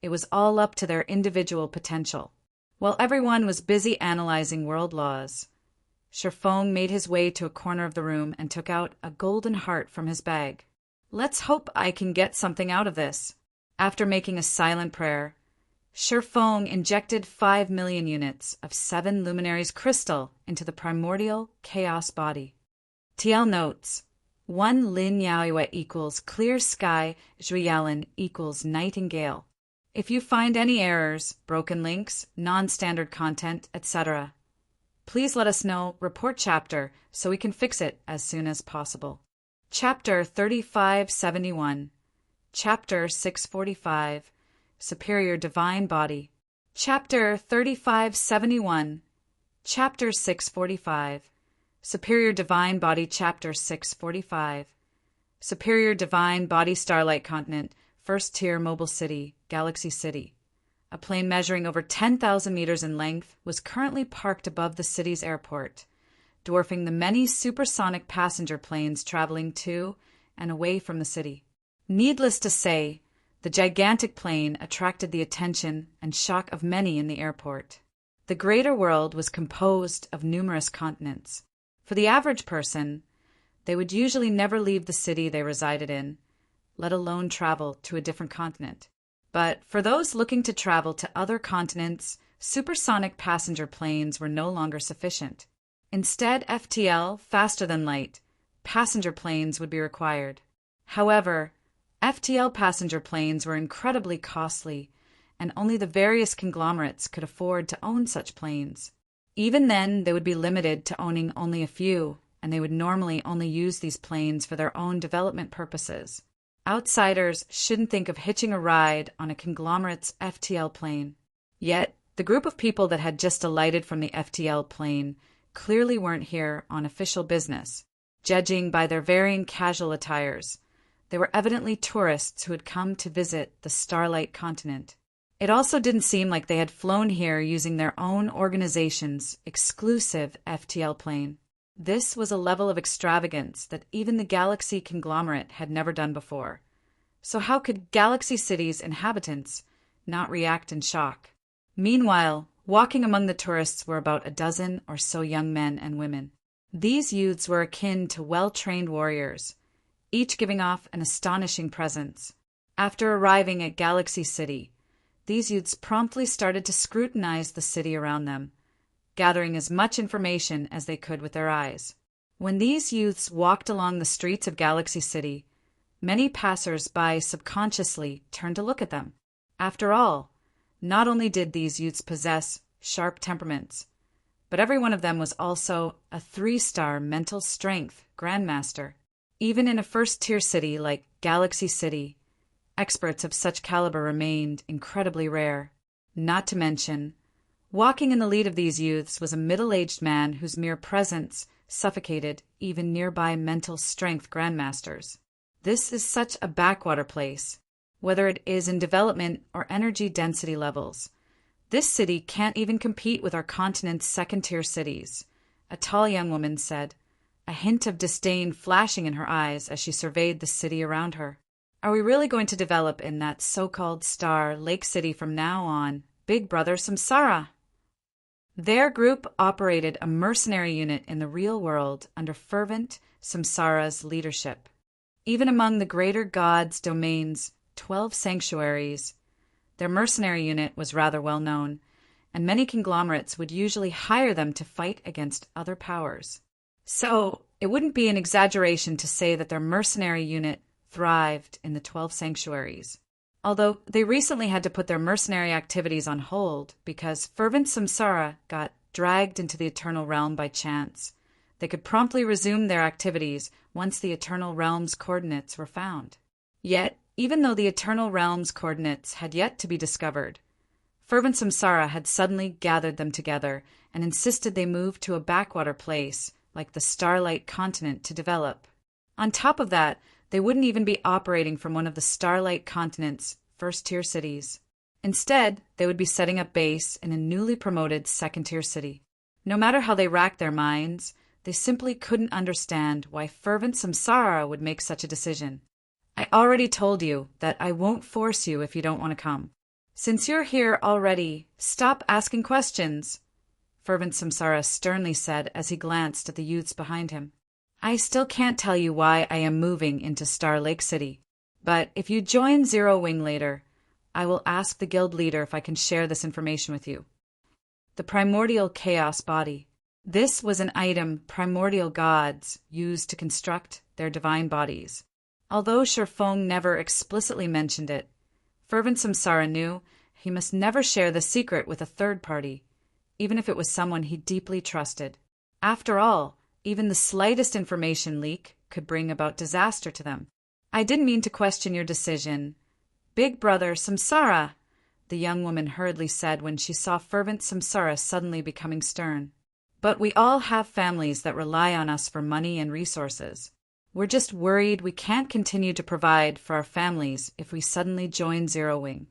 [SPEAKER 1] it was all up to their individual potential. While everyone was busy analyzing world laws, Sherfong made his way to a corner of the room and took out a golden heart from his bag. Let's hope I can get something out of this. After making a silent prayer, Sherfong injected 5 million units of 7 Luminaries crystal into the primordial chaos body. TL notes, 1 Lin Yaoiwa equals clear sky, Zhuyalan equals nightingale. If you find any errors, broken links, non-standard content, etc., Please let us know, report chapter, so we can fix it as soon as possible. Chapter 3571. Chapter 645. Superior Divine Body. Chapter 3571. Chapter 645. Superior Divine Body. Chapter 645. Superior Divine Body. Starlight Continent. First Tier Mobile City, Galaxy City. A plane measuring over 10,000 meters in length was currently parked above the city's airport, dwarfing the many supersonic passenger planes traveling to and away from the city. Needless to say, the gigantic plane attracted the attention and shock of many in the airport. The greater world was composed of numerous continents. For the average person, they would usually never leave the city they resided in, let alone travel to a different continent. But for those looking to travel to other continents, supersonic passenger planes were no longer sufficient. Instead, FTL, faster than light, passenger planes would be required. However, FTL passenger planes were incredibly costly, and only the various conglomerates could afford to own such planes. Even then, they would be limited to owning only a few, and they would normally only use these planes for their own development purposes. Outsiders shouldn't think of hitching a ride on a conglomerate's FTL plane. Yet, the group of people that had just alighted from the FTL plane clearly weren't here on official business. Judging by their varying casual attires, they were evidently tourists who had come to visit the Starlight Continent. It also didn't seem like they had flown here using their own organization's exclusive FTL plane. This was a level of extravagance that even the Galaxy conglomerate had never done before. So how could Galaxy City's inhabitants not react in shock? Meanwhile, walking among the tourists were about a dozen or so young men and women. These youths were akin to well-trained warriors, each giving off an astonishing presence. After arriving at Galaxy City, these youths promptly started to scrutinize the city around them, gathering as much information as they could with their eyes. When these youths walked along the streets of Galaxy City, many passers-by subconsciously turned to look at them. After all, not only did these youths possess sharp temperaments, but every one of them was also a 3-star mental strength grandmaster. Even in a first-tier city like Galaxy City, experts of such caliber remained incredibly rare. Not to mention, walking in the lead of these youths was a middle-aged man whose mere presence suffocated even nearby mental strength grandmasters. This is such a backwater place, whether it is in development or energy density levels. This city can't even compete with our continent's second-tier cities, a tall young woman said, a hint of disdain flashing in her eyes as she surveyed the city around her. Are we really going to develop in that so-called star Lake City from now on, Big Brother Samsara? Their group operated a mercenary unit in the real world under fervent Samsara's leadership. Even among the greater god's domain's 12 sanctuaries, their mercenary unit was rather well known, and many conglomerates would usually hire them to fight against other powers. So, it wouldn't be an exaggeration to say that their mercenary unit thrived in the 12 sanctuaries. Although they recently had to put their mercenary activities on hold because fervent Samsara got dragged into the Eternal Realm by chance, they could promptly resume their activities once the Eternal Realm's coordinates were found. Yet, even though the Eternal Realm's coordinates had yet to be discovered, fervent Samsara had suddenly gathered them together and insisted they move to a backwater place like the Starlight Continent to develop. On top of that, they wouldn't even be operating from one of the Starlight Continent's first-tier cities. Instead, they would be setting up base in a newly promoted second-tier city. No matter how they racked their minds, they simply couldn't understand why fervent Samsara would make such a decision. I already told you that I won't force you if you don't want to come. Since you're here already, stop asking questions, fervent Samsara sternly said as he glanced at the youths behind him. I still can't tell you why I am moving into Star Lake City, but if you join Zero Wing later, I will ask the guild leader if I can share this information with you. The primordial chaos body. This was an item primordial gods used to construct their divine bodies. Although Shurfeng never explicitly mentioned it, fervent Samsara knew he must never share the secret with a third party, even if it was someone he deeply trusted. After all, even the slightest information leak could bring about disaster to them. "I didn't mean to question your decision. Big brother Samsara," the young woman hurriedly said when she saw fervent Samsara suddenly becoming stern. "But we all have families that rely on us for money and resources. We're just worried we can't continue to provide for our families if we suddenly join Zero Wing."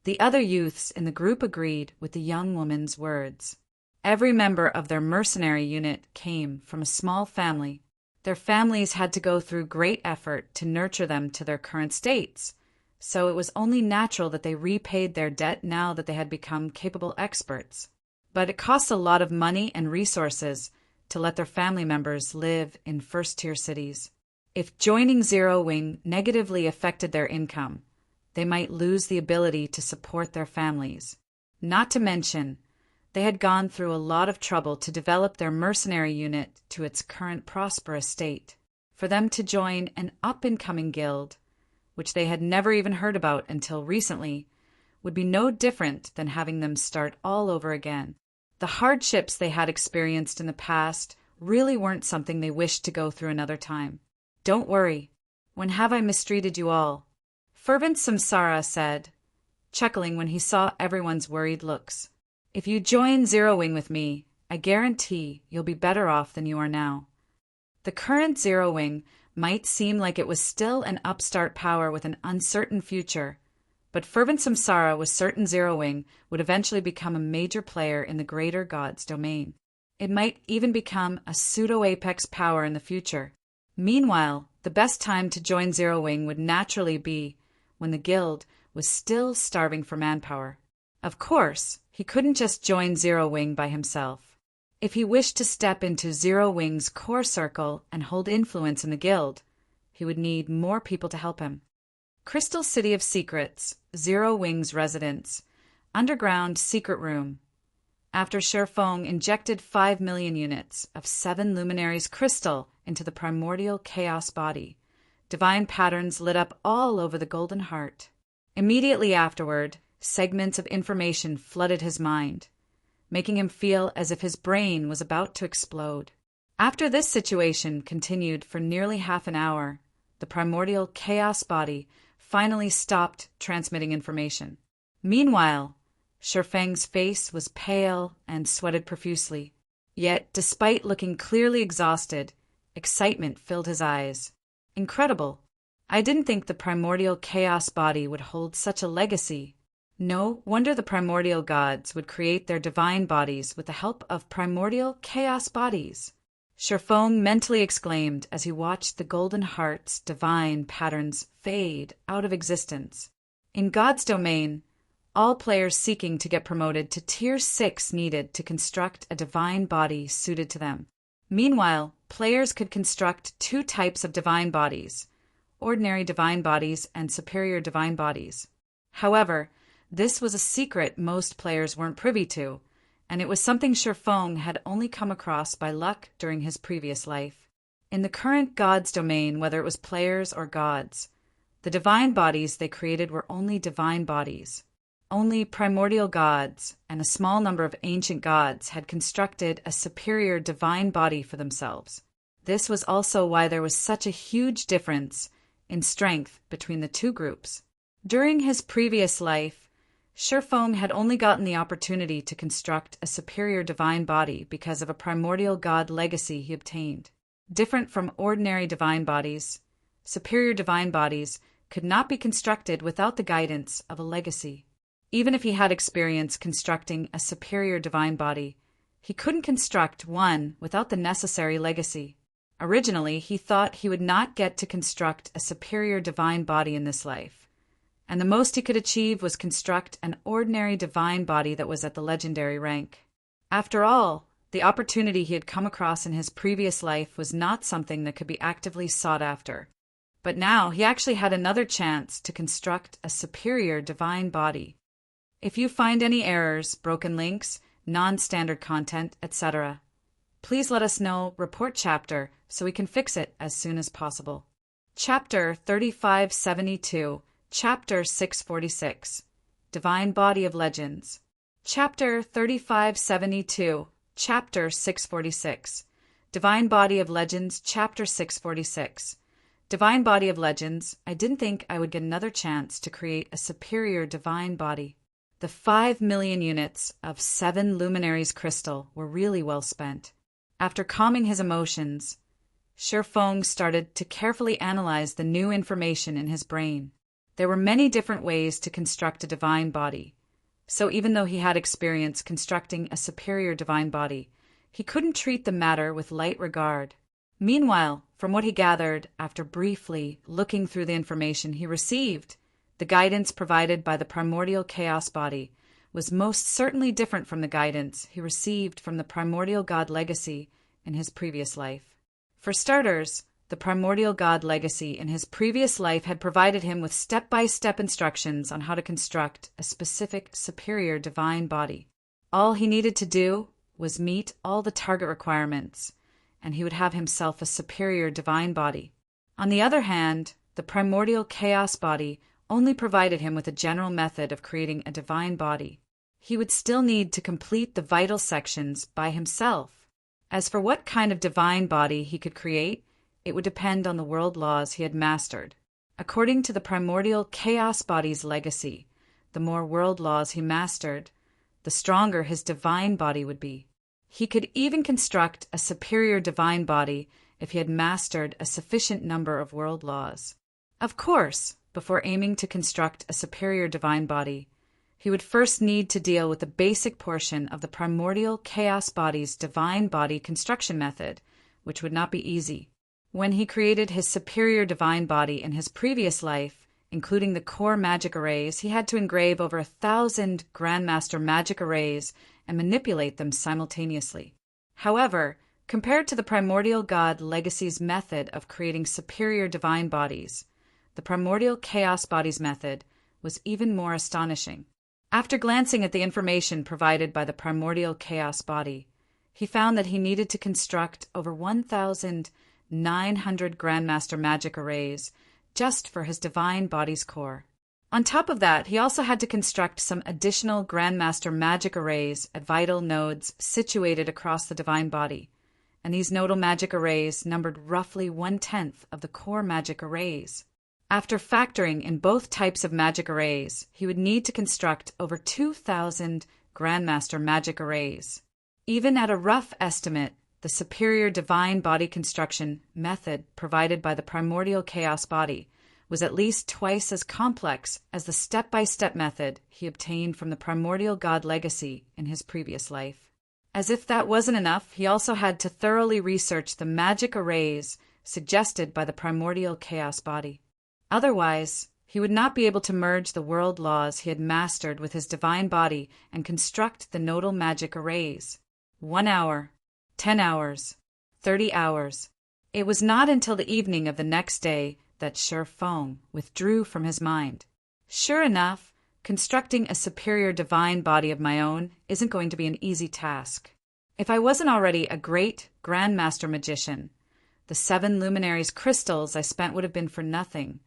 [SPEAKER 1] The other youths in the group agreed with the young woman's words. Every member of their mercenary unit came from a small family. Their families had to go through great effort to nurture them to their current states, so it was only natural that they repaid their debt now that they had become capable experts. But it costs a lot of money and resources to let their family members live in first-tier cities. If joining Zero Wing negatively affected their income, they might lose the ability to support their families. Not to mention, they had gone through a lot of trouble to develop their mercenary unit to its current prosperous state. For them to join an up-and-coming guild, which they had never even heard about until recently, would be no different than having them start all over again. The hardships they had experienced in the past really weren't something they wished to go through another time. "Don't worry. When have I mistreated you all?" Fervent Samsara said, chuckling when he saw everyone's worried looks. "If you join Zero Wing with me, I guarantee you'll be better off than you are now." The current Zero Wing might seem like it was still an upstart power with an uncertain future, but Fervent Samsara was certain Zero Wing would eventually become a major player in the greater God's domain. It might even become a pseudo-apex power in the future. Meanwhile, the best time to join Zero Wing would naturally be when the guild was still starving for manpower. Of course, he couldn't just join Zero Wing by himself. If he wished to step into Zero Wing's core circle and hold influence in the guild, he would need more people to help him. Crystal City of Secrets, Zero Wing's residence, underground secret room. After Sherfong injected 5 million units of 7 luminaries crystal into the primordial chaos body, divine patterns lit up all over the golden heart. Immediately afterward, segments of information flooded his mind, making him feel as if his brain was about to explode. After this situation continued for nearly half an hour, the primordial chaos body finally stopped transmitting information. Meanwhile, Sherfeng's face was pale and sweated profusely. Yet, despite looking clearly exhausted, excitement filled his eyes. Incredible. I didn't think the primordial chaos body would hold such a legacy. No wonder the primordial gods would create their divine bodies with the help of primordial chaos bodies. Sherfong mentally exclaimed as he watched the golden heart's divine patterns fade out of existence. In God's domain, all players seeking to get promoted to Tier 6 needed to construct a divine body suited to them. Meanwhile, players could construct 2 types of divine bodies, ordinary divine bodies and superior divine bodies. However, this was a secret most players weren't privy to, and it was something Sherfong had only come across by luck during his previous life. In the current God's domain, whether it was players or gods, the divine bodies they created were only divine bodies. Only primordial gods and a small number of ancient gods had constructed a superior divine body for themselves. This was also why there was such a huge difference in strength between the two groups. During his previous life, Sherfong had only gotten the opportunity to construct a superior divine body because of a primordial god legacy he obtained. Different from ordinary divine bodies, superior divine bodies could not be constructed without the guidance of a legacy. Even if he had experience constructing a superior divine body, he couldn't construct one without the necessary legacy. Originally, he thought he would not get to construct a superior divine body in this life, and the most he could achieve was construct an ordinary divine body that was at the legendary rank. After all, the opportunity he had come across in his previous life was not something that could be actively sought after. But now he actually had another chance to construct a superior divine body. If you find any errors, broken links, non-standard content, etc., please let us know, report chapter, so we can fix it as soon as possible. Chapter 3572, Chapter 646, Divine Body of Legends. Chapter 3572, Chapter 646. Divine Body of Legends, Chapter 646. Divine Body of Legends, I didn't think I would get another chance to create a superior divine body. The 5 million units of 7 luminaries crystal were really well spent. After calming his emotions, Shifeng started to carefully analyze the new information in his brain. There were many different ways to construct a divine body. So even though he had experience constructing a superior divine body, he couldn't treat the matter with light regard. Meanwhile, from what he gathered after briefly looking through the information he received, the guidance provided by the primordial chaos body was most certainly different from the guidance he received from the primordial god legacy in his previous life. For starters, the primordial god legacy in his previous life had provided him with step-by-step instructions on how to construct a specific superior divine body. All he needed to do was meet all the target requirements, and he would have himself a superior divine body. On the other hand, the primordial chaos body only provided him with a general method of creating a divine body. He would still need to complete the vital sections by himself. As for what kind of divine body he could create, it would depend on the world laws he had mastered. According to the primordial chaos body's legacy, the more world laws he mastered, the stronger his divine body would be. He could even construct a superior divine body if he had mastered a sufficient number of world laws. Of course, before aiming to construct a superior divine body, he would first need to deal with the basic portion of the primordial chaos body's divine body construction method, which would not be easy. When he created his superior divine body in his previous life, including the core magic arrays, he had to engrave over 1,000 Grandmaster magic arrays and manipulate them simultaneously. However, compared to the primordial god legacy's method of creating superior divine bodies, the primordial chaos body's method was even more astonishing. After glancing at the information provided by the primordial chaos body, he found that he needed to construct over 1,900 Grandmaster magic arrays just for his divine body's core. On top of that, he also had to construct some additional Grandmaster magic arrays at vital nodes situated across the divine body, and these nodal magic arrays numbered roughly 1/10 of the core magic arrays. After factoring in both types of magic arrays, he would need to construct over 2,000 Grandmaster magic arrays. Even at a rough estimate, the superior divine body construction method provided by the primordial chaos body was at least twice as complex as the step-by-step method he obtained from the primordial god legacy in his previous life. As if that wasn't enough, he also had to thoroughly research the magic arrays suggested by the primordial chaos body. Otherwise, he would not be able to merge the world laws he had mastered with his divine body and construct the nodal magic arrays. 1 hour, 10 hours, 30 hours. It was not until the evening of the next day that Shifeng withdrew from his mind. Sure enough, constructing a superior divine body of my own isn't going to be an easy task. If I wasn't already a great Grandmaster magician, the 7 luminaries crystals I spent would have been for nothing.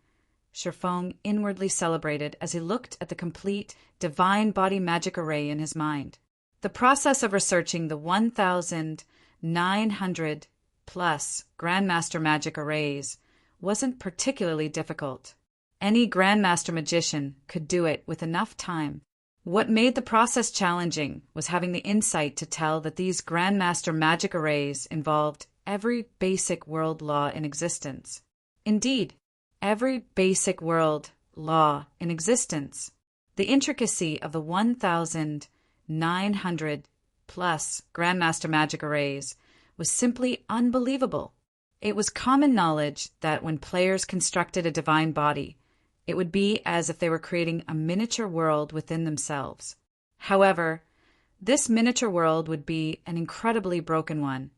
[SPEAKER 1] Shifeng inwardly celebrated as he looked at the complete divine body magic array in his mind. The process of researching the 1,900 plus Grandmaster magic arrays wasn't particularly difficult. Any Grandmaster magician could do it with enough time. What made the process challenging was having the insight to tell that these Grandmaster magic arrays involved every basic world law in existence. Indeed, every basic world law in existence. The intricacy of the 1,900 plus Grandmaster magic arrays was simply unbelievable. It was common knowledge that when players constructed a divine body, it would be as if they were creating a miniature world within themselves. However, this miniature world would be an incredibly broken one,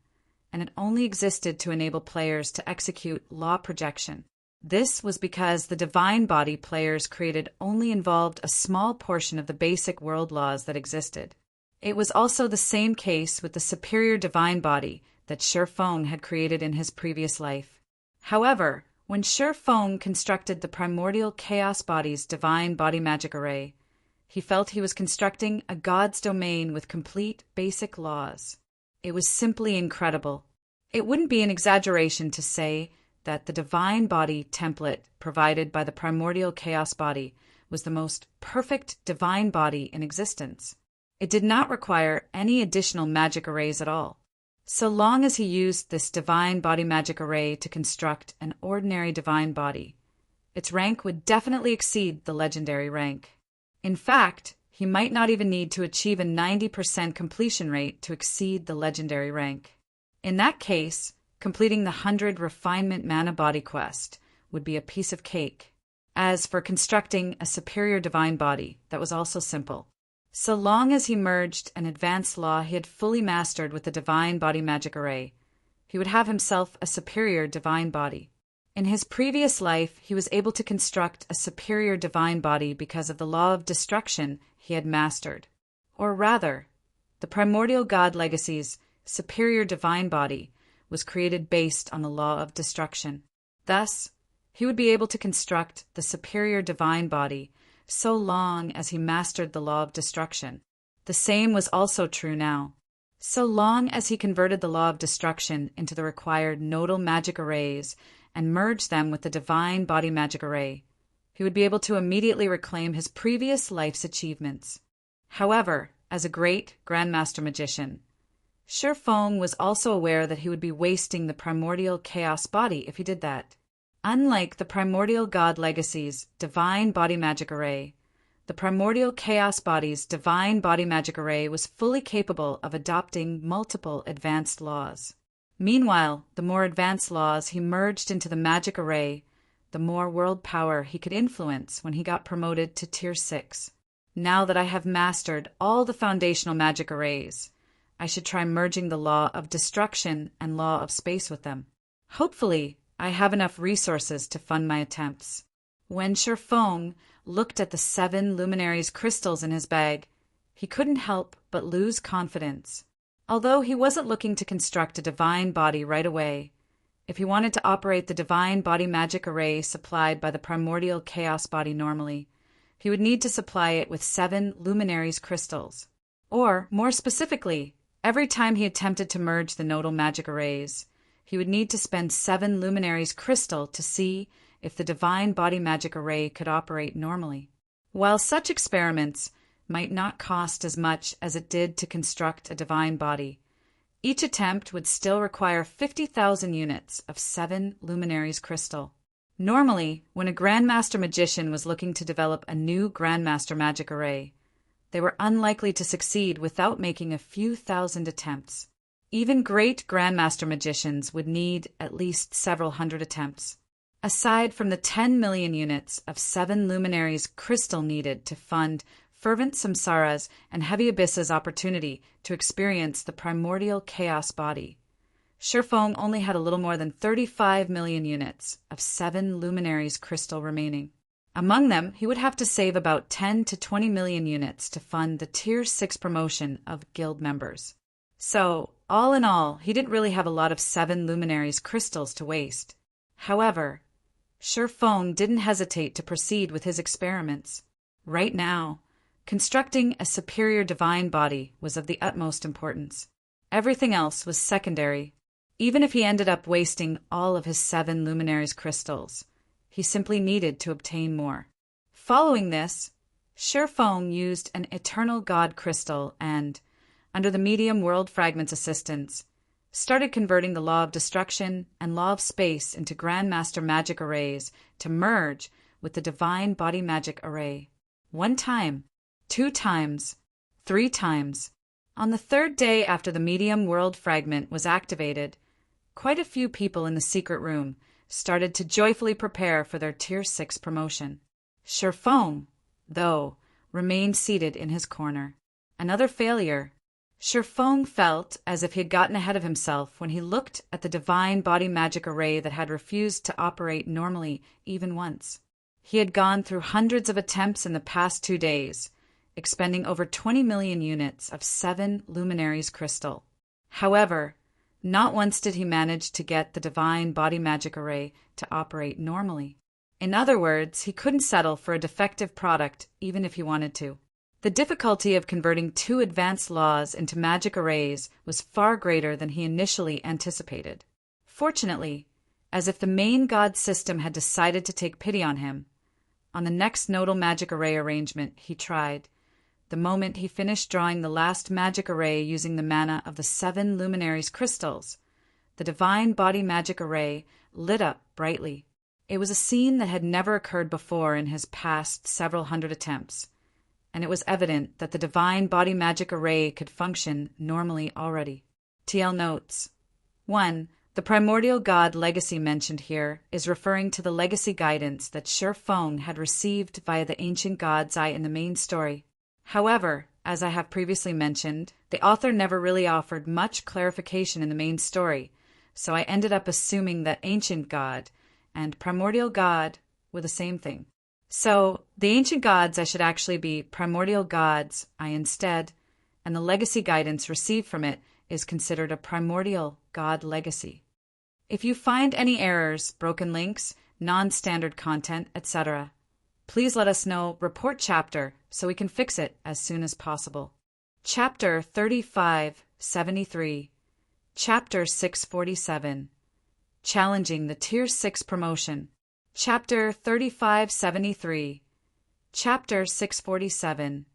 [SPEAKER 1] and it only existed to enable players to execute law projection. This was because the divine body players created only involved a small portion of the basic world laws that existed. It was also the same case with the superior divine body that Shifeng had created in his previous life. However, when Shifeng constructed the primordial chaos body's divine body magic array, He felt he was constructing a god's domain with complete basic laws. It was simply incredible. It wouldn't be an exaggeration to say that the divine body template provided by the primordial chaos body was the most perfect divine body in existence. It did not require any additional magic arrays at all. So long as he used this divine body magic array to construct an ordinary divine body, its rank would definitely exceed the legendary rank. In fact, he might not even need to achieve a 90% completion rate to exceed the legendary rank. In that case, completing the 100 Refinement Mana Body quest would be a piece of cake. As for constructing a superior divine body, that was also simple. So long as he merged an advanced law he had fully mastered with the divine body magic array, he would have himself a superior divine body. In his previous life, he was able to construct a superior divine body because of the law of destruction he had mastered. Or rather, the primordial god legacy's superior divine body was created based on the law of destruction. Thus, he would be able to construct the superior divine body so long as he mastered the law of destruction. The same was also true now. So long as he converted the law of destruction into the required nodal magic arrays and merged them with the divine body magic array, he would be able to immediately reclaim his previous life's achievements. However, as a great Grandmaster Magician, Shifeng was also aware that he would be wasting the primordial chaos body if he did that. Unlike the primordial god legacy's divine body magic array, the primordial chaos body's divine body magic array was fully capable of adopting multiple advanced laws. Meanwhile, the more advanced laws he merged into the magic array, the more world power he could influence when he got promoted to Tier 6. Now that I have mastered all the foundational magic arrays, I should try merging the law of destruction and law of space with them. Hopefully, I have enough resources to fund my attempts. When Shifeng looked at the 7 luminaries crystals in his bag, he couldn't help but lose confidence. Although he wasn't looking to construct a divine body right away, if he wanted to operate the divine body magic array supplied by the primordial chaos body normally, he would need to supply it with 7 luminaries crystals. Or, more specifically, every time he attempted to merge the nodal magic arrays, he would need to spend 7 luminaries crystal to see if the divine body magic array could operate normally. While such experiments might not cost as much as it did to construct a divine body, each attempt would still require 50,000 units of 7 luminaries crystal. Normally, when a Grandmaster Magician was looking to develop a new Grandmaster magic array, they were unlikely to succeed without making a few thousand attempts. Even great Grandmaster Magicians would need at least several hundred attempts. Aside from the 10 million units of 7 luminaries crystal needed to fund Fervent Samsara's and Heavy Abyss's opportunity to experience the primordial chaos body, Shifeng only had a little more than 35 million units of 7 luminaries crystal remaining. Among them, he would have to save about 10 to 20 million units to fund the Tier 6 promotion of guild members. So, all in all, he didn't really have a lot of 7 luminaries crystals to waste. However, Shifeng didn't hesitate to proceed with his experiments. Right now, constructing a superior divine body was of the utmost importance. Everything else was secondary. Even if he ended up wasting all of his 7 luminaries crystals, he simply needed to obtain more. Following this, Shifeng used an Eternal God crystal and, under the medium world fragment's assistance, started converting the law of destruction and law of space into Grandmaster magic arrays to merge with the divine body magic array. 1 time, 2 times, 3 times. On the 3rd day after the medium world fragment was activated, quite a few people in the secret room started to joyfully prepare for their Tier 6 promotion. Shifeng, though, remained seated in his corner. Another failure. Shifeng felt as if he had gotten ahead of himself when he looked at the divine body magic array that had refused to operate normally even once. He had gone through hundreds of attempts in the past 2 days, expending over 20 million units of 7 luminaries crystal. However, not once did he manage to get the divine body magic array to operate normally. In other words, he couldn't settle for a defective product even if he wanted to. The difficulty of converting two advanced laws into magic arrays was far greater than he initially anticipated. Fortunately, as if the main god system had decided to take pity on him, on the next nodal magic array arrangement he tried, the moment he finished drawing the last magic array using the mana of the 7 luminaries crystals, the divine body magic array lit up brightly. It was a scene that had never occurred before in his past several hundred attempts, and it was evident that the divine body magic array could function normally already. TL notes. 1. The primordial god legacy mentioned here is referring to the legacy guidance that Shi Feng had received via the ancient god's eye in the main story. However, as I have previously mentioned, the author never really offered much clarification in the main story, so I ended up assuming that ancient god and primordial god were the same thing. So, the ancient gods I should actually be primordial gods I instead, and the legacy guidance received from it is considered a primordial god legacy. If you find any errors, broken links, non-standard content, etc., please let us know, report chapter, so we can fix it as soon as possible. Chapter 3573, Chapter 647, Challenging the Tier 6 Promotion. Chapter 3573, Chapter 647,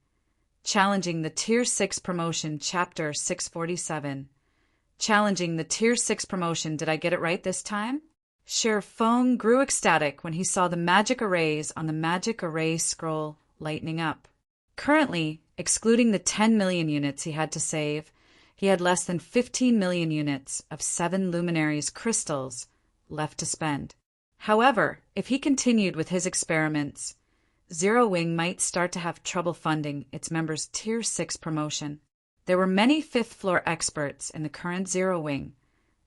[SPEAKER 1] Challenging the Tier 6 Promotion. Chapter 647, Challenging the Tier 6 Promotion. Did I get it right this time? Shi Feng grew ecstatic when he saw the magic arrays on the magic array scroll lightening up. Currently, excluding the 10 million units he had to save, he had less than 15 million units of 7 luminaries crystals left to spend. However, if he continued with his experiments, Zero Wing might start to have trouble funding its members' Tier 6 promotion. There were many 5th floor experts in the current Zero Wing,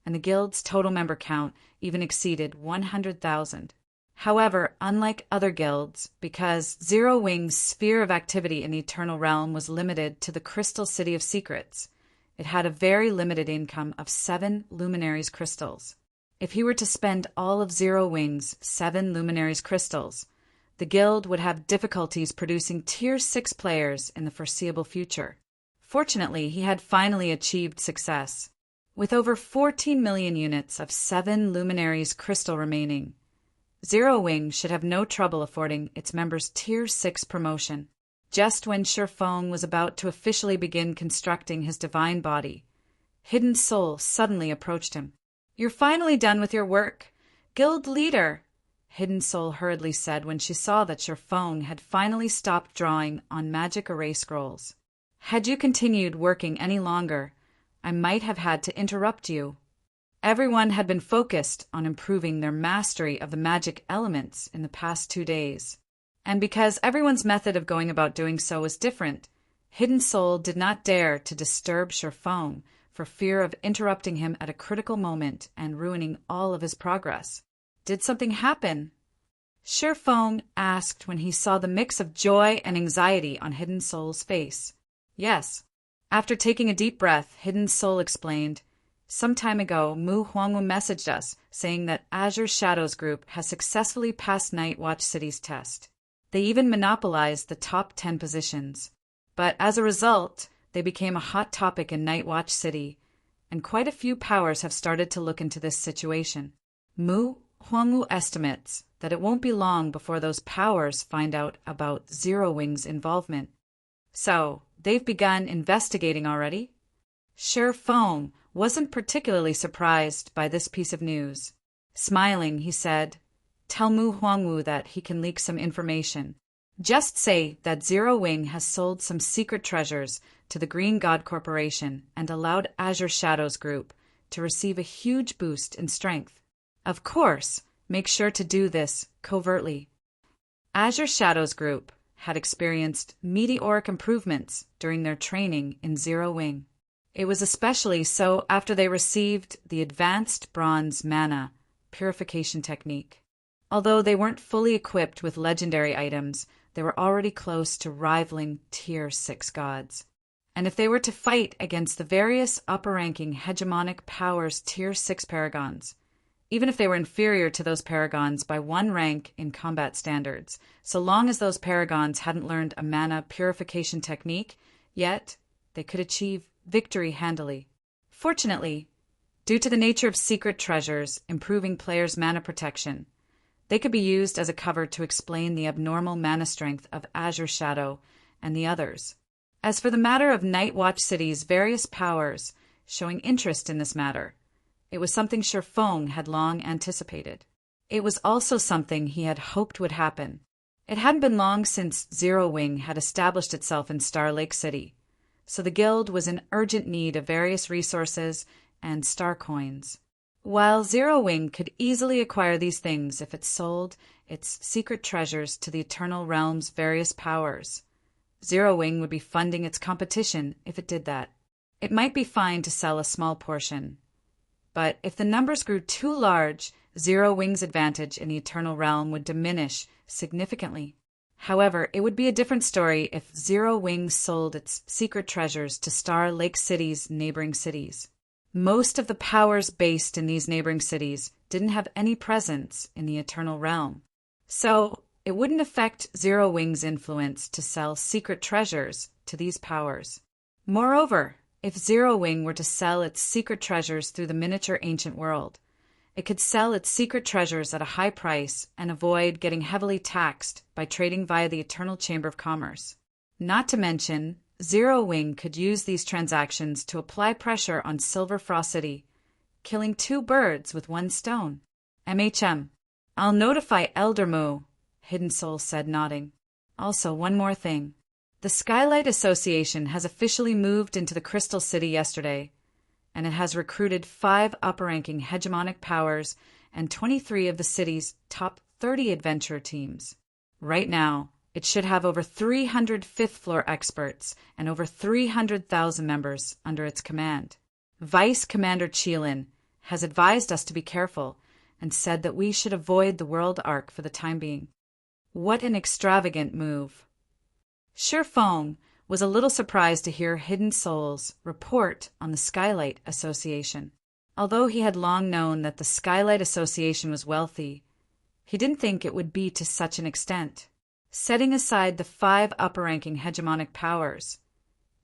[SPEAKER 1] and the guild's total member count even exceeded 100,000. However, unlike other guilds, because Zero Wing's sphere of activity in the Eternal Realm was limited to the Crystal City of Secrets, it had a very limited income of 7 luminaries crystals. If he were to spend all of Zero Wing's 7 luminaries crystals, the guild would have difficulties producing Tier 6 players in the foreseeable future. Fortunately, he had finally achieved success. With over 14 million units of 7 luminaries crystal remaining, Zero Wing should have no trouble affording its members Tier 6 promotion. Just when Shi Feng was about to officially begin constructing his divine body, Hidden Soul suddenly approached him. "You're finally done with your work, guild leader," Hidden Soul hurriedly said when she saw that Shi Feng had finally stopped drawing on magic array scrolls. "Had you continued working any longer, I might have had to interrupt you." Everyone had been focused on improving their mastery of the magic elements in the past 2 days. And because everyone's method of going about doing so was different, Hidden Soul did not dare to disturb Shi Feng for fear of interrupting him at a critical moment and ruining all of his progress. "Did something happen?" Shi Feng asked when he saw the mix of joy and anxiety on Hidden Soul's face. "Yes." After taking a deep breath, Hidden Soul explained, "Some time ago, Mu Huangwu messaged us saying that Azure Shadows Group has successfully passed Night Watch City's test. They even monopolized the top 10 positions. But as a result, they became a hot topic in Night Watch City, and quite a few powers have started to look into this situation. Mu Huangwu estimates that it won't be long before those powers find out about Zero Wing's involvement. So, they've begun investigating already?" Shi Feng wasn't particularly surprised by this piece of news. Smiling, he said, "Tell Mu Huangwu that he can leak some information. Just say that Zero Wing has sold some secret treasures to the Green God Corporation and allowed Azure Shadows Group to receive a huge boost in strength. Of course, make sure to do this covertly." Azure Shadows Group had experienced meteoric improvements during their training in Zero Wing. It was especially so after they received the Advanced Bronze Mana Purification Technique. Although they weren't fully equipped with legendary items, they were already close to rivaling Tier 6 gods. And if they were to fight against the various upper-ranking hegemonic powers Tier 6 paragons, even if they were inferior to those paragons by 1 rank in combat standards, so long as those paragons hadn't learned a mana purification technique, yet they could achieve victory handily. Fortunately, due to the nature of secret treasures improving players' mana protection, they could be used as a cover to explain the abnormal mana strength of Azure Shadow and the others. As for the matter of Night Watch City's various powers showing interest in this matter, it was something Shifeng had long anticipated. It was also something he had hoped would happen. It hadn't been long since Zero Wing had established itself in Star Lake City, so the guild was in urgent need of various resources and star coins. While Zero Wing could easily acquire these things if it sold its secret treasures to the Eternal Realm's various powers, Zero Wing would be funding its competition if it did that. It might be fine to sell a small portion, but if the numbers grew too large, Zero Wing's advantage in the Eternal Realm would diminish significantly. However, it would be a different story if Zero Wing sold its secret treasures to Star Lake City's neighboring cities. Most of the powers based in these neighboring cities didn't have any presence in the Eternal Realm, so it wouldn't affect Zero Wing's influence to sell secret treasures to these powers. Moreover, if Zero Wing were to sell its secret treasures through the miniature ancient world, it could sell its secret treasures at a high price and avoid getting heavily taxed by trading via the Eternal Chamber of Commerce. Not to mention, Zero Wing could use these transactions to apply pressure on Silver Frost City, killing 2 birds with 1 stone. I'll notify Elder Moo, Hidden Soul said, nodding. Also, one more thing. The Skylight Association has officially moved into the Crystal City yesterday, and it has recruited 5 upper-ranking hegemonic powers and 23 of the city's top 30 adventure teams. Right now, it should have over 300 fifth-floor experts and over 300,000 members under its command. Vice Commander Chilin has advised us to be careful and said that we should avoid the World Arc for the time being. What an extravagant move. Shifeng was a little surprised to hear Hidden Soul's report on the Skylight Association. Although he had long known that the Skylight Association was wealthy, he didn't think it would be to such an extent. Setting aside the 5 upper-ranking hegemonic powers,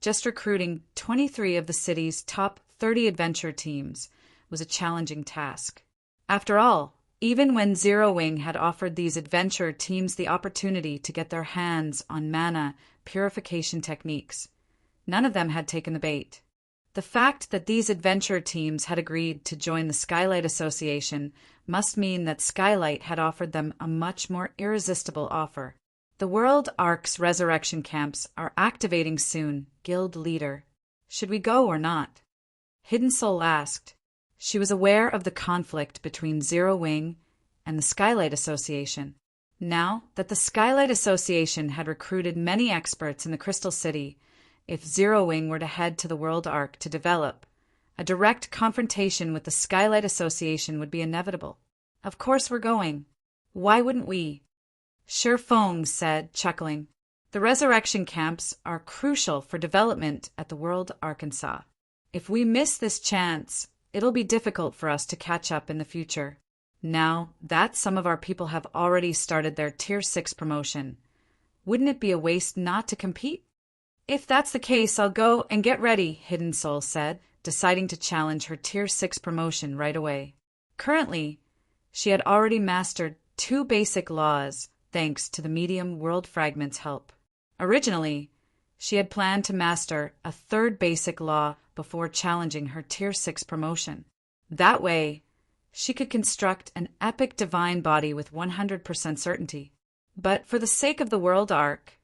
[SPEAKER 1] just recruiting 23 of the city's top 30 adventure teams was a challenging task. After all, even when Zero Wing had offered these adventure teams the opportunity to get their hands on mana purification techniques, none of them had taken the bait. The fact that these adventure teams had agreed to join the Skylight Association must mean that Skylight had offered them a much more irresistible offer. The World Arc's resurrection camps are activating soon, Guild Leader. Should we go or not? Hidden Soul asked. She was aware of the conflict between Zero Wing and the Skylight Association. Now that the Skylight Association had recruited many experts in the Crystal City, if Zero Wing were to head to the World Arc to develop, a direct confrontation with the Skylight Association would be inevitable. Of course we're going. Why wouldn't we? Shifeng said, chuckling. The resurrection camps are crucial for development at the World Arkansas. If we miss this chance, it'll be difficult for us to catch up in the future. Now that some of our people have already started their Tier 6 promotion, wouldn't it be a waste not to compete? If that's the case, I'll go and get ready, Hidden Soul said, deciding to challenge her Tier 6 promotion right away. Currently, she had already mastered 2 basic laws thanks to the medium World Fragment's help. Originally, she had planned to master a 3rd basic law before challenging her Tier 6 promotion. That way, she could construct an epic divine body with 100% certainty. But for the sake of the World Arc,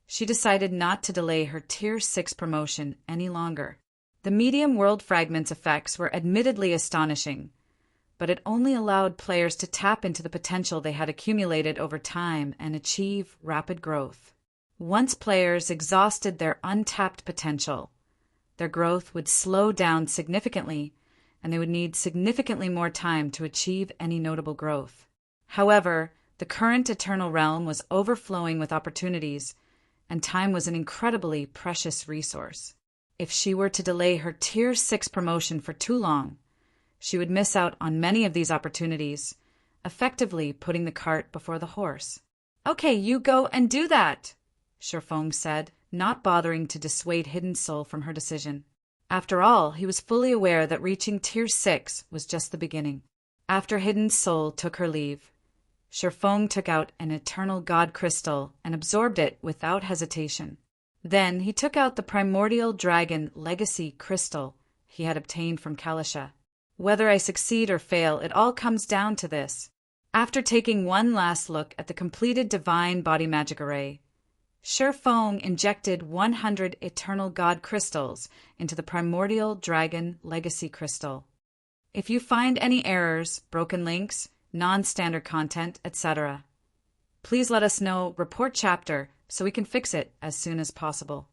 [SPEAKER 1] she decided not to delay her Tier 6 promotion any longer. The medium World Fragment's effects were admittedly astonishing, but it only allowed players to tap into the potential they had accumulated over time and achieve rapid growth. Once players exhausted their untapped potential, their growth would slow down significantly, and they would need significantly more time to achieve any notable growth. However, the current Eternal Realm was overflowing with opportunities, and time was an incredibly precious resource. If she were to delay her Tier 6 promotion for too long, she would miss out on many of these opportunities, effectively putting the cart before the horse. "Okay, you go and do that," Sherfong said, not bothering to dissuade Hidden Soul from her decision. After all, he was fully aware that reaching Tier 6 was just the beginning. After Hidden Soul took her leave, Sherfong took out an Eternal God Crystal and absorbed it without hesitation. Then he took out the Primordial Dragon Legacy Crystal he had obtained from Kalisha. Whether I succeed or fail, it all comes down to this. After taking one last look at the completed Divine Body Magic Array, Sherfong injected 100 Eternal God Crystals into the Primordial Dragon Legacy Crystal. If you find any errors, broken links, non-standard content, etc., please let us know, report chapter, so we can fix it as soon as possible.